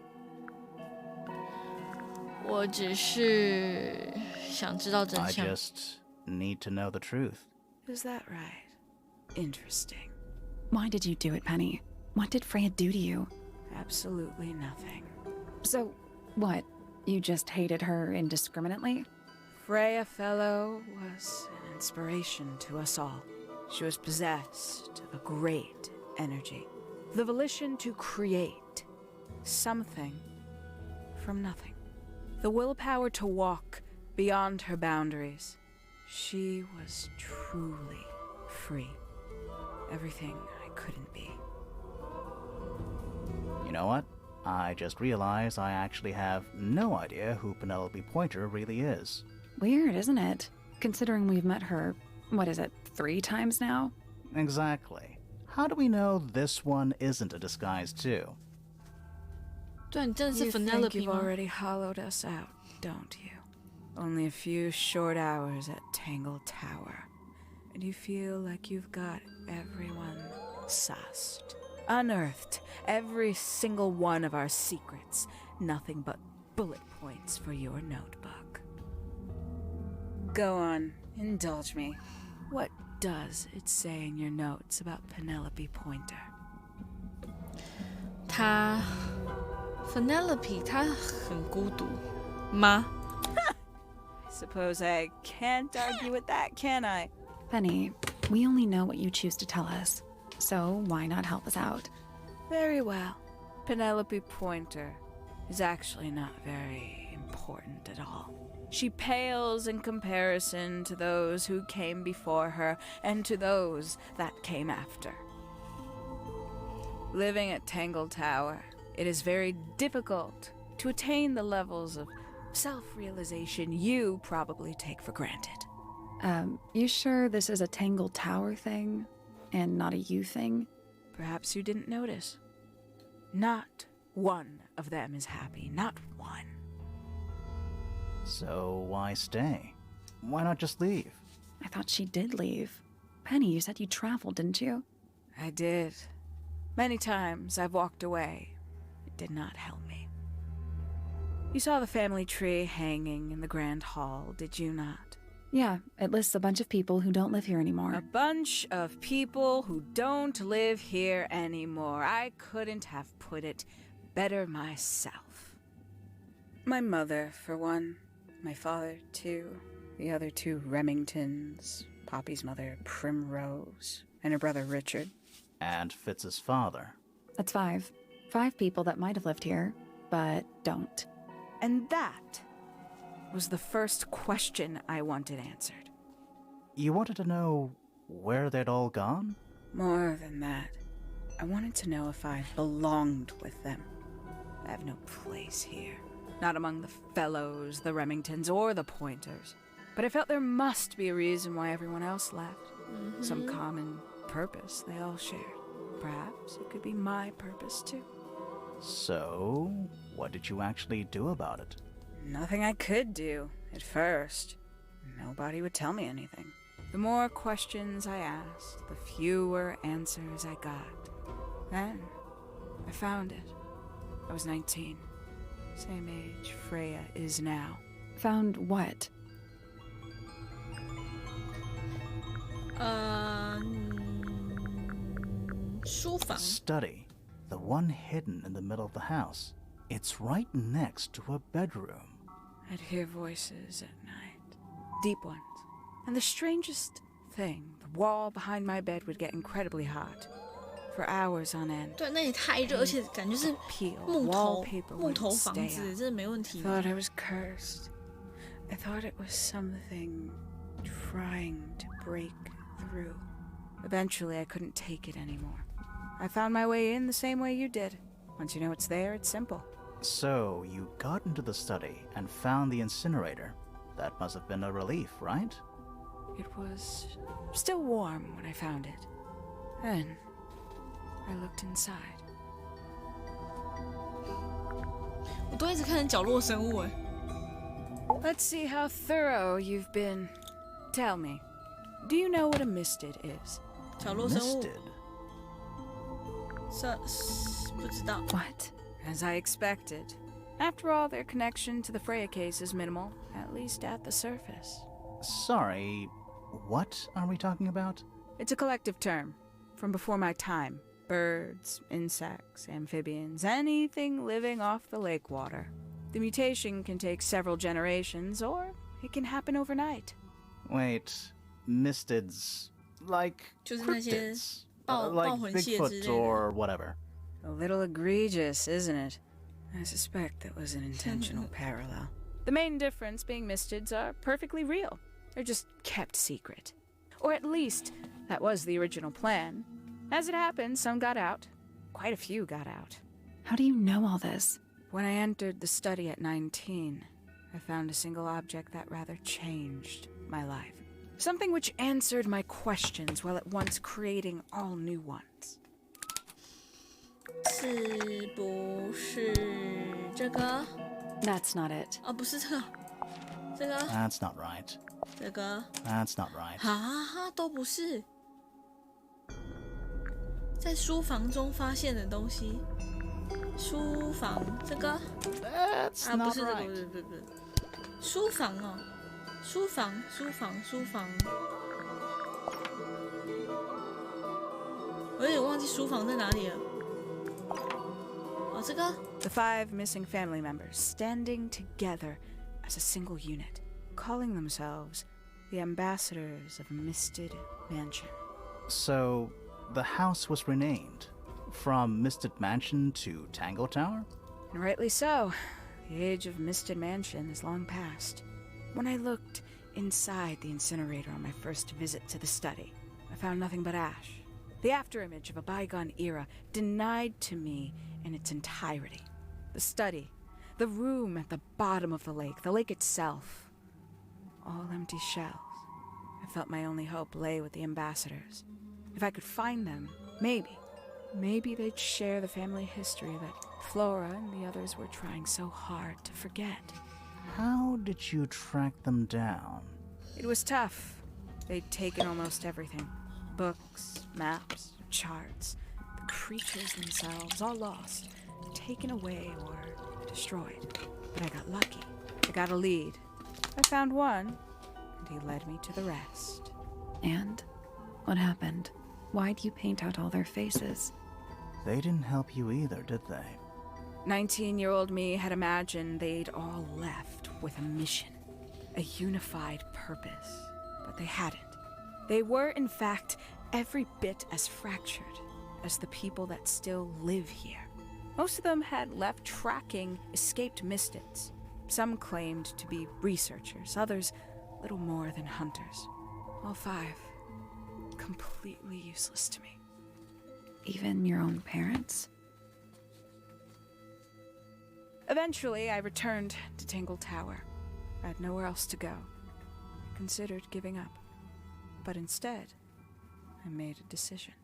Speaker 1: 我只是想知道真
Speaker 3: I
Speaker 1: 相。
Speaker 3: just need to know the truth.
Speaker 10: Is that right? Interesting.
Speaker 2: Why did you do it, Penny? What did Freya do to you?
Speaker 10: Absolutely nothing.
Speaker 2: So, what? You just hated her indiscriminately?
Speaker 10: Freya Fellow was an inspiration to us all. She was possessed of a great energy, the volition to create something from nothing, the willpower to walk beyond her boundaries. She was truly free. Everything I couldn't be.
Speaker 3: You know what? I just realized I actually have no idea who Penelope Pointer really is.
Speaker 2: Weird, isn't it? Considering we've met her, what is it, 3 times now?
Speaker 3: Exactly. How do we know this one isn't a disguise too?
Speaker 1: 对，你真的是
Speaker 10: You think
Speaker 1: Penelope
Speaker 10: you've
Speaker 1: 吗？
Speaker 10: already hollowed us out, don't you? Only a few short hours at Tangle Tower, and you feel like you've got everyone sussed, unearthed every single one of our secrets, nothing but bullet points for your notebook. Go on, indulge me. What does it say in your notes about Penelope Pointer?
Speaker 1: 她 Penelope 她很孤独吗？
Speaker 10: Suppose I can't argue with that, can I?
Speaker 2: Penny, we only know what you choose to tell us, so why not help us out?
Speaker 10: Very well. Penelope Pointer is actually not very important at all. She pales in comparison to those who came before her and to those that came after. Living at Tangle Tower, it is very difficult to attain the levels of self-realization you probably take for granted.
Speaker 2: You sure this is a Tangle Tower thing, and not a you thing?
Speaker 10: Perhaps you didn't notice. Not one of them is happy, not one.
Speaker 3: So why stay? Why not just leave?
Speaker 2: I thought she did leave. Penny, you said you traveled, didn't you?
Speaker 10: I did. Many times I've walked away. It did not help me. You saw the family tree hanging in the grand hall, did you not?
Speaker 2: Yeah, it lists a bunch of people who don't live here anymore.
Speaker 10: A bunch of people who don't live here anymore. I couldn't have put it better myself. My mother, for one. My father, too. The other 2 Remingtons. Poppy's mother, Primrose. And her brother, Richard.
Speaker 3: And Fitz's father.
Speaker 2: That's 5. 5 people that might have lived here, but don't.
Speaker 10: And that was the first question I wanted answered.
Speaker 3: You wanted to know where they'd all gone?
Speaker 10: More than that, I wanted to know if I belonged with them. I have no place here. Not among the Fellows, the Remingtons, or the Pointers. But I felt there must be a reason why everyone else left. Some common purpose they all shared. Perhaps it could be my purpose, too.
Speaker 3: So, what did you actually do about it?
Speaker 10: Nothing I could do, at first. Nobody would tell me anything. The more questions I asked, the fewer answers I got. Then, I found it. I was 19. Same age Freya is now.
Speaker 2: Found what?
Speaker 3: The study. The one hidden in the middle of the house. It's right next to a bedroom.
Speaker 10: I'd hear voices at night, deep ones. And the strangest thing, the wall behind my bed would get incredibly hot. For hours on end.
Speaker 1: 对，那也太热，而且感觉是木头房子，这没问题。
Speaker 10: I thought I was cursed. I thought it was something trying to break through. Eventually, I couldn't take it anymore. I found my way in the same way you did. Once you know it's there, it's simple.
Speaker 3: So, you got into the study and found the incinerator. That must have been a relief, right?
Speaker 10: It was still warm when I found it. Then, I looked inside.
Speaker 1: 我都一直看成角落生物哎。
Speaker 10: Let's see how thorough you've been. Tell me, do you know what a misted is?
Speaker 1: 角落生物。
Speaker 3: Misted?
Speaker 1: 不知道。
Speaker 10: What? As I expected. After all, their connection to the Freya case is minimal, at least at the surface.
Speaker 3: Sorry, what are we talking about?
Speaker 10: It's a collective term from before my time. Birds, insects, amphibians, anything living off the lake water. The mutation can take several generations, or it can happen overnight.
Speaker 3: Wait, misteds, like
Speaker 1: 就是那些
Speaker 3: cryptids,
Speaker 1: 豹
Speaker 3: like
Speaker 1: 魂蟹之类
Speaker 3: Bigfoot
Speaker 1: 的。
Speaker 3: or whatever.
Speaker 10: A little egregious, isn't it? I suspect that was an intentional parallel. The main difference being mistids are perfectly real. They're just kept secret. Or at least, that was the original plan. As it happened, some got out. Quite a few got out.
Speaker 2: How do you know all this?
Speaker 10: When I entered the study at 19, I found a single object that rather changed my life. Something which answered my questions while at once creating all new ones.
Speaker 1: 是不是这个？
Speaker 2: That's not it.
Speaker 1: 哦，不是这个，这个，
Speaker 3: That's not right.
Speaker 1: 这个，
Speaker 3: That's not right.
Speaker 1: 啊，都不是。在书房中发现的东西，书房这个
Speaker 3: That's
Speaker 1: 啊，不
Speaker 3: not
Speaker 1: 是这个，
Speaker 3: right.
Speaker 1: 不是，书房哦，书房，我有点忘记书房在哪里了。哦，这个
Speaker 10: The 5 missing family members standing together as a single unit, calling themselves the ambassadors of Misted Mansion.
Speaker 3: So, the house was renamed from Misted Mansion to Tangle Tower?
Speaker 10: And rightly so. The age of Misted Mansion is long past. When I looked inside the incinerator on my first visit to the study, I found nothing but ash. The afterimage of a bygone era denied to me in its entirety. The study, the room at the bottom of the lake itself, all empty shells. I felt my only hope lay with the ambassadors. If I could find them, maybe they'd share the family history that Flora and the others were trying so hard to forget.
Speaker 3: How did you track them down?
Speaker 10: It was tough. They'd taken almost everything. Books, maps, charts. The creatures themselves, all lost. Taken away or destroyed. But I got lucky. I got a lead. I found one, and he led me to the rest.
Speaker 2: And? What happened? Why'd you paint out all their faces?
Speaker 3: They didn't help you either, did they?
Speaker 10: 19-year-old me had imagined they'd all left with a mission, a unified purpose. But they hadn't. They were, in fact, every bit as fractured as the people that still live here. Most of them had left tracking escaped mystics. Some claimed to be researchers, others little more than hunters. All 5 completely useless to me.
Speaker 2: Even your own parents?
Speaker 10: Eventually, I returned to Tangle Tower. I had nowhere else to go. I considered giving up. But instead, I made a decision.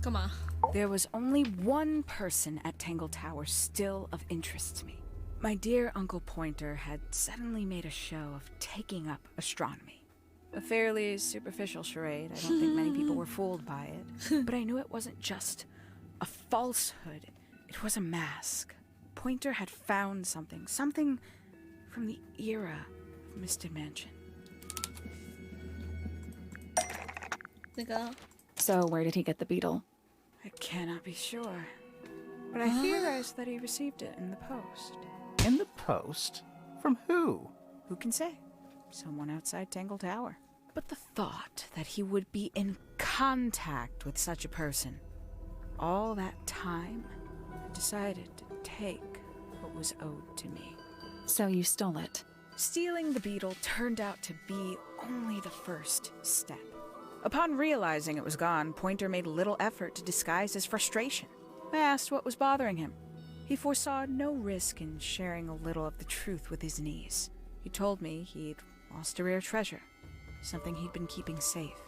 Speaker 1: Come on.
Speaker 10: There was only one person at Tangle Tower still of interest to me. My dear Uncle Pointer had suddenly made a show of taking up astronomy. A fairly superficial charade. I don't think many people were fooled by it. But I knew it wasn't just a falsehood. It was a mask. Pointer had found something from the era of Misted Mansion.
Speaker 2: So where did he get the beetle?
Speaker 10: I cannot be sure. But I theorize that he received it in the post.
Speaker 3: In the post? From who?
Speaker 10: Who can say? Someone outside Tangle Tower. But the thought that he would be in contact with such a person, all that time, I decided to take what was owed to me.
Speaker 2: So you stole it.
Speaker 10: Stealing the beetle turned out to be only the first step. Upon realizing it was gone, Pointer made little effort to disguise his frustration. I asked what was bothering him. He foresaw no risk in sharing a little of the truth with his niece. He told me he'd lost a rare treasure, something he'd been keeping safe.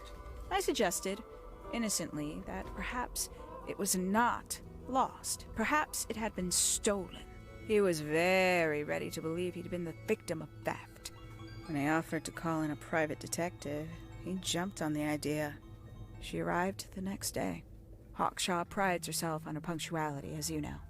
Speaker 10: I suggested, innocently, that perhaps it was not lost. Perhaps it had been stolen. He was very ready to believe he'd been the victim of theft. When I offered to call in a private detective, he jumped on the idea. She arrived the next day. Hawkshaw prides herself on her punctuality, as you know.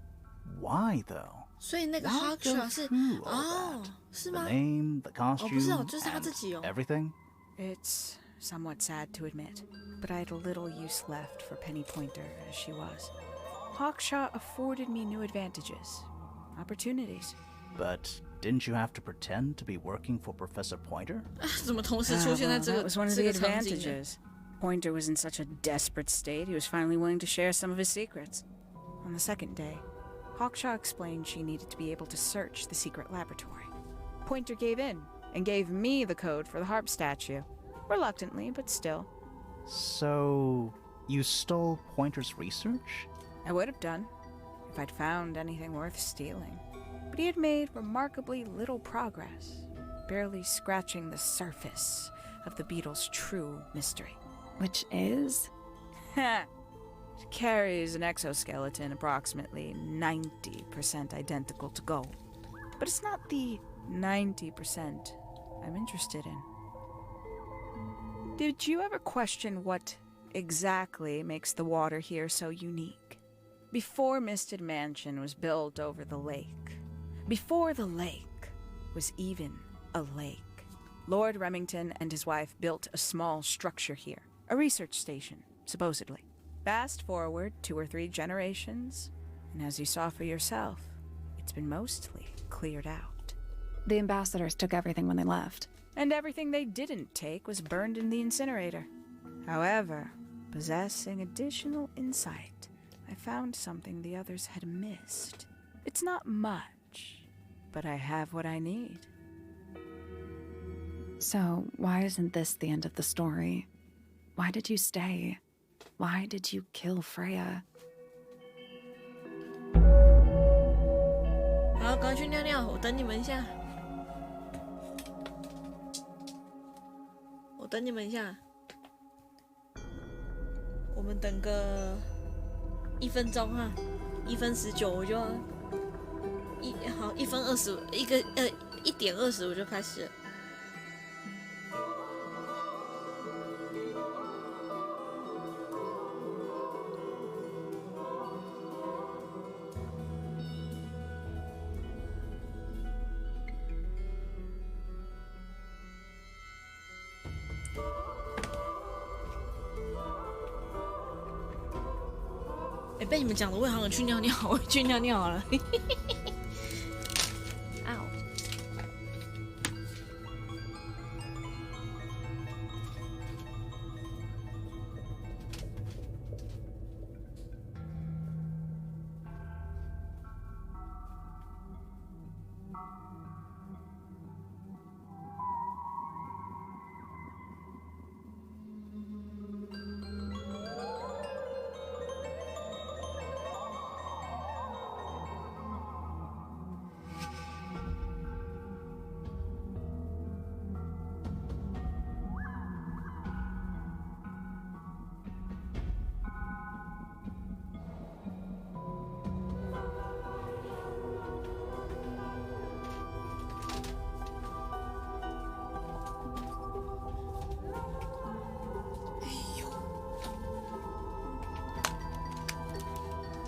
Speaker 3: Why, though?
Speaker 1: 所以那个
Speaker 3: Why go
Speaker 1: Hawkshaw 是
Speaker 3: through all
Speaker 1: 哦，
Speaker 3: that?
Speaker 1: 是
Speaker 3: The
Speaker 1: 吗？
Speaker 3: name, the
Speaker 1: 哦，不是
Speaker 3: costume,
Speaker 1: 哦，就是他自己哦。
Speaker 3: and everything?
Speaker 10: It's somewhat sad to admit, but I had little use left for Penny Pointer as she was. Hawkshaw afforded me new advantages, opportunities.
Speaker 3: But didn't you have to pretend to be working for Professor Pointer?
Speaker 1: 怎么同时出现在
Speaker 10: Well,
Speaker 1: 这
Speaker 10: that
Speaker 1: 个
Speaker 10: was one of
Speaker 1: 这
Speaker 10: the
Speaker 1: 个场景呢？
Speaker 10: advantages. Pointer was in such a desperate state, he was finally willing to share some of his secrets. On the second day, Hawkshaw explained she needed to be able to search the secret laboratory. Pointer gave in and gave me the code for the harp statue. Reluctantly, but still.
Speaker 3: So, you stole Pointer's research?
Speaker 10: I would have done, if I'd found anything worth stealing. But he had made remarkably little progress, barely scratching the surface of the beetle's true mystery.
Speaker 2: Which is?
Speaker 10: Ha! It carries an exoskeleton approximately 90% identical to gold. But it's not the 90% I'm interested in. Did you ever question what exactly makes the water here so unique? Before Misted Mansion was built over the lake, before the lake was even a lake, Lord Remington and his wife built a small structure here, a research station, supposedly. Fast forward 2 or 3 generations, and as you saw for yourself, it's been mostly cleared out.
Speaker 2: The ambassadors took everything when they left.
Speaker 10: And everything they didn't take was burned in the incinerator. However, possessing additional insight, I found something the others had missed. It's not much, but I have what I need.
Speaker 2: So, why isn't this the end of the story? Why did you stay? Why did you kill Freya?
Speaker 1: 好，赶快去尿尿，我等你们一下。我等你们一下。我们等个1分钟哈，1分19我就1分20，1点20我就开始了。被你们讲的，我好想去尿尿，我去尿尿好了。嗷！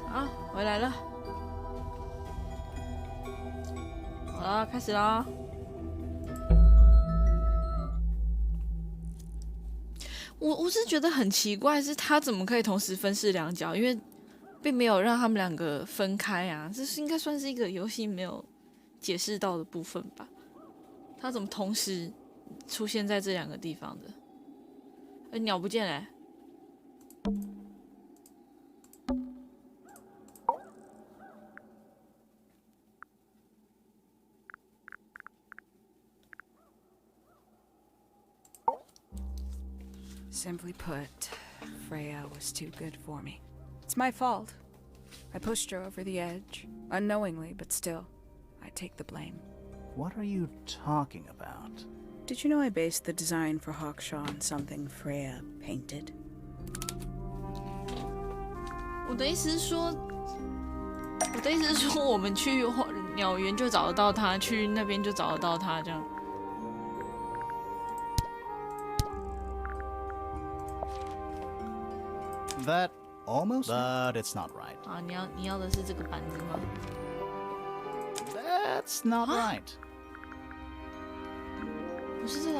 Speaker 1: 好，回来了。好了，开始啦。我是觉得很奇怪，是他怎么可以同时分饰两角？因为并没有让他们两个分开啊，这是应该算是一个游戏没有解释到的部分吧。他怎么同时出现在这两个地方的？鸟不见了。
Speaker 10: Simply put, Freya was too good for me. It's my fault. I pushed her over the edge, unknowingly, but still, I take the blame.
Speaker 3: What are you talking about?
Speaker 10: Did you know I based the design for Hawkshaw on something Freya painted?
Speaker 1: 我的意思是说，我们去鸟园就找得到他，去那边就找得到他，这样。
Speaker 3: That almost, but it's not right.
Speaker 1: 啊，你要的是这个板子吗
Speaker 3: That's not right.
Speaker 1: 不是这个。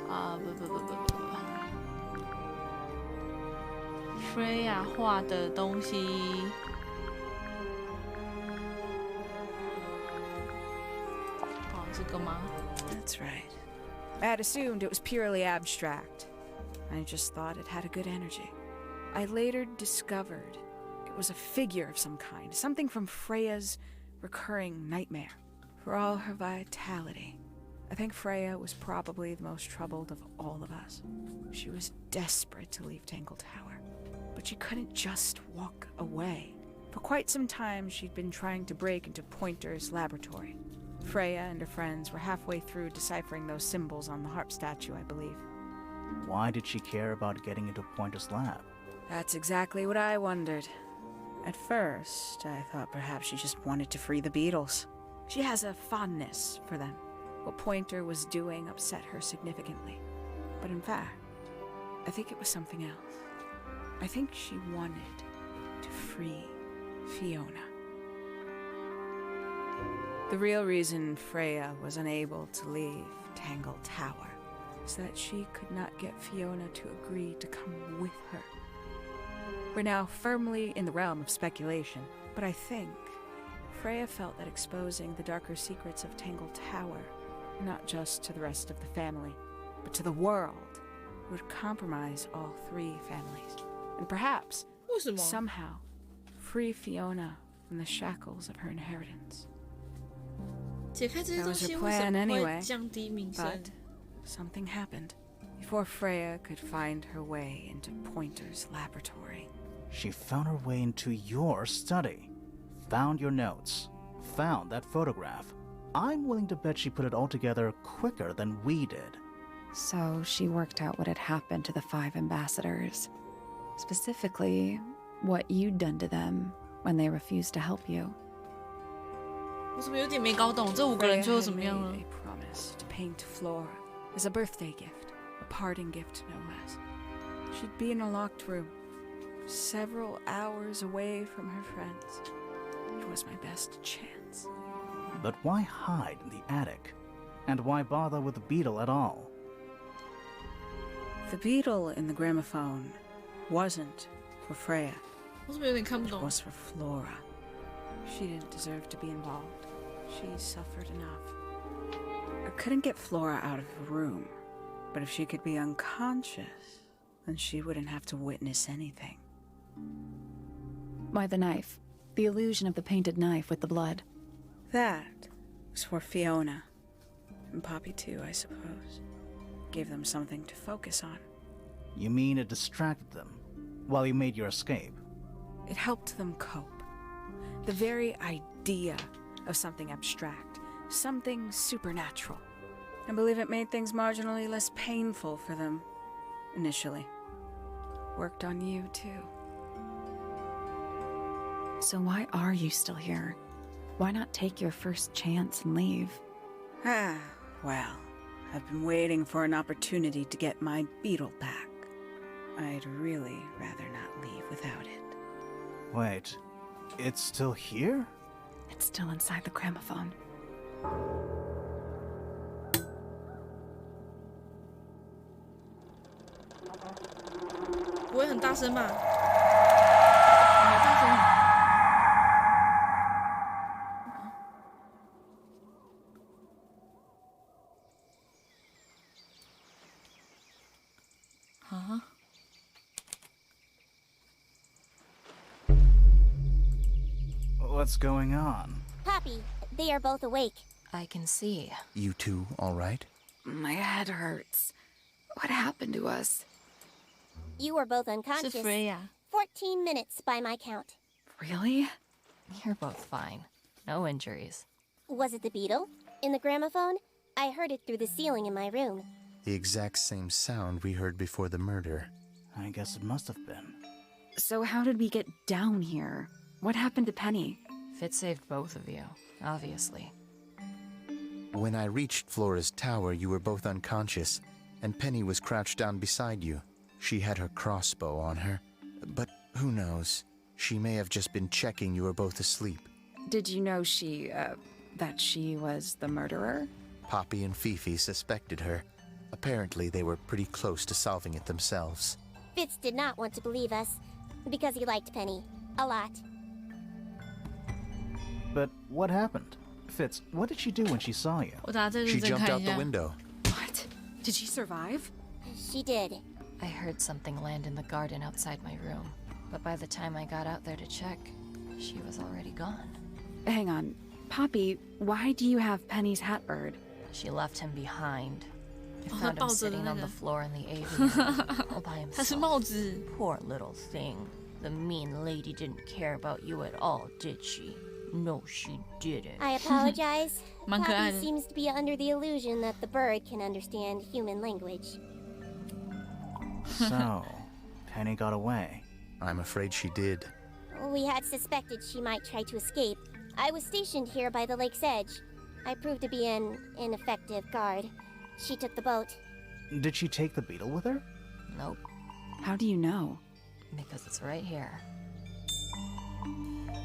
Speaker 1: 啊，不。Freya 画的东西。哦，这个吗
Speaker 10: That's right. I had assumed it was purely abstract. I just thought it had a good energy. I later discovered it was a figure of some kind, something from Freya's recurring nightmare. For all her vitality, I think Freya was probably the most troubled of all of us. She was desperate to leave Tangle Tower, but she couldn't just walk away. For quite some time, she'd been trying to break into Pointer's laboratory. Freya and her friends were halfway through deciphering those symbols on the harp statue, I believe.
Speaker 3: Why did she care about getting into Pointer's lab?
Speaker 10: That's exactly what I wondered. At first, I thought perhaps she just wanted to free the beetles. She has a fondness for them. What Pointer was doing upset her significantly. But in fact, I think it was something else. I think she wanted to free Fiona. The real reason Freya was unable to leave Tangle Tower is that she could not get Fiona to agree to come with her. We're now firmly in the realm of speculation, but I think Freya felt that exposing the darker secrets of Tangle Tower, not just to the rest of the family, but to the world, would compromise all three families, and perhaps, somehow, free Fiona from the shackles of her inheritance.
Speaker 1: 解开这些
Speaker 10: That
Speaker 1: 东
Speaker 10: was
Speaker 1: 西
Speaker 10: her
Speaker 1: 为什
Speaker 10: plan
Speaker 1: 么会
Speaker 10: anyway,
Speaker 1: 降低名声？
Speaker 10: but something happened before Freya could find her way into Pointer's laboratory.
Speaker 3: She found her way into your study, found your notes, found that photograph. I'm willing to bet she put it all together quicker than we did.
Speaker 2: So she worked out what had happened to the 5 ambassadors. Specifically, what you'd done to them when they refused to help you.
Speaker 1: 我怎么有点没搞懂？这5个人
Speaker 10: Freya
Speaker 1: 最后
Speaker 10: had
Speaker 1: 怎么样了
Speaker 10: made a promise to paint Flora as a birthday gift, a parting gift no less. She'd be in a locked room, several hours away from her friends. It was my best chance.
Speaker 3: But why hide in the attic? And why bother with the beetle at all?
Speaker 10: The beetle in the gramophone wasn't for Freya.
Speaker 1: 我怎么有点看不
Speaker 10: It
Speaker 1: 懂？
Speaker 10: was for Flora. She didn't deserve to be involved. She suffered enough. I couldn't get Flora out of the room, but if she could be unconscious, then she wouldn't have to witness anything.
Speaker 2: Why the knife? The illusion of the painted knife with the blood.
Speaker 10: That was for Fiona. And Poppy too, I suppose. Gave them something to focus on.
Speaker 3: You mean it distracted them while you made your escape?
Speaker 10: It helped them cope. The very idea of something abstract, something supernatural. I believe it made things marginally less painful for them, initially. Worked on you, too.
Speaker 2: So why are you still here? Why not take your first chance and leave?
Speaker 10: Ah, well, I've been waiting for an opportunity to get my beetle back. I'd really rather not leave without it.
Speaker 3: Wait, it's still here?
Speaker 2: It's still inside the gramophone.
Speaker 1: 不会很大声吧？好大声！
Speaker 3: What's going on?
Speaker 7: Poppy, they are both awake.
Speaker 13: I can see.
Speaker 9: You two all right?
Speaker 2: My head hurts. What happened to us?
Speaker 7: You were both unconscious.
Speaker 1: 是 Freya.
Speaker 7: 14 minutes by my count.
Speaker 2: Really?
Speaker 13: You're both fine. No injuries.
Speaker 7: Was it the beetle? In the gramophone? I heard it through the ceiling in my room.
Speaker 9: The exact same sound we heard before the murder.
Speaker 3: I guess it must have been.
Speaker 2: So how did we get down here? What happened to Penny?
Speaker 13: Fitz saved both of you, obviously.
Speaker 9: When I reached Flora's tower, you were both unconscious, and Penny was crouched down beside you. She had her crossbow on her, but who knows? She may have just been checking you were both asleep.
Speaker 2: Did you know that she was the murderer?
Speaker 9: Poppy and Fifi suspected her. Apparently, they were pretty close to solving it themselves.
Speaker 7: Fitz did not want to believe us, because he liked Penny. A lot.
Speaker 3: But what happened? Fitz, what did she do when she saw you?
Speaker 1: 我打算认
Speaker 9: She
Speaker 1: 真
Speaker 9: jumped
Speaker 1: 看
Speaker 9: out
Speaker 1: 一
Speaker 9: the
Speaker 1: 下。
Speaker 9: window.
Speaker 2: What? Did she survive?
Speaker 7: She did.
Speaker 13: I heard something land in the garden outside my room, but by the time I got out there to check, she was already gone.
Speaker 2: Hang on. Poppy, why do you have Penny's hat bird?
Speaker 13: She left him behind. I
Speaker 1: 哦，他
Speaker 13: found him
Speaker 1: 抱着的
Speaker 13: sitting
Speaker 1: 那
Speaker 13: on
Speaker 1: 个
Speaker 13: the。floor in the aviary, all by
Speaker 1: 它是
Speaker 13: himself.
Speaker 1: 帽子。
Speaker 13: Poor little thing. The mean lady didn't care about you at all, did she? No, she didn't.
Speaker 7: I apologize.
Speaker 1: 蛮可爱
Speaker 7: Poppy
Speaker 1: 的。
Speaker 7: seems to be under the illusion that the bird can understand human language.
Speaker 3: So, Penny got away.
Speaker 9: I'm afraid she did.
Speaker 7: We had suspected she might try to escape. I was stationed here by the lake's edge. I proved to be an ineffective guard. She took the boat.
Speaker 3: Did she take the beetle with her?
Speaker 13: Nope,
Speaker 2: How do you know?
Speaker 13: because it's right here.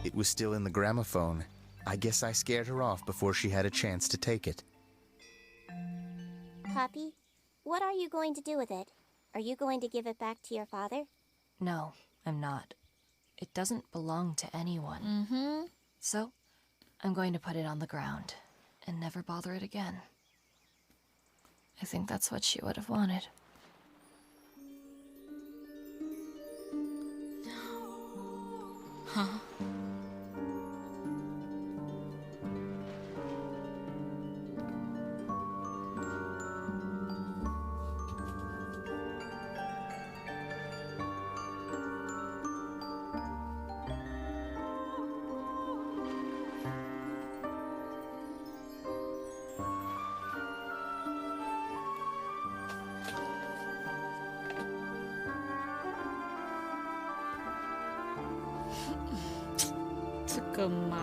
Speaker 9: It was still in the gramophone. I guess I scared her off before she had a chance to take it.
Speaker 7: Poppy, what are you going to do with it? Are you going to give it back to your father?
Speaker 13: No, I'm not. It doesn't belong to anyone.
Speaker 1: Mm-hmm.
Speaker 13: So, I'm going to put it on the ground and never bother it again. I think that's what she would have wanted.
Speaker 1: Huh? .这个嘛，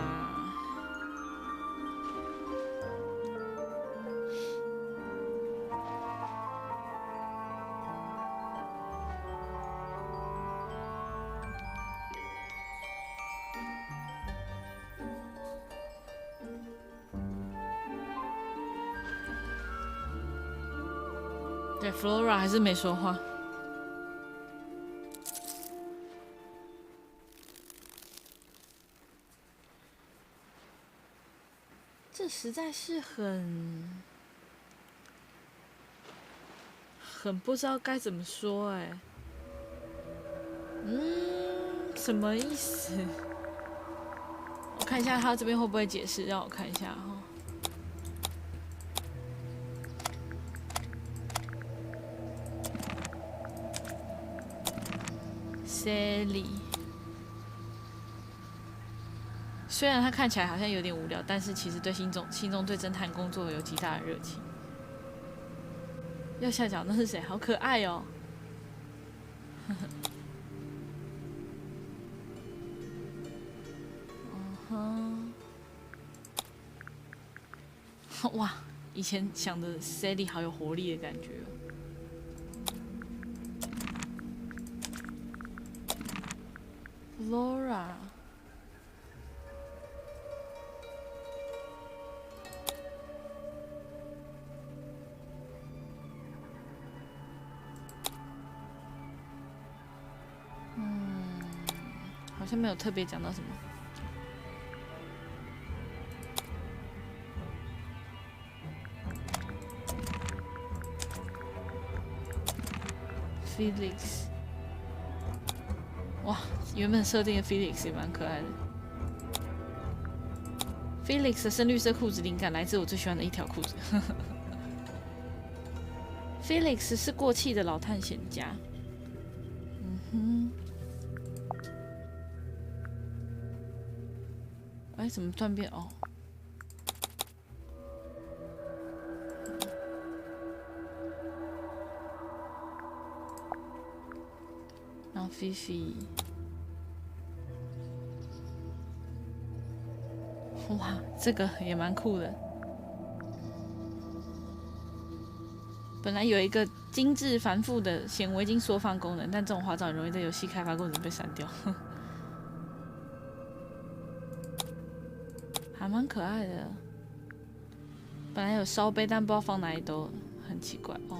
Speaker 1: 对 ，Flora 还是没说话。这实在是很不知道该怎么说哎，什么意思？我看一下他这边会不会解释，让我看一下哈。Sally， 虽然他看起来好像有点无聊，但是其实对心中对侦探工作有极大的热情。右下角那是谁？好可爱哦！哇，以前想的 Sally 好有活力的感觉哦。Laura， 好像没有特别讲到什么。Felix， 哇，原本设定的 Felix 也蛮可爱的。Felix 的深绿色裤子灵感来自我最喜欢的一条裤子。Felix 是过气的老探险家。哎，怎么断变？哦。然后菲菲，哇，这个也蛮酷的。本来有一个精致繁复的显微镜缩放功能，但这种花招很容易在游戏开发过程被删掉。还蛮可爱的。本来有烧杯，但不知道放哪里都很奇怪哦。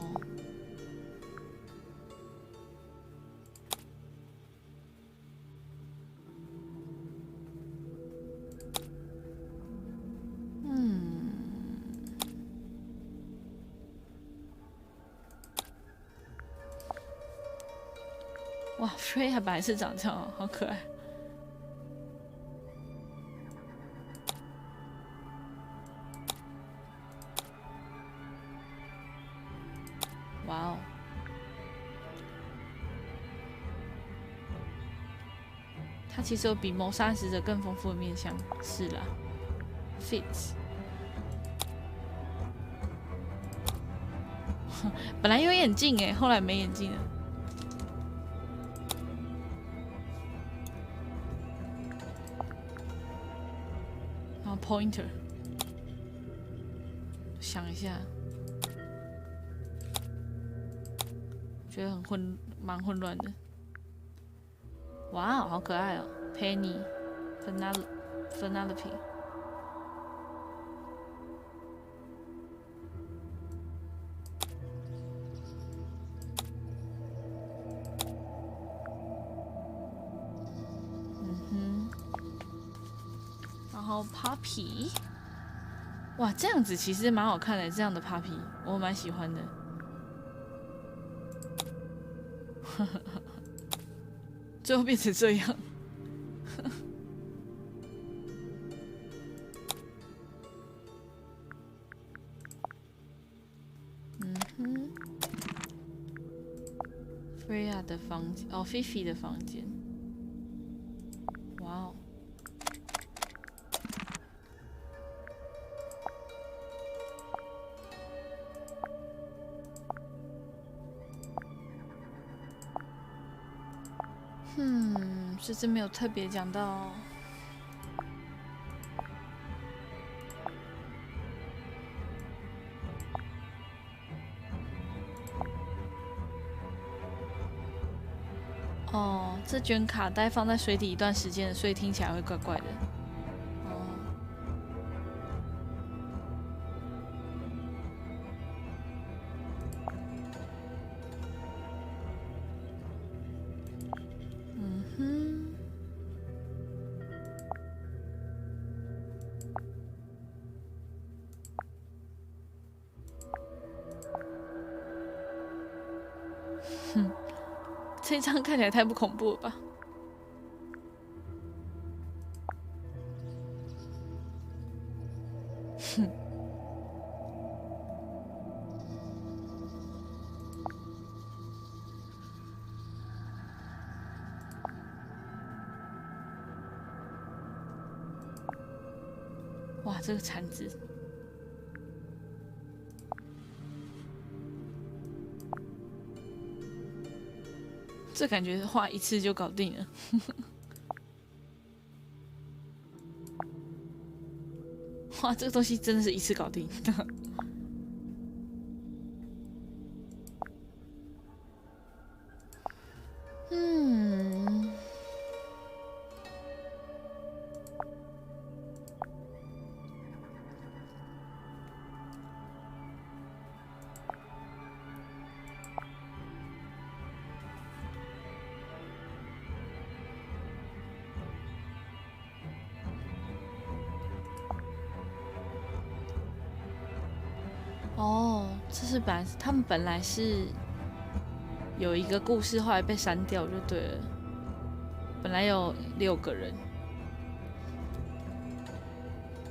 Speaker 1: 哇 ，Freya 本来是长这样哦，好可爱。哇哦，它其实有比谋杀使者更丰富的面向，是啦 ，Fits。本来有眼镜哎，后来没眼镜了。然后 pointer， 想一下，觉得很蛮混乱的。哇哦，好可爱哦 ，Penny，Penelope。然后 Puppy， 哇，这样子其实蛮好看的，这样的 Puppy 我蛮喜欢的。最后变成这样。Freya 的房间，哦，菲菲的房间。哇哦。这次没有特别讲到。哦，这卷卡带放在水底一段时间了，所以听起来会怪怪的。这张看起来太不恐怖了吧？哼。哇，这个铲子。这感觉画一次就搞定了。哇，这个东西真的是一次搞定。哦，这是他们本来是有一个故事，后来被删掉就对了。本来有6个人，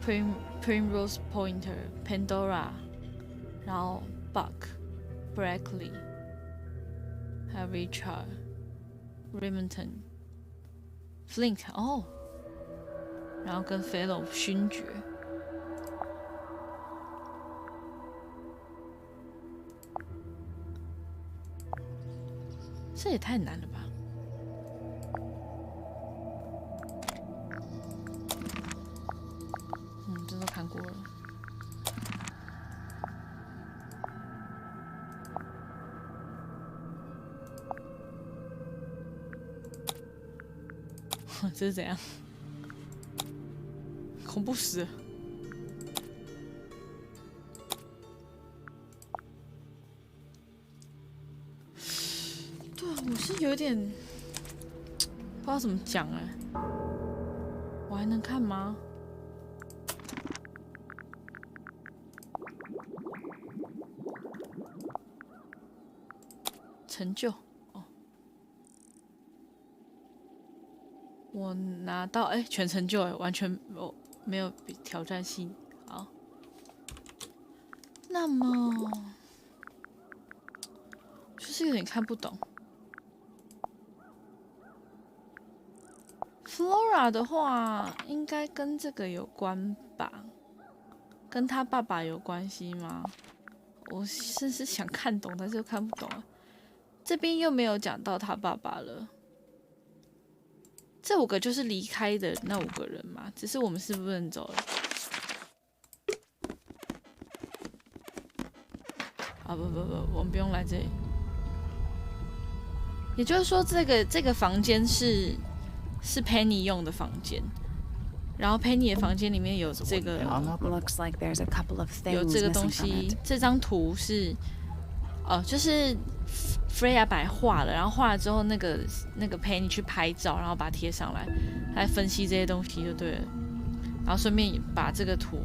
Speaker 1: Primrose Pointer、Pandora， 然后 Buck、Brackley， 还有 Richard、Remington、Flint 哦，然后跟 Fellow 勋爵。这也太难了吧！这都看过了。这是怎样？恐怖死了！对啊，我是有点不知道怎么讲哎。我还能看吗？成就哦，我拿到全成就完全没有比挑战性好。那么就是有点看不懂。Flora 的话，应该跟这个有关吧？跟他爸爸有关系吗？我真是想看懂，但是又看不懂啊。这边又没有讲到他爸爸了。这5个就是离开的那5个人嘛，只是我们是不能走了。啊不，我们不用来这里。也就是说，这个房间是 Penny 用的房间，然后 Penny 的房间里面有这个，有这个东西。这张图是，就是 Freya 把它画了，然后画了之后，那个 Penny 去拍照，然后把它贴上来，来分析这些东西就对了。然后顺便把这个图，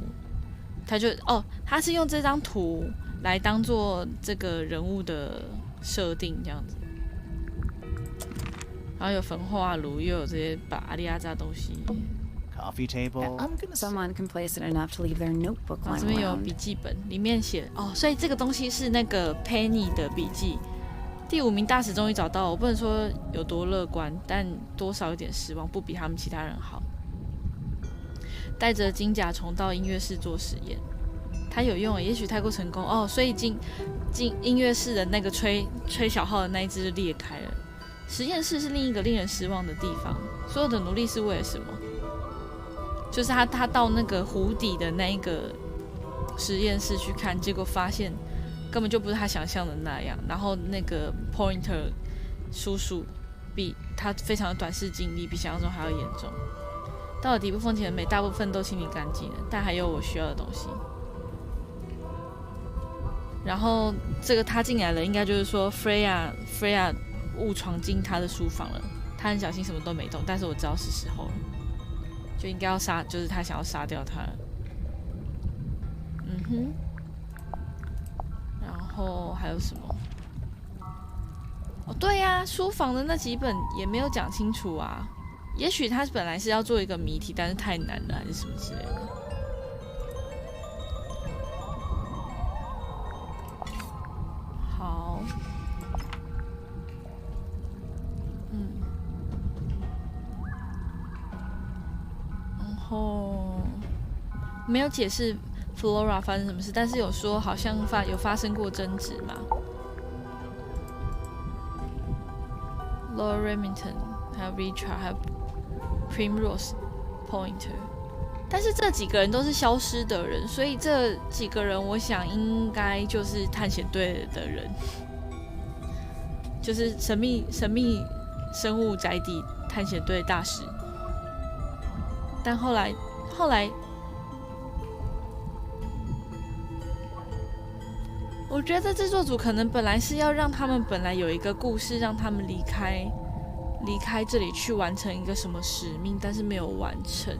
Speaker 1: 他是用这张图来当做这个人物的设定这样子。然后有焚化炉，又有这些把阿利亚扎东西。
Speaker 3: Coffee table.
Speaker 2: Someone complacent enough to leave their notebook lying
Speaker 1: 这边有
Speaker 2: around.
Speaker 1: 笔记本，里面写所以这个东西是那个 Penny 的笔记。第5名大使终于找到，我不能说有多乐观，但多少有点失望，不比他们其他人好。带着金甲虫到音乐室做实验，他有用，也许太过成功所以进音乐室的那个吹小号的那一只就裂开了。实验室是另一个令人失望的地方，所有的努力是为了什么？就是他到那个湖底的那一个实验室去看，结果发现根本就不是他想象的那样。然后那个 Pointer 叔叔比他非常的短视近利，比想象中还要严重。到了底部风景很美，大部分都清理干净了，但还有我需要的东西。然后这个他进来了，应该就是说 Freya 误闯进他的书房了。他很小心，什么都没动，但是我知道是时候了，就应该要杀，就是他想要杀掉他了。然后还有什么？对呀，书房的那几本也没有讲清楚啊。也许他本来是要做一个谜题，但是太难了，还是什么之类的。好，然后没有解释 Flora 发生什么事，但是有说好像有发生过争执嘛。Laura Remington， 还有 Richard， 还有 Primrose Pointer， 但是这几个人都是消失的人，所以这几个人我想应该就是探险队的人，就是神秘生物宅邸探险队大使。但后来，我觉得制作组可能本来是要让他们本来有一个故事，让他们离开这里去完成一个什么使命，但是没有完成，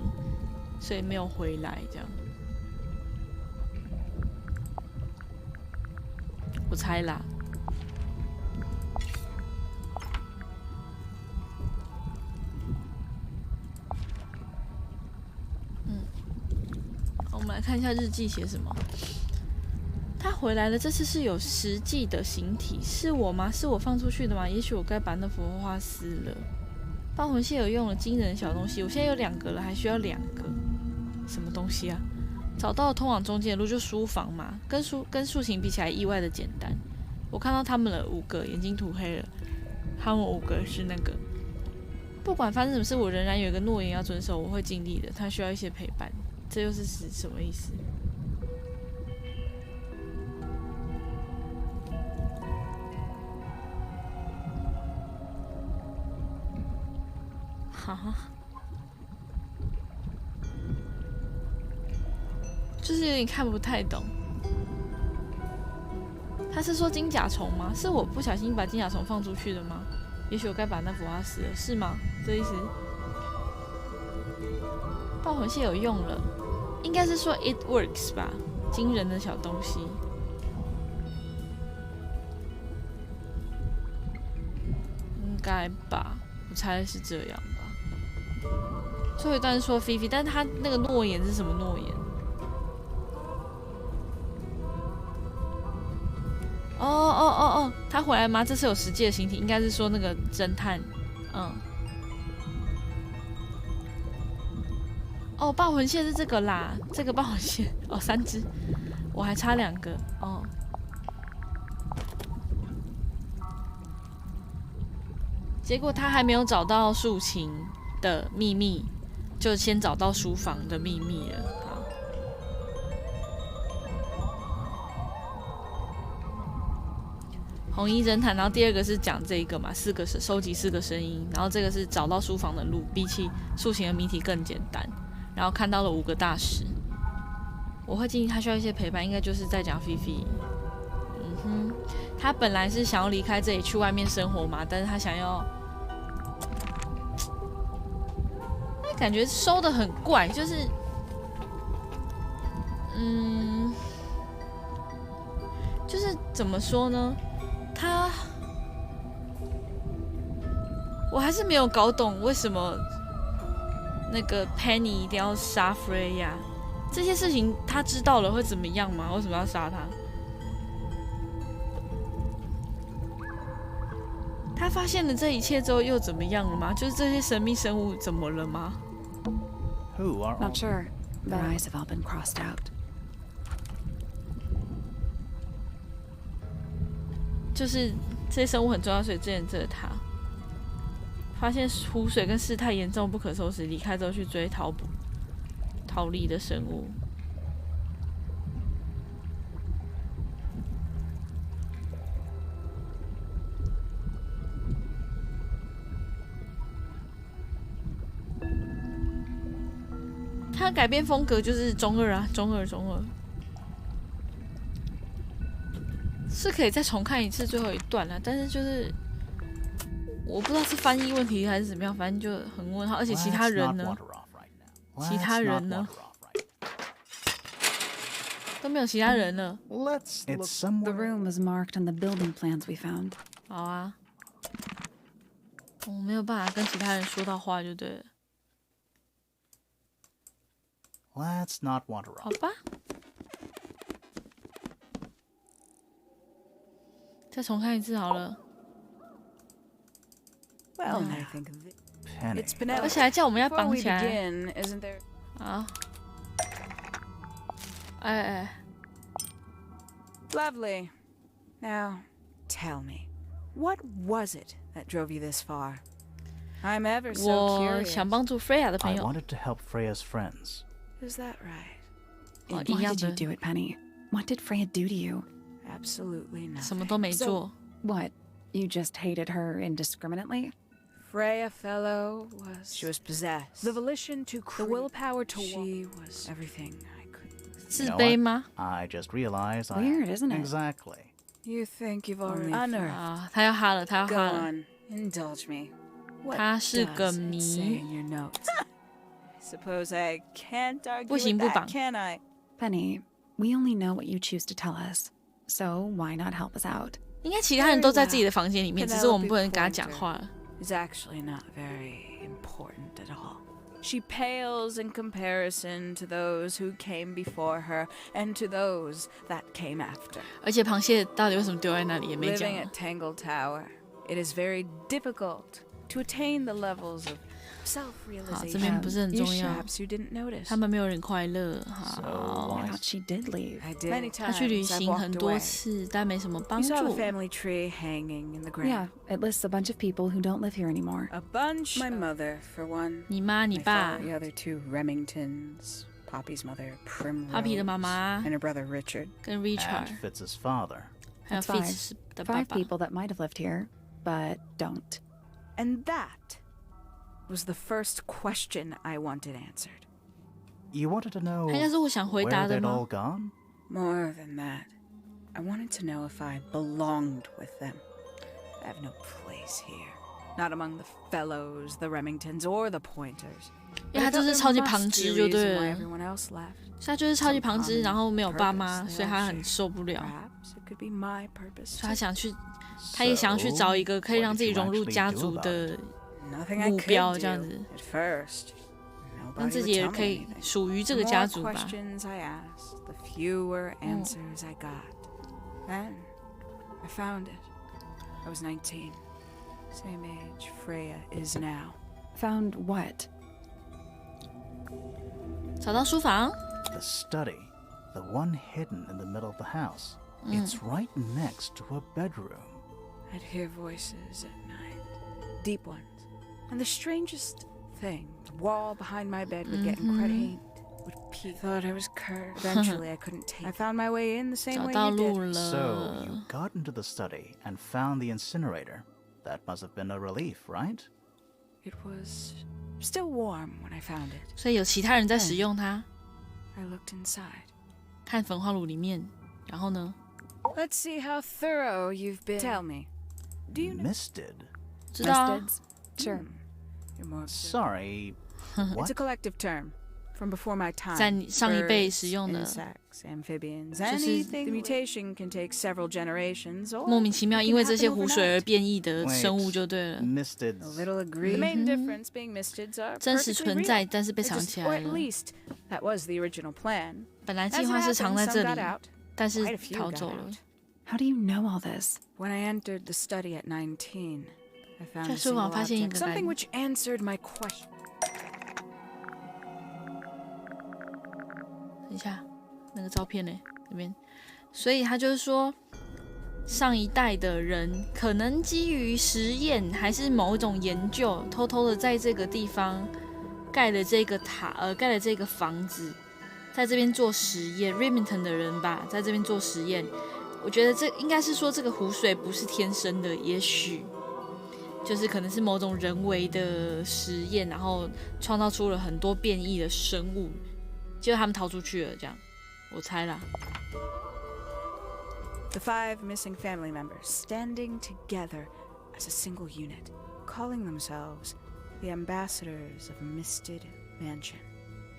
Speaker 1: 所以没有回来这样。我猜啦。来看一下日记写什么。他回来了，这次是有实际的形体，是我吗？是我放出去的吗？也许我该把那幅画撕了。爆魂蟹有用了惊人的小东西，我现在有2个了，还需要2个。什么东西啊？找到通往中间的路，就书房嘛，跟竖琴比起来意外的简单。我看到他们了，5个，眼睛涂黑了。他们5个是那个。不管发生什么事，我仍然有一个诺言要遵守，我会尽力的。他需要一些陪伴，这又是什么意思？哈哈，就是有点看不太懂。他是说金甲虫吗？是我不小心把金甲虫放出去的吗？也许我该把那幅画撕了，是吗？这意思？爆魂蟹有用了，应该是说 it works 吧，惊人的小东西。应该吧，我猜是这样吧。最后一段说菲菲，但是他那个诺言是什么诺言？哦，他回来吗？这是有实际的形体，应该是说那个侦探，哦，爆魂蟹是这个啦，这个爆魂蟹哦，3只，我还差2个哦。结果他还没有找到竖琴的秘密，就先找到书房的秘密了。好，红衣侦探，然后第2个是讲这个嘛，4个是收集4个声音，然后这个是找到书房的路，比起竖琴的谜题更简单。然后看到了5个大师，我会建议他需要一些陪伴，应该就是在讲菲菲。他本来是想要离开这里去外面生活嘛，但是他想要，那感觉收得很怪，就是，就是怎么说呢？我还是没有搞懂为什么那个 Penny 一定要杀 Freya， 这些事情他知道了会怎么样吗？为什么要杀他？他发现了这一切之后又怎么样了吗？就是这些神秘生物怎么了吗？
Speaker 3: Who are
Speaker 2: Not sure. Their eyes have all been crossed out.
Speaker 1: 就是这些生物很重要，所以支援着他。发现湖水跟事态严重不可收拾，离开之后去追逃离的生物。他改变风格就是中二啊，中二。是可以再重看一次最后一段啦，但是就是我不知道是翻译问题还是怎么样，反正就很问号。而且其他人呢？其他人呢？都没有其他人了。
Speaker 2: The room is marked on the building plans we found.
Speaker 1: 好啊，我没有办法跟其他人说到话就对了。
Speaker 3: Let's not wander off.
Speaker 1: 好吧，再重看一次好了。
Speaker 10: Well, I think
Speaker 3: Penny.
Speaker 10: it's Penelope.
Speaker 1: 而且还叫我们要
Speaker 10: Before
Speaker 1: 绑
Speaker 10: we
Speaker 1: 起来。
Speaker 10: begin, isn't there?
Speaker 1: 好。哎，
Speaker 10: Lovely. Now, tell me, what was it that drove you this far? I'm ever so
Speaker 1: 我
Speaker 10: curious.
Speaker 1: 想帮助 Freya 的朋
Speaker 3: I
Speaker 1: 友。
Speaker 3: wanted to help Freya's friends.
Speaker 10: Is that right?
Speaker 1: 哦，
Speaker 2: Why
Speaker 1: 一样
Speaker 2: did you
Speaker 1: 的，
Speaker 2: do it, Penny? What did Freya do to you?
Speaker 10: Absolutely nothing.
Speaker 1: 什么都没做。
Speaker 2: What? You just hated her indiscriminately?
Speaker 10: Freya fellow was... She was possessed. The volition to create. The willpower to She was everything I could...
Speaker 1: 自卑吗？
Speaker 3: I just realized
Speaker 2: Weird, isn't it?
Speaker 3: Exactly.
Speaker 10: You think you've already unearthed.
Speaker 1: 啊，他要哈了，他要
Speaker 10: Go
Speaker 1: 哈了。
Speaker 10: on. Indulge me. What
Speaker 1: 他是个
Speaker 10: does it
Speaker 1: 谜。
Speaker 10: say in your notes? Suppose I can't argue
Speaker 1: 不行
Speaker 10: with
Speaker 1: 不绑
Speaker 10: that, can I?
Speaker 2: Penny, we only know what you choose to tell us. So why not help us out?
Speaker 1: 应该其他人都在自己的房间里面，只是我们不能跟他讲话了。
Speaker 10: It's actually not very important at all. She pales in comparison to those who came before her and to those that came after.
Speaker 1: 而且螃蟹到底为什么丢在那里也没讲
Speaker 10: Living
Speaker 1: 啊
Speaker 10: at Tangle Tower, it is very difficult to attain the levels of
Speaker 1: 好，这
Speaker 10: self-realization
Speaker 1: 边不是很
Speaker 10: you
Speaker 1: 重要，
Speaker 10: perhaps you didn't notice.
Speaker 1: 他们没有人快乐。好
Speaker 2: I，thought she did leave.
Speaker 10: I did. Many
Speaker 1: 他去旅
Speaker 10: times I've
Speaker 1: 行很
Speaker 10: walked
Speaker 1: 多
Speaker 10: away.
Speaker 1: 次，但没什么帮
Speaker 10: You saw the
Speaker 1: 助。
Speaker 10: family tree hanging in the ground.
Speaker 2: Yeah, it lists a bunch of people who don't live here anymore.
Speaker 10: A bunch. My mother, for one.
Speaker 1: 你妈、你
Speaker 10: My
Speaker 1: 爸
Speaker 10: father, the other two Remingtons. Poppy's mother, Primrose.
Speaker 1: Poppy 的妈妈
Speaker 10: And her brother, Richard.
Speaker 1: 跟
Speaker 3: And
Speaker 1: Richard，
Speaker 3: Fitz's father.
Speaker 1: 还有
Speaker 2: That's five.
Speaker 1: Fitz 的爸
Speaker 2: 5
Speaker 1: 爸。
Speaker 2: people that might have lived here, but don't.
Speaker 10: And that was the first question I wanted answered.
Speaker 3: You wanted to know
Speaker 1: 他应该是我想回
Speaker 3: where
Speaker 1: 答的
Speaker 3: they'd
Speaker 1: 吗
Speaker 3: all？gone?
Speaker 10: More than that, I wanted to know if I belonged with them. I have no place here. Not among the Fellows, the Remingtons, or the Pointers.
Speaker 1: 因为他
Speaker 10: But I
Speaker 1: 就
Speaker 10: thought
Speaker 1: 是
Speaker 10: there
Speaker 1: 超级
Speaker 10: must
Speaker 1: 旁
Speaker 10: be
Speaker 1: 支
Speaker 10: a
Speaker 1: 就对
Speaker 10: reason why
Speaker 1: 了，
Speaker 10: everyone else left.
Speaker 1: 所以他就是超级旁支，
Speaker 10: Some
Speaker 1: 然后没有爸妈，
Speaker 10: purpose they
Speaker 1: 所以他
Speaker 10: all
Speaker 1: 很
Speaker 10: share.
Speaker 1: 受不了，
Speaker 10: Perhaps it could be my purpose
Speaker 1: 所以他
Speaker 10: too.
Speaker 1: 想去，他也想要去找一个可以让自己融入家族的
Speaker 10: Nothing I
Speaker 1: 目
Speaker 10: could
Speaker 1: 标，
Speaker 10: do
Speaker 1: 这样子，
Speaker 10: at first.
Speaker 1: 让
Speaker 10: Nobody
Speaker 1: 自
Speaker 10: would
Speaker 1: 己也
Speaker 10: tell
Speaker 1: 可
Speaker 10: me
Speaker 1: 以
Speaker 10: anything.
Speaker 1: 属于这
Speaker 10: The
Speaker 1: 个
Speaker 10: more
Speaker 1: 家族吧。
Speaker 10: questions I asked, the fewer answers I got. Then I found it. I was 19. Same age Freya is now.
Speaker 2: Found what?
Speaker 1: 找到书房，
Speaker 3: The study. The one hidden in the middle of the house. It's right next to a bedroom.
Speaker 10: I'd hear voices at night, deep ones. And the strangest thing, the wall behind my bed would get incredibly would peak. Thought I was cursed. Eventually, I couldn't take it. I found my way in the same
Speaker 1: 找
Speaker 10: way
Speaker 1: 到
Speaker 10: you
Speaker 1: 路
Speaker 10: did.
Speaker 3: So,
Speaker 1: 了
Speaker 3: you。got into the study and found the incinerator. That must have been a relief, right?
Speaker 10: It was still warm when I found it.
Speaker 1: 所以有其他人在使用它，
Speaker 10: I looked inside.
Speaker 1: 看焚化炉里面，然后呢？
Speaker 10: Let's see how thorough you've been. Tell me, do you know?
Speaker 3: Misted.
Speaker 1: 知道啊
Speaker 2: Mistids? Sure.
Speaker 10: You're more
Speaker 3: Sorry.
Speaker 10: It's
Speaker 3: What?
Speaker 10: a collective term from before my time.
Speaker 1: 在你上一辈
Speaker 10: Birds,
Speaker 1: 使用的，
Speaker 10: insects, amphibians,
Speaker 1: 就是
Speaker 10: anything. The mutation can take several generations, or
Speaker 1: 莫名其妙
Speaker 10: it can
Speaker 1: 因为这些
Speaker 10: happen
Speaker 1: 湖水而
Speaker 10: overnight.
Speaker 1: 变异的
Speaker 3: Wait.
Speaker 1: 生物就对了，
Speaker 3: Misted.
Speaker 10: A little agree. The main difference being mistids are
Speaker 1: 真实
Speaker 10: perfectly
Speaker 1: 存
Speaker 10: real.
Speaker 1: 在，但是被
Speaker 10: They
Speaker 1: 藏
Speaker 10: just-
Speaker 1: 起
Speaker 10: or
Speaker 1: 来
Speaker 10: at
Speaker 1: 了。
Speaker 10: least that was the original plan.
Speaker 1: 本来
Speaker 10: As
Speaker 1: 计
Speaker 10: it
Speaker 1: 划是
Speaker 10: happened,
Speaker 1: 藏在
Speaker 10: some
Speaker 1: 这
Speaker 10: got
Speaker 1: 里，
Speaker 10: out.
Speaker 1: 但是
Speaker 10: Quite a few
Speaker 1: 逃
Speaker 10: got
Speaker 1: 走了
Speaker 10: out.。
Speaker 2: How do you know all this?
Speaker 10: When I entered the study at 19, I found
Speaker 1: 在
Speaker 10: a
Speaker 1: 书
Speaker 10: single
Speaker 1: 房发现一
Speaker 10: object,
Speaker 1: 个
Speaker 10: something
Speaker 1: 感
Speaker 10: which answered my question.
Speaker 1: 等一下，那个照片呢？那边，所以他就是说，上一代的人可能基于实验还是某一种研究，偷偷的在这个地方盖了这个塔，盖了这个房子，在这边做实验。Remington 的人吧，在这边做实验。我觉得这应该是说，这个湖水不是天生的，也许就是可能是某种人为的实验，然后创造出了很多变异的生物。结果他们逃出去了，这样我猜啦。
Speaker 10: The 5 missing family members standing together as a single unit, calling themselves the ambassadors of a misted mansion.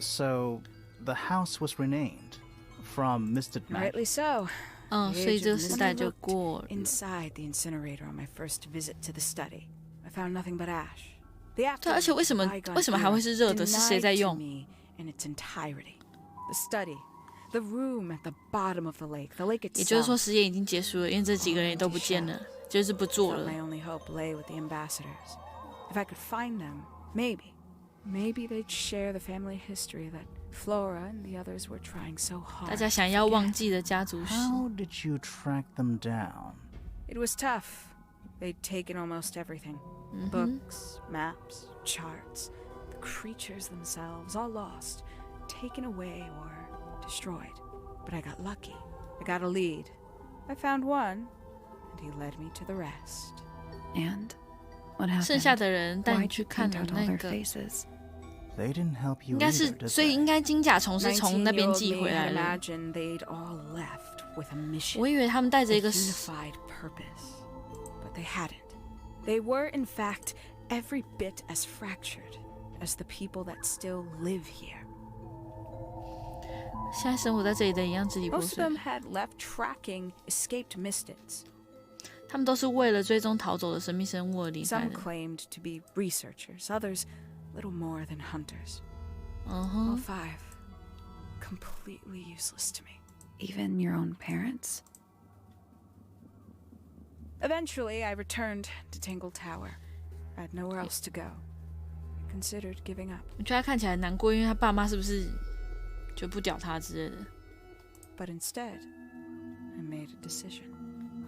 Speaker 3: So, the house was renamed from Misted Mansion.
Speaker 10: Rightly so.
Speaker 1: 嗯，
Speaker 10: The
Speaker 1: 所以
Speaker 10: age
Speaker 1: 这
Speaker 10: of
Speaker 1: 个
Speaker 10: misted
Speaker 1: 时代就
Speaker 10: looked
Speaker 1: 过了。
Speaker 10: inside the incinerator on my first visit to the study. I found nothing but ash. The
Speaker 1: 对，而且为什么
Speaker 10: bygone
Speaker 1: 还会是热的？是谁在
Speaker 10: denied to
Speaker 1: 用？
Speaker 10: me in its entirety. The study, the room at the bottom of the lake, the lake
Speaker 1: 也就是说，
Speaker 10: itself.
Speaker 1: 实验已经结束了，因为这几个人也都不见了，就是不做
Speaker 10: Thought
Speaker 1: 了。
Speaker 10: my only hope lay with the ambassadors. If I could find them, maybe they'd share the family history that Flora and the others were trying so hard.
Speaker 1: 大家想要忘记的家族史。
Speaker 3: How did you track them down?
Speaker 10: It was tough. They'd taken almost everything. Books, maps, charts. The creatures themselves, all lost, taken away or destroyed. But I got lucky. I got a lead. I found one, and he led me to the rest.
Speaker 2: And what happened?
Speaker 1: 剩下的人带你
Speaker 2: Why'd
Speaker 1: 去
Speaker 2: you
Speaker 1: 看
Speaker 2: paint
Speaker 1: 了
Speaker 2: out all
Speaker 1: 那
Speaker 2: their
Speaker 1: 个，
Speaker 2: faces?
Speaker 3: They didn't help you
Speaker 1: 应该
Speaker 3: either,
Speaker 1: 是，
Speaker 3: did
Speaker 1: 所以
Speaker 3: they?
Speaker 1: 应该金甲虫是从那边
Speaker 10: 19-year-old
Speaker 1: 寄
Speaker 10: me
Speaker 1: 回来
Speaker 10: had
Speaker 1: 了。
Speaker 10: imagined they'd all left with a mission.
Speaker 1: 我以为他们带着
Speaker 10: A
Speaker 1: 一个
Speaker 10: unified purpose. But they hadn't. They were, in fact, every bit as fractured as the people that still live here.
Speaker 1: 现在生活在这里的一样支离破
Speaker 10: Most of
Speaker 1: 碎。
Speaker 10: them had left tracking escaped mystids.
Speaker 1: 他们都是为了追踪逃走的神秘生物而离开
Speaker 10: Some
Speaker 1: 的。
Speaker 10: claimed to be researchers, others little more than hunters.
Speaker 1: Uh-huh.
Speaker 10: All 5. Completely useless to me.
Speaker 2: Even your own parents?
Speaker 10: Eventually, I returned to Tangle Tower. I had nowhere else to go. I considered giving up.
Speaker 1: 我觉得他看起来很难过，因为他爸妈是不是就不屌他之类的？
Speaker 10: But instead, I made a decision.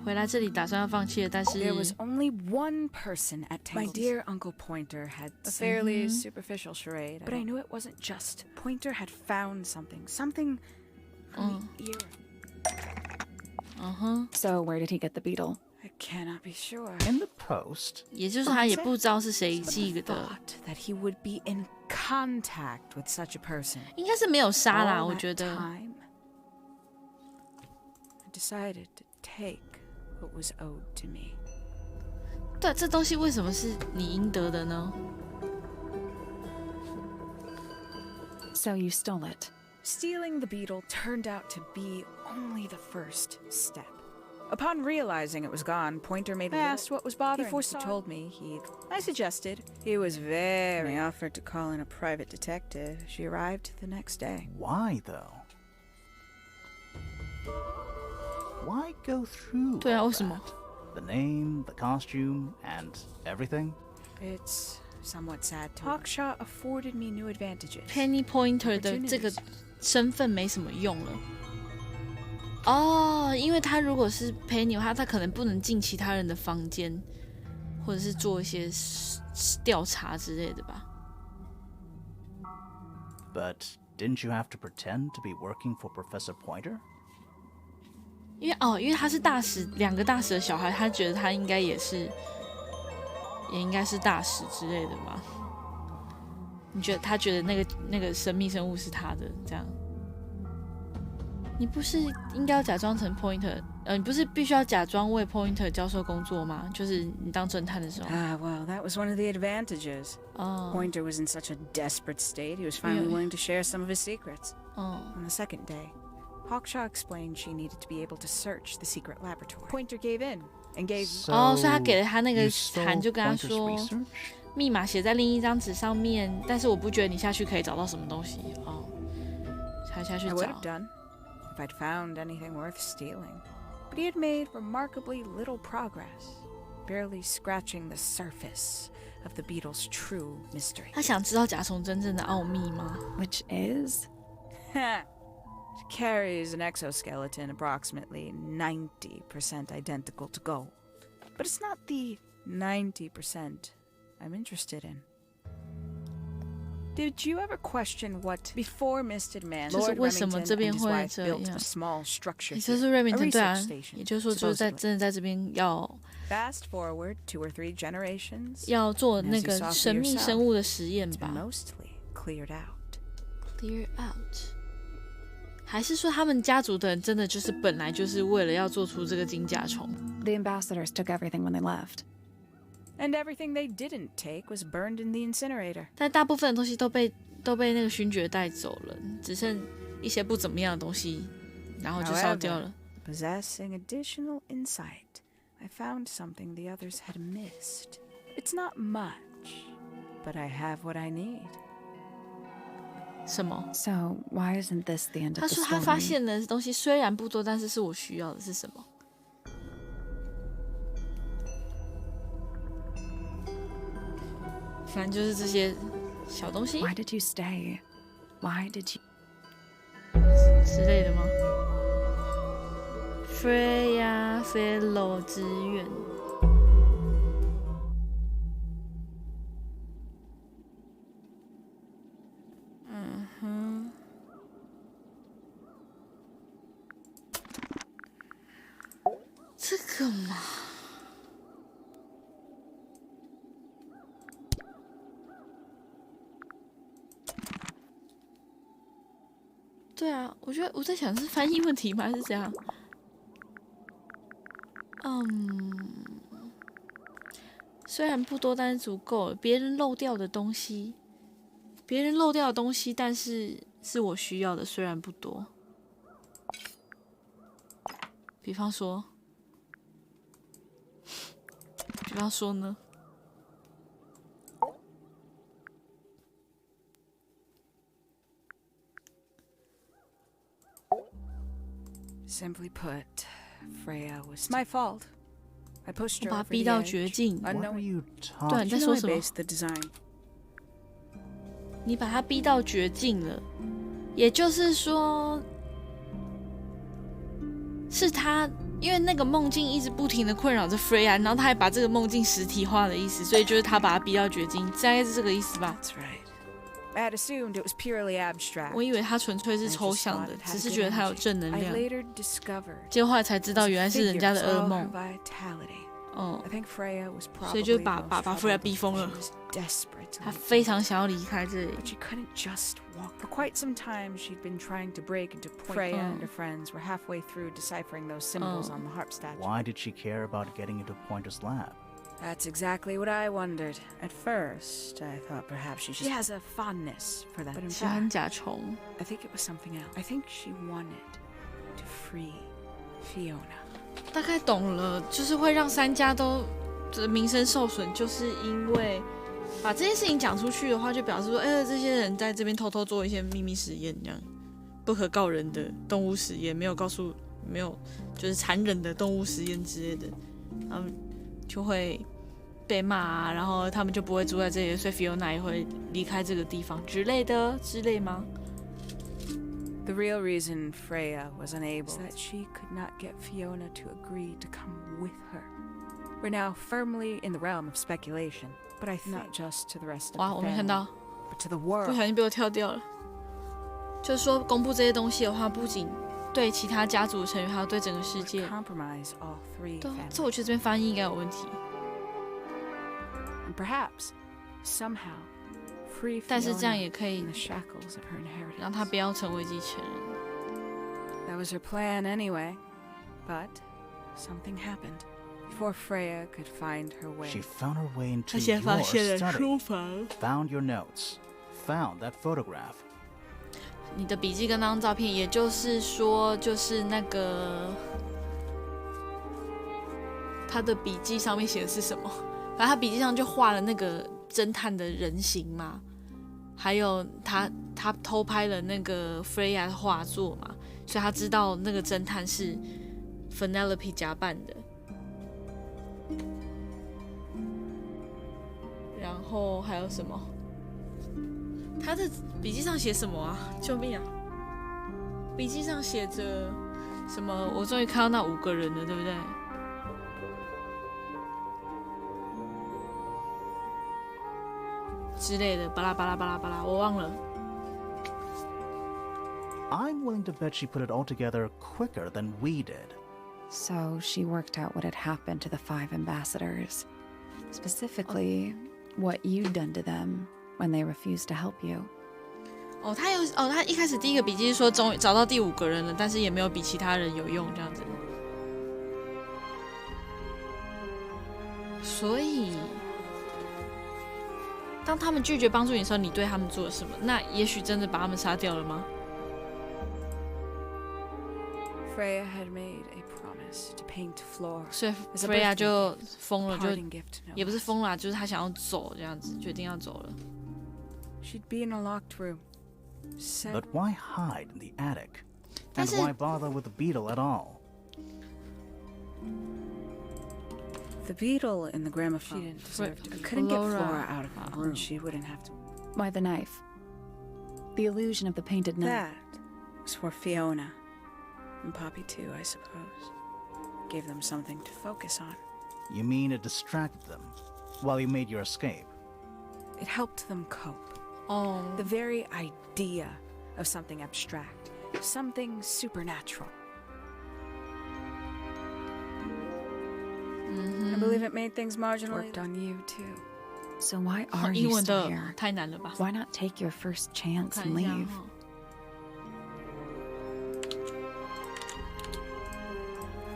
Speaker 1: 回来这里打算要放弃了，但是
Speaker 10: There was only one person at Tangle. My dear Uncle Pointer had a fairly superficial charade, but I knew it wasn't just. Pointer had found something from the era.
Speaker 2: So where did he get the beetle?
Speaker 10: I cannot be sure.
Speaker 3: In the post.
Speaker 1: 也就是他也不知道是谁寄的，
Speaker 10: Thought that he would be in contact with such a person.
Speaker 1: 应该是没有杀啦，
Speaker 10: All
Speaker 1: 我
Speaker 10: that
Speaker 1: 觉得。
Speaker 10: time, I decided to take what was owed to me.
Speaker 1: 对，这东西为什么是你应得的呢？
Speaker 2: So you stole it.
Speaker 10: Stealing the beetle turned out to be only the first step. Upon realizing it was gone, Pointer made me ask what was bothering him. He told me I suggested. He was very offered to call in a private detective. She arrived the next day.
Speaker 3: Why, though? Why go through
Speaker 1: 对啊，
Speaker 3: all
Speaker 1: 为什么？
Speaker 3: that? The name, the costume, and everything?
Speaker 10: It's somewhat sad to Hawkshaw afforded me new advantages.
Speaker 1: Penny Pointer 的这个身份没什么用了。哦，因为他如果是 Penny 的话，他可能不能进其他人的房间，或者是做一些调查之类的吧。
Speaker 3: But didn't you have to pretend to be working for Professor Pointer?
Speaker 1: 因为他是大使，2个大使的小孩，他觉得他应该也应该是大使之类的吧？他觉得那个神秘生物是他的这样？你不是应该要假装成 Pointer？你不是必须要假装为 Pointer 教授工作吗？就是你当侦探的时候。
Speaker 10: Well, that was one of the advantages. Pointer was in such a desperate state, he was finally willing to share some of his secrets. On the second day, Hawkshaw explained she needed to be able to search the secret laboratory. Pointer gave in and gave.
Speaker 1: 所以他给了他那个函，就跟他说，密码写在另一张纸上面，但是我不觉得你下去可以找到什么东西。才下去
Speaker 10: I would
Speaker 1: 找
Speaker 10: have。done if I'd found anything worth stealing. But he had made remarkably little progress, barely scratching the surface of the beetle's true mystery.
Speaker 1: 他想知道甲虫真正的奥秘吗？
Speaker 2: Which is?
Speaker 10: It carries an exoskeleton approximately 90% identical to gold. But it's not the 90% I'm interested in. Did you ever question what, before Misted Man,
Speaker 1: 就是
Speaker 10: Lord
Speaker 1: 为什么
Speaker 10: Remington
Speaker 1: 这边
Speaker 10: and his
Speaker 1: 会
Speaker 10: wife
Speaker 1: 这
Speaker 10: built
Speaker 1: 样
Speaker 10: a small structure
Speaker 1: 也就是
Speaker 10: here, a
Speaker 1: Remington 对啊
Speaker 10: research， station,
Speaker 1: 也就是说就是真的在这边要
Speaker 10: Fast forward 2 or 3 generations,
Speaker 1: 要做
Speaker 10: and
Speaker 1: 那
Speaker 10: as you
Speaker 1: 个
Speaker 10: saw for
Speaker 1: 神秘
Speaker 10: yourself,
Speaker 1: 生物的实验
Speaker 10: it's
Speaker 1: 吧
Speaker 10: been mostly cleared out.？Clear
Speaker 1: out， 还是说他们家族的人真的就是本来就是为了要做出这个金甲虫？
Speaker 2: The ambassadors took everything when they left.
Speaker 10: And everything they didn't take was burned in the incinerator.
Speaker 1: 但大部分的东西都被那个勋爵带走了，只剩一些不怎么样的东西，然后就烧掉了。
Speaker 10: Possessing additional insight, I found something the others had missed. It's not much, but I have what I need.
Speaker 1: 什么？
Speaker 2: So why isn't this the end of
Speaker 1: 他
Speaker 2: the
Speaker 1: 说他发
Speaker 2: story?
Speaker 1: 现的东西虽然不多，但是是我需要的是什么？反正就是这些小东西
Speaker 2: Why did you stay? Why did you?
Speaker 1: 之类的吗 ？Freya Fellow 之愿。这个嘛。对啊，我觉得我在想是翻译问题吗，还是怎样？虽然不多，但是足够了。别人漏掉的东西，但是是我需要的，虽然不多。比方说呢？
Speaker 10: Simply put, Freya was my fault. I pushed
Speaker 1: 我
Speaker 10: her
Speaker 1: 把她
Speaker 10: over
Speaker 1: 逼
Speaker 10: the
Speaker 1: 到
Speaker 10: edge.
Speaker 1: 绝境。
Speaker 3: What are you
Speaker 1: 对，
Speaker 3: talking
Speaker 1: 你在
Speaker 10: You
Speaker 1: 说
Speaker 10: know I
Speaker 1: 什么？
Speaker 10: based the design.
Speaker 1: 你把他逼到绝境了，也就是说，是他因为那个梦境一直不停的困扰着 Freya， 然后他还把这个梦境实体化的意思，所以就是他把他逼到绝境，大概是这个意思吧。
Speaker 10: That's right. I had assumed it was purely abstract.
Speaker 1: 我以为他纯粹是
Speaker 10: I just
Speaker 1: 抽象
Speaker 10: thought
Speaker 1: 的，
Speaker 10: it had
Speaker 1: 只是
Speaker 10: good
Speaker 1: 觉得他有
Speaker 10: energy.
Speaker 1: 正能
Speaker 10: I
Speaker 1: 量，
Speaker 10: later discovered
Speaker 1: 结果后来才知道原来是人家的噩
Speaker 10: all her
Speaker 1: 梦。
Speaker 10: vitality.
Speaker 1: 嗯
Speaker 10: I think Freya was
Speaker 1: 所以就
Speaker 10: probably
Speaker 1: 把
Speaker 10: the most
Speaker 1: Freya
Speaker 10: troubled
Speaker 1: 逼疯了
Speaker 10: because she was desperate to
Speaker 1: 他
Speaker 10: leave
Speaker 1: 非
Speaker 10: Tangle
Speaker 1: 常想要离开这里
Speaker 10: But。she couldn't just walk. For quite some time, she'd been trying to break into Freya and her friends were halfway through deciphering those symbols on the harp statue.
Speaker 3: Why did she care about getting into Pointer's lab?
Speaker 10: That's exactly what I wondered. At first, I thought perhaps she has a fondness for that. But in
Speaker 1: 喜欢
Speaker 10: fact,
Speaker 1: 甲虫，
Speaker 10: I think it was something else. I think she wanted to free Fiona.
Speaker 1: 大概懂了，就是会让三家都的名声受损，就是因为把这件事情讲出去的话，就表示说，这些人在这边偷偷做一些秘密实验，这样不可告人的动物实验，没有就是残忍的动物实验之类的，他们就会被骂啊，然后他们就不会住在这里，所以 Fiona 也会离开这个地方之类吗？
Speaker 10: The real reason Freya was unable is that she could not get Fiona to agree to come with her. We're now firmly in the realm of speculation, but I think not just to the rest of
Speaker 1: 哇，
Speaker 10: the
Speaker 1: 我没看到，
Speaker 10: family, but to the
Speaker 1: 不
Speaker 10: world.
Speaker 1: 小心被我跳掉了。就是说，公布这些东西的话，不仅对其他家族成员，还有对整个世
Speaker 10: Would
Speaker 1: 界。
Speaker 10: compromise all three
Speaker 1: 对，
Speaker 10: families.
Speaker 1: 这我觉得这边翻译应该有问题。
Speaker 10: And perhaps, somehow, free
Speaker 1: 但是这样
Speaker 10: Fiona
Speaker 1: 也可以
Speaker 10: from the shackles of her inheritance.
Speaker 1: 让他不要成为继承人。
Speaker 10: That was her plan anyway. But something happened. Before Freya could find her way.
Speaker 3: She found her way into
Speaker 1: 他先发
Speaker 3: your
Speaker 1: 现了
Speaker 3: study,
Speaker 1: 书房，
Speaker 3: found your notes, found that photograph.
Speaker 1: 你的笔记跟那张照片，也就是说，就是那个他的笔记上面写的是什么？反正他笔记上就画了那个侦探的人形嘛，还有他偷拍了那个 Freya 的画作嘛，所以他知道那个侦探是 Penelope 假扮的。然后还有什么？他的笔记上写什么啊？救命啊！笔记上写着什么？我终于看到那5个人了，对不对？之类的，巴拉巴拉巴拉巴拉，我忘了。
Speaker 3: I'm willing to bet she put it all together quicker than we did.
Speaker 2: So she worked out what had happened to the 5 ambassadors. Specifically, what you'd done to them when they refused to help you.
Speaker 1: 他一开始第一个笔记是说终于找到第5个人了，但是也没有比其他人有用这样子。所以，当他们拒绝帮助你的时候，你对他们做了什么？那也许真的把他们杀掉了吗？
Speaker 10: Freya had made a promise to paint Flora.
Speaker 1: 所以
Speaker 10: as a
Speaker 1: Freya
Speaker 10: birthday
Speaker 1: 就
Speaker 10: gift,
Speaker 1: 疯了，就
Speaker 10: parting gift, no
Speaker 1: 也不是
Speaker 10: less.
Speaker 1: 疯了，就是他想要走这样子，决定要走了。
Speaker 10: She'd be in a locked room. Set
Speaker 3: But why hide in the attic? And
Speaker 1: 但是
Speaker 3: why bother with the beetle at all?
Speaker 10: the beetle in the gramophone. She didn't deserve to. Couldn't get Flora out of the room. She wouldn't have to.
Speaker 2: Why the knife? The illusion of the painted knife.
Speaker 10: That was for Fiona. And Poppy too, I suppose. Gave them something to focus on.
Speaker 3: You mean it distracted them while you made your escape?
Speaker 10: It helped them cope.
Speaker 1: Oh.
Speaker 10: The very idea of something abstract, something supernatural. I believe it made things marginally. Worked on you too.
Speaker 2: So why
Speaker 1: 英
Speaker 2: are you
Speaker 1: 文
Speaker 2: still
Speaker 1: 的
Speaker 2: here?
Speaker 1: 太难了吧？
Speaker 2: Why not take your first chance
Speaker 1: 看
Speaker 2: and
Speaker 1: 一下
Speaker 2: leave?
Speaker 1: 哈。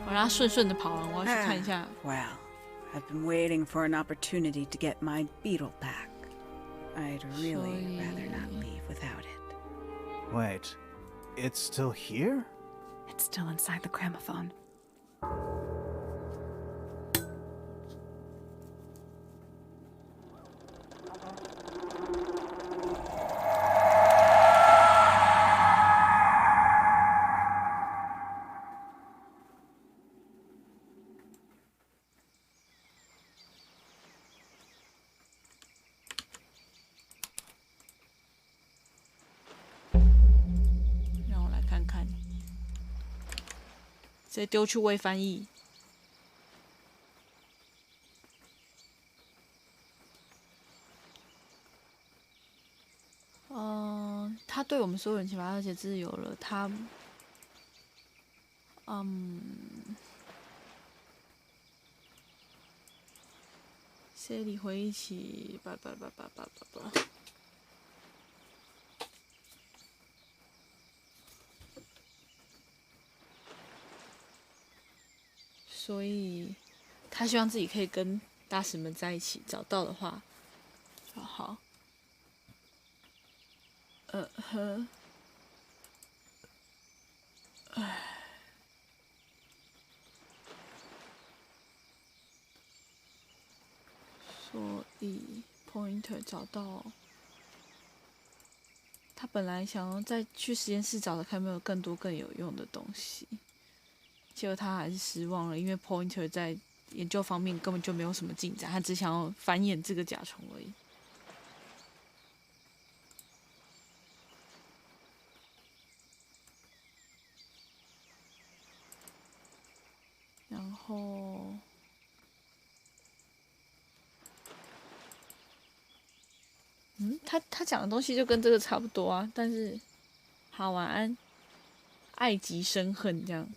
Speaker 1: 我让他顺顺的跑完，我要去看一下。
Speaker 10: Well, I've been waiting for an opportunity to get my beetle back. I'd really rather not leave without it.
Speaker 3: Wait, it's still here?
Speaker 2: It's still inside the gramophone.
Speaker 1: 直接丢去喂翻译。他对我们所有人启发，而且自由了。他，谁里回忆起，所以他希望自己可以跟大使们在一起，找到的话就好。所以 Pointer 找到，他本来想要再去实验室找找看有没有更多更有用的东西，结果他还是失望了，因为 Pointer 在研究方面根本就没有什么进展，他只想要繁衍这个甲虫而已。然后，他讲的东西就跟这个差不多啊，但是，好晚安，爱极生恨这样。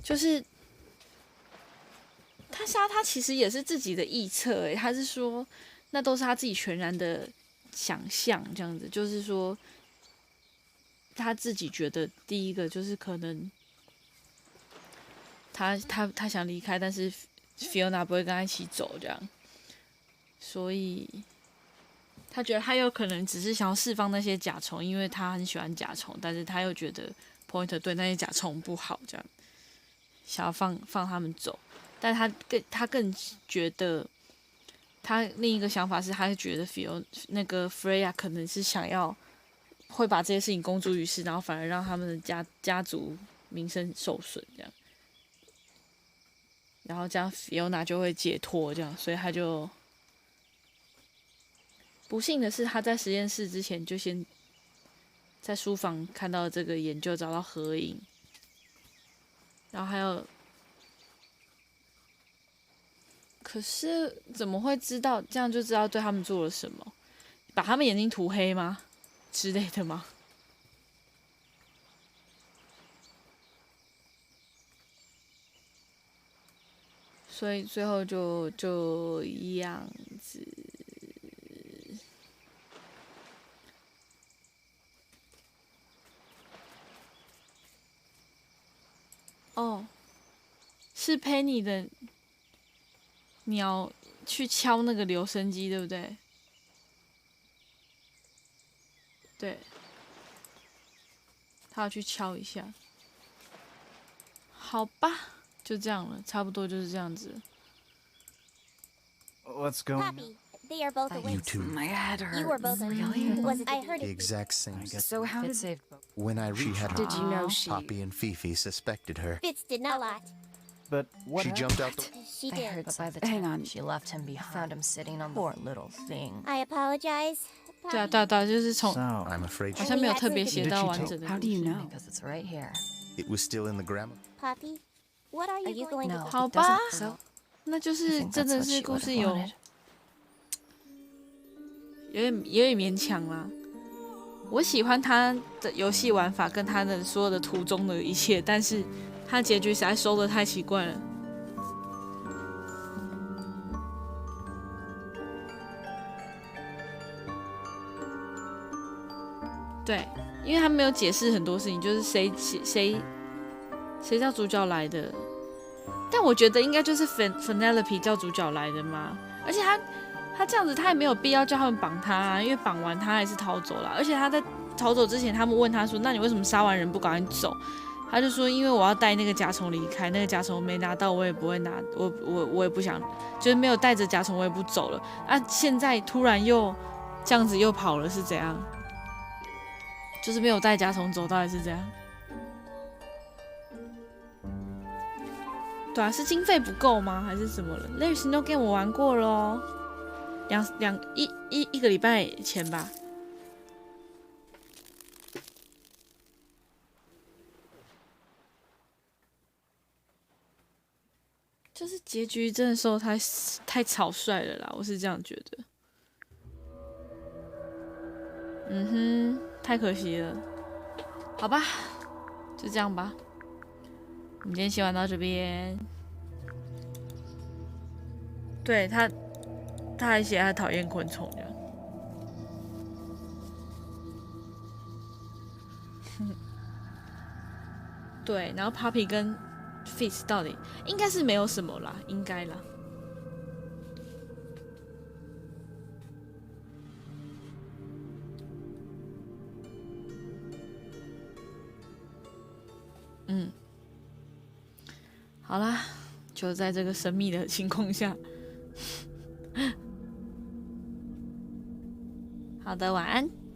Speaker 1: 就是他杀他其实也是自己的臆测，他是说那都是他自己全然的想象，这样子，就是说他自己觉得第一个就是可能他想离开，但是 Fiona 不会跟他一起走这样，所以他觉得他有可能只是想要释放那些甲虫，因为他很喜欢甲虫，但是他又觉得 Pointer 对那些甲虫不好，这样想要放他们走。但他更觉得，他另一个想法是，他觉得那个 Freya 可能是想要会把这些事情公诸于世，然后反而让他们的家族名声受损，这样，然后这样 Fiona 就会解脱，这样，所以他就不幸的是，他在实验室之前就先在书房看到这个研究，找到合影，然后还有。可是怎么会知道？这样就知道对他们做了什么？把他们眼睛涂黑吗？之类的吗？所以最后就样子。哦，是 Penny 的。鸟去敲那个留声机，对不对？对，他要去敲一下。好吧，就这样了，差不多就是这样子。
Speaker 3: Let's go.
Speaker 7: Poppy, they are both awake.
Speaker 9: You two.
Speaker 2: My head hurts.
Speaker 7: You were both
Speaker 2: Really?
Speaker 7: Was it? I heard
Speaker 9: The
Speaker 7: it.
Speaker 9: exact same.
Speaker 2: So how did
Speaker 13: saved
Speaker 9: When I reached her,
Speaker 2: Did you know she...
Speaker 9: Poppy and Fifi suspected her.
Speaker 7: Fitz did not a lot.
Speaker 3: But what
Speaker 9: She jumped out the...
Speaker 7: She
Speaker 13: I
Speaker 7: did.
Speaker 13: heard, but by the
Speaker 2: Hang
Speaker 13: time
Speaker 2: on.
Speaker 13: she left him behind, found him sitting on the poor little thing.
Speaker 7: I apologize.
Speaker 1: 对啊，就是从
Speaker 3: So,
Speaker 9: I'm afraid
Speaker 1: 好像没有特别写到完整的。
Speaker 2: How do you know?
Speaker 13: Because it's right here.
Speaker 9: it was still in the grammar.
Speaker 7: Poppy, what are you going to
Speaker 13: No,
Speaker 1: 好
Speaker 13: it
Speaker 1: 吧
Speaker 13: doesn't so.
Speaker 1: 那就
Speaker 13: I
Speaker 1: 是
Speaker 13: think
Speaker 1: 真
Speaker 13: that's
Speaker 1: 的
Speaker 13: what
Speaker 1: 是
Speaker 13: she
Speaker 1: 故
Speaker 13: would
Speaker 1: 事
Speaker 13: have
Speaker 1: 有
Speaker 13: wanted.
Speaker 1: 有点勉强啦。我喜欢他的游戏玩法跟他的所有的途中的一切，但是他结局实在收的太奇怪了。对，因为他没有解释很多事情，就是谁叫主角来的，但我觉得应该就是 Penelope 叫主角来的嘛，而且他这样子，他也没有必要叫他们绑他啊，因为绑完他还是逃走了，而且他在逃走之前，他们问他说：“那你为什么杀完人不赶紧走？”他就说：“因为我要带那个甲虫离开，那个甲虫没拿到，我也不会拿，我也不想，就是没有带着甲虫，我也不走了。啊，现在突然又这样子又跑了，是怎样？就是没有带甲虫走，到底是怎样？对啊，是经费不够吗？还是什么了？类型都 game 我玩过了哦。一个礼拜前吧。就是结局真的收太草率了啦，我是这样觉得。太可惜了。好吧，就这样吧。我们今天先玩到这边。对他还写他讨厌昆虫这样。对，然后 Poppy 跟 Fitz 到底应该是没有什么啦，应该啦。好啦，就在这个神秘的情况下，好的，晚安。